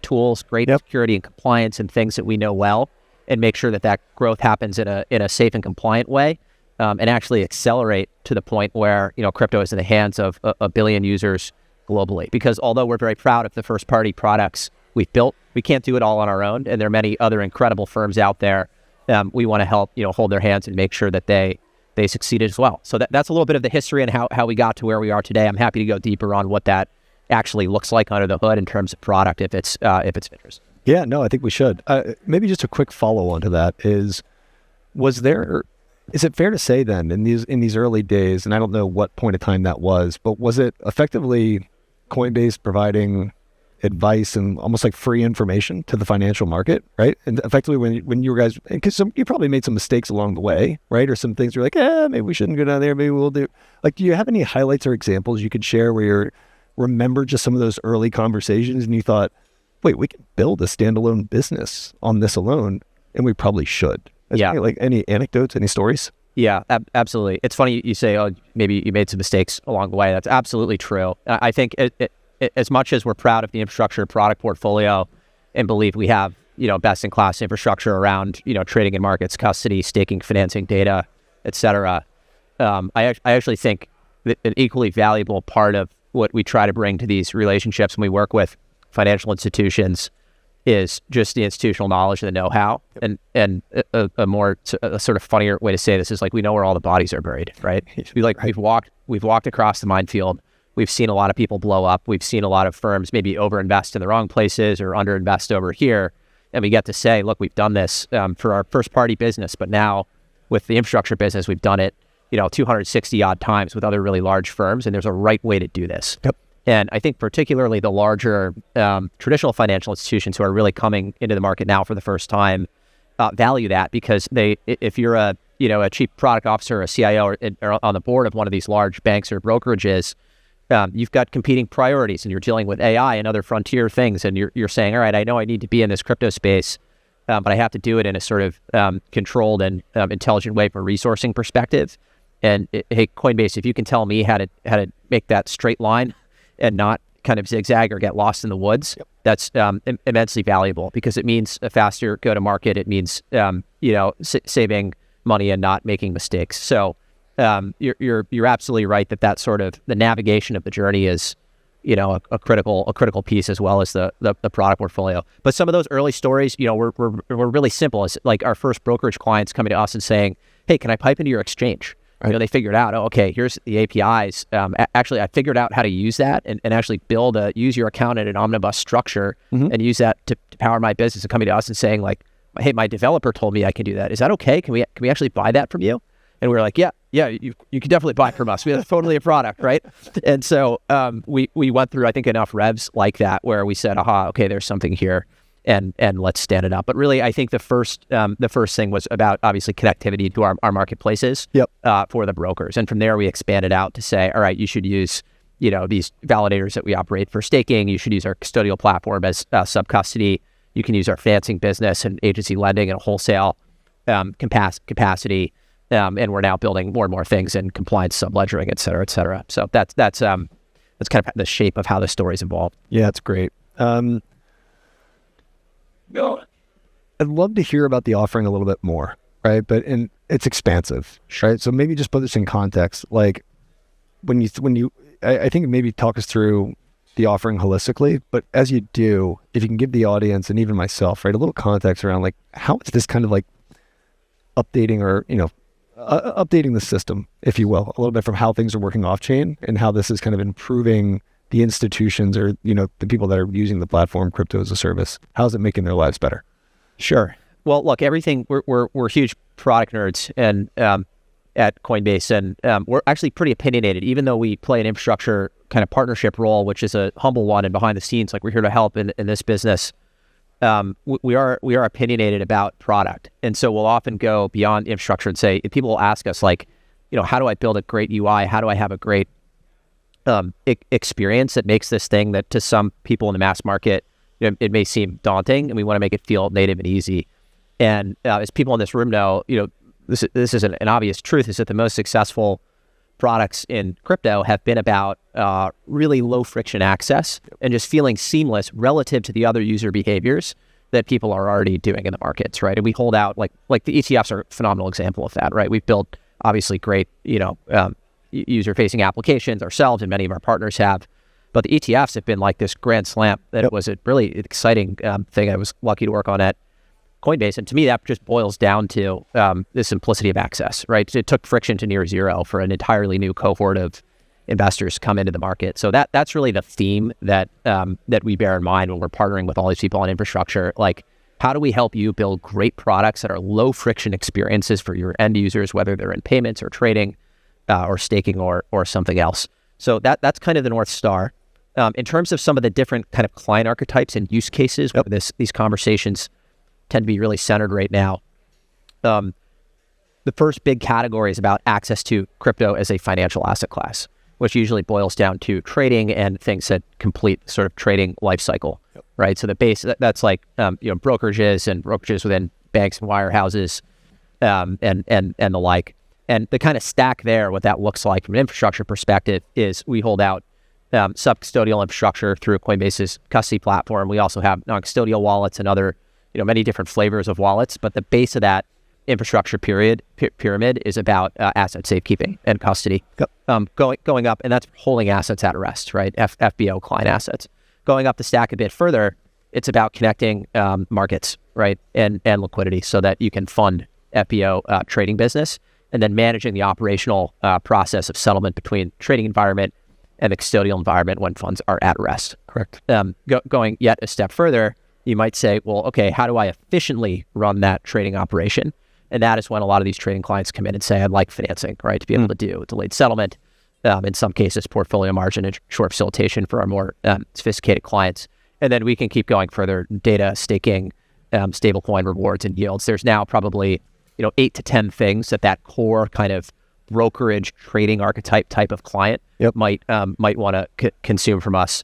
tools, great security and compliance, and things that we know well, and make sure that growth happens in a safe and compliant way, and actually accelerate to the point where crypto is in the hands of a billion users globally. Because although we're very proud of the first party products we've built, we can't do it all on our own, and there are many other incredible firms out there. We want to help hold their hands and make sure that they succeeded as well. So that's a little bit of the history and how we got to where we are today. I'm happy to go deeper on what that actually looks like under the hood in terms of product, if it's interesting. Yeah, no, I think we should. Maybe just a quick follow-on to that is it fair to say then in these early days, and I don't know what point of time that was, but was it effectively Coinbase providing advice and almost like free information to the financial market, right? And effectively when you guys, because you probably made some mistakes along the way, right? Or some things you're like, maybe we shouldn't go down there, maybe we'll do. Like, do you have any highlights or examples you could share where you remember just some of those early conversations and you thought, wait, we can build a standalone business on this alone, and we probably should. Like any anecdotes, any stories? Yeah, absolutely. It's funny you say, oh, maybe you made some mistakes along the way. That's absolutely true. I think as much as we're proud of the infrastructure product portfolio and believe we have, best in class infrastructure around, trading in markets, custody, staking, financing, data, et cetera. I actually think that an equally valuable part of what we try to bring to these relationships when we work with financial institutions is just the institutional knowledge and the know-how. And a sort of funnier way to say this is like, we know where all the bodies are buried, right? We've walked across the minefield. We've seen a lot of people blow up. We've seen a lot of firms maybe overinvest in the wrong places or underinvest over here. And we get to say, look, we've done this for our first party business, but now with the infrastructure business, we've done it, 260 odd times with other really large firms. And there's a right way to do this. And I think particularly the larger traditional financial institutions who are really coming into the market now for the first time value that, because if you're a chief product officer, a CIO, or on the board of one of these large banks or brokerages, you've got competing priorities, and you're dealing with AI and other frontier things, and you're saying, all right, I know I need to be in this crypto space, but I have to do it in a sort of controlled and intelligent way from a resourcing perspective. And hey, Coinbase, if you can tell me how to make that straight line and not kind of zigzag or get lost in the woods, that's immensely valuable, because it means a faster go-to-market. It means, saving money and not making mistakes. So you're absolutely right that sort of the navigation of the journey is a critical piece as well as the product portfolio. But some of those early stories, were really simple. It's like our first brokerage clients coming to us and saying, "Hey, can I pipe into your exchange?" Right. They figured out, okay, here's the APIs. Actually, I figured out how to use that and actually use your account in an omnibus structure and use that to power my business. And coming to us and saying like, "Hey, my developer told me I can do that. Is that okay? Can we actually buy that from you?" And we were like, yeah, you can definitely buy from us. We have totally a product, right? And so we went through, I think, enough revs like that where we said, aha, okay, there's something here, and let's stand it up. But really, I think the first thing was about obviously connectivity to our marketplaces for the brokers, and from there we expanded out to say, all right, you should use these validators that we operate for staking. You should use our custodial platform as sub custody. You can use our financing business and agency lending and wholesale capacity. And we're now building more and more things in compliance, subledgering, et cetera, et cetera. So that's kind of the shape of how the story's evolved. Yeah, it's great. I'd love to hear about the offering a little bit more, right? And it's expansive, right? So maybe just put this in context. Like I think maybe talk us through the offering holistically, but as you do, if you can give the audience and even myself, right, a little context around like how is this kind of like updating or updating the system, if you will, a little bit from how things are working off chain and how this is kind of improving the institutions or the people that are using the platform, crypto as a service. How's it making their lives better? Sure. Well, look, everything we're huge product nerds and at Coinbase, and we're actually pretty opinionated, even though we play an infrastructure kind of partnership role, which is a humble one, and behind the scenes, like we're here to help in this business. We are opinionated about product, and so we'll often go beyond infrastructure and say, people will ask us like, how do I build a great UI? How do I have a great experience that makes this thing that to some people in the mass market, it may seem daunting, and we want to make it feel native and easy. And as people in this room know, this is an obvious truth, is that the most successful products in crypto have been about really low friction access and just feeling seamless relative to the other user behaviors that people are already doing in the markets, right? And we hold out like the ETFs are a phenomenal example of that, right? We've built obviously great user-facing applications ourselves, and many of our partners have. But the ETFs have been like this grand slam that was a really exciting thing I was lucky to work on at Coinbase. And to me, that just boils down to the simplicity of access, right? It took friction to near zero for an entirely new cohort of investors to come into the market. So that's really the theme that we bear in mind when we're partnering with all these people on infrastructure. Like, how do we help you build great products that are low friction experiences for your end users, whether they're in payments or trading or staking or something else? So that's kind of the North Star. In terms of some of the different kind of client archetypes and use cases, where these conversations tend to be really centered right now. The first big category is about access to crypto as a financial asset class, which usually boils down to trading and things that complete sort of trading life cycle, right? So the base, that's like brokerages within banks and wirehouses and the like. And the kind of stack there, what that looks like from an infrastructure perspective is we hold out sub-custodial infrastructure through Coinbase's custody platform. We also have non-custodial wallets and other many different flavors of wallets, but the base of that infrastructure pyramid is about asset safekeeping and custody. Going up, and that's holding assets at rest, right? FBO client assets. Going up the stack a bit further, it's about connecting markets, right, and liquidity so that you can fund FBO trading business, and then managing the operational process of settlement between trading environment and the custodial environment when funds are at rest. Correct. Going yet a step further, you might say, well, okay, how do I efficiently run that trading operation? And that is when a lot of these trading clients come in and say, I'd like financing, right, to be able to do delayed settlement, in some cases, portfolio margin and short facilitation for our more sophisticated clients. And then we can keep going further, data, staking, stablecoin rewards and yields. There's now probably 8 to 10 things that core kind of brokerage trading archetype type of client might want to consume from us.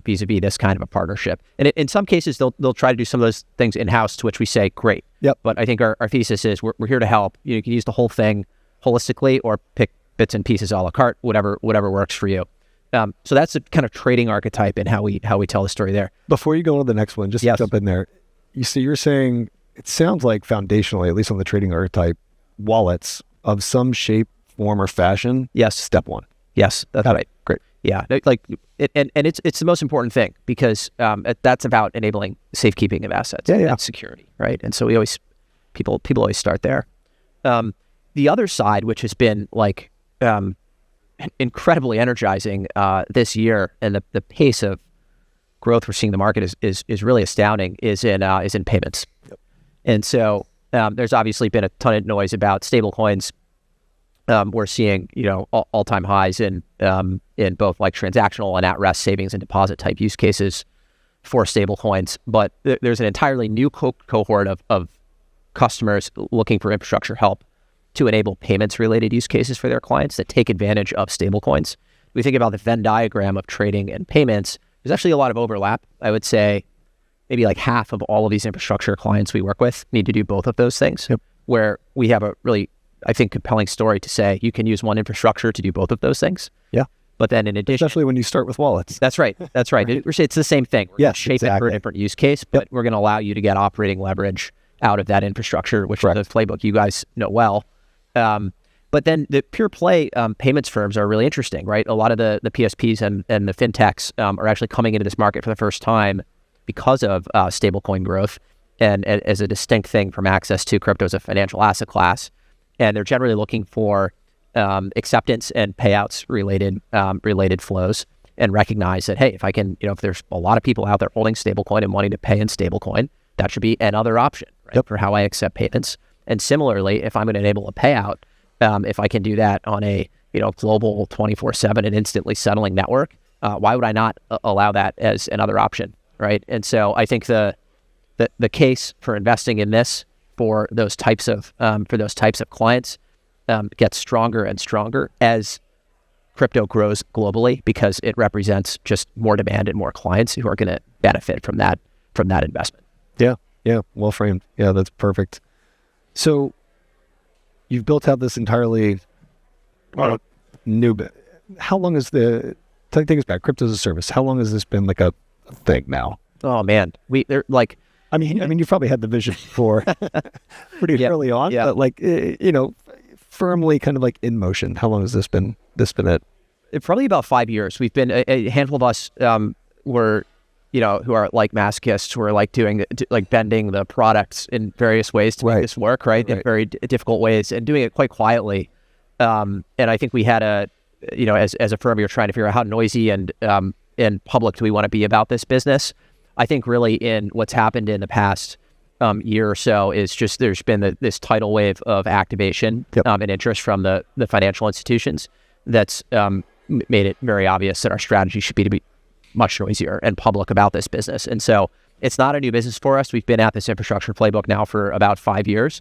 Vis-a-vis this kind of a partnership. And in some cases, they'll try to do some of those things in-house, to which we say, great. But I think our thesis is we're here to help. You can use the whole thing holistically or pick bits and pieces a la carte, whatever works for you. So that's the kind of trading archetype and how we tell the story there. Before you go on to the next one, just jump in there. You're saying, it sounds like foundationally, at least on the trading archetype, wallets of some shape, form, or fashion. Yes. Step one. Yes, that's right. Great. Yeah, and it's the most important thing because that's about enabling safekeeping of assets and security, right? And so people always start there. The other side, which has been incredibly energizing this year, and the pace of growth we're seeing in the market is really astounding, is in payments. Yep. And so there's obviously been a ton of noise about stablecoins. We're seeing all-time highs in both transactional and at-rest savings and deposit type use cases for stablecoins. But there's an entirely new cohort of customers looking for infrastructure help to enable payments-related use cases for their clients that take advantage of stablecoins. We think about the Venn diagram of trading and payments. There's actually a lot of overlap. I would say maybe half of all of these infrastructure clients we work with need to do both of those things, where we have a really, I think, compelling story to say you can use one infrastructure to do both of those things. Yeah. But then in addition... Especially when you start with wallets. That's right. It's the same thing. We're going to shape it for a different use case, but we're going to allow you to get operating leverage out of that infrastructure, which is the playbook you guys know well. But then the pure play payments firms are really interesting, right? A lot of the PSPs and the fintechs are actually coming into this market for the first time because of stablecoin growth and as a distinct thing from access to crypto as a financial asset class. And they're generally looking for acceptance and payouts related flows, and recognize that, hey, if I can, if there's a lot of people out there holding stablecoin and wanting to pay in stablecoin, that should be another option, right, for how I accept payments. And similarly, if I'm going to enable a payout, if I can do that on a global 24/7 and instantly settling network, why would I not allow that as another option, right? And so I think the case for investing in this for those types of clients gets stronger and stronger as crypto grows globally, because it represents just more demand and more clients who are going to benefit from that investment. Yeah, well framed. Yeah, that's perfect. So you've built out this entirely new bit. How long is take us back, crypto as a service? How long has this been a thing now? Oh man, I mean, you probably had the vision for pretty early on, but firmly kind of in motion. How long has this been it? Probably about 5 years. We've been a handful of us were who are masochists, who are doing bending the products in various ways to make this work, right? In very difficult ways, and doing it quite quietly. And I think we had as a firm, we were trying to figure out how noisy and public do we want to be about this business. I think really in what's happened in the past year or so is just there's been this tidal wave of activation and interest from the financial institutions that's made it very obvious that our strategy should be to be much noisier and public about this business. And so it's not a new business for us. We've been at this infrastructure playbook now for about 5 years.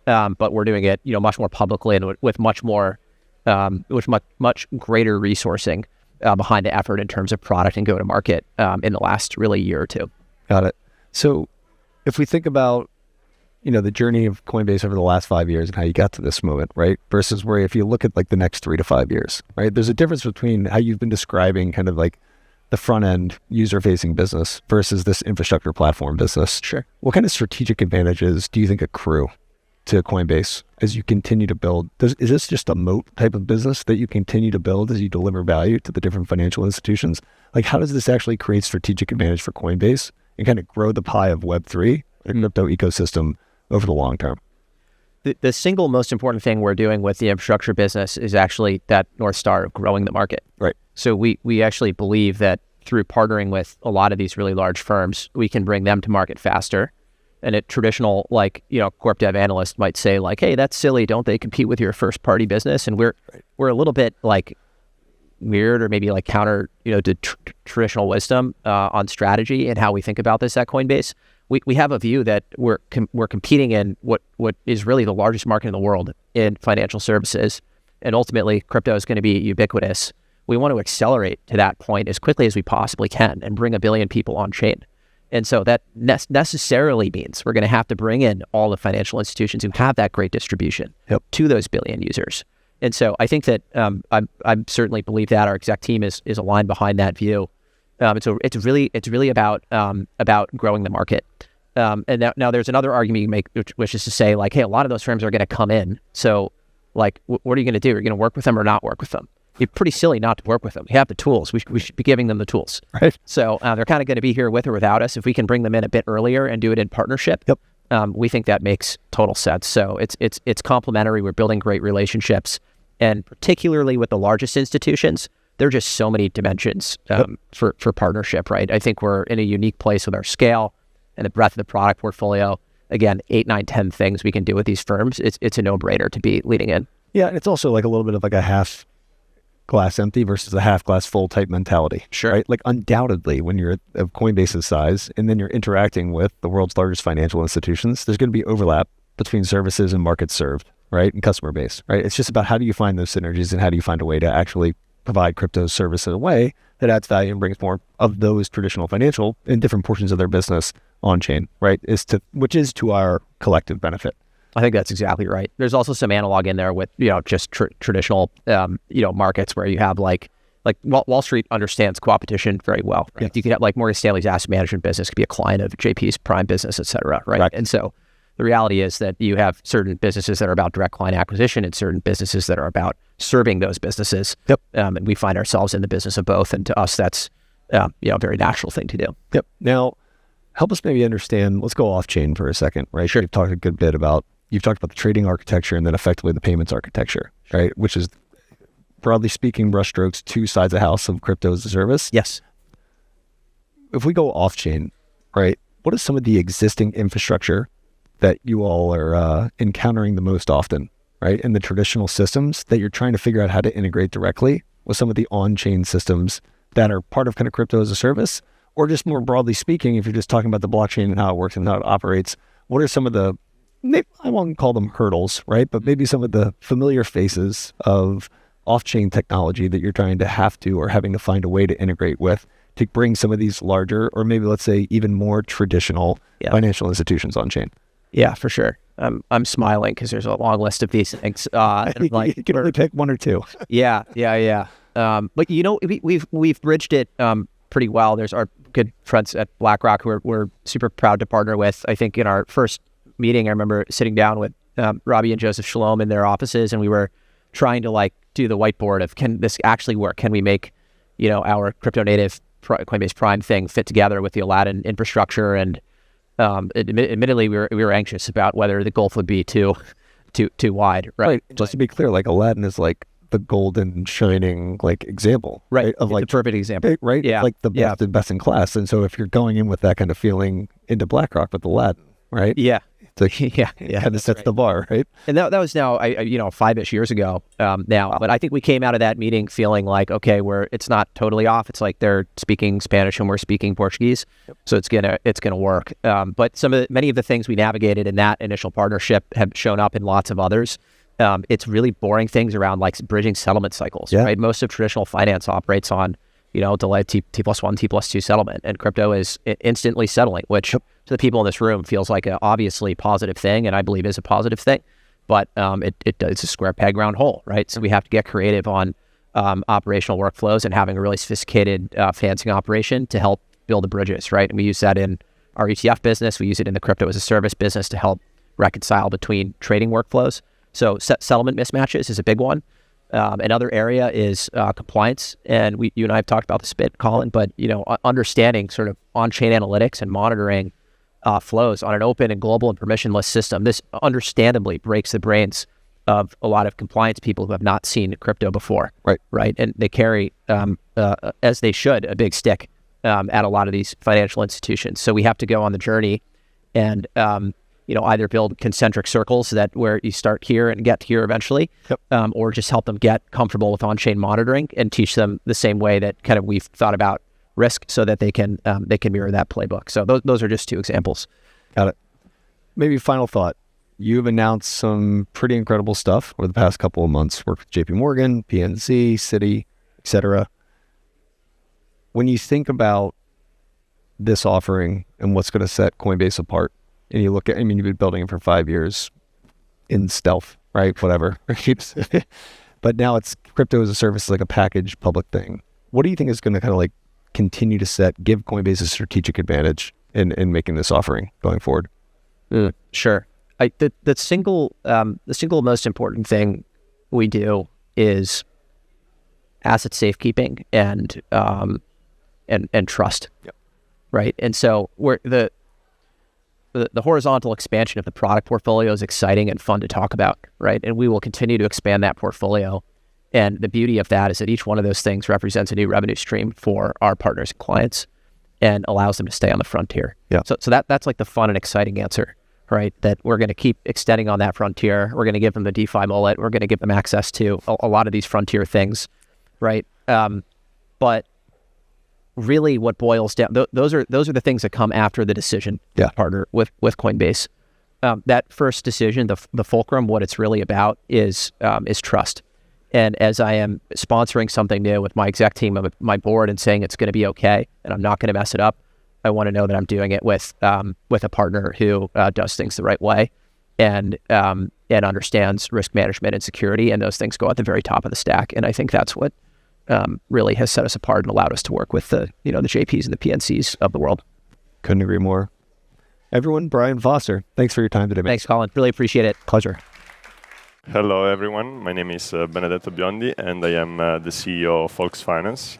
But we're doing it, much more publicly and with much more, much greater resourcing behind the effort in terms of product and go to market in the last really year or two. Got it. So if we think about, the journey of Coinbase over the last 5 years and how you got to this moment, right? Versus where if you look at the next 3 to 5 years, right? There's a difference between how you've been describing kind of the front end user facing business versus this infrastructure platform business. Sure. What kind of strategic advantages do you think accrue to Coinbase as you continue to build? Is this just a moat type of business that you continue to build as you deliver value to the different financial institutions? How does this actually create strategic advantage for Coinbase and kind of grow the pie of Web3 and crypto ecosystem over the long term? The single most important thing we're doing with the infrastructure business is actually that North Star of growing the market. Right. So we actually believe that through partnering with a lot of these really large firms, we can bring them to market faster. And a traditional, corp dev analyst might say hey, that's silly. Don't they compete with your first party business? And we're a little bit weird or maybe counter, to traditional wisdom on strategy and how we think about this at Coinbase. We have a view that we're competing in what is really the largest market in the world in financial services. And ultimately, crypto is going to be ubiquitous. We want to accelerate to that point as quickly as we possibly can and bring 1 billion people on chain. And so that necessarily means we're going to have to bring in all the financial institutions who have that great distribution to those billion users. And so I think that I certainly believe that our exec team is aligned behind that view. So it's really about growing the market. And now there's another argument you make, which is to say hey, a lot of those firms are going to come in. So what are you going to do? Are you going to work with them or not work with them? It'd be pretty silly not to work with them. We have the tools. We should be giving them the tools. Right. So they're kind of going to be here with or without us. If we can bring them in a bit earlier and do it in partnership, we think that makes total sense. So it's complementary. We're building great relationships, and particularly with the largest institutions, there are just so many dimensions for partnership, right? I think we're in a unique place with our scale and the breadth of the product portfolio. Again, 8, 9, 10 things we can do with these firms. It's a no-brainer to be leading in. Yeah, and it's also like a little bit of like a half glass empty versus a half glass full type mentality. Sure. Right? Like undoubtedly, when you're of Coinbase's size and then you're interacting with the world's largest financial institutions, there's going to be overlap between services and markets served, right? And customer base, right? It's just about how do you find those synergies and how do you find a way to actually provide crypto service in a way that adds value and brings more of those traditional financial in different portions of their business on chain, right? Which is to our collective benefit. I think that's exactly right. There's also some analog in there with, just traditional, markets where you have like Wall Street understands co-opetition very well. Right? Yes. You could have like Morgan Stanley's asset management business could be a client of JP's prime business, et cetera. Right. Correct. And so the reality is that you have certain businesses that are about direct client acquisition and certain businesses that are about serving those businesses. Yep. And we find ourselves in the business of both. And to us, that's, a very natural thing to do. Yep. Now, help us maybe understand, let's go off chain for a second, right? Sure. You've talked about the trading architecture and then effectively the payments architecture, right? Which is, broadly speaking, brushstrokes, two sides of the house of crypto as a service. Yes. If we go off chain, right, what is some of the existing infrastructure that you all are encountering the most often, right? In the traditional systems that you're trying to figure out how to integrate directly with some of the on-chain systems that are part of kind of crypto as a service, or just more broadly speaking, if you're just talking about the blockchain and how it works and how it operates, what are some of the, I won't call them hurdles, right? But maybe some of the familiar faces of off-chain technology that you're trying to have to or having to find a way to integrate with to bring some of these larger, or maybe let's say even more traditional financial institutions on chain. Yeah, for sure. I'm smiling because there's a long list of these things. You can only pick one or two. Yeah. But we've bridged it pretty well. There's our good friends at BlackRock who we're super proud to partner with. I think in our first meeting, I remember sitting down with Robbie and Joseph Shalom in their offices, and we were trying to do the whiteboard of, can this actually work? Can we make our crypto native Coinbase Prime thing fit together with the Aladdin infrastructure? And admittedly, we were anxious about whether the gulf would be too wide. Right. Just to be clear, Aladdin is the golden shining example, right? Of it's a perfect example, right? Yeah, the best and best in class. And so if you're going in with that kind of feeling into BlackRock with Aladdin, right? Yeah. Kind of sets the bar, right? And that was now, 5-ish years ago now. But I think we came out of that meeting feeling like, okay, it's not totally off. It's like they're speaking Spanish and we're speaking Portuguese, so it's gonna work. But many of the things we navigated in that initial partnership have shown up in lots of others. It's really boring things around bridging settlement cycles, right? Most of traditional finance operates on delayed T+1, T+2 settlement, and crypto is instantly settling, which to the people in this room feels like an obviously positive thing, and I believe is a positive thing, but it's a square peg round hole, right? So we have to get creative on operational workflows and having a really sophisticated financing operation to help build the bridges, right? And we use that in our ETF business. We use it in the crypto as a service business to help reconcile between trading workflows. So settlement mismatches is a big one. Another area is compliance, and you and I have talked about this a bit, Colin, but understanding sort of on-chain analytics and monitoring flows on an open and global and permissionless system. This understandably breaks the brains of a lot of compliance people who have not seen crypto before, right? And they carry, as they should, a big stick at a lot of these financial institutions. So we have to go on the journey and either build concentric circles where you start here and get here eventually, or just help them get comfortable with on-chain monitoring and teach them the same way that kind of we've thought about risk, so that they can mirror that playbook. So those are just two examples. Got it. Maybe final thought. You've announced some pretty incredible stuff over the past couple of months. Worked with JP Morgan, PNC, Citi, etc. When you think about this offering and what's going to set Coinbase apart, and you look at, you've been building it for 5 years in stealth, right? Whatever. But now it's crypto as a service, like a packaged public thing. What do you think is going to kind of continue to give Coinbase a strategic advantage in making this offering going forward? Sure. The single most important thing we do is asset safekeeping and trust, right? And so the horizontal expansion of the product portfolio is exciting and fun to talk about, right? And we will continue to expand that portfolio. And the beauty of that is that each one of those things represents a new revenue stream for our partners and clients and allows them to stay on the frontier. So that's like the fun and exciting answer, right? That we're going to keep extending on that frontier. We're going to give them the DeFi mullet. We're going to give them access to a lot of these frontier things, right? But really what boils down, those are the things that come after the decision to partner with Coinbase. That first decision, the fulcrum, what it's really about is trust. And as I am sponsoring something new with my exec team, my board, and saying it's going to be okay, and I'm not going to mess it up, I want to know that I'm doing it with a partner who does things the right way, and understands risk management and security, and those things go at the very top of the stack. And I think that's what really has set us apart and allowed us to work with the JPs and the PNCs of the world. Couldn't agree more. Everyone, Brian Foster, thanks for your time today. Thanks, Colin. Really appreciate it. Pleasure. Hello, everyone. My name is Benedetto Biondi, and I am the CEO of Folks Finance.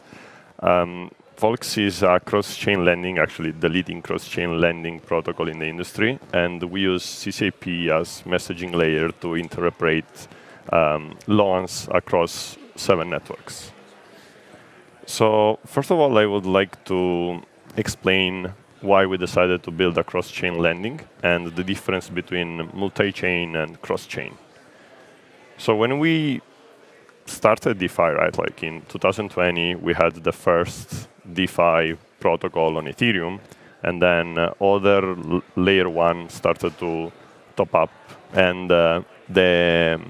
Folks is a cross-chain lending, actually the leading cross-chain lending protocol in the industry, and we use CCIP as messaging layer to interoperate loans across 7 networks. So, first of all, I would like to explain why we decided to build a cross-chain lending and the difference between multi-chain and cross-chain. So when we started DeFi, right, like in 2020, we had the first DeFi protocol on Ethereum, and then other layer 1 started to top up, and the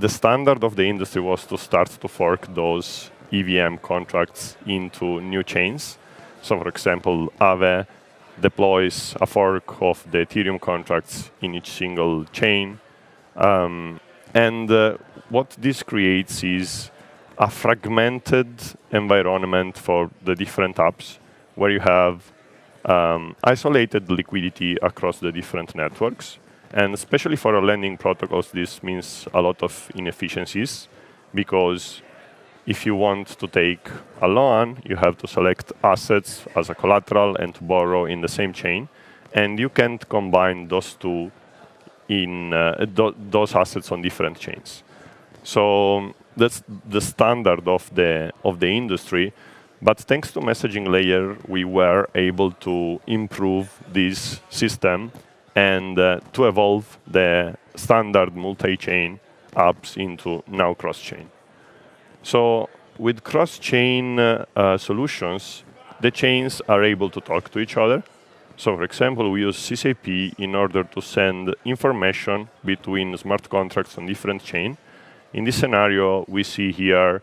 standard of the industry was to start to fork those EVM contracts into new chains. So for example, Aave deploys a fork of the Ethereum contracts in each single chain. What this creates is a fragmented environment for the different apps, where you have isolated liquidity across the different networks. And especially for our lending protocols, this means a lot of inefficiencies, because if you want to take a loan, you have to select assets as a collateral and to borrow in the same chain. And you can't combine those two in those assets on different chains. So that's the standard of the industry. But thanks to messaging layer, we were able to improve this system and to evolve the standard multi-chain apps into now cross-chain. So with cross-chain solutions, the chains are able to talk to each other. So for example, we use CCIP in order to send information between smart contracts on different chains. In this scenario, we see here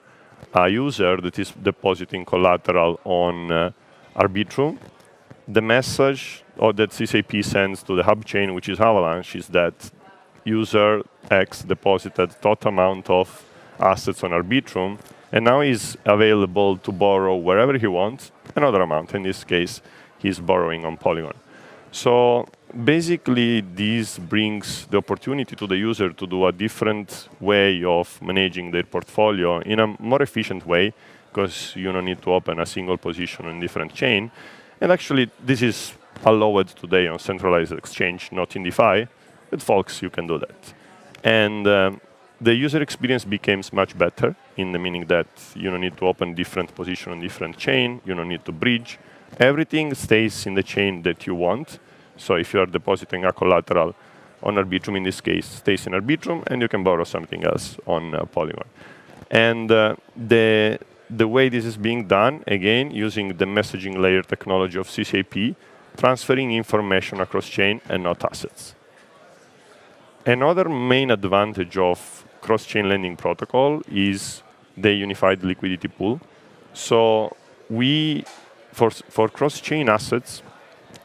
a user that is depositing collateral on Arbitrum. The message that CCIP sends to the hub chain, which is Avalanche, is that user X deposited total amount of assets on Arbitrum, and now is available to borrow wherever he wants another amount. In this case, he's borrowing on Polygon. So basically, this brings the opportunity to the user to do a different way of managing their portfolio in a more efficient way, because you don't need to open a single position on different chain. And actually, this is allowed today on centralized exchange, not in DeFi. With Folks, you can do that. And the user experience becomes much better, in the meaning that you don't need to open different position on different chain. You don't need to bridge. Everything stays in the chain that you want. So if you are depositing a collateral on Arbitrum, in this case, stays in Arbitrum, and you can borrow something else on Polygon. And the way this is being done, again, using the messaging layer technology of CCIP, transferring information across chain and not assets. Another main advantage of cross-chain lending protocol is the unified liquidity pool. So for cross-chain assets,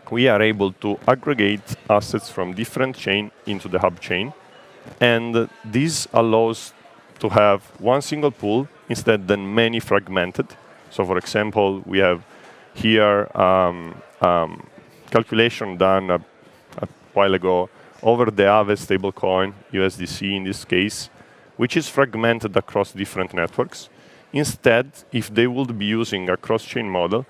we are able to aggregate assets from different chain into the hub chain. And this allows to have one single pool instead than many fragmented. So for example, we have here calculation done a while ago over the Aave stablecoin, USDC in this case, which is fragmented across different networks. Instead, if they would be using a cross-chain model,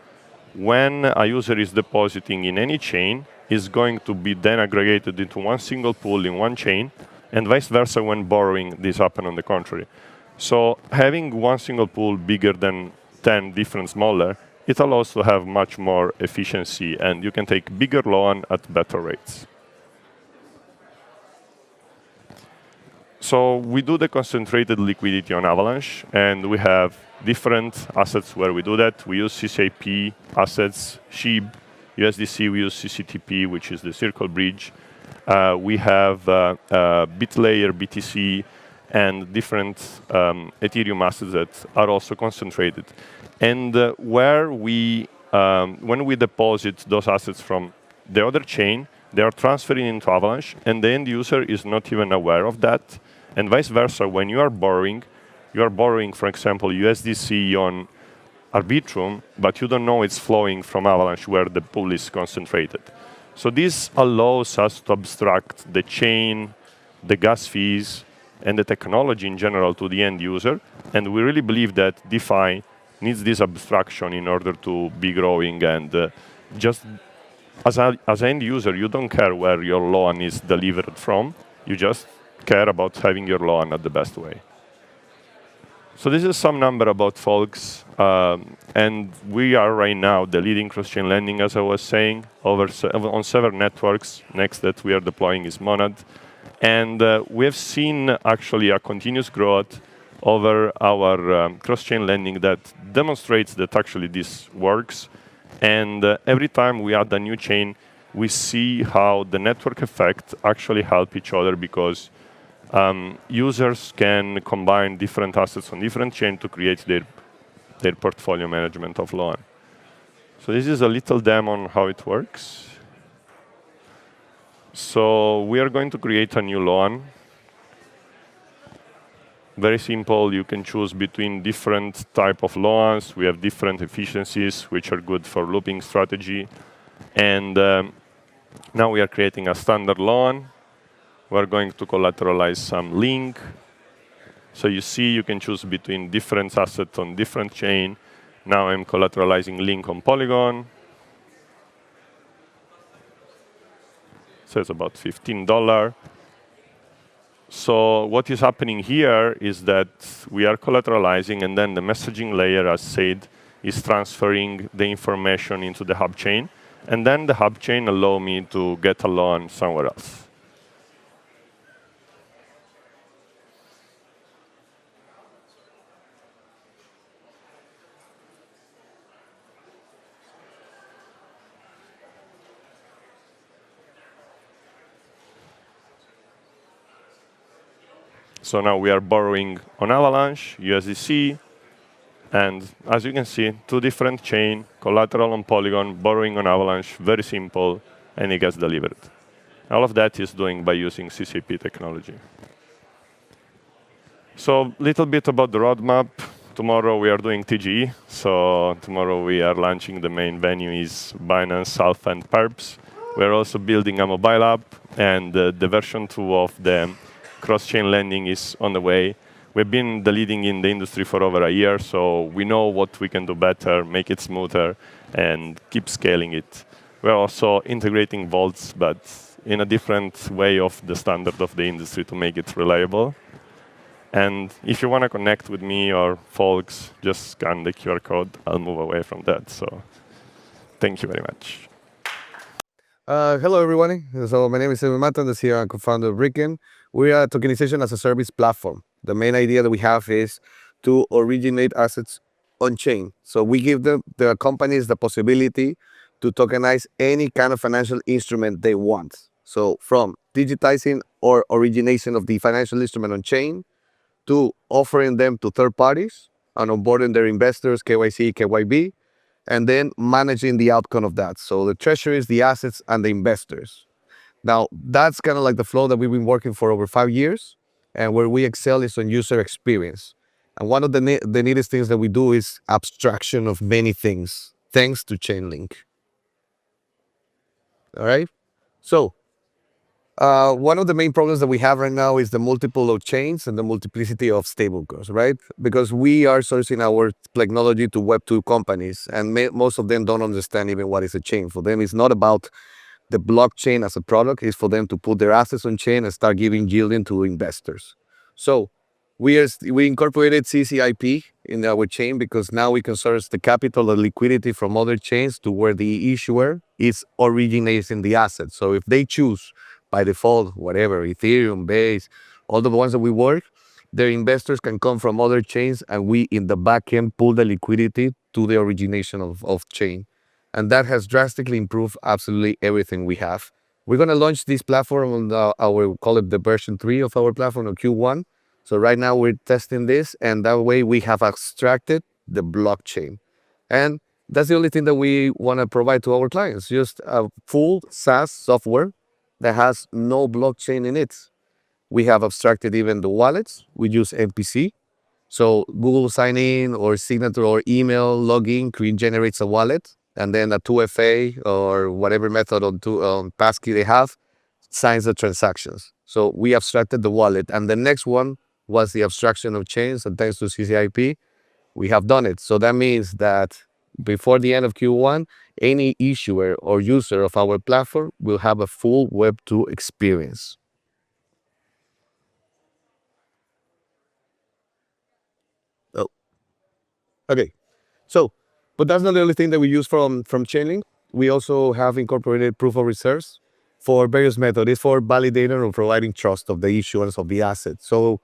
when a user is depositing in any chain, is going to be then aggregated into one single pool in one chain, and vice versa when borrowing, this happen on the contrary. So having one single pool bigger than 10 different smaller, it allows to have much more efficiency, and you can take bigger loan at better rates. So we do the concentrated liquidity on Avalanche, and we have different assets where we do that. We use CCIP assets, SHIB, USDC, we use CCTP, which is the Circle Bridge. We have BitLayer, BTC, and different Ethereum assets that are also concentrated. And when we deposit those assets from the other chain, they are transferring into Avalanche, and the end user is not even aware of that. And vice versa, when you are borrowing, for example, USDC on Arbitrum, but you don't know it's flowing from Avalanche where the pool is concentrated. So this allows us to abstract the chain, the gas fees, and the technology in general to the end user. And we really believe that DeFi needs this abstraction in order to be growing. And just as an end user, you don't care where your loan is delivered from. You just care about having your loan at the best way. So this is some number about folks. And we are right now the leading cross-chain lending, as I was saying, on several networks. Next that we are deploying is Monad. And we have seen actually a continuous growth over our cross-chain lending that demonstrates that actually this works. And every time we add a new chain, we see how the network effect actually help each other, because users can combine different assets on different chains to create their portfolio management of loan. So this is a little demo on how it works. So we are going to create a new loan. Very simple. You can choose between different type of loans. We have different efficiencies, which are good for looping strategy. And now we are creating a standard loan. We're going to collateralize some link. So you see, you can choose between different assets on different chain. Now I'm collateralizing link on Polygon. So it's about $15. So what is happening here is that we are collateralizing, and then the messaging layer, as said, is transferring the information into the hub chain. And then the hub chain allow me to get a loan somewhere else. So now we are borrowing on Avalanche, USDC, and as you can see, two different chain, collateral on Polygon, borrowing on Avalanche, very simple, and it gets delivered. All of that is doing by using CCP technology. So a little bit about the roadmap. Tomorrow we are doing TGE. So tomorrow we are launching the main venue is Binance, Alpha, and Perps. We're also building a mobile app, and the version 2 of the cross-chain lending is on the way. We've been the leading in the industry for over a year, so we know what we can do better, make it smoother, and keep scaling it. We're also integrating vaults, but in a different way of the standard of the industry to make it reliable. And if you want to connect with me or folks, just scan the QR code. I'll move away from that. So thank you very much. Hello, everyone. So my name is Emil Matan, the CEO and co-founder of Brickken. We are a tokenization as a service platform. The main idea that we have is to originate assets on chain. So we give the companies the possibility to tokenize any kind of financial instrument they want. So from digitizing or origination of the financial instrument on chain to offering them to third parties and onboarding their investors, KYC, KYB, and then managing the outcome of that. So the treasuries, the assets, and the investors. Now, that's kind of like the flow that we've been working for over 5 years, and where we excel is on user experience. And one of the neatest things that we do is abstraction of many things, thanks to Chainlink. All right? So, One of the main problems that we have right now is the multiple of chains and the multiplicity of stablecoins, right? Because we are sourcing our technology to Web2 companies, and most of them don't understand even what is a chain. For them, it's not about the blockchain as a product, it's for them to put their assets on chain and start giving yielding to investors. So we incorporated CCIP in our chain because now we can source the capital and liquidity from other chains to where the issuer is originating the asset. So if they choose by default, whatever, Ethereum, Base, all the ones that we work, their investors can come from other chains, and we in the back end pull the liquidity to the origination of chain. And that has drastically improved absolutely everything we have. We're going to launch this platform on our, call it the version 3 of our platform on Q1. So right now we're testing this, and that way we have abstracted the blockchain. And that's the only thing that we want to provide to our clients, just a full SaaS software that has no blockchain in it. We have abstracted even the wallets. We use MPC. So Google sign in or signature or email login generates a wallet, and then a 2FA or whatever method on passkey they have signs the transactions. So we abstracted the wallet, and the next one was the abstraction of chains, and thanks to CCIP, we have done it. So that means that before the end of Q1, any issuer or user of our platform will have a full Web2 experience. Oh, okay. So, but that's not the only thing that we use from Chainlink. We also have incorporated proof of reserves for various methods. It's for validating or providing trust of the issuance of the asset. So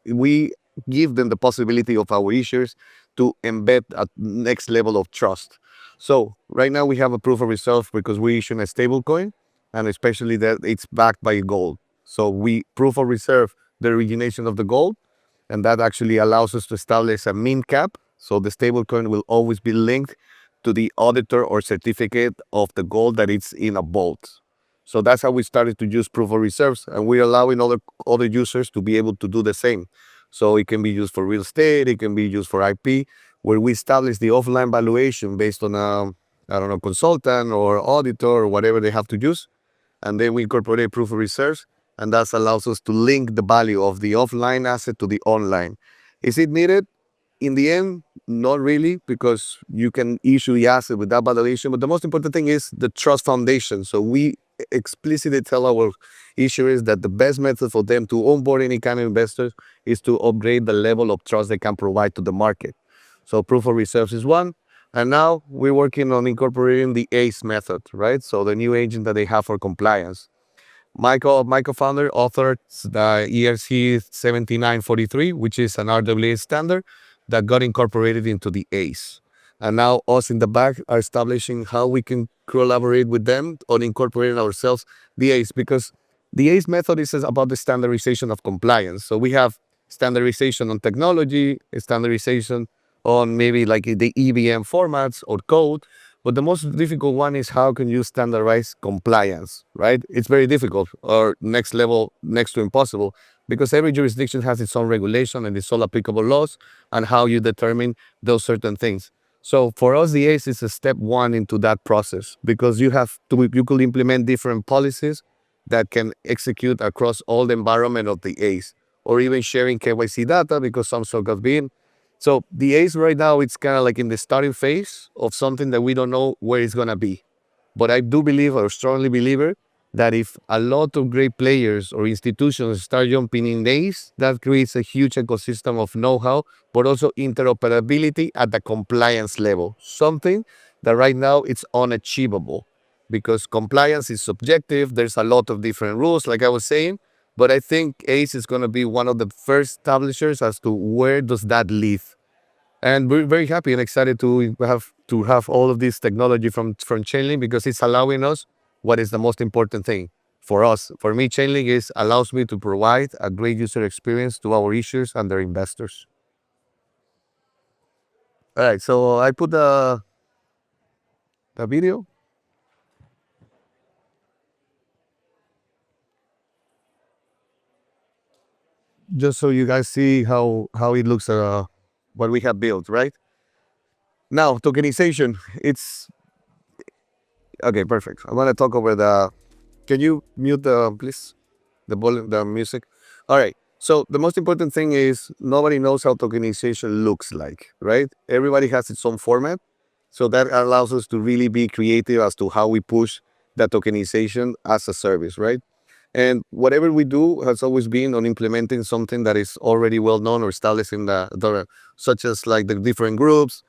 we give them the possibility of our issuers to embed a next level of trust. So right now we have a proof of reserve because we issue a stable coin, and especially that it's backed by gold. So we proof of reserve the origination of the gold, and that actually allows us to establish a min cap. So the stable coin will always be linked to the auditor or certificate of the gold that it's in a vault. So that's how we started to use proof of reserves, and we're allowing other users to be able to do the same. So it can be used for real estate, it can be used for IP, where we establish the offline valuation based on I don't know, consultant or auditor or whatever they have to use. And then we incorporate proof of reserves, and that allows us to link the value of the offline asset to the online. Is it needed? In the end, not really, because you can issue the asset without validation. But the most important thing is the trust foundation. So we explicitly tell our issuers that the best method for them to onboard any kind of investors is to upgrade the level of trust they can provide to the market. So proof of reserves is one. And now we're working on incorporating the ACE method, right? So the new agent that they have for compliance. My co-founder authored the ERC 7943, which is an RWA standard that got incorporated into the ACE. And now us in the back are establishing how we can collaborate with them on incorporating ourselves the ACE, because the ACE method is about the standardization of compliance. So we have standardization on technology, standardization on maybe like the EVM formats or code. But the most difficult one is how can you standardize compliance, right? It's very difficult, or next level, next to impossible, because every jurisdiction has its own regulation and its own applicable laws and how you determine those certain things. So for us, the ACE is a step one into that process, because you could implement different policies that can execute across all the environment of the ACE, or even sharing KYC data, because some sort have been. So the ACE right now, it's kind of like in the starting phase of something that we don't know where it's going to be. But I do believe, or strongly believe, that if a lot of great players or institutions start jumping in ACE, that creates a huge ecosystem of know-how, but also interoperability at the compliance level. Something that right now it's unachievable, because compliance is subjective. There's a lot of different rules, like I was saying. But I think ACE is going to be one of the first establishers as to where does that live. And we're very happy and excited to have all of this technology from Chainlink, because it's allowing us what is the most important thing for us. For me, Chainlink allows me to provide a great user experience to our issuers and their investors. All right, so I put the video. Just so you guys see how it looks, what we have built, right? Now, tokenization, it's... Okay, perfect. I'm going to talk over the... Can you mute the, please? the music. All right. So the most important thing is nobody knows how tokenization looks like, right? Everybody has its own format. So that allows us to really be creative as to how we push that tokenization as a service, right? And whatever we do has always been on implementing something that is already well known or established in such as like the different groups,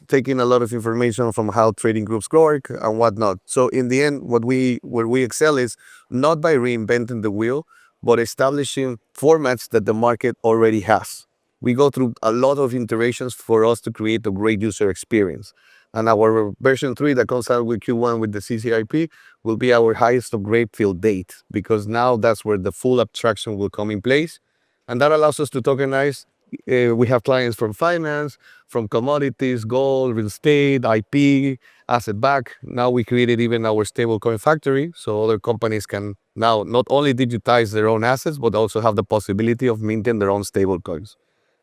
taking a lot of information from how trading groups work and whatnot. So in the end, where we excel is not by reinventing the wheel, but establishing formats that the market already has. We go through a lot of iterations for us to create a great user experience. And our version 3 that comes out with Q1 with the CCIP will be our highest upgrade till date, because now that's where the full abstraction will come in place. And that allows us to tokenize. We have clients from finance, from commodities, gold, real estate, IP, asset back. Now we created even our stablecoin factory, so other companies can now not only digitize their own assets, but also have the possibility of minting their own stablecoins.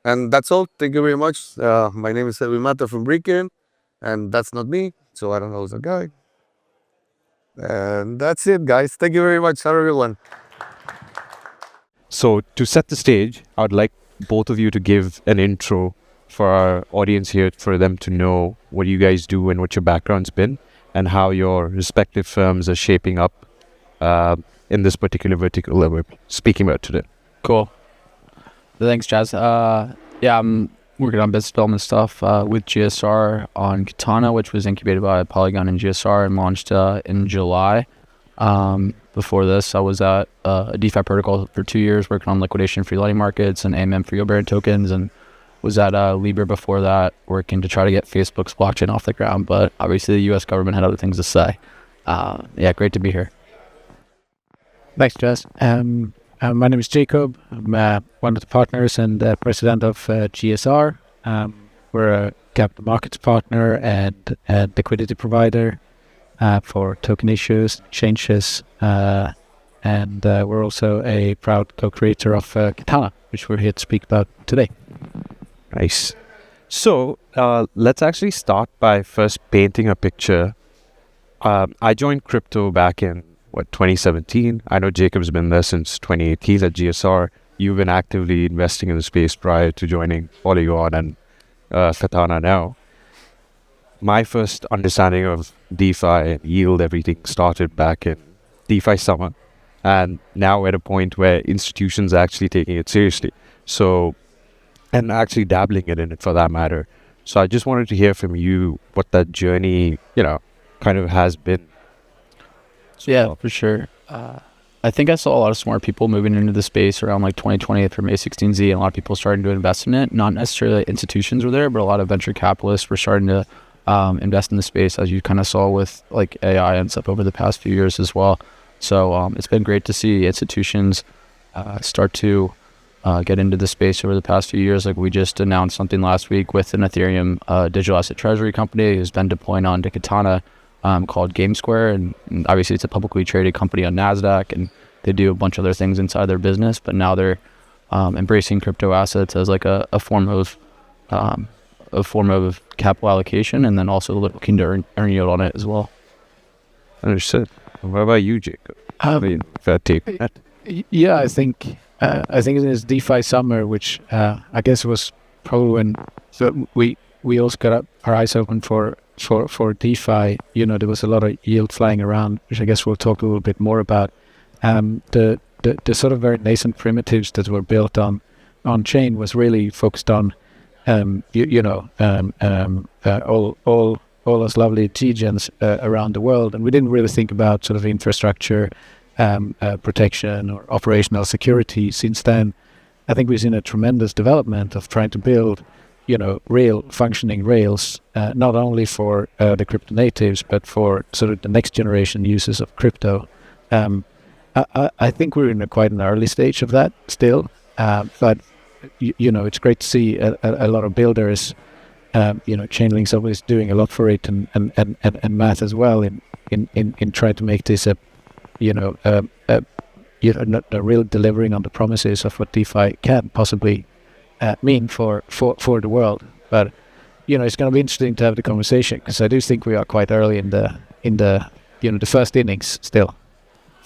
And that's all. Thank you very much. My name is Edwin Mata from Brickken, and that's not me, so I don't know who's the guy. And that's it, guys. Thank you very much. Have a good one. So to set the stage, I would like both of you to give an intro for our audience here, for them to know what you guys do and what your background's been and how your respective firms are shaping up in this particular vertical that we're speaking about today. Cool. Thanks, Jazz. Yeah, I'm working on business development stuff with GSR on Katana, which was incubated by Polygon and GSR and launched in July. Before this, I was at a DeFi protocol for 2 years, working on liquidation free lending markets and AMM for yield-bearing tokens, and was at Libra before that, working to try to get Facebook's blockchain off the ground. But obviously, the U.S. government had other things to say. Yeah, great to be here. Thanks, Jess. My name is Jacob. I'm one of the partners and president of GSR. We're a capital markets partner and a liquidity provider for token issues, exchanges, and we're also a proud co-creator of Katana, which we're here to speak about today. Nice. So let's actually start by first painting a picture. I joined crypto back in 2017. I know Jacob's been there since 2018 at GSR. You've been actively investing in the space prior to joining Polygon and Katana now. My first understanding of DeFi and yield everything started back in DeFi summer, and now we're at a point where institutions are actually taking it seriously. So, and actually dabbling in it for that matter. So I just wanted to hear from you what that journey, kind of has been. Yeah, for sure. I think I saw a lot of smart people moving into the space around like 2020 from A16Z, and a lot of people starting to invest in it. Not necessarily institutions were there, but a lot of venture capitalists were starting to invest in the space, as you kind of saw with like AI and stuff over the past few years as well. So it's been great to see institutions start to get into the space over the past few years. Like we just announced something last week with an Ethereum digital asset treasury company who's been deploying onto Katana called GameSquare. And obviously it's a publicly traded company on NASDAQ, and they do a bunch of other things inside their business, but now they're embracing crypto assets as like a form of capital allocation, and then also looking to earn yield on it as well. Understood. What about you, Jacob? Yeah, I think it is DeFi summer, which I guess was probably when we also got our eyes open for DeFi. There was a lot of yield flying around, which I guess we'll talk a little bit more about. The sort of very nascent primitives that were built on chain was really focused on all those lovely TGens around the world, and we didn't really think about sort of infrastructure protection or operational security. Since then, I think we've seen a tremendous development of trying to build real functioning rails, not only for the crypto natives, but for sort of the next generation users of crypto. I think we're in quite an early stage of that still, but it's great to see a lot of builders. Chainlink's always doing a lot for it, and Matt as well in trying to make this a real delivering on the promises of what DeFi can possibly mean for the world. But it's going to be interesting to have the conversation, because I do think we are quite early in the first innings still.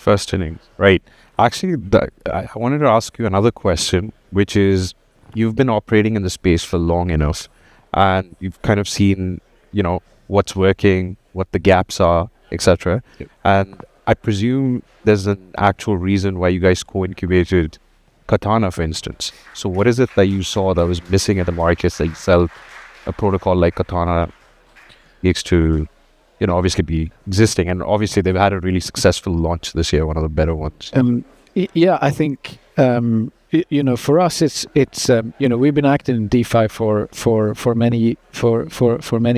First innings, right. Actually, I wanted to ask you another question, which is, you've been operating in the space for long enough, and you've kind of seen, what's working, what the gaps are, etc. And I presume there's an actual reason why you guys co-incubated Katana, for instance. So what is it that you saw that was missing in the markets that you felt a protocol like Katana needs to obviously be existing? And obviously they've had a really successful launch this year, one of the better ones. Yeah, I think for us it's we've been acting in DeFi for many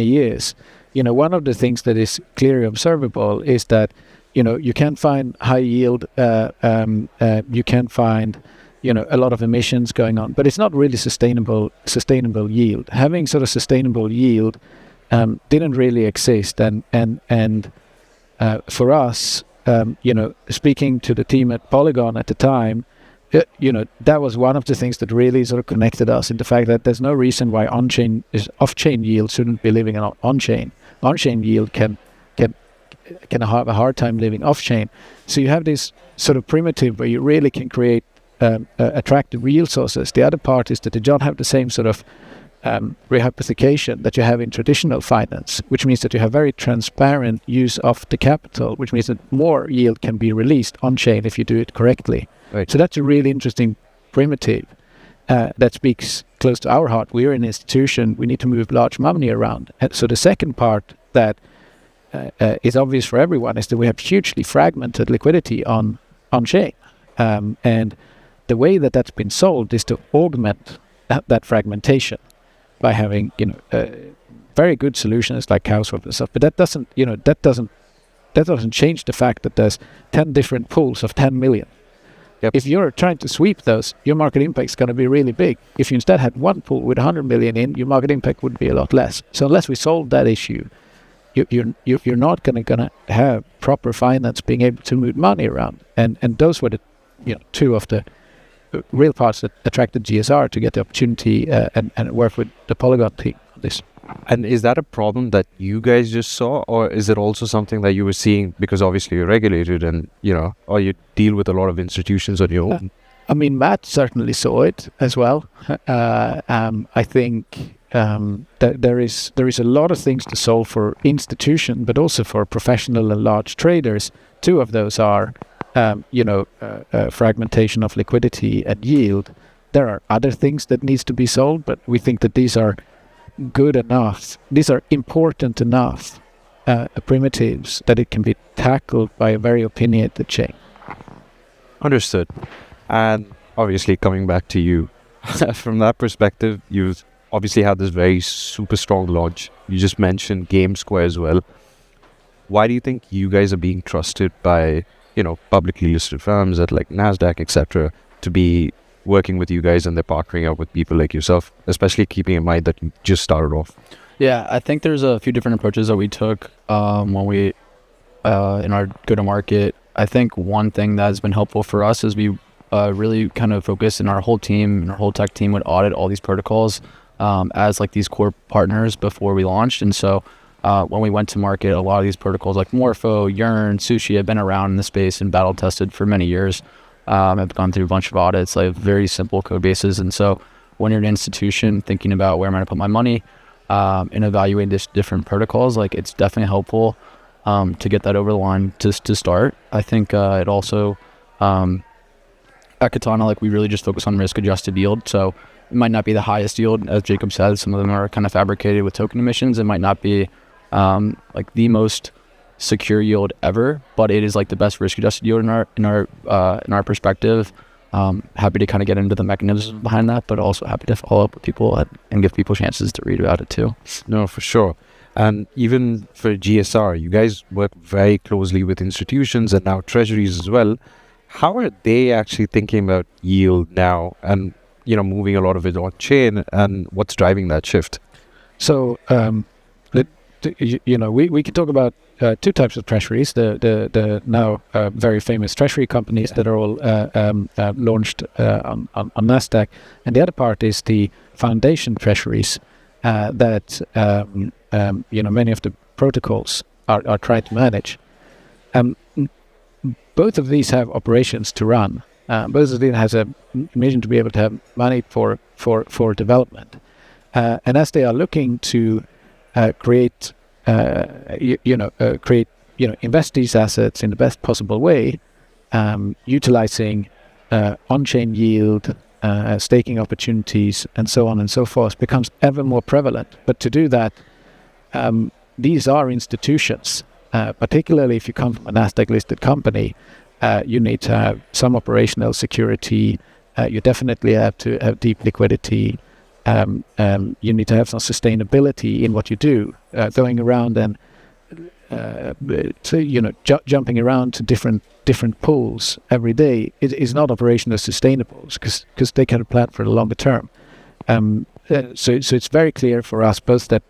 years. One of the things that is clearly observable is that you can find high yield, you can find a lot of emissions going on, but it's not really sustainable yield. Having sort of sustainable yield didn't really exist, and for us, speaking to the team at Polygon at the time, that was one of the things that really sort of connected us in the fact that there's no reason why off-chain yield shouldn't be living on-chain. On-chain yield can have a hard time living off-chain. So you have this sort of primitive where you really can create attractive yield sources. The other part is that they don't have the same sort of rehypothecation that you have in traditional finance, which means that you have very transparent use of the capital, which means that more yield can be released on-chain if you do it correctly. Right. So that's a really interesting primitive that speaks close to our heart. We're an institution, we need to move large money around. So the second part that is obvious for everyone is that we have hugely fragmented liquidity on-chain. And the way that that's been solved is to augment that fragmentation by having very good solutions like CowSwap and stuff, but that doesn't change the fact that there's 10 different pools of 10 million. Yep. If you're trying to sweep those, your market impact is going to be really big. If you instead had one pool with 100 million in, your market impact would be a lot less. So unless we solve that issue, you're not going to have proper finance being able to move money around. And those were the two of the real parts that attracted GSR to get the opportunity and work with the Polygon team on this. And is that a problem that you guys just saw, or is it also something that you were seeing because obviously you're regulated and or you deal with a lot of institutions on your own? I mean, Matt certainly saw it as well. I think that there is a lot of things to solve for institution, but also for professional and large traders. Two of those are fragmentation of liquidity and yield. There are other things that needs to be solved, but we think that these are good enough. These are important enough primitives that it can be tackled by a very opinionated chain. Understood. And obviously coming back to you, from that perspective, you've obviously had this very super strong launch. You just mentioned GameSquare as well. Why do you think you guys are being trusted by publicly listed firms at like NASDAQ, etc., to be working with you guys, and they're partnering up with people like yourself, especially keeping in mind that you just started off? Yeah, I think there's a few different approaches that we took when we in our go-to-market. I think one thing that has been helpful for us is we really kind of focus, in our whole team and our whole tech team would audit all these protocols as like these core partners before we launched. And so when we went to market, a lot of these protocols like Morpho, Yearn, Sushi have been around in the space and battle tested for many years. I've gone through a bunch of audits, like very simple code bases. And so when you're an institution thinking about where am I going to put my money and evaluate this different protocols, like it's definitely helpful to get that over the line to start. I think it also, at Katana, like we really just focus on risk adjusted yield. So it might not be the highest yield, as Jacob said. Some of them are kind of fabricated with token emissions. It might not be like the most secure yield ever, but it is like the best risk adjusted yield in our perspective. Happy to kind of get into the mechanisms behind that, but also happy to follow up with people and give people chances to read about it too. No, for sure. And even for GSR, you guys work very closely with institutions and now treasuries as well. How are they actually thinking about yield now and moving a lot of it on chain, and what's driving that shift? So we could talk about two types of treasuries, the now very famous treasury companies that are all launched on NASDAQ, and the other part is the foundation treasuries that many of the protocols are trying to manage. both of these have operations to run. Both of them has a mission to be able to have money for development. And as they are looking to create, invest these assets in the best possible way, utilizing on-chain yield, staking opportunities, and so on and so forth becomes ever more prevalent. But to do that, these are institutions, particularly if you come from a Nasdaq-listed company. You need to have some operational security. You definitely have to have deep liquidity. You need to have some sustainability in what you do. Going around and jumping around to different pools every day is not operationally sustainable because they can plan for the longer term. So it's very clear for us both that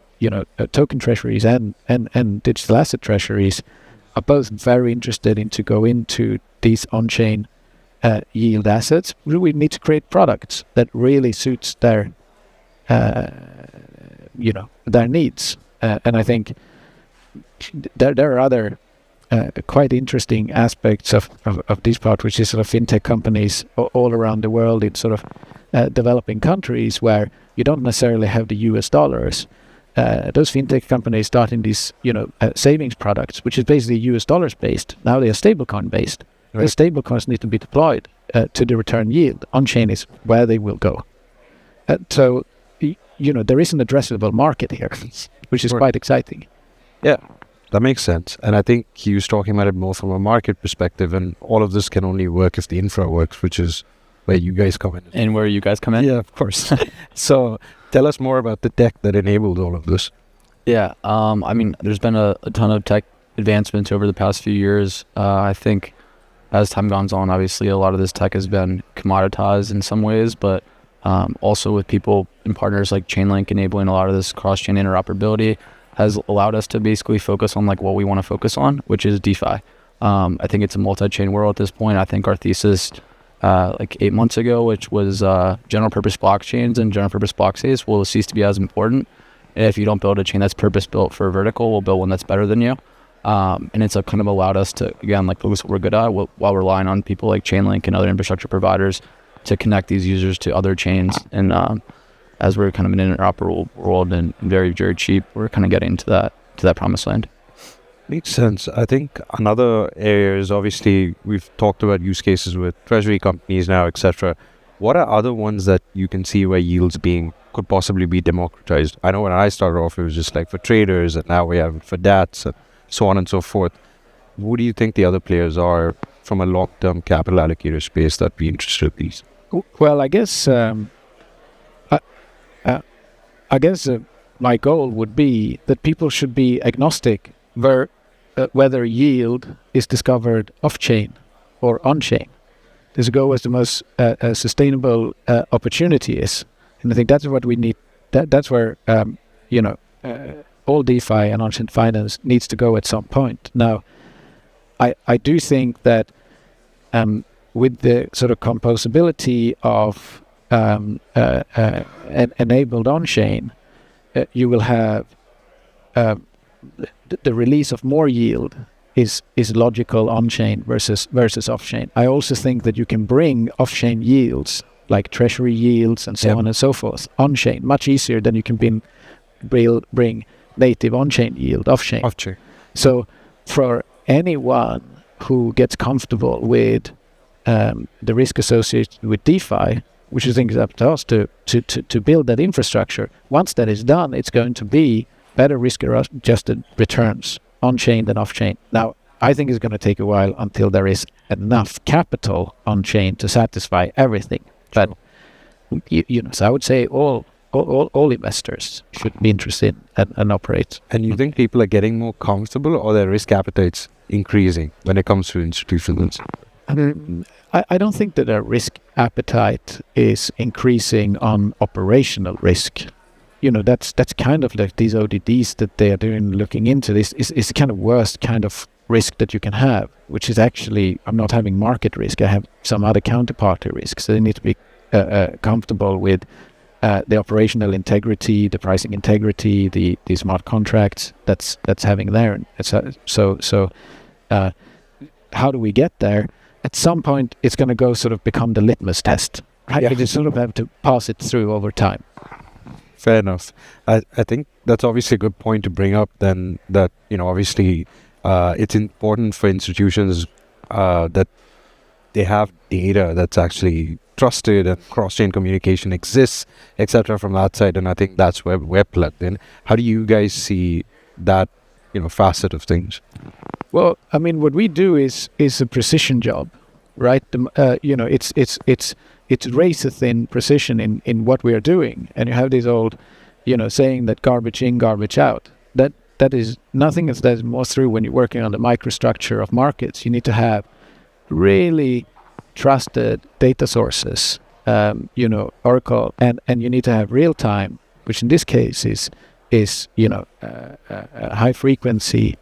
token treasuries and digital asset treasuries are both very interested in to go into these on-chain yield assets. We need to create products that really suits their needs. And I think there are other quite interesting aspects of this part, which is sort of fintech companies all around the world in sort of developing countries where you don't necessarily have the US dollars. Those fintech companies starting these, savings products, which is basically US dollars based. Now they are stablecoin based. Right. The stablecoins need to be deployed to the return yield. On-chain is where they will go. So, there is an addressable market here, which is quite exciting. Yeah, that makes sense. And I think he was talking about it more from a market perspective, and all of this can only work if the infra works, which is where you guys come in. And where you guys come in? Yeah, of course. So tell us more about the tech that enabled all of this. Yeah, there's been a ton of tech advancements over the past few years. I think as time goes on, obviously a lot of this tech has been commoditized in some ways, but also with people and partners like Chainlink enabling a lot of this cross-chain interoperability has allowed us to basically focus on what we want to focus on, which is DeFi. I think it's a multi-chain world at this point. I think our thesis 8 months ago, which was general purpose blockchains and general purpose block safes will cease to be as important. If you don't build a chain that's purpose built for a vertical, we'll build one that's better than you. And it's kind of allowed us to, again, focus what we're good at while relying on people like Chainlink and other infrastructure providers to connect these users to other chains. And as we're kind of in an interoperable world and very, very cheap, we're kind of getting to that promised land. Makes sense. I think another area is obviously we've talked about use cases with treasury companies now, etc. What are other ones that you can see where yields could possibly be democratized? I know when I started off, it was just for traders, and now we have it for DATs and so on and so forth. What do you think the other players are from a long-term capital allocator space that'd be interested in these? Well, I guess my goal would be that people should be agnostic whether yield is discovered off-chain or on-chain. This go as the most sustainable opportunity is, and I think that's what we need. That's where all DeFi and on-chain finance needs to go at some point. Now, I do think that with the sort of composability of enabled on-chain, you will have the release of more yield is logical on-chain versus off-chain. I also think that you can bring off-chain yields like treasury yields and so on and so forth on-chain much easier than you can bring native on-chain yield off-chain. So for anyone who gets comfortable with the risk associated with DeFi, which I think is up to us to build that infrastructure, once that is done, it's going to be better risk-adjusted returns on-chain than off-chain. Now, I think it's going to take a while until there is enough capital on-chain to satisfy everything. But so I would say all investors should be interested and operate. And you think people are getting more comfortable, or their risk appetites increasing when it comes to institutions? I don't think that their risk appetite is increasing on operational risk. That's kind of like these ODDs that they are doing, looking into this is kind of worst kind of risk that you can have, which is actually, I'm not having market risk, I have some other counterparty risk. So they need to be comfortable with the operational integrity, the pricing integrity, the smart contracts that's having there. So how do we get there? At some point, it's going to go sort of become the litmus test, right? You just sort of have to pass it through over time. Fair enough. I think that's obviously a good point to bring up then, that, obviously it's important for institutions that they have data that's actually trusted and cross-chain communication exists, etc. from that side. And I think that's where we're plugged in. How do you guys see that, facet of things? Well, I mean, what we do is a precision job, right? It's razor-thin precision in what we are doing. And you have this old, saying that garbage in, garbage out. That is nothing that's more true when you're working on the microstructure of markets. You need to have really trusted data sources, Oracle, and you need to have real time, which in this case is high frequency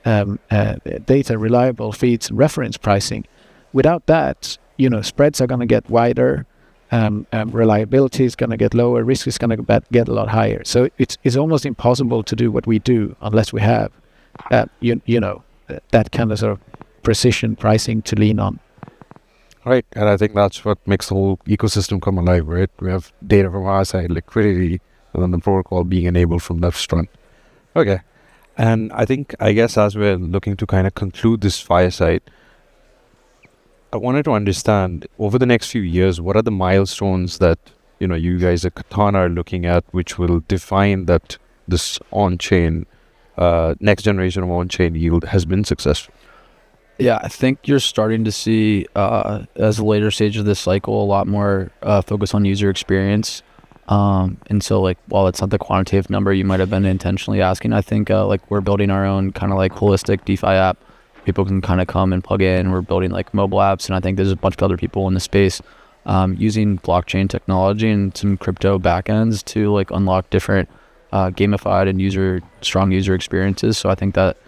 data, reliable feeds, and reference pricing. Without that, spreads are going to get wider, reliability is going to get lower, risk is going to get a lot higher. So it's almost impossible to do what we do unless we have, that kind of sort of precision pricing to lean on. Right, and I think that's what makes the whole ecosystem come alive, right? We have data from our side, liquidity, and then the protocol being enabled from left front. Okay, and I guess as we're looking to kind of conclude this fireside, I wanted to understand, over the next few years, what are the milestones that, you guys at Katana are looking at, which will define that this on-chain, next generation of on-chain yield has been successful? Yeah, I think you're starting to see, as a later stage of this cycle, a lot more focus on user experience. And so, like, while it's not the quantitative number you might have been intentionally asking, I think, we're building our own kind of, holistic DeFi app. People can kind of come and plug in. We're building, mobile apps, and I think there's a bunch of other people in the space using blockchain technology and some crypto backends to, unlock different gamified and strong user experiences. So I think that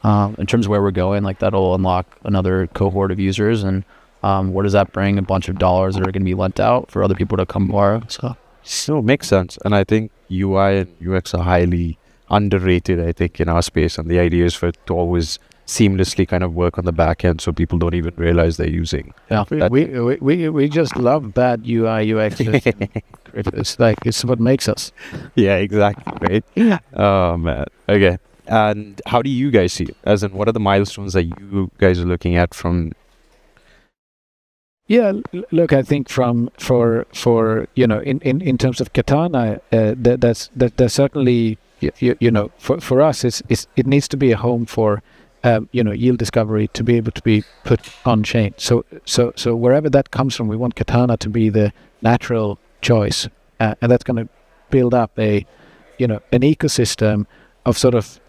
in terms of where we're going, that'll unlock another cohort of users, and what does that bring? A bunch of dollars that are going to be lent out for other people to come borrow. So it makes sense, and I think UI and UX are highly underrated, I think, in our space, and the idea is for it to always seamlessly kind of work on the back end so people don't even realize they're using. Yeah, we just love bad UI UX. It's what makes us. Yeah, exactly, right? Yeah. Oh man. Okay. And how do you guys see it? As in, what are the milestones that you guys are looking at from? Yeah, look, I think in terms of Katana, that's certainly, for us, it needs to be a home for, yield discovery to be able to be put on chain. So wherever that comes from, we want Katana to be the natural choice, and that's going to build up an ecosystem of sort of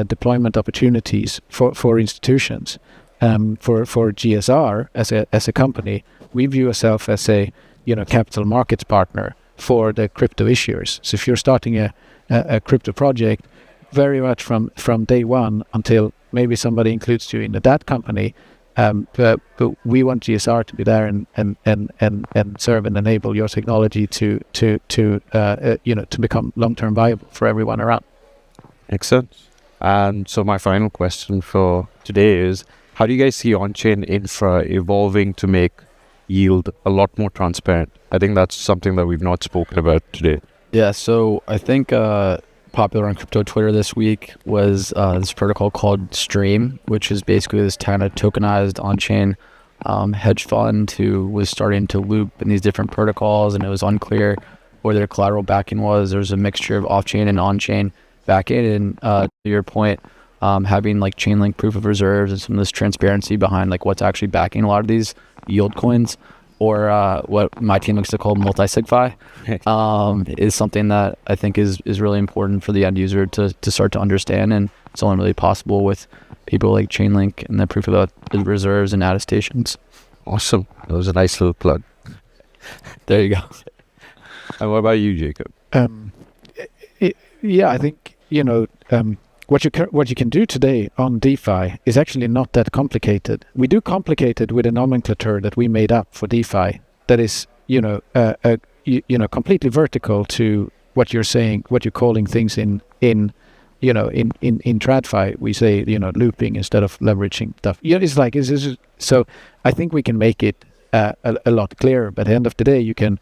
deployment opportunities for institutions. For GSR as a company, we view ourselves as a capital markets partner for the crypto issuers. So if you're starting a crypto project, very much from day one until maybe somebody includes you in that company, but we want GSR to be there and serve and enable your technology to become long-term viable for everyone around. Excellent. And so my final question for today is, how do you guys see on-chain infra evolving to make yield a lot more transparent? I think that's something that we've not spoken about today. Yeah, so I think popular on crypto Twitter this week was this protocol called Stream, which is basically this kind of tokenized on-chain hedge fund who was starting to loop in these different protocols, and it was unclear where their collateral backing was. There was a mixture of off-chain and on-chain backing, and to your point, having Chainlink proof of reserves and some of this transparency behind what's actually backing a lot of these yield coins, or what my team likes to call multi-sigfi, is something that I think is really important for the end user to start to understand, and it's only really possible with people like Chainlink and the proof of reserves and attestations. Awesome. That was a nice little plug. There you go. And what about you, Jacob? Yeah, I think what you can do today on DeFi is actually not that complicated. We do complicate it with a nomenclature that we made up for DeFi that is completely vertical to what you're saying, what you're calling things in in TradFi, we say, looping instead of leveraging stuff. Yeah, so I think we can make it a lot clearer. But at the end of the day, you can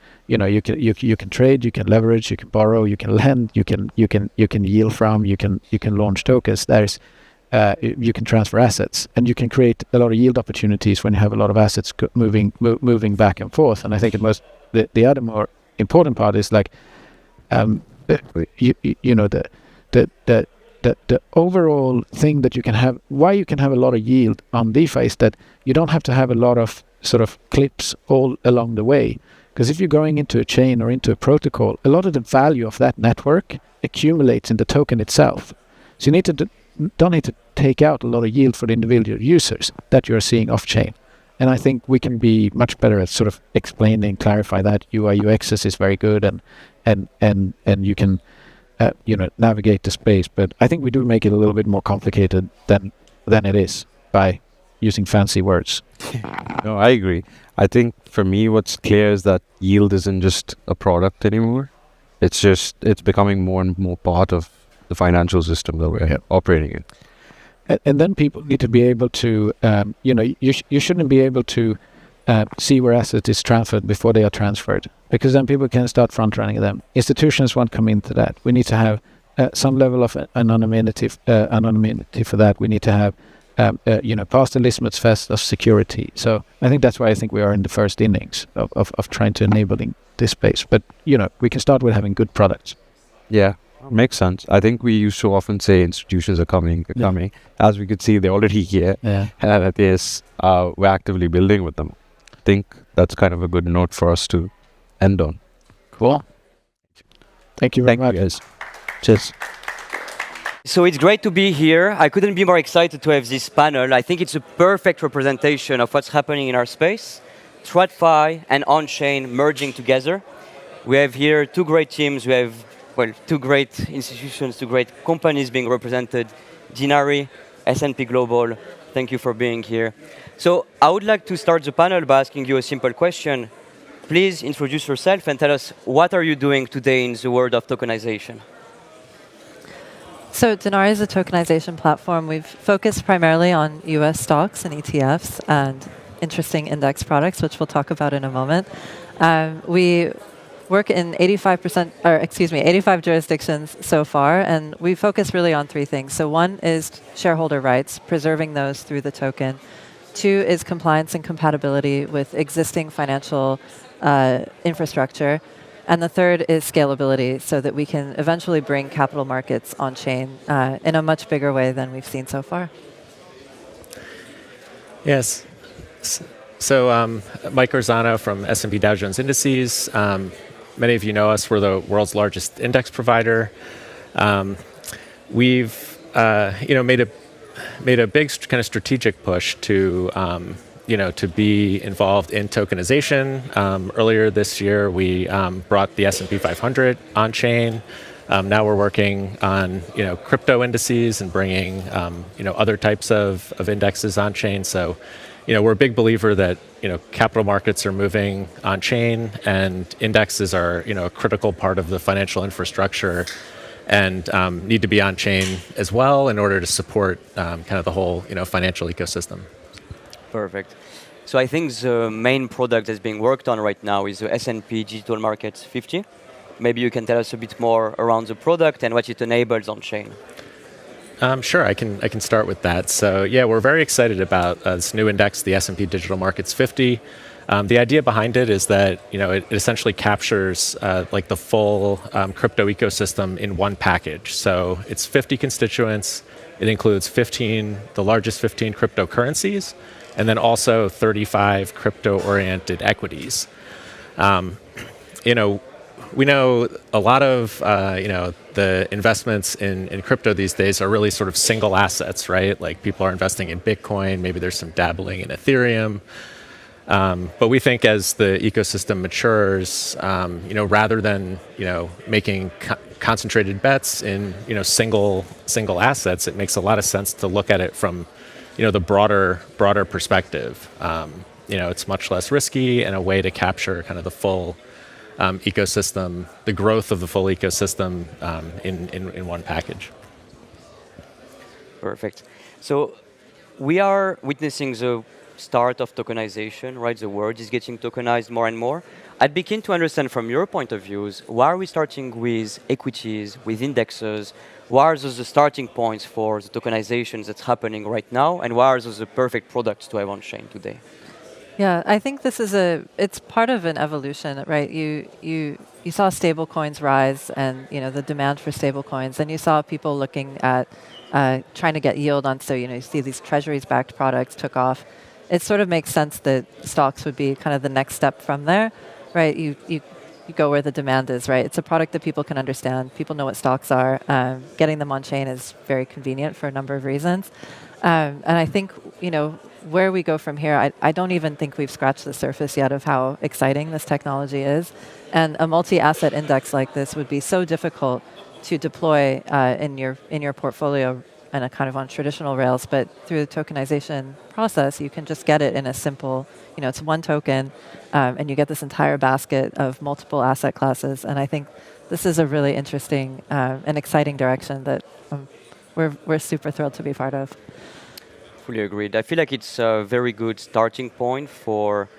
trade, you can leverage, you can borrow, you can lend, you can yield from, you can launch tokens. You can transfer assets, and you can create a lot of yield opportunities when you have a lot of assets moving back and forth. And I think the other more important part is like, the overall thing that you can have, why you can have a lot of yield on DeFi is that you don't have to have a lot of sort of clips all along the way. Because if you're going into a chain or into a protocol, a lot of the value of that network accumulates in the token itself. So you don't need to take out a lot of yield for the individual users that you're seeing off-chain. And I think we can be much better at sort of explaining, clarify that. UI UX is very good, and you can navigate the space. But I think we do make it a little bit more complicated than it is by using fancy words. No, I agree. I think for me, what's clear is that yield isn't just a product anymore. It's becoming more and more part of the financial system that we're operating in. And then people need to be able to, you shouldn't be able to see where asset is transferred before they are transferred, because then people can start front running them. Institutions won't come into that. We need to have some level of anonymity for that. We need to have, past the litmus test of security. So I think that's why I think we are in the first innings of trying to enabling this space. But, we can start with having good products. Yeah. Makes sense. I think we used to often say institutions are coming. As we could see, they're already here. Yeah. And that is, we're actively building with them. I think that's kind of a good note for us to end on. Cool. Thank you very much. Guys. Cheers. So it's great to be here. I couldn't be more excited to have this panel. I think it's a perfect representation of what's happening in our space. TradFi and Onchain merging together. We have here two great teams. We have two great institutions, two great companies being represented. Dinari, S&P Global, thank you for being here. So I would like to start the panel by asking you a simple question. Please introduce yourself and tell us what are you doing today in the world of tokenization. So Dinari is a tokenization platform. We've focused primarily on US stocks and ETFs and interesting index products, which we'll talk about in a moment. We work in 85 jurisdictions so far, and we focus really on three things. So one is shareholder rights, preserving those through the token. Two is compliance and compatibility with existing financial infrastructure. And the third is scalability, so that we can eventually bring capital markets on chain in a much bigger way than we've seen so far. Yes. So Mike Orzano from S&P Dow Jones Indices. Many of you know us. We're the world's largest index provider. We've made a big kind of strategic push to to be involved in tokenization. Earlier this year, we brought the S&P 500 on chain. Now we're working on crypto indices and bringing other types of indexes on chain. So we're a big believer that capital markets are moving on chain, and indexes are a critical part of the financial infrastructure, and need to be on chain as well in order to support kind of the whole financial ecosystem. Perfect. So I think the main product that's being worked on right now is the S&P Digital Markets 50. Maybe you can tell us a bit more around the product and what it enables on chain. Sure, I can start with that. So yeah, we're very excited about this new index, the S&P Digital Markets 50. The idea behind it is that it essentially captures like the full crypto ecosystem in one package. So it's 50 constituents. It includes the largest 15 cryptocurrencies, and then also 35 crypto-oriented equities. We know a lot of the investments in crypto these days are really sort of single assets, right? Like people are investing in Bitcoin, maybe there's some dabbling in Ethereum. But we think as the ecosystem matures, rather than making concentrated bets in single assets, it makes a lot of sense to look at it from the broader perspective. It's much less risky and a way to capture kind of the full ecosystem, the growth of the full ecosystem in one package. Perfect. So we are witnessing the start of tokenization, right? The world is getting tokenized more and more. I'd be keen to understand from your point of views, why are we starting with equities, with indexes? What are those the starting points for the tokenization that's happening right now? And what are those the perfect products to have on chain today? Yeah, I think this is it's part of an evolution, right? You saw stable coins rise and, the demand for stable coins, and you saw people looking at trying to get yield on, so, you see these treasuries-backed products took off. It sort of makes sense that stocks would be kind of the next step from there, right? You go where the demand is, right? It's a product that people can understand. People know what stocks are. Getting them on chain is very convenient for a number of reasons. And I think, where we go from here, I don't even think we've scratched the surface yet of how exciting this technology is. And a multi-asset index like this would be so difficult to deploy in your portfolio and a kind of on traditional rails, but through the tokenization process, you can just get it in a simple, it's one token, and you get this entire basket of multiple asset classes. And I think this is a really interesting and exciting direction that we're super thrilled to be part of. Fully agreed. I feel like it's a very good starting point for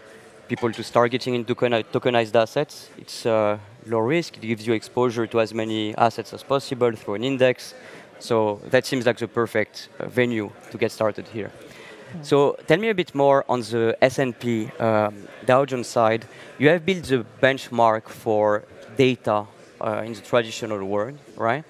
people to start getting into tokenized assets. It's low risk. It gives you exposure to as many assets as possible through an index. So that seems like the perfect venue to get started here. So tell me a bit more on the S&P Dow Jones side. You have built the benchmark for data in the traditional world, right?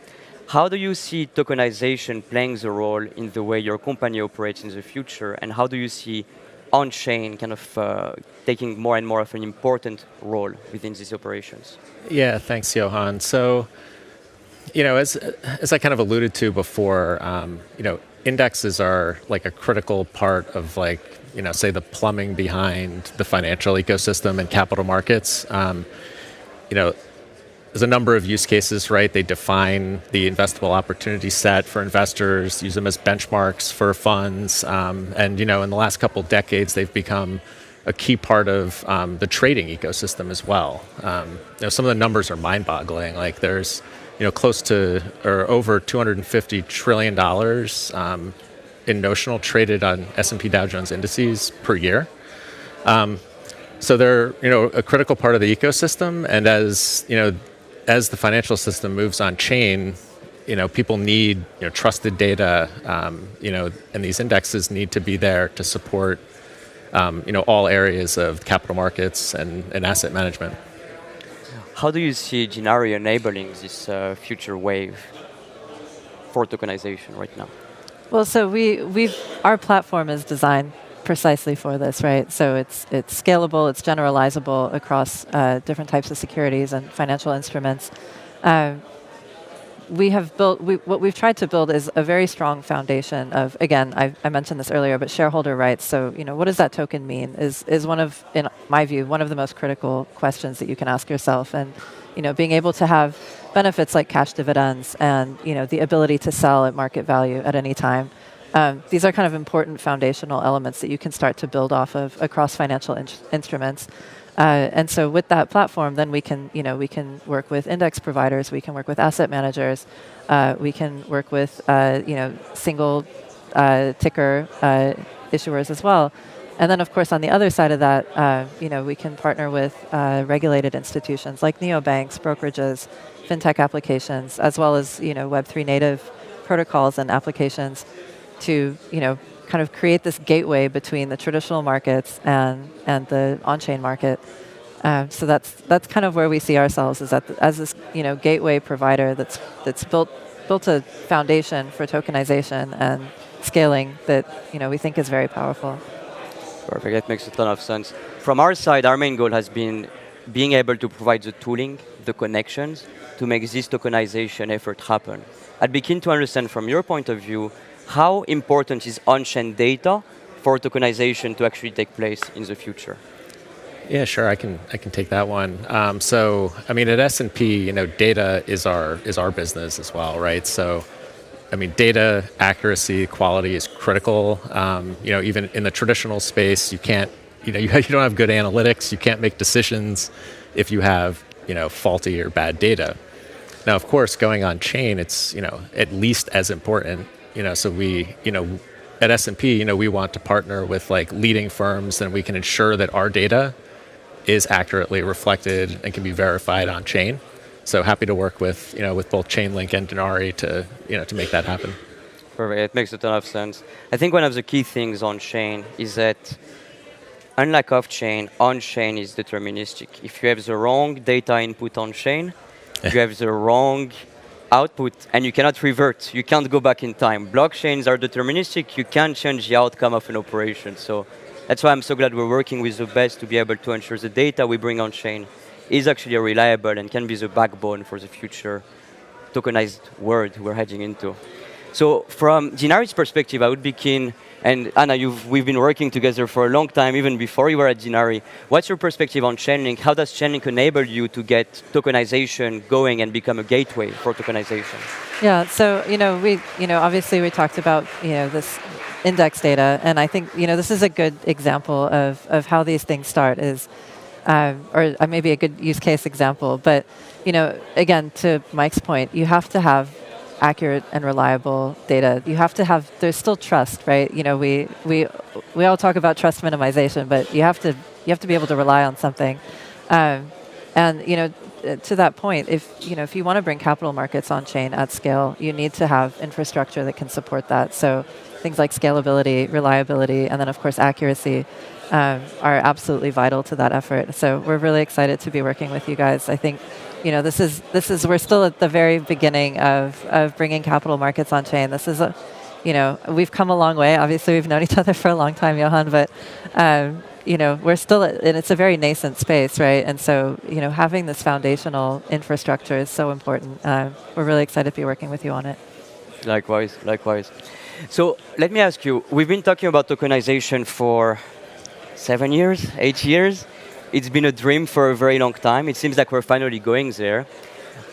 How do you see tokenization playing the role in the way your company operates in the future? And how do you see on-chain kind of taking more and more of an important role within these operations? Yeah, thanks, Johan. So, as I kind of alluded to before, indexes are like a critical part of say the plumbing behind the financial ecosystem and capital markets. There's a number of use cases, right? They define the investable opportunity set for investors, use them as benchmarks for funds. And, in the last couple of decades, they've become a key part of the trading ecosystem as well. Some of the numbers are mind-boggling. Like there's, close to or over $250 trillion in notional traded on S&P Dow Jones indices per year. So they're, a critical part of the ecosystem. And as the financial system moves on chain, people need trusted data, and these indexes need to be there to support, all areas of capital markets and asset management. How do you see Dinari enabling this future wave for tokenization right now? Well, so our platform is designed precisely for this, right? So it's scalable, it's generalizable across different types of securities and financial instruments. What we've tried to build is a very strong foundation of, again, I mentioned this earlier, but shareholder rights. So, what does that token mean is one of, in my view, one of the most critical questions that you can ask yourself. And, being able to have benefits like cash dividends and, the ability to sell at market value at any time. These are kind of important foundational elements that you can start to build off of across financial instruments. And so with that platform, then we can work with index providers, we can work with asset managers, we can work with single ticker issuers as well. And then, of course, on the other side of that, we can partner with regulated institutions like neobanks, brokerages, fintech applications, as well as Web3 native protocols and applications to kind of create this gateway between the traditional markets and the on-chain market. So that's kind of where we see ourselves as this gateway provider that's built a foundation for tokenization and scaling that we think is very powerful. Perfect. That makes a ton of sense. From our side, our main goal has been being able to provide the tooling, the connections to make this tokenization effort happen. I'd be keen to understand from your point of view, how important is on-chain data for tokenization to actually take place in the future? Yeah, sure. I can take that one. So, I mean, at S&P, data is our business as well, right? So, I mean, data accuracy, quality is critical. Even in the traditional space, you can't, you don't have good analytics. You can't make decisions if you have, faulty or bad data. Now, of course, going on chain, it's, at least as important so we, at S&P, we want to partner with like leading firms, and we can ensure that our data is accurately reflected and can be verified on chain. So happy to work with, with both Chainlink and Dinari to make that happen. Perfect. It makes a ton of sense. I think one of the key things on chain is that, unlike off-chain, on-chain is deterministic. If you have the wrong data input on-chain, you have the wrong output, and you cannot revert. You can't go back in time. Blockchains are deterministic. You can't change the outcome of an operation. So that's why I'm so glad we're working with the best to be able to ensure the data we bring on-chain is actually reliable and can be the backbone for the future tokenized world we're heading into. So from Dinari's perspective, I would be keen, and Anna, we've been working together for a long time, even before you were at Dinari. What's your perspective on Chainlink? How does Chainlink enable you to get tokenization going and become a gateway for tokenization? Yeah, so, obviously we talked about, this index data, and I think, this is a good example of how these things start is, or maybe a good use case example, but, again, to Mike's point, you have to have accurate and reliable data. You have to have, there's still trust, right? We all talk about trust minimization, but you have to be able to rely on something. And to that point, if you want to bring capital markets on chain at scale, you need to have infrastructure that can support that. So things like scalability, reliability, and then of course accuracy are absolutely vital to that effort. So we're really excited to be working with you guys. I think this is we're still at the very beginning of bringing capital markets on chain. This is we've come a long way. Obviously, we've known each other for a long time, Johan, but we're still and it's a very nascent space, right? And so having this foundational infrastructure is so important. We're really excited to be working with you on it. Likewise. So let me ask you, we've been talking about tokenization for 7 years, 8 years. It's been a dream for a very long time. It seems like we're finally going there.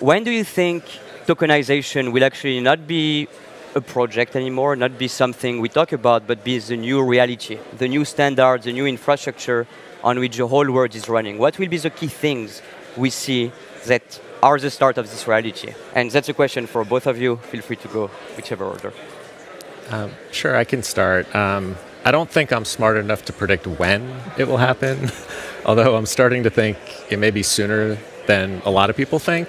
When do you think tokenization will actually not be a project anymore, not be something we talk about, but be the new reality, the new standards, the new infrastructure on which the whole world is running? What will be the key things we see that are the start of this reality? And that's a question for both of you. Feel free to go whichever order. Sure, I can start. I don't think I'm smart enough to predict when it will happen, although I'm starting to think it may be sooner than a lot of people think.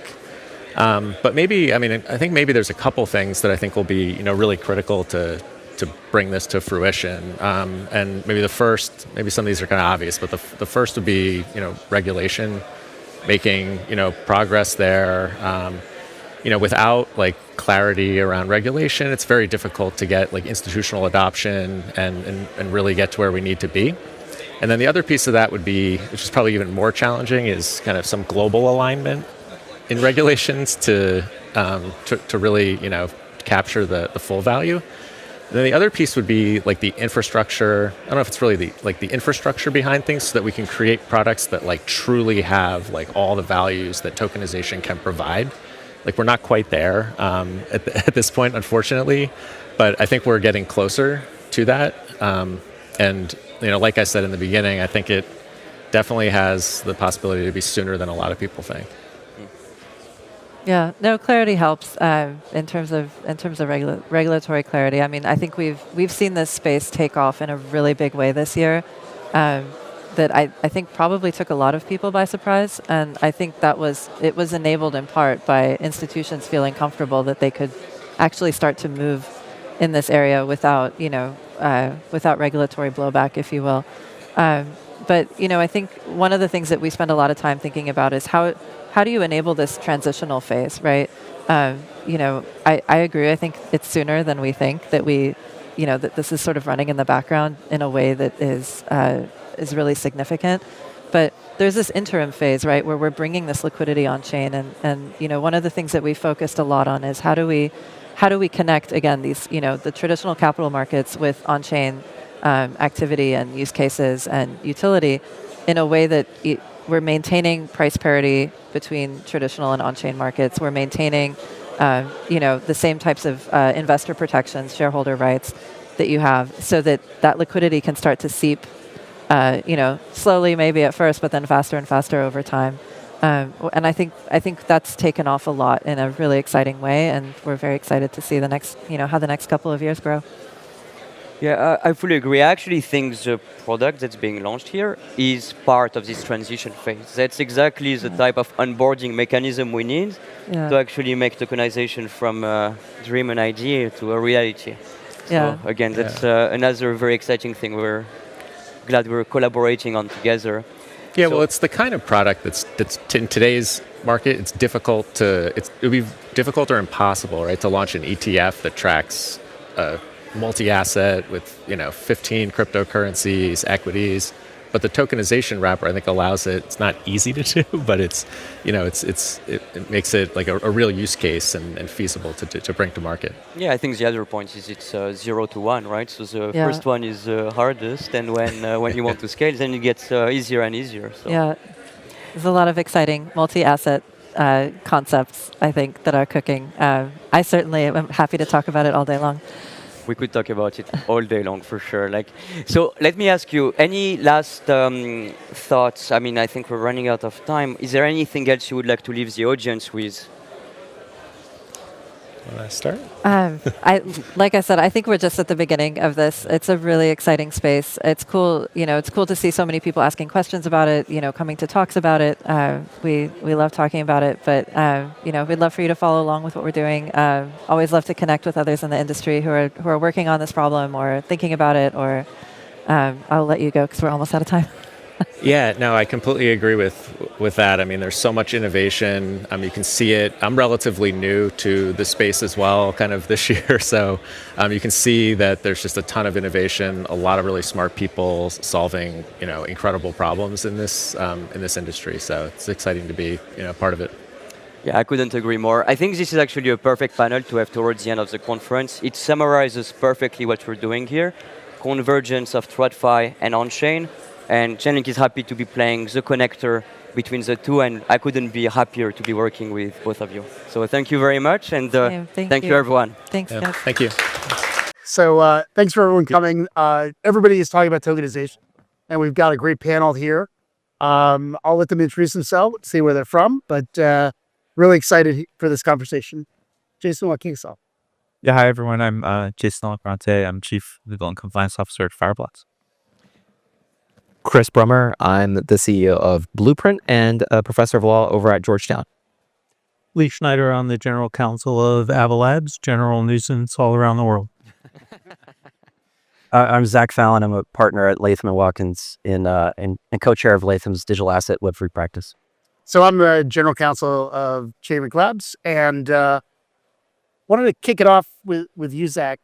But maybe, I think maybe there's a couple things that I think will be, really critical to bring this to fruition. And maybe the first, maybe some of these are kind of obvious, but the first would be, regulation, making, progress there. Without clarity around regulation, it's very difficult to get institutional adoption and really get to where we need to be. And then the other piece of that would be, which is probably even more challenging, is kind of some global alignment in regulations to really capture the full value. And then the other piece would be the infrastructure. I don't know if it's really the infrastructure behind things, so that we can create products that truly have all the values that tokenization can provide. We're not quite there at this point, unfortunately, but I think we're getting closer to that. And like I said in the beginning, I think it definitely has the possibility to be sooner than a lot of people think. Yeah, no, clarity helps in terms of regulatory clarity. I think we've seen this space take off in a really big way this year. That I think probably took a lot of people by surprise, and I think it was enabled in part by institutions feeling comfortable that they could actually start to move in this area without without regulatory blowback, if you will. But I think one of the things that we spend a lot of time thinking about is how do you enable this transitional phase, right? I agree. I think it's sooner than we think that that this is sort of running in the background in a way that is really significant. But there's this interim phase, right, where we're bringing this liquidity on chain, and one of the things that we focused a lot on is how do we connect again these the traditional capital markets with on-chain activity and use cases and utility in a way that we're maintaining price parity between traditional and on-chain markets. We're maintaining the same types of investor protections, shareholder rights that you have, so that liquidity can start to seep slowly maybe at first, but then faster and faster over time. And I think that's taken off a lot in a really exciting way, and we're very excited to see the next, how the next couple of years grow. Yeah, I fully agree. I actually think the product that's being launched here is part of this transition phase. That's exactly the type of onboarding mechanism we need to actually make tokenization from a dream and idea to a reality. So again, that's another very exciting thing. We're glad we're collaborating on together. Yeah, well, it's the kind of product that's in today's market. It's difficult it would be difficult or impossible, right, to launch an ETF that tracks multi-asset with 15 cryptocurrencies, equities. But the tokenization wrapper, I think, allows it. It's not easy to do, but it makes it like a real use case and feasible to bring to market. Yeah, I think the other point is it's 0 to 1, right? So the first one is hardest, and when you want to scale, then it gets easier and easier. So. Yeah, there's a lot of exciting multi-asset concepts, I think, that are cooking. I certainly am happy to talk about it all day long. We could talk about it all day long for sure. So let me ask you, any last thoughts? I mean, I think we're running out of time. Is there anything else you would like to leave the audience with? Want to start? Like I said, I think we're just at the beginning of this. It's a really exciting space. It's cool. It's cool to see so many people asking questions about it. Coming to talks about it. We love talking about it. But we'd love for you to follow along with what we're doing. Always love to connect with others in the industry who are working on this problem or thinking about it. Or I'll let you go because we're almost out of time. Yeah, no, I completely agree with that. I mean, there's so much innovation. You can see it. I'm relatively new to the space as well, kind of this year. So you can see that there's just a ton of innovation, a lot of really smart people solving, incredible problems in this industry. So it's exciting to be, part of it. Yeah, I couldn't agree more. I think this is actually a perfect panel to have towards the end of the conference. It summarizes perfectly what we're doing here. Convergence of TradFi and Onchain. And Chainlink is happy to be playing the connector between the two, and I couldn't be happier to be working with both of you. So thank you very much, and thank you, everyone. Thanks, guys. Thank you. So thanks for everyone coming. Everybody is talking about tokenization, and we've got a great panel here. I'll let them introduce themselves, see where they're from, but really excited for this conversation. Jason, what kicks off? Yeah, hi, everyone. I'm Jason Alacrante. I'm Chief Legal and Compliance Officer at Fireblocks. Chris Brummer. I'm the CEO of Blueprint and a professor of law over at Georgetown. Lee Schneider, I'm the general counsel of Avalabs, general nuisance all around the world. I'm Zach Fallon. I'm a partner at Latham & Watkins and co-chair of Latham's digital asset Web3 practice. So I'm the general counsel of Chainlink Labs, and wanted to kick it off with you, Zach.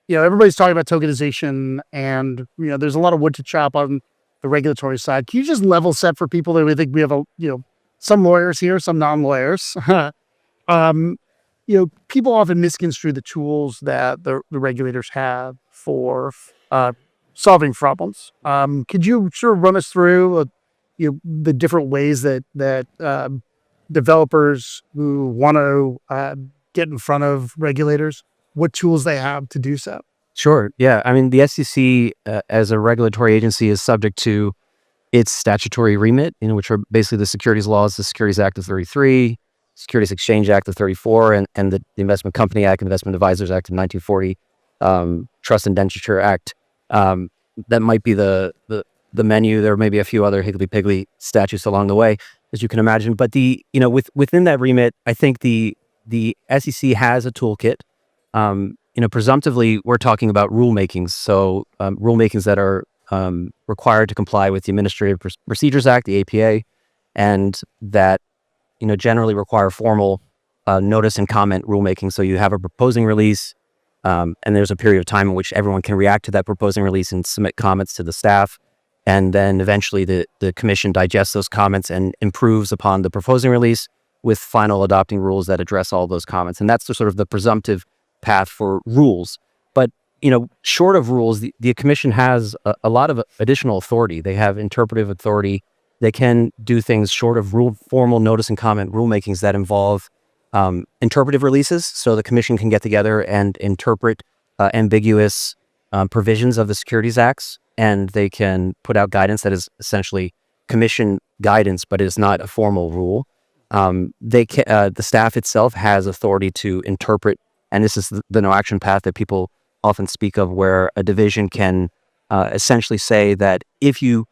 Everybody's talking about tokenization, and there's a lot of wood to chop on the regulatory side. Can you just level set for people that we think we have some lawyers here, some non-lawyers? People often misconstrue the tools that the regulators have for solving problems. Could you sort of run us through the different ways that developers who want to get in front of regulators, what tools they have to do so? Sure. Yeah. I mean, the SEC as a regulatory agency is subject to its statutory remit, which are basically the securities laws, the Securities Act of 33, Securities Exchange Act of 34, and the Investment Company Act, Investment Advisors Act of 1940, Trust Indenture Act. That might be the menu. There may be a few other higgledy-piggledy statutes along the way, as you can imagine. But within that remit, I think the SEC has a toolkit. Presumptively, we're talking about rulemakings. So rulemakings that are required to comply with the Administrative Procedures Act, the APA, and that generally require formal notice and comment rulemaking. So you have a proposing release, and there's a period of time in which everyone can react to that proposing release and submit comments to the staff. And then eventually the commission digests those comments and improves upon the proposing release with final adopting rules that address all those comments. And that's the sort of the presumptive path for rules. But, short of rules, the commission has a lot of additional authority. They have interpretive authority. They can do things short of formal notice and comment rulemakings that involve interpretive releases. So the commission can get together and interpret ambiguous provisions of the Securities Acts, and they can put out guidance that is essentially commission guidance, but it's not a formal rule. The staff itself has authority to interpret, and this is the no action path that people often speak of, where a division can essentially say that if you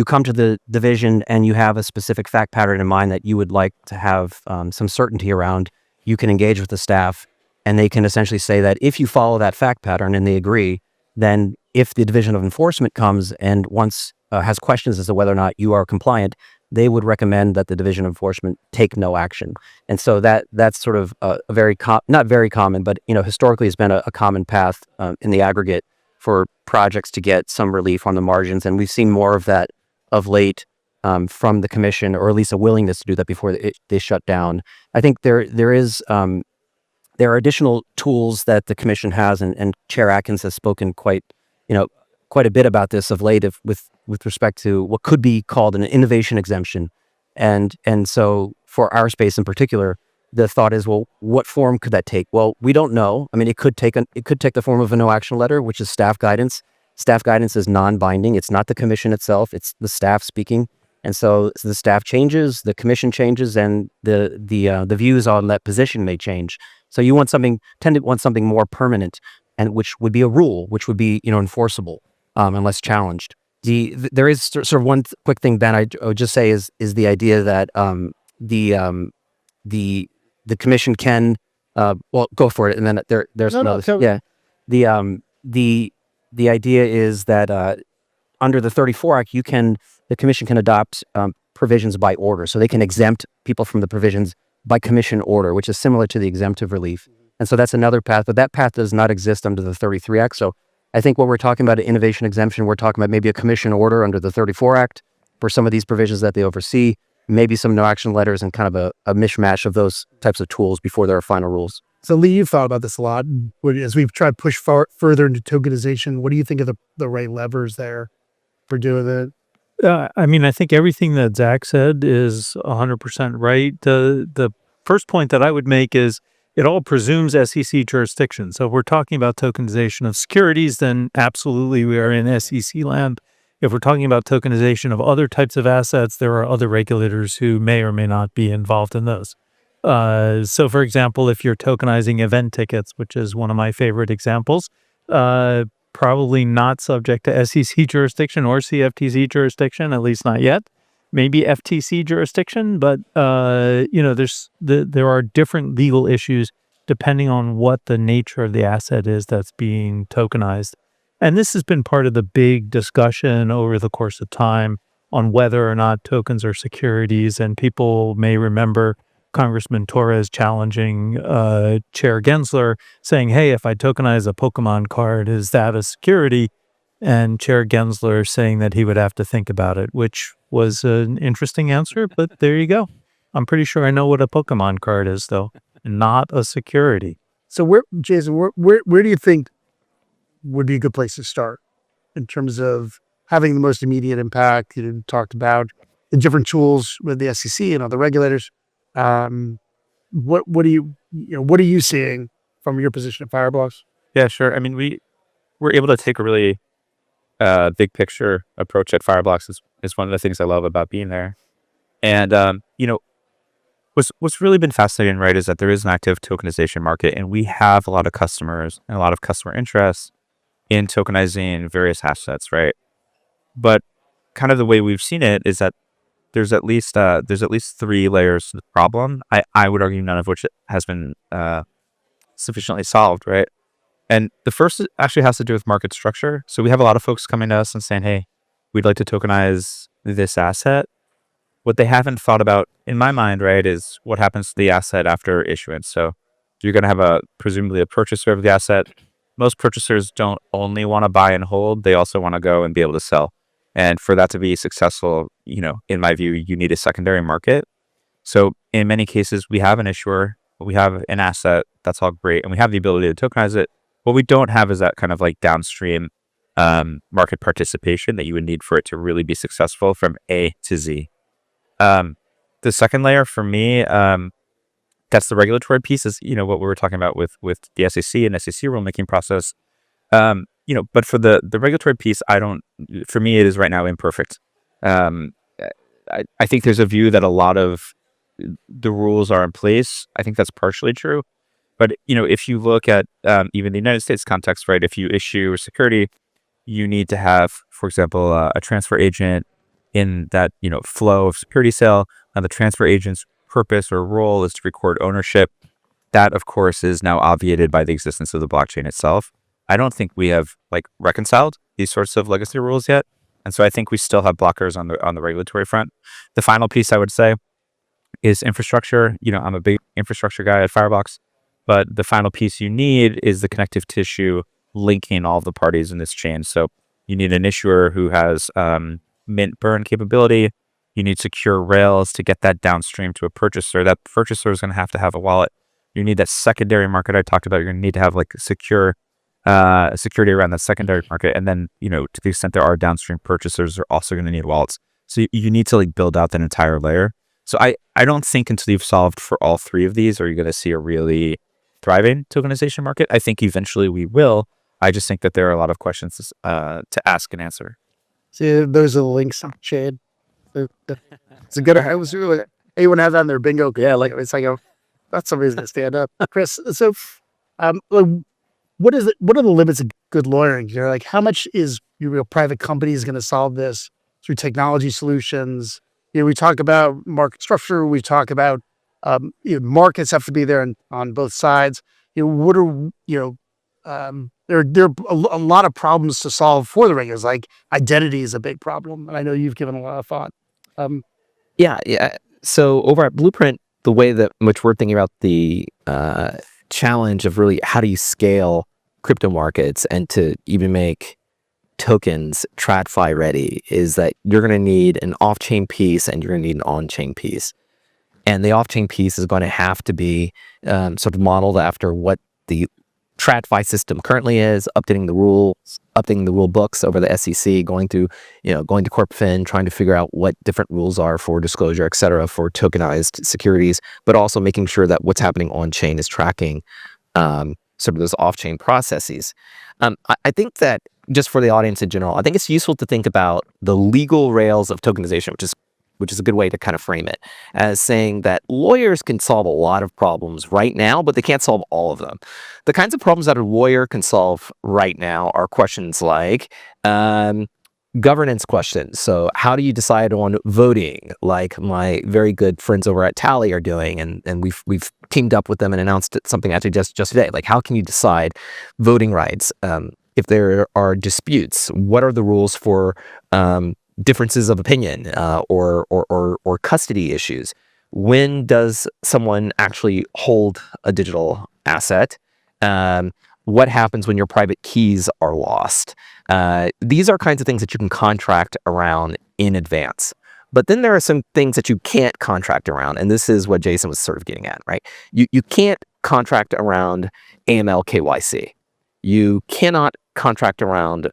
come to the division and you have a specific fact pattern in mind that you would like to have some certainty around, you can engage with the staff, and they can essentially say that if you follow that fact pattern and they agree, then if the Division of Enforcement comes and has questions as to whether or not you are compliant, they would recommend that the Division of Enforcement take no action. And so that's sort of a very not very common, but historically has been a common path in the aggregate for projects to get some relief on the margins. And we've seen more of that of late from the commission, or at least a willingness to do that before they shut down. I think there are additional tools that the commission has, and Chair Atkins has spoken quite a bit about this of late, with respect to what could be called an innovation exemption. And so for our space in particular, the thought is, well, what form could that take? Well, we don't know. I mean, it could take the form of a no action letter, which is staff guidance. Staff guidance is non-binding. It's not the commission itself. It's the staff speaking. And so the staff changes, the commission changes, and the views on that position may change. So you tend to want something more permanent, and which would be a rule, which would be enforceable unless challenged. There is sort of one quick thing, Ben, I would just say is the idea that the commission can well, go for it, and then there's another. The idea is that under the 34 Act, the commission can adopt provisions by order, so they can exempt people from the provisions by commission order, which is similar to the exemptive relief. And so that's another path, but that path does not exist under the 33 Act. So I think when we're talking about an innovation exemption, we're talking about maybe a commission order under the 34 Act for some of these provisions that they oversee, maybe some no action letters, and kind of a mishmash of those types of tools before there are final rules. So Lee, you've thought about this a lot. As we've tried to push further into tokenization, what do you think of the right levers there for doing it? I mean, I think everything that Zach said is 100% right. The first point that I would make is it all presumes SEC jurisdiction. So if we're talking about tokenization of securities, then absolutely we are in SEC land. If we're talking about tokenization of other types of assets, there are other regulators who may or may not be involved in those. So for example, if you're tokenizing event tickets, which is one of my favorite examples, probably not subject to SEC jurisdiction or CFTC jurisdiction, at least not yet. Maybe FTC jurisdiction, but there are different legal issues depending on what the nature of the asset is that's being tokenized. And this has been part of the big discussion over the course of time on whether or not tokens are securities. And people may remember Congressman Torres challenging Chair Gensler, saying, hey, if I tokenize a Pokemon card, is that a security? And Chair Gensler saying that he would have to think about it, which was an interesting answer, but there you go. I'm pretty sure I know what a Pokemon card is, though, not a security. So Jason, where do you think would be a good place to start in terms of having the most immediate impact? You talked about the different tools with the SEC and other regulators. What are you seeing from your position at Fireblocks? Yeah, sure. I mean, we're able to take a really big picture approach at Fireblocks is one of the things I love about being there. And what's really been fascinating, right, is that there is an active tokenization market, and we have a lot of customers and a lot of customer interest in tokenizing various assets, right? But kind of the way we've seen it is that there's at least 3 layers to the problem. I would argue none of which has been sufficiently solved, right? And the first actually has to do with market structure. So we have a lot of folks coming to us and saying, hey, we'd like to tokenize this asset. What they haven't thought about, in my mind, right, is what happens to the asset after issuance. So you're going to have presumably a purchaser of the asset. Most purchasers don't only want to buy and hold, they also want to go and be able to sell. And for that to be successful, in my view, you need a secondary market. So in many cases, we have an issuer, we have an asset, that's all great, and we have the ability to tokenize it. What we don't have is that kind of like downstream market participation that you would need for it to really be successful from A to Z. The second layer for me, that's the regulatory piece, is what we were talking about with the SEC and SEC rulemaking process. But for the regulatory piece, for me, it is right now imperfect. I think there's a view that a lot of the rules are in place. I think that's partially true. But, if you look at even the United States context, right, if you issue a security, you need to have, for example, a transfer agent in that, flow of security sale. And the transfer agent's purpose or role is to record ownership. That, of course, is now obviated by the existence of the blockchain itself. I don't think we have reconciled these sorts of legacy rules yet. And so I think we still have blockers on the regulatory front. The final piece I would say is infrastructure. I'm a big infrastructure guy at Firebox. But the final piece you need is the connective tissue linking all the parties in this chain. So you need an issuer who has mint burn capability. You need secure rails to get that downstream to a purchaser. That purchaser is going to have a wallet. You need that secondary market I talked about. You're going to need to have secure security around that secondary market. And then, to the extent there are downstream purchasers, they're also going to need wallets. So you need to build out that entire layer. So I don't think until you've solved for all three of these are you going to see a really thriving tokenization market. I think eventually we will. I just think that there are a lot of questions to ask and answer. See, those are the links on Chain. It's a good. I was really anyone has that on their bingo. Yeah, it's that's somebody's gonna stand up. Chris, so what are the limits of good lawyering? How much is your private companies going to solve this through technology solutions? We talk about market structure. We talk about markets have to be there on both sides. What are there are a lot of problems to solve for the regulators. Identity is a big problem, and I know you've given a lot of thought. Yeah. So over at Blueprint, the way that which we're thinking about the challenge of really how do you scale crypto markets and to even make tokens TradFi ready is that you're going to need an off-chain piece and you're going to need an on-chain piece. And the off-chain piece is going to have to be sort of modeled after what the TradFi system currently is, updating the rule books over the SEC, going to CorpFin, trying to figure out what different rules are for disclosure, et cetera, for tokenized securities, but also making sure that what's happening on-chain is tracking sort of those off-chain processes. I think that just for the audience in general, I think it's useful to think about the legal rails of tokenization, which is a good way to kind of frame it, as saying that lawyers can solve a lot of problems right now, but they can't solve all of them. The kinds of problems that a lawyer can solve right now are questions like governance questions. So how do you decide on voting, like my very good friends over at Tally are doing, and we've teamed up with them and announced something actually just today. Like, how can you decide voting rights? If there are disputes, what are the rules for differences of opinion or custody issues? When does someone actually hold a digital asset? What happens when your private keys are lost? These are kinds of things that you can contract around in advance. But then there are some things that you can't contract around, and this is what Jason was sort of getting at, right? You can't contract around AML KYC. You cannot contract around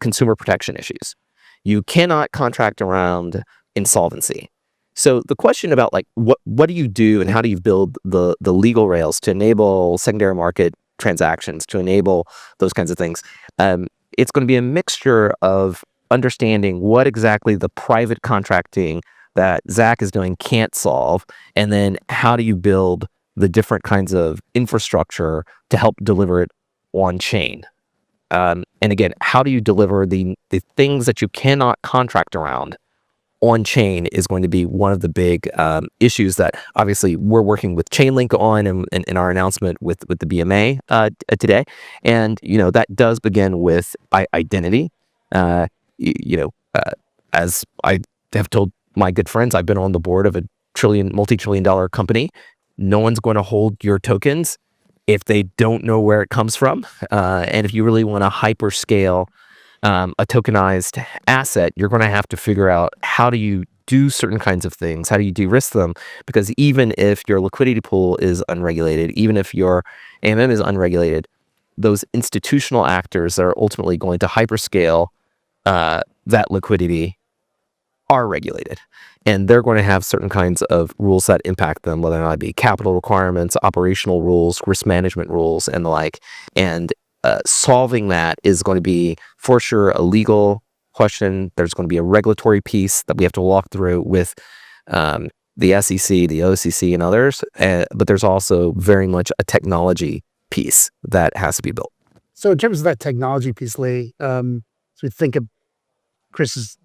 consumer protection issues. You cannot contract around insolvency. So the question about what do you do and how do you build the legal rails to enable secondary market transactions, to enable those kinds of things, it's going to be a mixture of understanding what exactly the private contracting that Zach is doing can't solve, and then how do you build the different kinds of infrastructure to help deliver it on chain. And again, how do you deliver the things that you cannot contract around on chain is going to be one of the big issues that obviously we're working with Chainlink on in our announcement with the BMA today. And, that does begin with identity. As I have told my good friends, I've been on the board of a multi-trillion-dollar company. No one's going to hold your tokens if they don't know where it comes from. And if you really want to hyperscale a tokenized asset, you're going to have to figure out how do you do certain kinds of things? How do you de-risk them? Because even if your liquidity pool is unregulated, even if your AMM is unregulated, those institutional actors that are ultimately going to hyperscale that liquidity are regulated. And they're going to have certain kinds of rules that impact them, whether or not it be capital requirements, operational rules, risk management rules, and the like. And solving that is going to be, for sure, a legal question. There's going to be a regulatory piece that we have to walk through with the SEC, the OCC, and others. But there's also very much a technology piece that has to be built. So in terms of that technology piece, Lee, so we think of Chris's,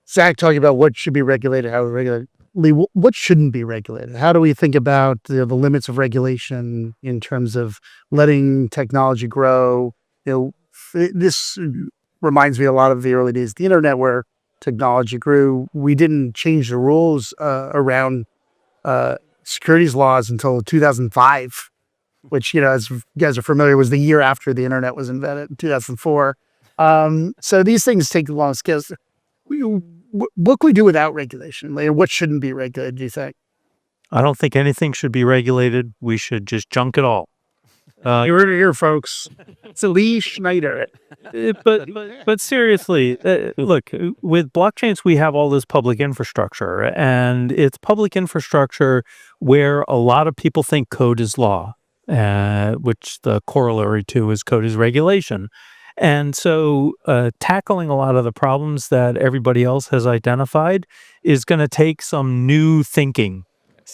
Zach talking about what should be regulated, how regulated. Lee, what shouldn't be regulated? How do we think about the limits of regulation in terms of letting technology grow? This reminds me a lot of the early days of the internet where technology grew. We didn't change the rules around securities laws until 2005, which, as you guys are familiar, was the year after the internet was invented in 2004. So these things take a long scale. What can we do without regulation? What shouldn't be regulated, do you think? I don't think anything should be regulated. We should just junk it all. You heard it here, folks. It's Lee Schneider. But seriously, look, with blockchains, we have all this public infrastructure, and it's public infrastructure where a lot of people think code is law, which the corollary to is code is regulation. And so tackling a lot of the problems that everybody else has identified is going to take some new thinking,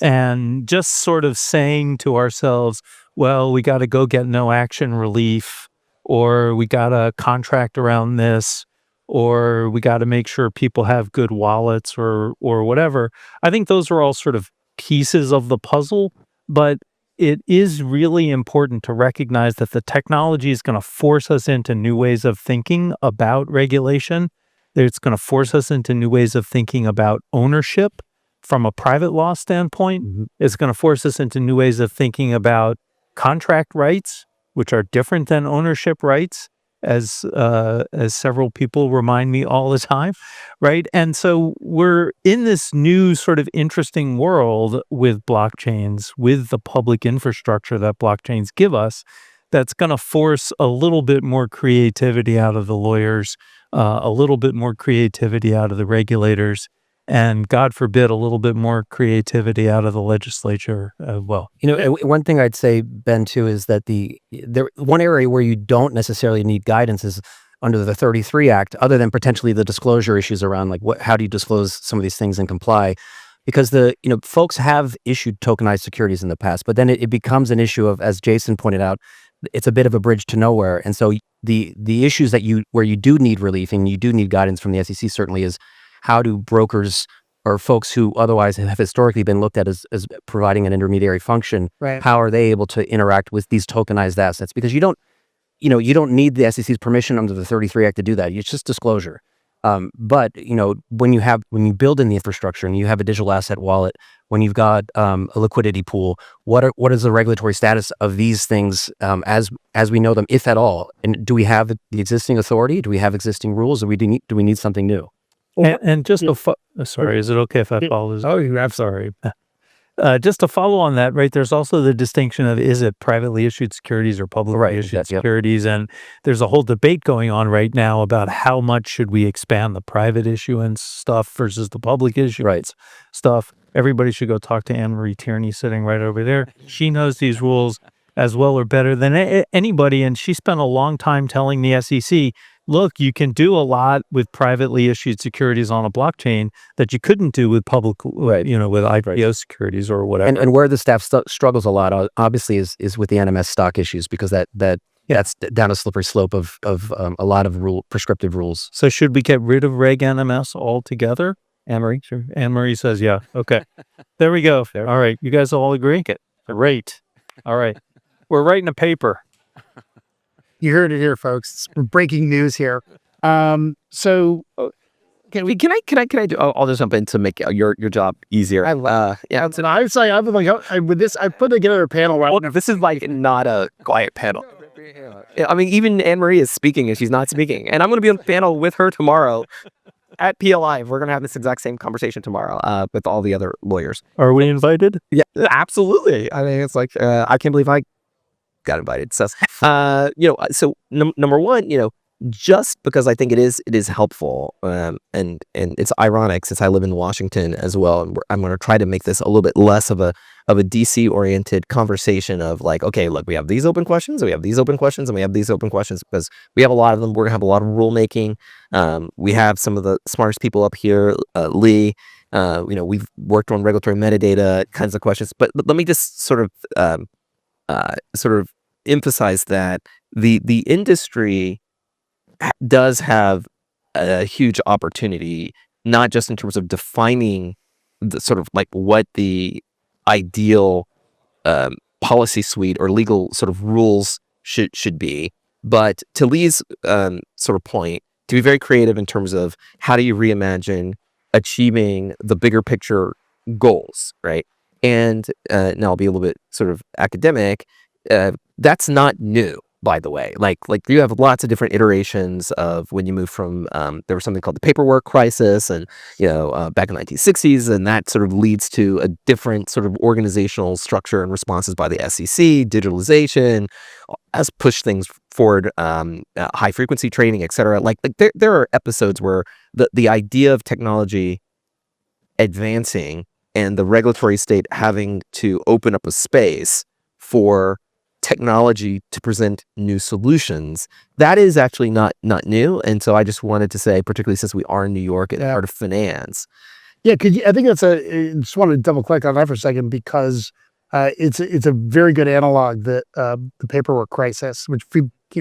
and just sort of saying to ourselves, well, we got to go get no action relief, or we got to contract around this, or we got to make sure people have good wallets or whatever. I think those are all sort of pieces of the puzzle, but it is really important to recognize that the technology is going to force us into new ways of thinking about regulation. It's going to force us into new ways of thinking about ownership from a private law standpoint. It's going to force us into new ways of thinking about contract rights, which are different than ownership rights, as several people remind me all the time, right? And so we're in this new sort of interesting world with blockchains, with the public infrastructure that blockchains give us, that's going to force a little bit more creativity out of the lawyers, a little bit more creativity out of the regulators, and God forbid, a little bit more creativity out of the legislature as well. One thing I'd say, Ben, too, is that one area where you don't necessarily need guidance is under the 33 Act, other than potentially the disclosure issues around how do you disclose some of these things and comply? Because folks have issued tokenized securities in the past, but then it becomes an issue of, as Jason pointed out, it's a bit of a bridge to nowhere. And so the issues where you do need relief and you do need guidance from the SEC certainly is, how do brokers or folks who otherwise have historically been looked at as providing an intermediary function, right, how are they able to interact with these tokenized assets? Because you don't need the SEC's permission under the 33 Act to do that. It's just disclosure. But when you build in the infrastructure and you have a digital asset wallet, when you've got a liquidity pool, what is the regulatory status of these things as we know them, if at all? And do we have the existing authority? Do we have existing rules? Or do we need something new? And just sorry, is it okay if I follow? Oh, I'm sorry. Just to follow on that, right? There's also the distinction of, is it privately issued securities or publicly issued securities? And there's a whole debate going on right now about how much should we expand the private issuance stuff versus the public issuance stuff. Everybody should go talk to Anne-Marie Tierney sitting right over there. She knows these rules as well or better than anybody, and she spent a long time telling the SEC, look, you can do a lot with privately issued securities on a blockchain that you couldn't do with public, with IPO securities or whatever. And where the staff struggles a lot, obviously, is with the NMS stock issues, because that's down a slippery slope of a lot of prescriptive rules. So should we get rid of Reg NMS altogether? Anne-Marie? Sure. Anne-Marie says, yeah. Okay. There we go. All right. You guys all agree? Great. All right. We're writing a paper. You heard it here, folks. It's breaking news here. So can I do? I'll just jump in to make your job easier. Yeah. So I'm saying, I'm like, with this, I put together a panel. Right now. This is not a quiet panel. I mean, even Anne-Marie is speaking and she's not speaking, and I'm going to be on the panel with her tomorrow at PLI. We're going to have this exact same conversation tomorrow with all the other lawyers. Are we invited? Yeah, absolutely. I mean, it's like I can't believe I got invited. So, so number one, just because I think it is helpful, and it's ironic since I live in Washington as well, and I'm going to try to make this a little bit less of a DC oriented conversation of like, okay, look, we have these open questions, we have these open questions, and we have these open questions because we have a lot of them. We're going to have a lot of rulemaking. We have some of the smartest people up here, Lee. We've worked on regulatory metadata kinds of questions, but let me just sort of emphasize that the industry does have a huge opportunity, not just in terms of defining the sort of like what the ideal policy suite or legal sort of rules should be, but to Lee's sort of point, to be very creative in terms of how do you reimagine achieving the bigger picture goals, right? And now I'll be a little bit sort of academic. That's not new, by the way. Like you have lots of different iterations of when you move from there was something called the paperwork crisis, and back in the 1960s, and that sort of leads to a different sort of organizational structure and responses by the SEC. Digitalization has pushed things forward, high frequency trading, etc. Like there are episodes where the idea of technology advancing and the regulatory state having to open up a space for technology to present new solutions, that is actually not new. And so I just wanted to say, particularly since we are in New York and part of finance. Yeah, I think I just want to double click on that for a second, because it's a very good analog, that the paperwork crisis, which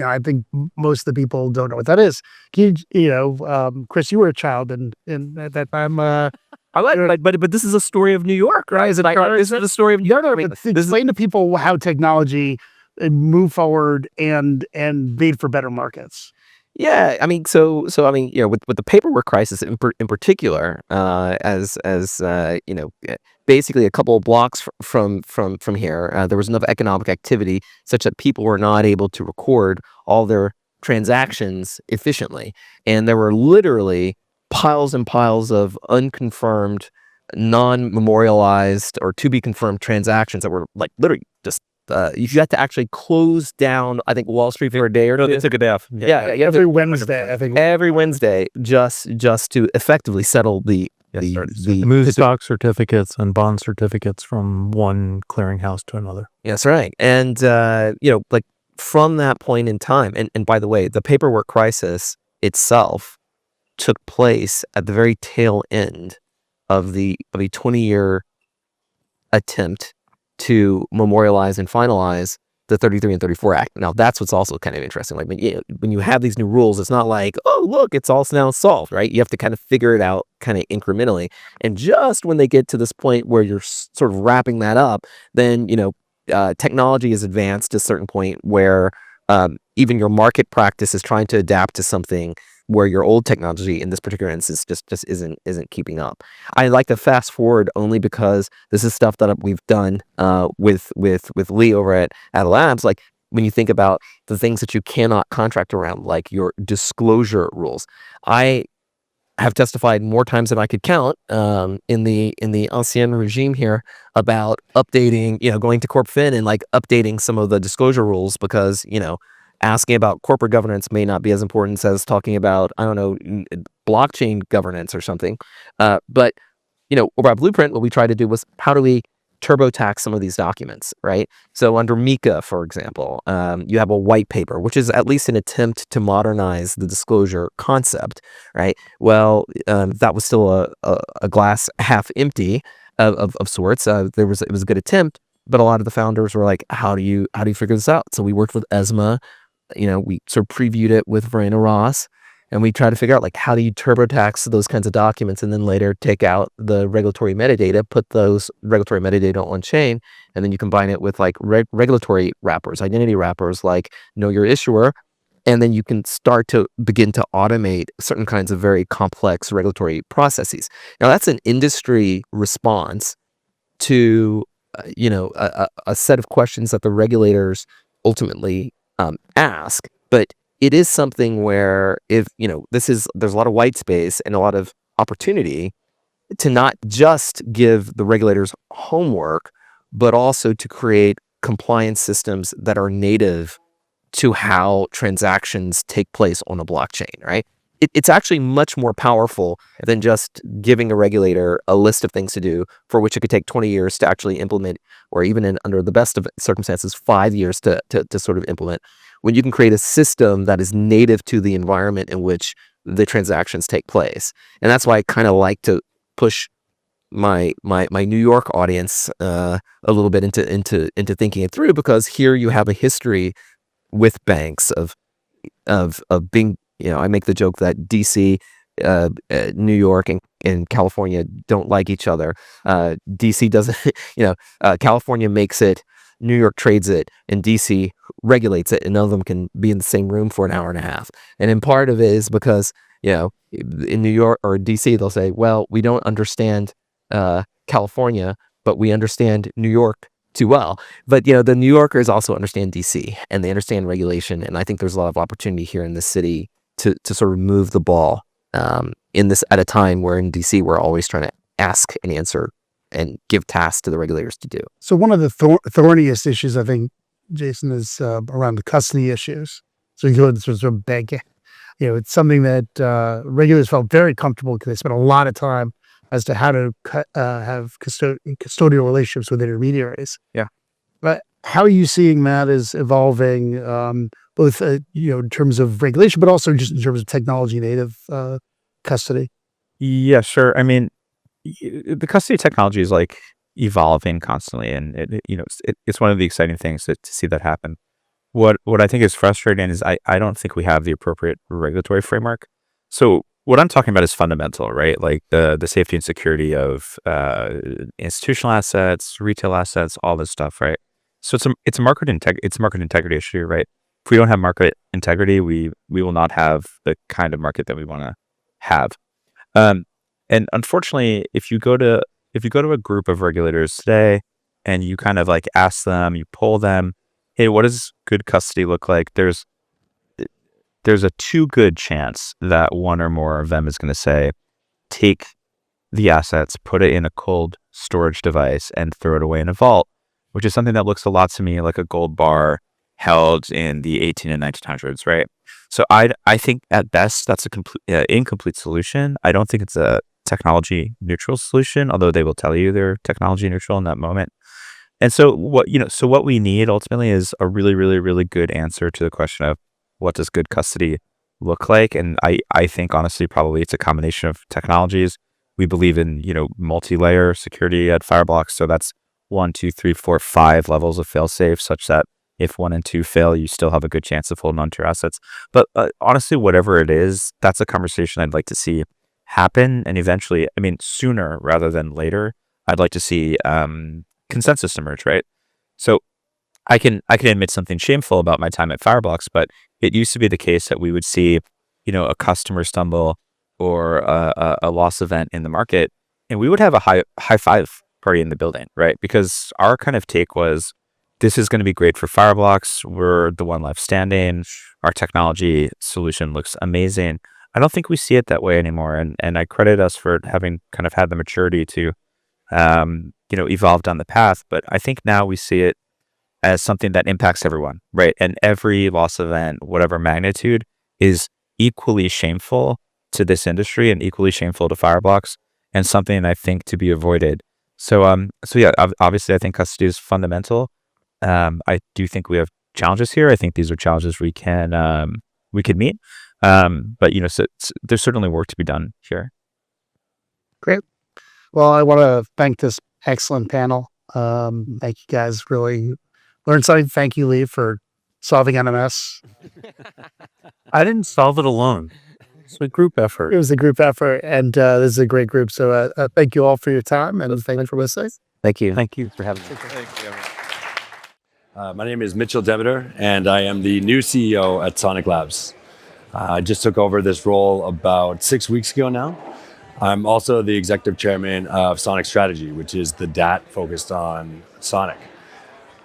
I think most of the people don't know what that is. Chris, you were a child at that time. But this is a story of New York, right? Is it? This is the story of New York. I mean, explain to people how technology moved forward and made for better markets. Yeah, I mean, so I mean, with the paperwork crisis in particular, as basically a couple of blocks from here, there was enough economic activity such that people were not able to record all their transactions efficiently, and there were literally piles and piles of unconfirmed, non-memorialized, or to be confirmed transactions that were like literally just. You had to actually close down, I think, Wall Street for a day or two. They took a day off. Yeah, every Wednesday, I think. Every Wednesday, just to effectively settle the move stock certificates and bond certificates from one clearinghouse to another. That's right. And like from that point in time, and by the way, the paperwork crisis itself took place at the very tail end of a 20-year attempt to memorialize and finalize the 33 and 34 Act. Now, that's what's also kind of interesting. Like when you have these new rules, it's not like, oh, look, it's all now solved, right? You have to kind of figure it out kind of incrementally. And just when they get to this point where you're sort of wrapping that up, then, technology is advanced to a certain point where even your market practice is trying to adapt to something where your old technology in this particular instance just isn't keeping up. I like to fast forward only because this is stuff that we've done with Lee over at Labs. Like when you think about the things that you cannot contract around, like your disclosure rules. I have testified more times than I could count in the ancien regime here about updating, going to CorpFin and like updating some of the disclosure rules, because asking about corporate governance may not be as important as talking about, I don't know, blockchain governance or something. But over at Blueprint, what we tried to do was, how do we TurboTax some of these documents, right? So under MiCA, for example, you have a white paper, which is at least an attempt to modernize the disclosure concept, right? Well, that was still a glass half empty of sorts. It was a good attempt, but a lot of the founders were like, how do you figure this out? So we worked with ESMA. We sort of previewed it with Verena Ross, and we tried to figure out like, how do you TurboTax those kinds of documents, and then later take out the regulatory metadata, put those regulatory metadata on chain, and then you combine it with like regulatory wrappers, identity wrappers, like know your issuer, and then you can start to begin to automate certain kinds of very complex regulatory processes. Now that's an industry response to a set of questions that the regulators ultimately ask, but it is something where there's a lot of white space and a lot of opportunity to not just give the regulators homework, but also to create compliance systems that are native to how transactions take place on a blockchain, right? It's actually much more powerful than just giving a regulator a list of things to do for which it could take 20 years to actually implement, or even under the best of circumstances, 5 years to sort of implement. When you can create a system that is native to the environment in which the transactions take place. And that's why I kind of like to push my New York audience a little bit into thinking it through, because here you have a history with banks of being, I make the joke that DC, New York and California don't like each other. DC doesn't, California makes it, New York trades it, and DC regulates it, and none of them can be in the same room for an hour and a half. And in part of it is because, in New York or DC, they'll say, well, we don't understand California, but we understand New York too well. But, the New Yorkers also understand DC, and they understand regulation. And I think there's a lot of opportunity here in this city to sort of move the ball in this at a time where in DC, we're always trying to ask and answer and give tasks to the regulators to do. So one of the thorniest issues, I think, Jason, is around the custody issues. So you go to sort of banking. It's something that regulators felt very comfortable because they spent a lot of time as to how to have custodial relationships with intermediaries. Yeah. But how are you seeing that as evolving, both in terms of regulation, but also just in terms of technology native custody? Yeah, sure. I mean, the custody technology is like evolving constantly, and it's one of the exciting things to see that happen. What I think is frustrating is I don't think we have the appropriate regulatory framework. So what I'm talking about is fundamental, right? Like the safety and security of institutional assets, retail assets, all this stuff, right? So it's a market integrity issue, right? If we don't have market integrity, we will not have the kind of market that we want to have. And unfortunately, if you go to a group of regulators today and you kind of like ask them, you poll them, hey, what does good custody look like? There's a too good chance that one or more of them is going to say, take the assets, put it in a cold storage device, and throw it away in a vault, which is something that looks a lot to me like a gold bar held in the 18 and 1900s, right? So I think at best that's a incomplete solution. I don't think it's a technology neutral solution, although they will tell you they're technology neutral in that moment. And so what we need ultimately is a really, really, really good answer to the question of what does good custody look like? And I think honestly, probably it's a combination of technologies. We believe in, multi-layer security at Fireblocks. So that's 1, 2, 3, 4, 5 levels of fail-safe, such that if 1 and 2 fail, you still have a good chance of holding onto your assets. But honestly, whatever it is, that's a conversation I'd like to see happen. And eventually, I mean, sooner rather than later, I'd like to see consensus emerge, right? So I can admit something shameful about my time at Fireblocks, but it used to be the case that we would see, a customer stumble or a loss event in the market, and we would have a high five party in the building, right? Because our kind of take was, this is going to be great for Fireblocks. We're the one left standing. Our technology solution looks amazing. I don't think we see it that way anymore, and I credit us for having kind of had the maturity to, evolve down the path. But I think now we see it as something that impacts everyone, right? And every loss event, whatever magnitude, is equally shameful to this industry and equally shameful to Fireblocks, and something I think to be avoided. So yeah, obviously I think custody is fundamental. I do think we have challenges here. I think these are challenges we can meet. But so there's certainly work to be done here. Great. Well, I want to thank this excellent panel. Thank you guys. Really learned something. Thank you, Lee, for solving NMS. I didn't solve it alone. It's a group effort. It was a group effort, and this is a great group. So thank you all for your time, and thank you for listening. Thank you. Thank you for having me. My name is Mitchell Demeter, and I am the new CEO at Sonic Labs. I just took over this role about 6 weeks ago now. I'm also the executive chairman of Sonic Strategy, which is the DAT focused on Sonic.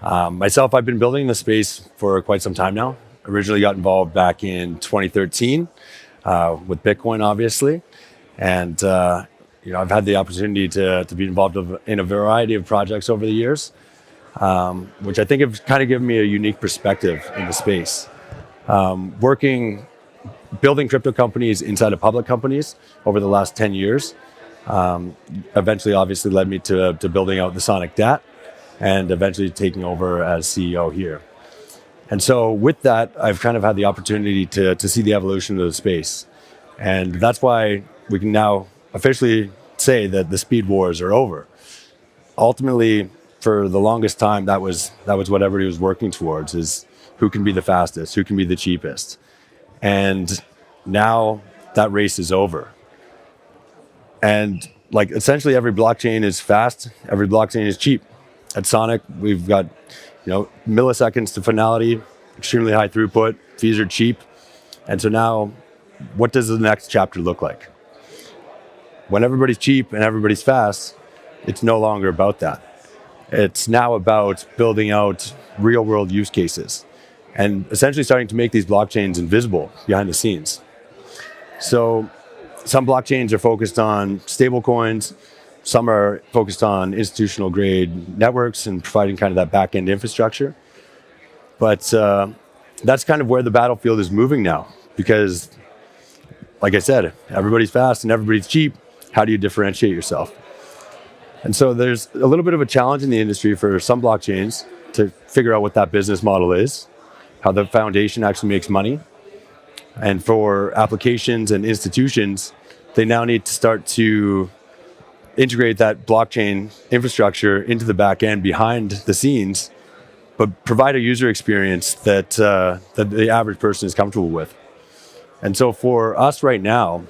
Myself, I've been building the space for quite some time now. Originally got involved back in 2013 with Bitcoin, obviously. And I've had the opportunity to be involved in a variety of projects over the years, which I think have kind of given me a unique perspective in the space. Building crypto companies inside of public companies over the last 10 years. Eventually, obviously, led me to building out the Sonic DAT and eventually taking over as CEO here. And so with that, I've kind of had the opportunity to see the evolution of the space. And that's why we can now officially say that the speed wars are over. Ultimately, for the longest time, that was what everybody was working towards, is who can be the fastest, who can be the cheapest. And now that race is over. And like essentially every blockchain is fast, every blockchain is cheap. At Sonic, we've got, milliseconds to finality, extremely high throughput, fees are cheap. And so now, what does the next chapter look like? When everybody's cheap and everybody's fast, it's no longer about that. It's now about building out real world use cases and essentially starting to make these blockchains invisible behind the scenes. So some blockchains are focused on stable coins, some are focused on institutional grade networks and providing kind of that back end infrastructure. But that's kind of where the battlefield is moving now, because like I said, everybody's fast and everybody's cheap. How do you differentiate yourself? And so there's a little bit of a challenge in the industry for some blockchains to figure out what that business model is, how the foundation actually makes money. And for applications and institutions, they now need to start to integrate that blockchain infrastructure into the back end behind the scenes, but provide a user experience that the average person is comfortable with. And so for us right now,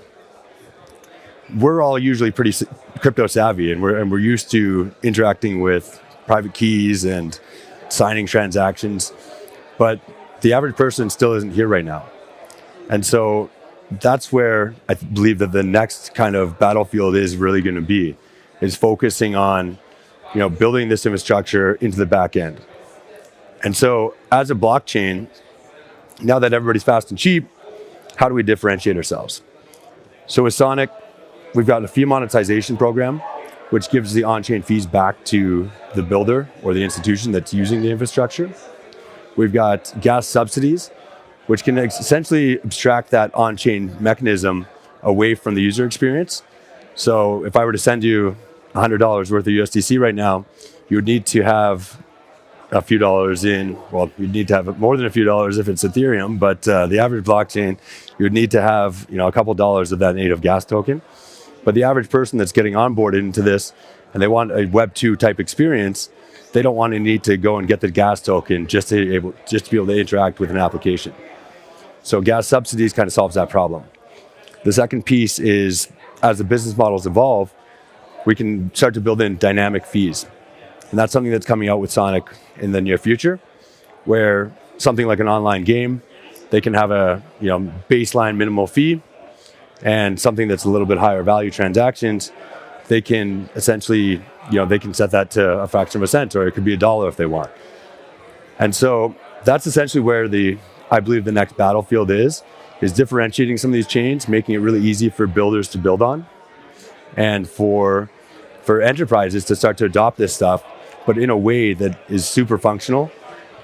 we're all usually pretty crypto savvy, and we're used to interacting with private keys and signing transactions, but the average person still isn't here right now. And so that's where I believe that the next kind of battlefield is really going to be, is focusing on, building this infrastructure into the back end. And so as a blockchain, now that everybody's fast and cheap, how do we differentiate ourselves? So with Sonic, we've got a fee monetization program, which gives the on-chain fees back to the builder or the institution that's using the infrastructure. We've got gas subsidies, which can essentially abstract that on-chain mechanism away from the user experience. So if I were to send you $100 worth of USDC right now, you would need to have a few dollars in, well, you'd need to have more than a few dollars if it's Ethereum, but the average blockchain, you would need to have, a couple dollars of that native gas token. But the average person that's getting onboarded into this and they want a Web 2 type experience, they don't want to need to go and get the gas token just to be able to interact with an application. So gas subsidies kind of solves that problem. The second piece is, as the business models evolve, we can start to build in dynamic fees. And that's something that's coming out with Sonic in the near future, where something like an online game, they can have a baseline minimal fee, and something that's a little bit higher value transactions, they can essentially, they can set that to a fraction of a cent, or it could be $1 if they want. And so that's essentially where I believe the next battlefield is differentiating some of these chains, making it really easy for builders to build on, and for enterprises to start to adopt this stuff, but in a way that is super functional,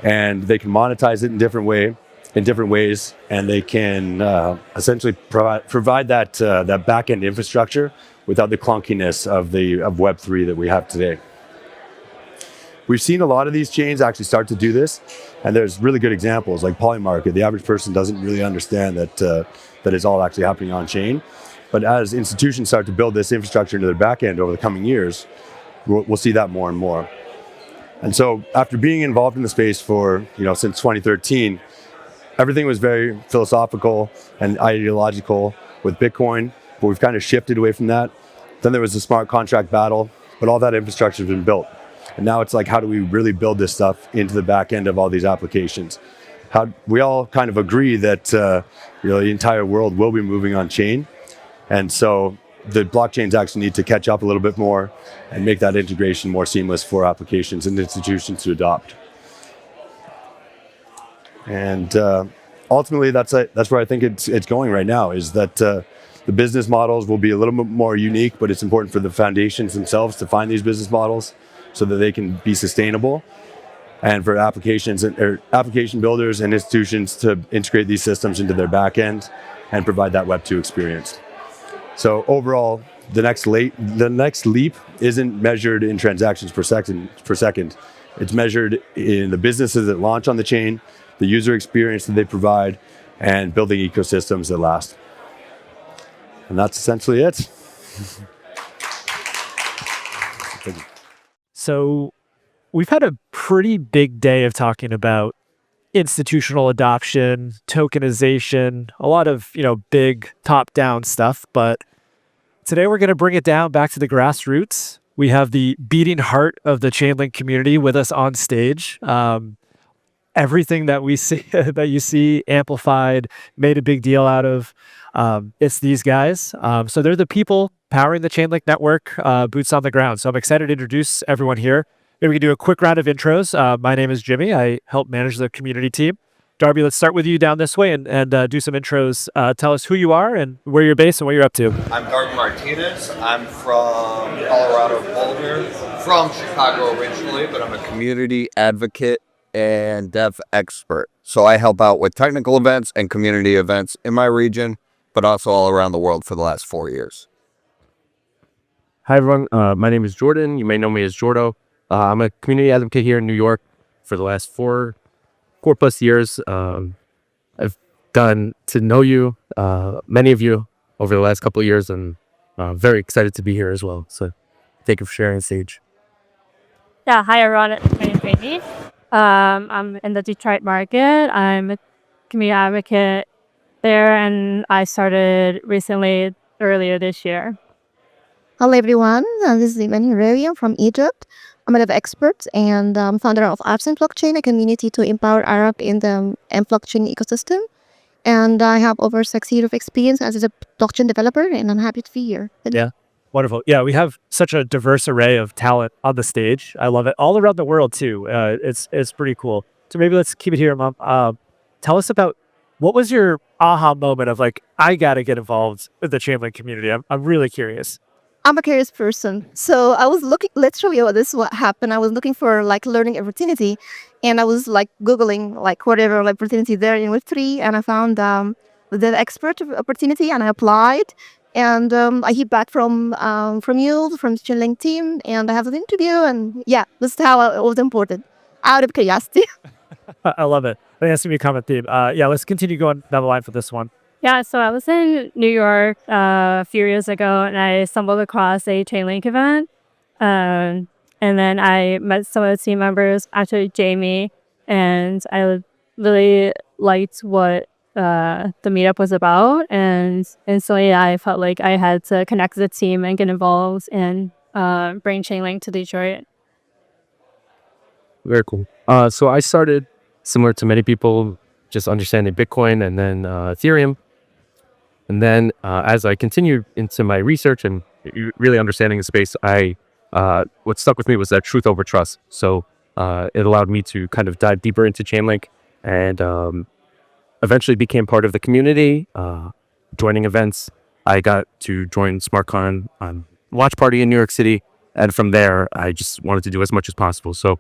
and they can monetize it in different ways, and they can essentially provide that back-end infrastructure without the clunkiness of Web3 that we have today. We've seen a lot of these chains actually start to do this, and there's really good examples like Polymarket. The average person doesn't really understand that it's all actually happening on chain. But as institutions start to build this infrastructure into their back end over the coming years, we'll see that more and more. And so after being involved in the space for, since 2013, everything was very philosophical and ideological with Bitcoin, but we've kind of shifted away from that. Then there was the smart contract battle, but all that infrastructure has been built. And now it's like, how do we really build this stuff into the back end of all these applications? We all kind of agree that the entire world will be moving on chain. And so the blockchains actually need to catch up a little bit more and make that integration more seamless for applications and institutions to adopt. And ultimately, that's where I think it's going right now, is that the business models will be a little bit more unique, but it's important for the foundations themselves to find these business models so that they can be sustainable. and for applications or application builders and institutions to integrate these systems into their backend and provide that Web 2 experience. So overall, the next leap isn't measured in transactions per second. It's measured in the businesses that launch on the chain, the user experience that they provide, and building ecosystems that last. And that's essentially it. So we've had a pretty big day of talking about institutional adoption, tokenization, a lot of, big top-down stuff. But today we're going to bring it down back to the grassroots. We have the beating heart of the Chainlink community with us on stage. Everything that we see, that you see amplified, made a big deal out of, it's these guys. So they're the people powering the Chainlink network, boots on the ground. So I'm excited to introduce everyone here. Maybe we can do a quick round of intros. My name is Jimmy. I help manage the community team. Darby, let's start with you down this way and do some intros. Tell us who you are and where you're based and what you're up to. I'm Darby Martinez. I'm from Colorado Boulder, from Chicago originally, but I'm a community advocate and dev expert. So I help out with technical events and community events in my region, but also all around the world for the last 4 years. Hi, everyone. My name is Jordan. You may know me as Jordo. I'm a community advocate here in New York for the last four plus years. I've gotten to know you, many of you, over the last couple of years, and very excited to be here as well. So thank you for sharing the stage. Yeah, hi everyone. My name is Amy. I'm in the Detroit market. I'm a community advocate there, and I started recently, earlier this year. Hello everyone, this is Imani Rarian from Egypt. I'm a dev expert and founder of Absent Blockchain, a community to empower Arab in the blockchain ecosystem. And I have over 6 years of experience as a blockchain developer, and I'm happy to be here. Yeah, wonderful. Yeah, we have such a diverse array of talent on the stage. I love it. All around the world too. It's pretty cool. So maybe let's keep it here, Mom. Tell us about what was your aha moment of like, I got to get involved with the Chainlink community. I'm really curious. I'm a curious person. So I was looking, let's show you this is what happened. I was looking for like learning opportunity, and I was like Googling like whatever opportunity there in Web3, and I found the expert opportunity, and I applied, and I hear back from you, from the Chainlink team, and I have an interview, and yeah, this is how I was imported out of curiosity. I love it. I think that's going to be a common theme. Yeah, let's continue going down the line for this one. Yeah, so I was in New York a few years ago, and I stumbled across a Chainlink event. And then I met some of the team members, actually Jamie, and I really liked what the meetup was about. And so yeah, I felt like I had to connect with the team and get involved and bring Chainlink to Detroit. Very cool. So I started similar to many people, just understanding Bitcoin and then Ethereum. And then as I continued into my research and really understanding the space, what stuck with me was that truth over trust. So it allowed me to kind of dive deeper into Chainlink and eventually became part of the community, joining events. I got to join SmartCon watch party in New York City. And from there, I just wanted to do as much as possible. So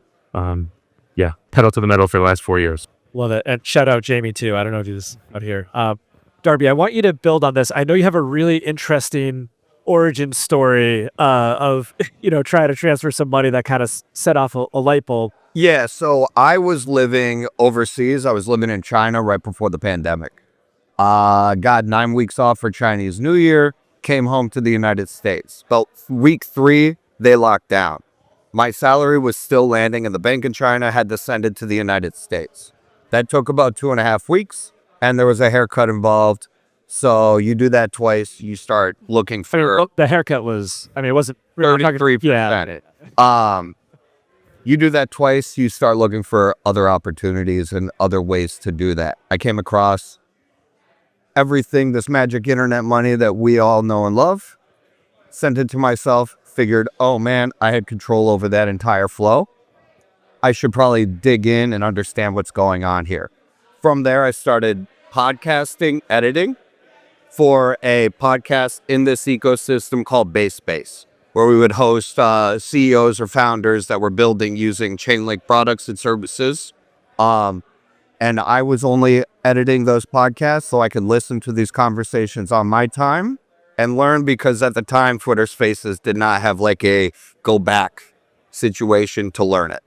yeah, pedal to the metal for the last 4 years. Love it. And shout out Jamie too. I don't know if he's out here. Darby, I want you to build on this. I know you have a really interesting origin story of, trying to transfer some money that kind of set off a light bulb. Yeah, so I was living overseas. I was living in China right before the pandemic. Got 9 weeks off for Chinese New Year, came home to the United States. About week 3, they locked down. My salary was still landing in the bank in China, had descended to the United States. That took about 2.5 weeks. And there was a haircut involved. So you do that twice, you start looking for... The haircut was, it wasn't... 33%. Yeah. You do that twice, you start looking for other opportunities and other ways to do that. I came across everything, this magic internet money that we all know and love, sent it to myself, figured, oh man, I had control over that entire flow. I should probably dig in and understand what's going on here. From there, I started podcasting, editing for a podcast in this ecosystem called Base Space, where we would host CEOs or founders that were building using Chainlink products and services. And I was only editing those podcasts so I could listen to these conversations on my time and learn, because at the time, Twitter Spaces did not have like a go back situation to learn it.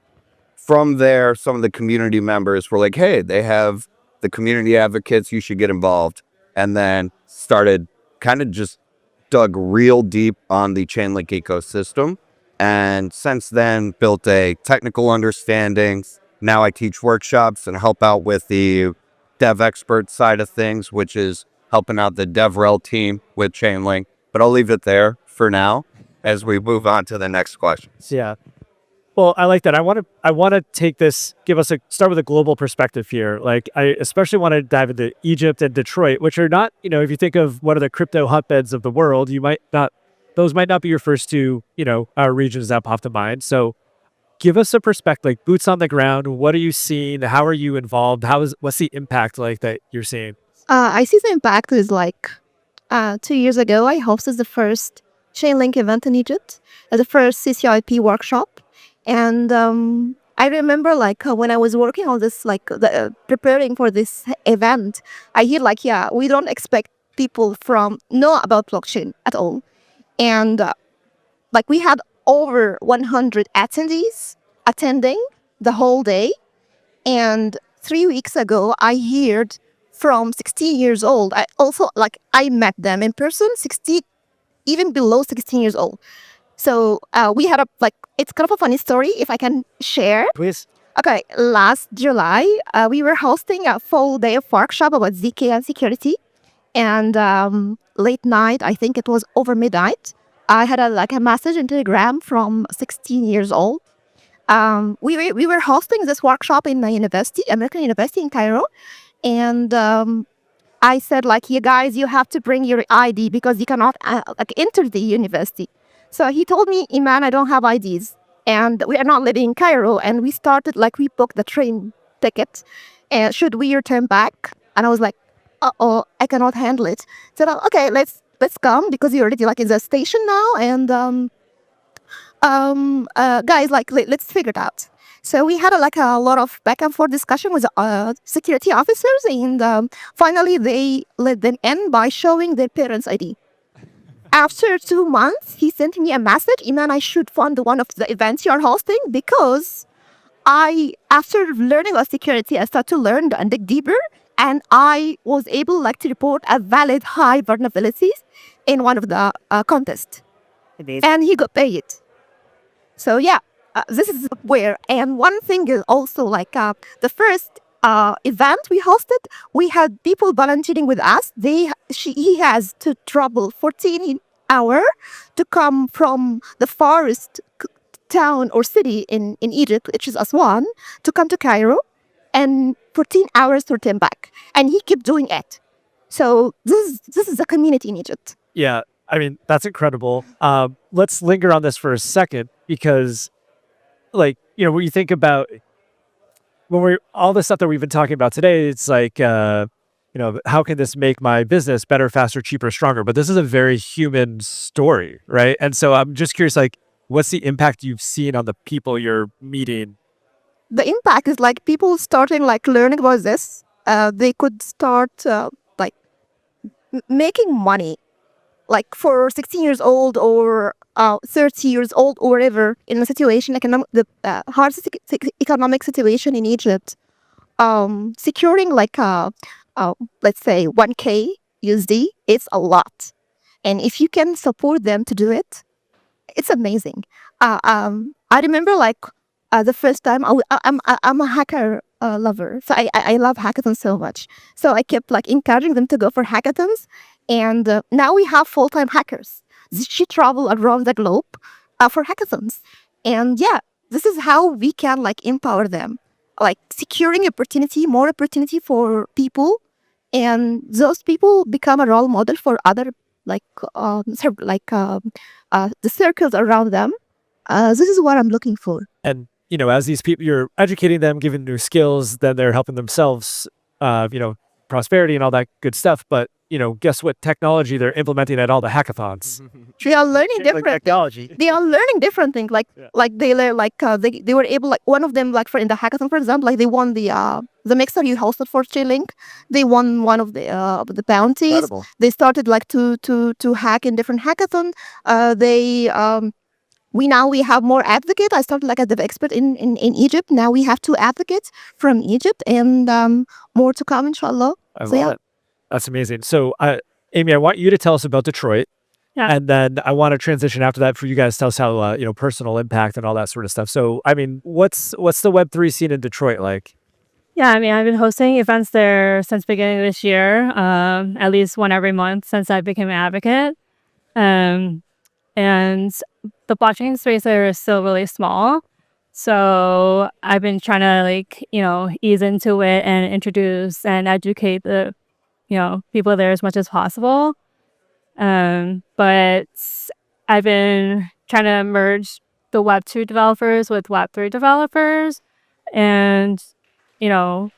From there, some of the community members were like, hey, they have the community advocates, you should get involved. And then started kind of just dug real deep on the Chainlink ecosystem. And since then, built a technical understanding. Now I teach workshops and help out with the dev expert side of things, which is helping out the DevRel team with Chainlink. But I'll leave it there for now as we move on to the next question. Yeah. Well, I like that. I want to take this, start with a global perspective here. Like, I especially want to dive into Egypt and Detroit, which are not, if you think of what are the crypto hotbeds of the world, those might not be your first two, regions that pop to mind. So give us a perspective, like boots on the ground. What are you seeing? How are you involved? What's the impact like that you're seeing? I see the impact is like 2 years ago, I hosted the first Chainlink event in Egypt, the first CCIP workshop. And I remember when I was working on this, preparing for this event, I hear we don't expect people know about blockchain at all. And we had over 100 attendees attending the whole day. And 3 weeks ago, I heard from 16 years old. I met them in person, 16, even below 16 years old. So we had it's kind of a funny story if I can share. Please. Okay, last July, we were hosting a full day of workshop about ZK and security. And late night, I think it was over midnight, I had a message in Telegram from 16 years old. We were hosting this workshop in my university, American University in Cairo. And I said, you guys, you have to bring your ID because you cannot enter the university. So he told me, Iman, I don't have IDs. And we are not living in Cairo. And we started, we booked the train ticket. And should we return back? And I was like, uh-oh, I cannot handle it. So, okay, let's come because you're already in the station now. And guys, let's figure it out. So we had a lot of back and forth discussion with security officers. And finally, they let them in by showing their parents' ID. After 2 months, he sent me a message, Iman, I should fund one of the events you're hosting because after learning about security, I started to learn and dig deeper, and I was able to report a valid high vulnerabilities in one of the contests. And he got paid. So yeah, this is where, and one thing is also the first event we hosted, we had people volunteering with us. He has to travel 14 hours to come from the farthest town or city in Egypt, which is Aswan, to come to Cairo, and 14 hours to return back. And he kept doing it. So this is a community in Egypt. Yeah, I mean, that's incredible. Let's linger on this for a second because, when you think about all the stuff that we've been talking about today, it's how can this make my business better, faster, cheaper, stronger? But this is a very human story, right? And so I'm just curious, what's the impact you've seen on the people you're meeting? The impact is people starting learning about this. They could start making money, for 16 years old or 30 years old or whatever, in a situation the hard economic situation in Egypt, securing let's say 1K USD, it's a lot. And if you can support them to do it, it's amazing. I remember the first time I'm a hacker lover, so I love hackathons so much. So I kept encouraging them to go for hackathons, and now we have full-time hackers. She travel around the globe for hackathons, and yeah, this is how we can empower them, securing more opportunity for people, and those people become a role model for other the circles around them. This is what I'm looking for. And as these people, you're educating them, giving new skills, then they're helping themselves, prosperity and all that good stuff. But guess what technology they're implementing at all the hackathons. They are learning different technology. They are learning different things. Like they learn they were able, like one of them, like in the hackathon, for example, like they won the mixer you hosted for Chainlink. They won one of the bounties. Incredible. They started like to hack in different hackathon. We have more advocates. I started like as the expert in Egypt. Now we have 2 advocates from Egypt, and more to come, inshallah. I love it. That's amazing. So, Amy, I want you to tell us about Detroit. Yeah. And then I want to transition after that for you guys to tell us how, personal impact and all that sort of stuff. So, I mean, what's the Web3 scene in Detroit like? Yeah, I mean, I've been hosting events there since beginning of this year, at least one every month since I became an advocate. And the blockchain space there is still really small. So I've been trying to ease into it and introduce and educate the, people there as much as possible. But I've been trying to merge the Web2 developers with Web3 developers and, trying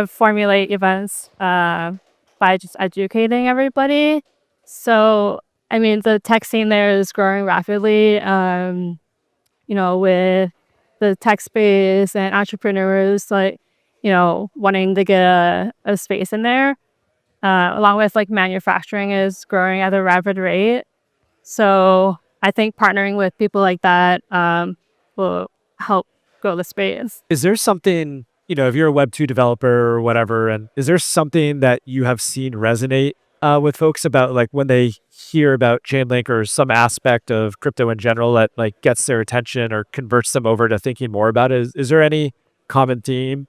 to formulate events by just educating everybody. So, I mean, the tech scene there is growing rapidly, with the tech space and entrepreneurs, wanting to get a space in there. Along with manufacturing is growing at a rapid rate. So I think partnering with people like that will help grow the space. Is there something, if you're a Web2 developer or whatever, and is there something that you have seen resonate with folks about when they hear about Chainlink or some aspect of crypto in general that gets their attention or converts them over to thinking more about it? Is there any common theme?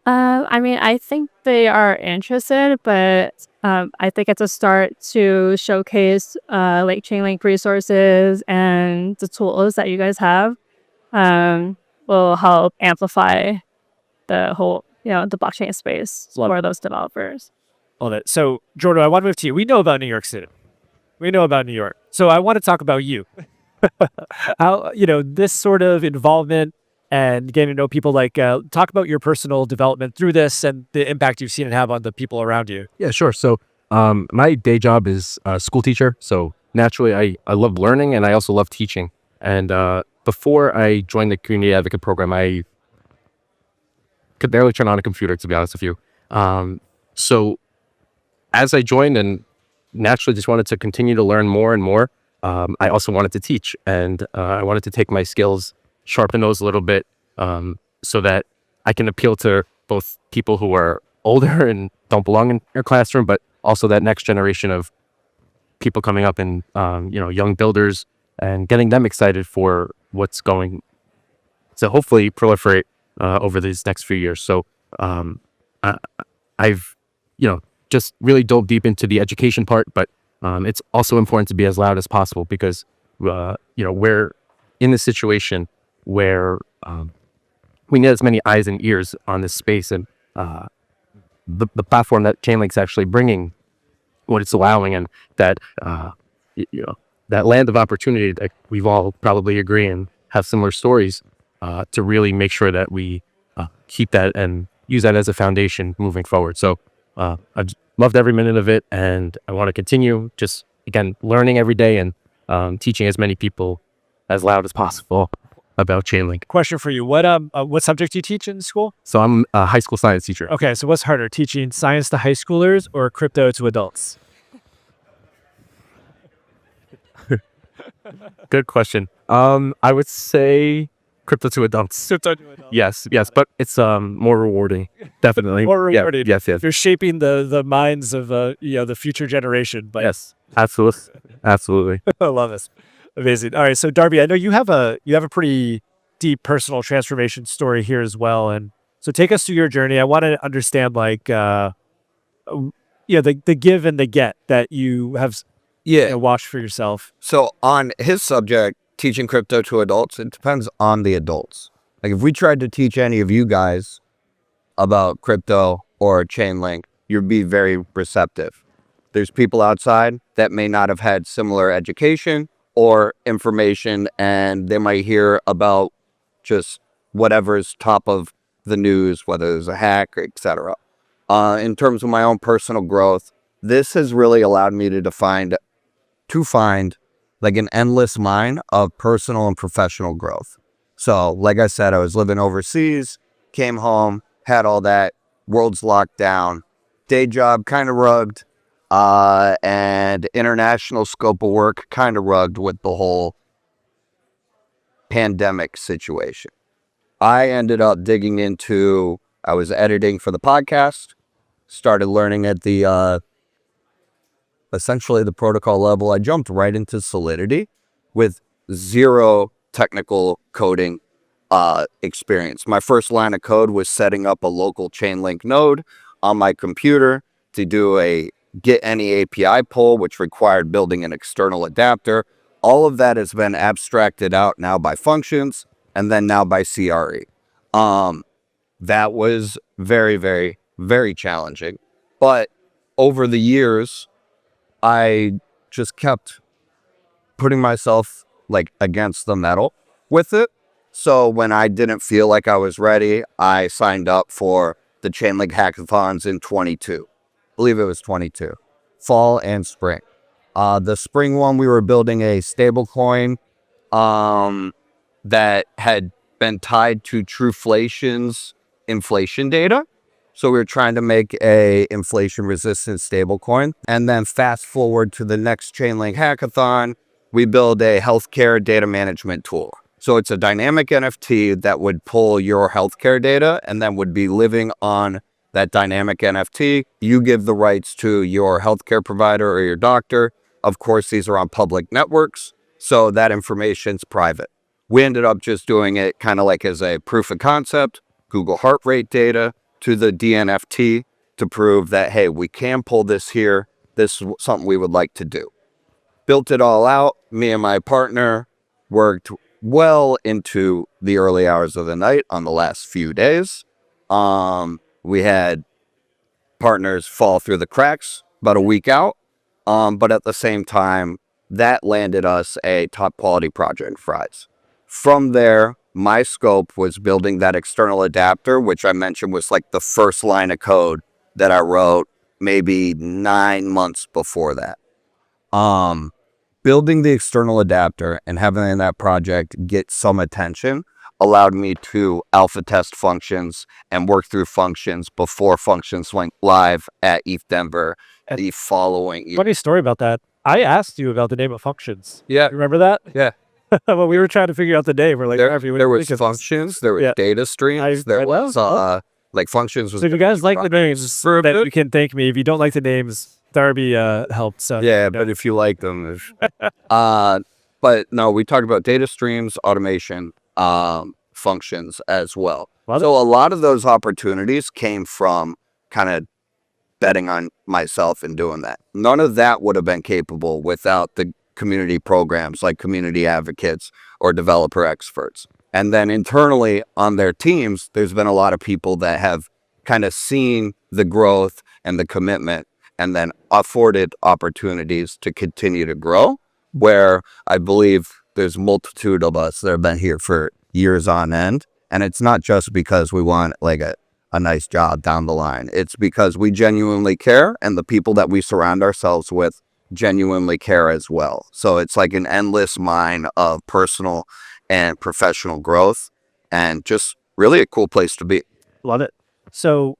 I mean, I think they are interested, but I think it's a start to showcase Chainlink resources and the tools that you guys have will help amplify the whole, the blockchain space for those developers. Love it. So, Jordan, I want to move to you. We know about New York City. We know about New York. So I want to talk about you. How, this sort of involvement and getting to know people, talk about your personal development through this and the impact you've seen it have on the people around you. Yeah, sure. So my day job is a school teacher. So naturally, I love learning and I also love teaching. And before I joined the Community Advocate Program, I could barely turn on a computer, to be honest with you. So as I joined and naturally just wanted to continue to learn more and more, I also wanted to teach. And I wanted to take my skills, sharpen those a little bit so that I can appeal to both people who are older and don't belong in your classroom, but also that next generation of people coming up and, young builders and getting them excited for what's going to hopefully proliferate over these next few years. So I've, just really dove deep into the education part, but it's also important to be as loud as possible because, we're in this situation where we need as many eyes and ears on this space, and the platform that Chainlink's actually bringing, what it's allowing, and that that land of opportunity that we've all probably agree and have similar stories to really make sure that we keep that and use that as a foundation moving forward. So I've loved every minute of it, and I want to continue just again learning every day and teaching as many people as loud as possible about Chainlink. Question for you. What subject do you teach in school? So I'm a high school science teacher. Okay, so what's harder, teaching science to high schoolers or crypto to adults? Good question. I would say crypto to adults. Yes, but it's more rewarding. Definitely. More rewarding. Yeah, yes. You're shaping the minds of the future generation. But yes, absolutely. I love this. Amazing. All right, so Darby, I know you have a pretty deep personal transformation story here as well, and so take us through your journey. I want to understand the give and the get that you have watched for yourself. So on his subject, teaching crypto to adults, it depends on the adults. Like if we tried to teach any of you guys about crypto or Chainlink, you'd be very receptive. There's people outside that may not have had similar education or information, and they might hear about just whatever's top of the news, whether it's a hack, etc. In terms of my own personal growth, this has really allowed me to find like an endless mine of personal and professional growth. So like I said, I was living overseas, came home, had all that, world's locked down, day job kind of rugged, and international scope of work kind of rugged with the whole pandemic situation. I ended up digging into, I was editing for the podcast, started learning at the essentially the protocol level. I jumped right into Solidity with zero technical coding experience. My first line of code was setting up a local Chainlink node on my computer to do a get any API pull, which required building an external adapter. All of that has been abstracted out now by functions and then now by CRE. That was very, very, very challenging. But over the years, I just kept putting myself like against the metal with it. So when I didn't feel like I was ready, I signed up for the Chainlink hackathons in 22. I believe it was 22, fall and spring. The spring one, we were building a stable coin that had been tied to Truflation's inflation data. So we were trying to make a inflation resistant stable coin. And then fast forward to the next Chainlink hackathon, we build a healthcare data management tool. So it's a dynamic NFT that would pull your healthcare data and then would be living on that dynamic NFT. You give the rights to your healthcare provider or your doctor. Of course, these are on public networks, so that information's private. We ended up just doing it kind of like as a proof of concept, Google heart rate data to the DNFT to prove that, hey, we can pull this here. This is something we would like to do. Built it all out. Me and my partner worked well into the early hours of the night on the last few days. We had partners fall through the cracks about a week out. But at the same time, that landed us a top quality project prize. From there, my scope was building that external adapter, which I mentioned was like the first line of code that I wrote maybe 9 months before that. Building the external adapter and having that project get some attention allowed me to alpha test functions and work through functions before functions went live at ETH Denver the following year. Funny story about that. I asked you about the name of functions. Yeah. Remember that? Yeah. When we were trying to figure out the name, we're like, there was functions, there were data streams, there was like functions. Was so if you guys like the names, then you can thank me. If you don't like the names, Darby helped. So yeah, but if you like them, but no, we talked about data streams, automation, functions as well. So a lot of those opportunities came from kind of betting on myself and doing that. None of that would have been capable without the community programs like community advocates or developer experts. And then internally on their teams, there's been a lot of people that have kind of seen the growth and the commitment and then afforded opportunities to continue to grow, where I believe there's a multitude of us that have been here for years on end. And it's not just because we want like a nice job down the line. It's because we genuinely care, and the people that we surround ourselves with genuinely care as well. So it's like an endless mine of personal and professional growth, and just really a cool place to be. Love it. So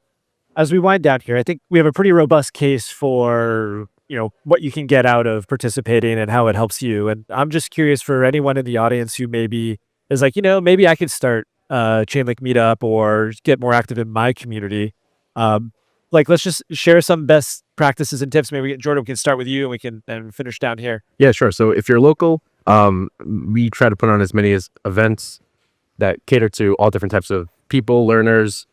as we wind down here, I think we have a pretty robust case for, you know, what you can get out of participating and how it helps you. And I'm just curious for anyone in the audience who maybe is like, you know, maybe I could start Chainlink meetup or get more active in my community. Like, let's just share some best practices and tips. Maybe Jordan, we can start with you and we can then finish down here. Yeah, sure. So if you're local, we try to put on as many events that cater to all different types of people, learners,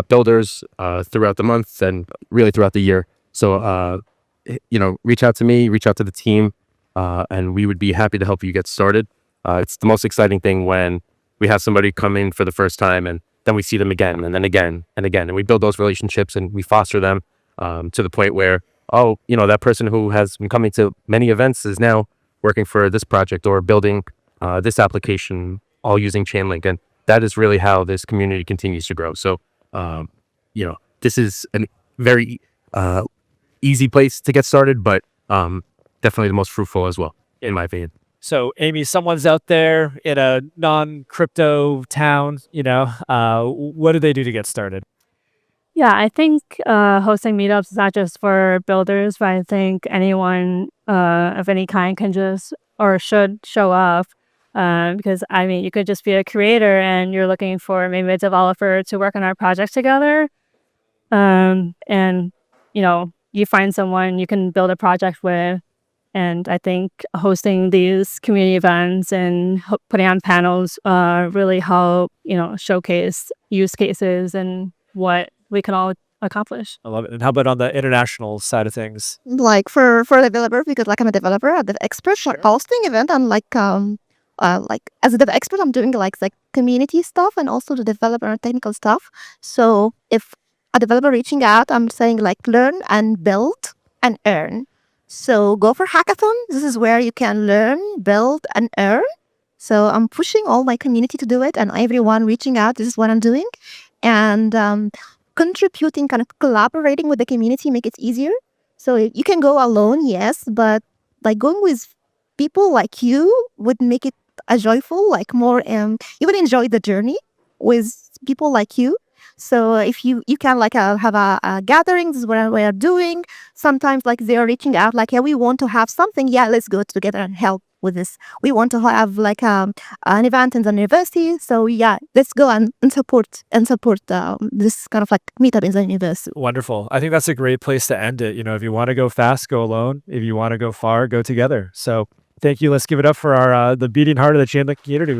builders throughout the month and really throughout the year. So, you know, reach out to me, reach out to the team, and we would be happy to help you get started. It's the most exciting thing when we have somebody come in for the first time and then we see them again and then again and again. And we build those relationships and we foster them to the point where, oh, you know, that person who has been coming to many events is now working for this project or building this application, all using Chainlink. And that is really how this community continues to grow. So, you know, this is a very easy place to get started, but definitely the most fruitful as well, in my opinion. So, Amy, someone's out there in a non-crypto town, what do they do to get started? Yeah, I think hosting meetups is not just for builders, but I think anyone of any kind can just or should show up. Because I mean, you could just be a creator and you're looking for maybe a developer to work on our project together. And you find someone you can build a project with. And I think hosting these community events and putting on panels really help, showcase use cases and what we can all accomplish. I love it. And how about on the international side of things? Like for a developer, because like I'm a developer, a dev expert, hosting event, I'm like as a dev expert, I'm doing like community stuff and also the developer and technical stuff. So if a developer reaching out, I'm saying like learn and build and earn. So go for hackathon. This is where you can learn, build, and earn. So I'm pushing all my community to do it, and everyone reaching out. This is what I'm doing, and contributing, kind of collaborating with the community, make it easier. So you can go alone, yes, but like going with people like you would make it a joyful, like more. You would enjoy the journey with people like you. So if you can like have a gathering, this is what we are doing. Sometimes like they are reaching out like, yeah, we want to have something. Yeah, let's go together and help with this. We want to have like an event in the university. So yeah, let's go and support this kind of like meetup in the university. Wonderful. I think that's a great place to end it. If you want to go fast, go alone. If you want to go far, go together. So thank you. Let's give it up for our the beating heart of the Chainlink community.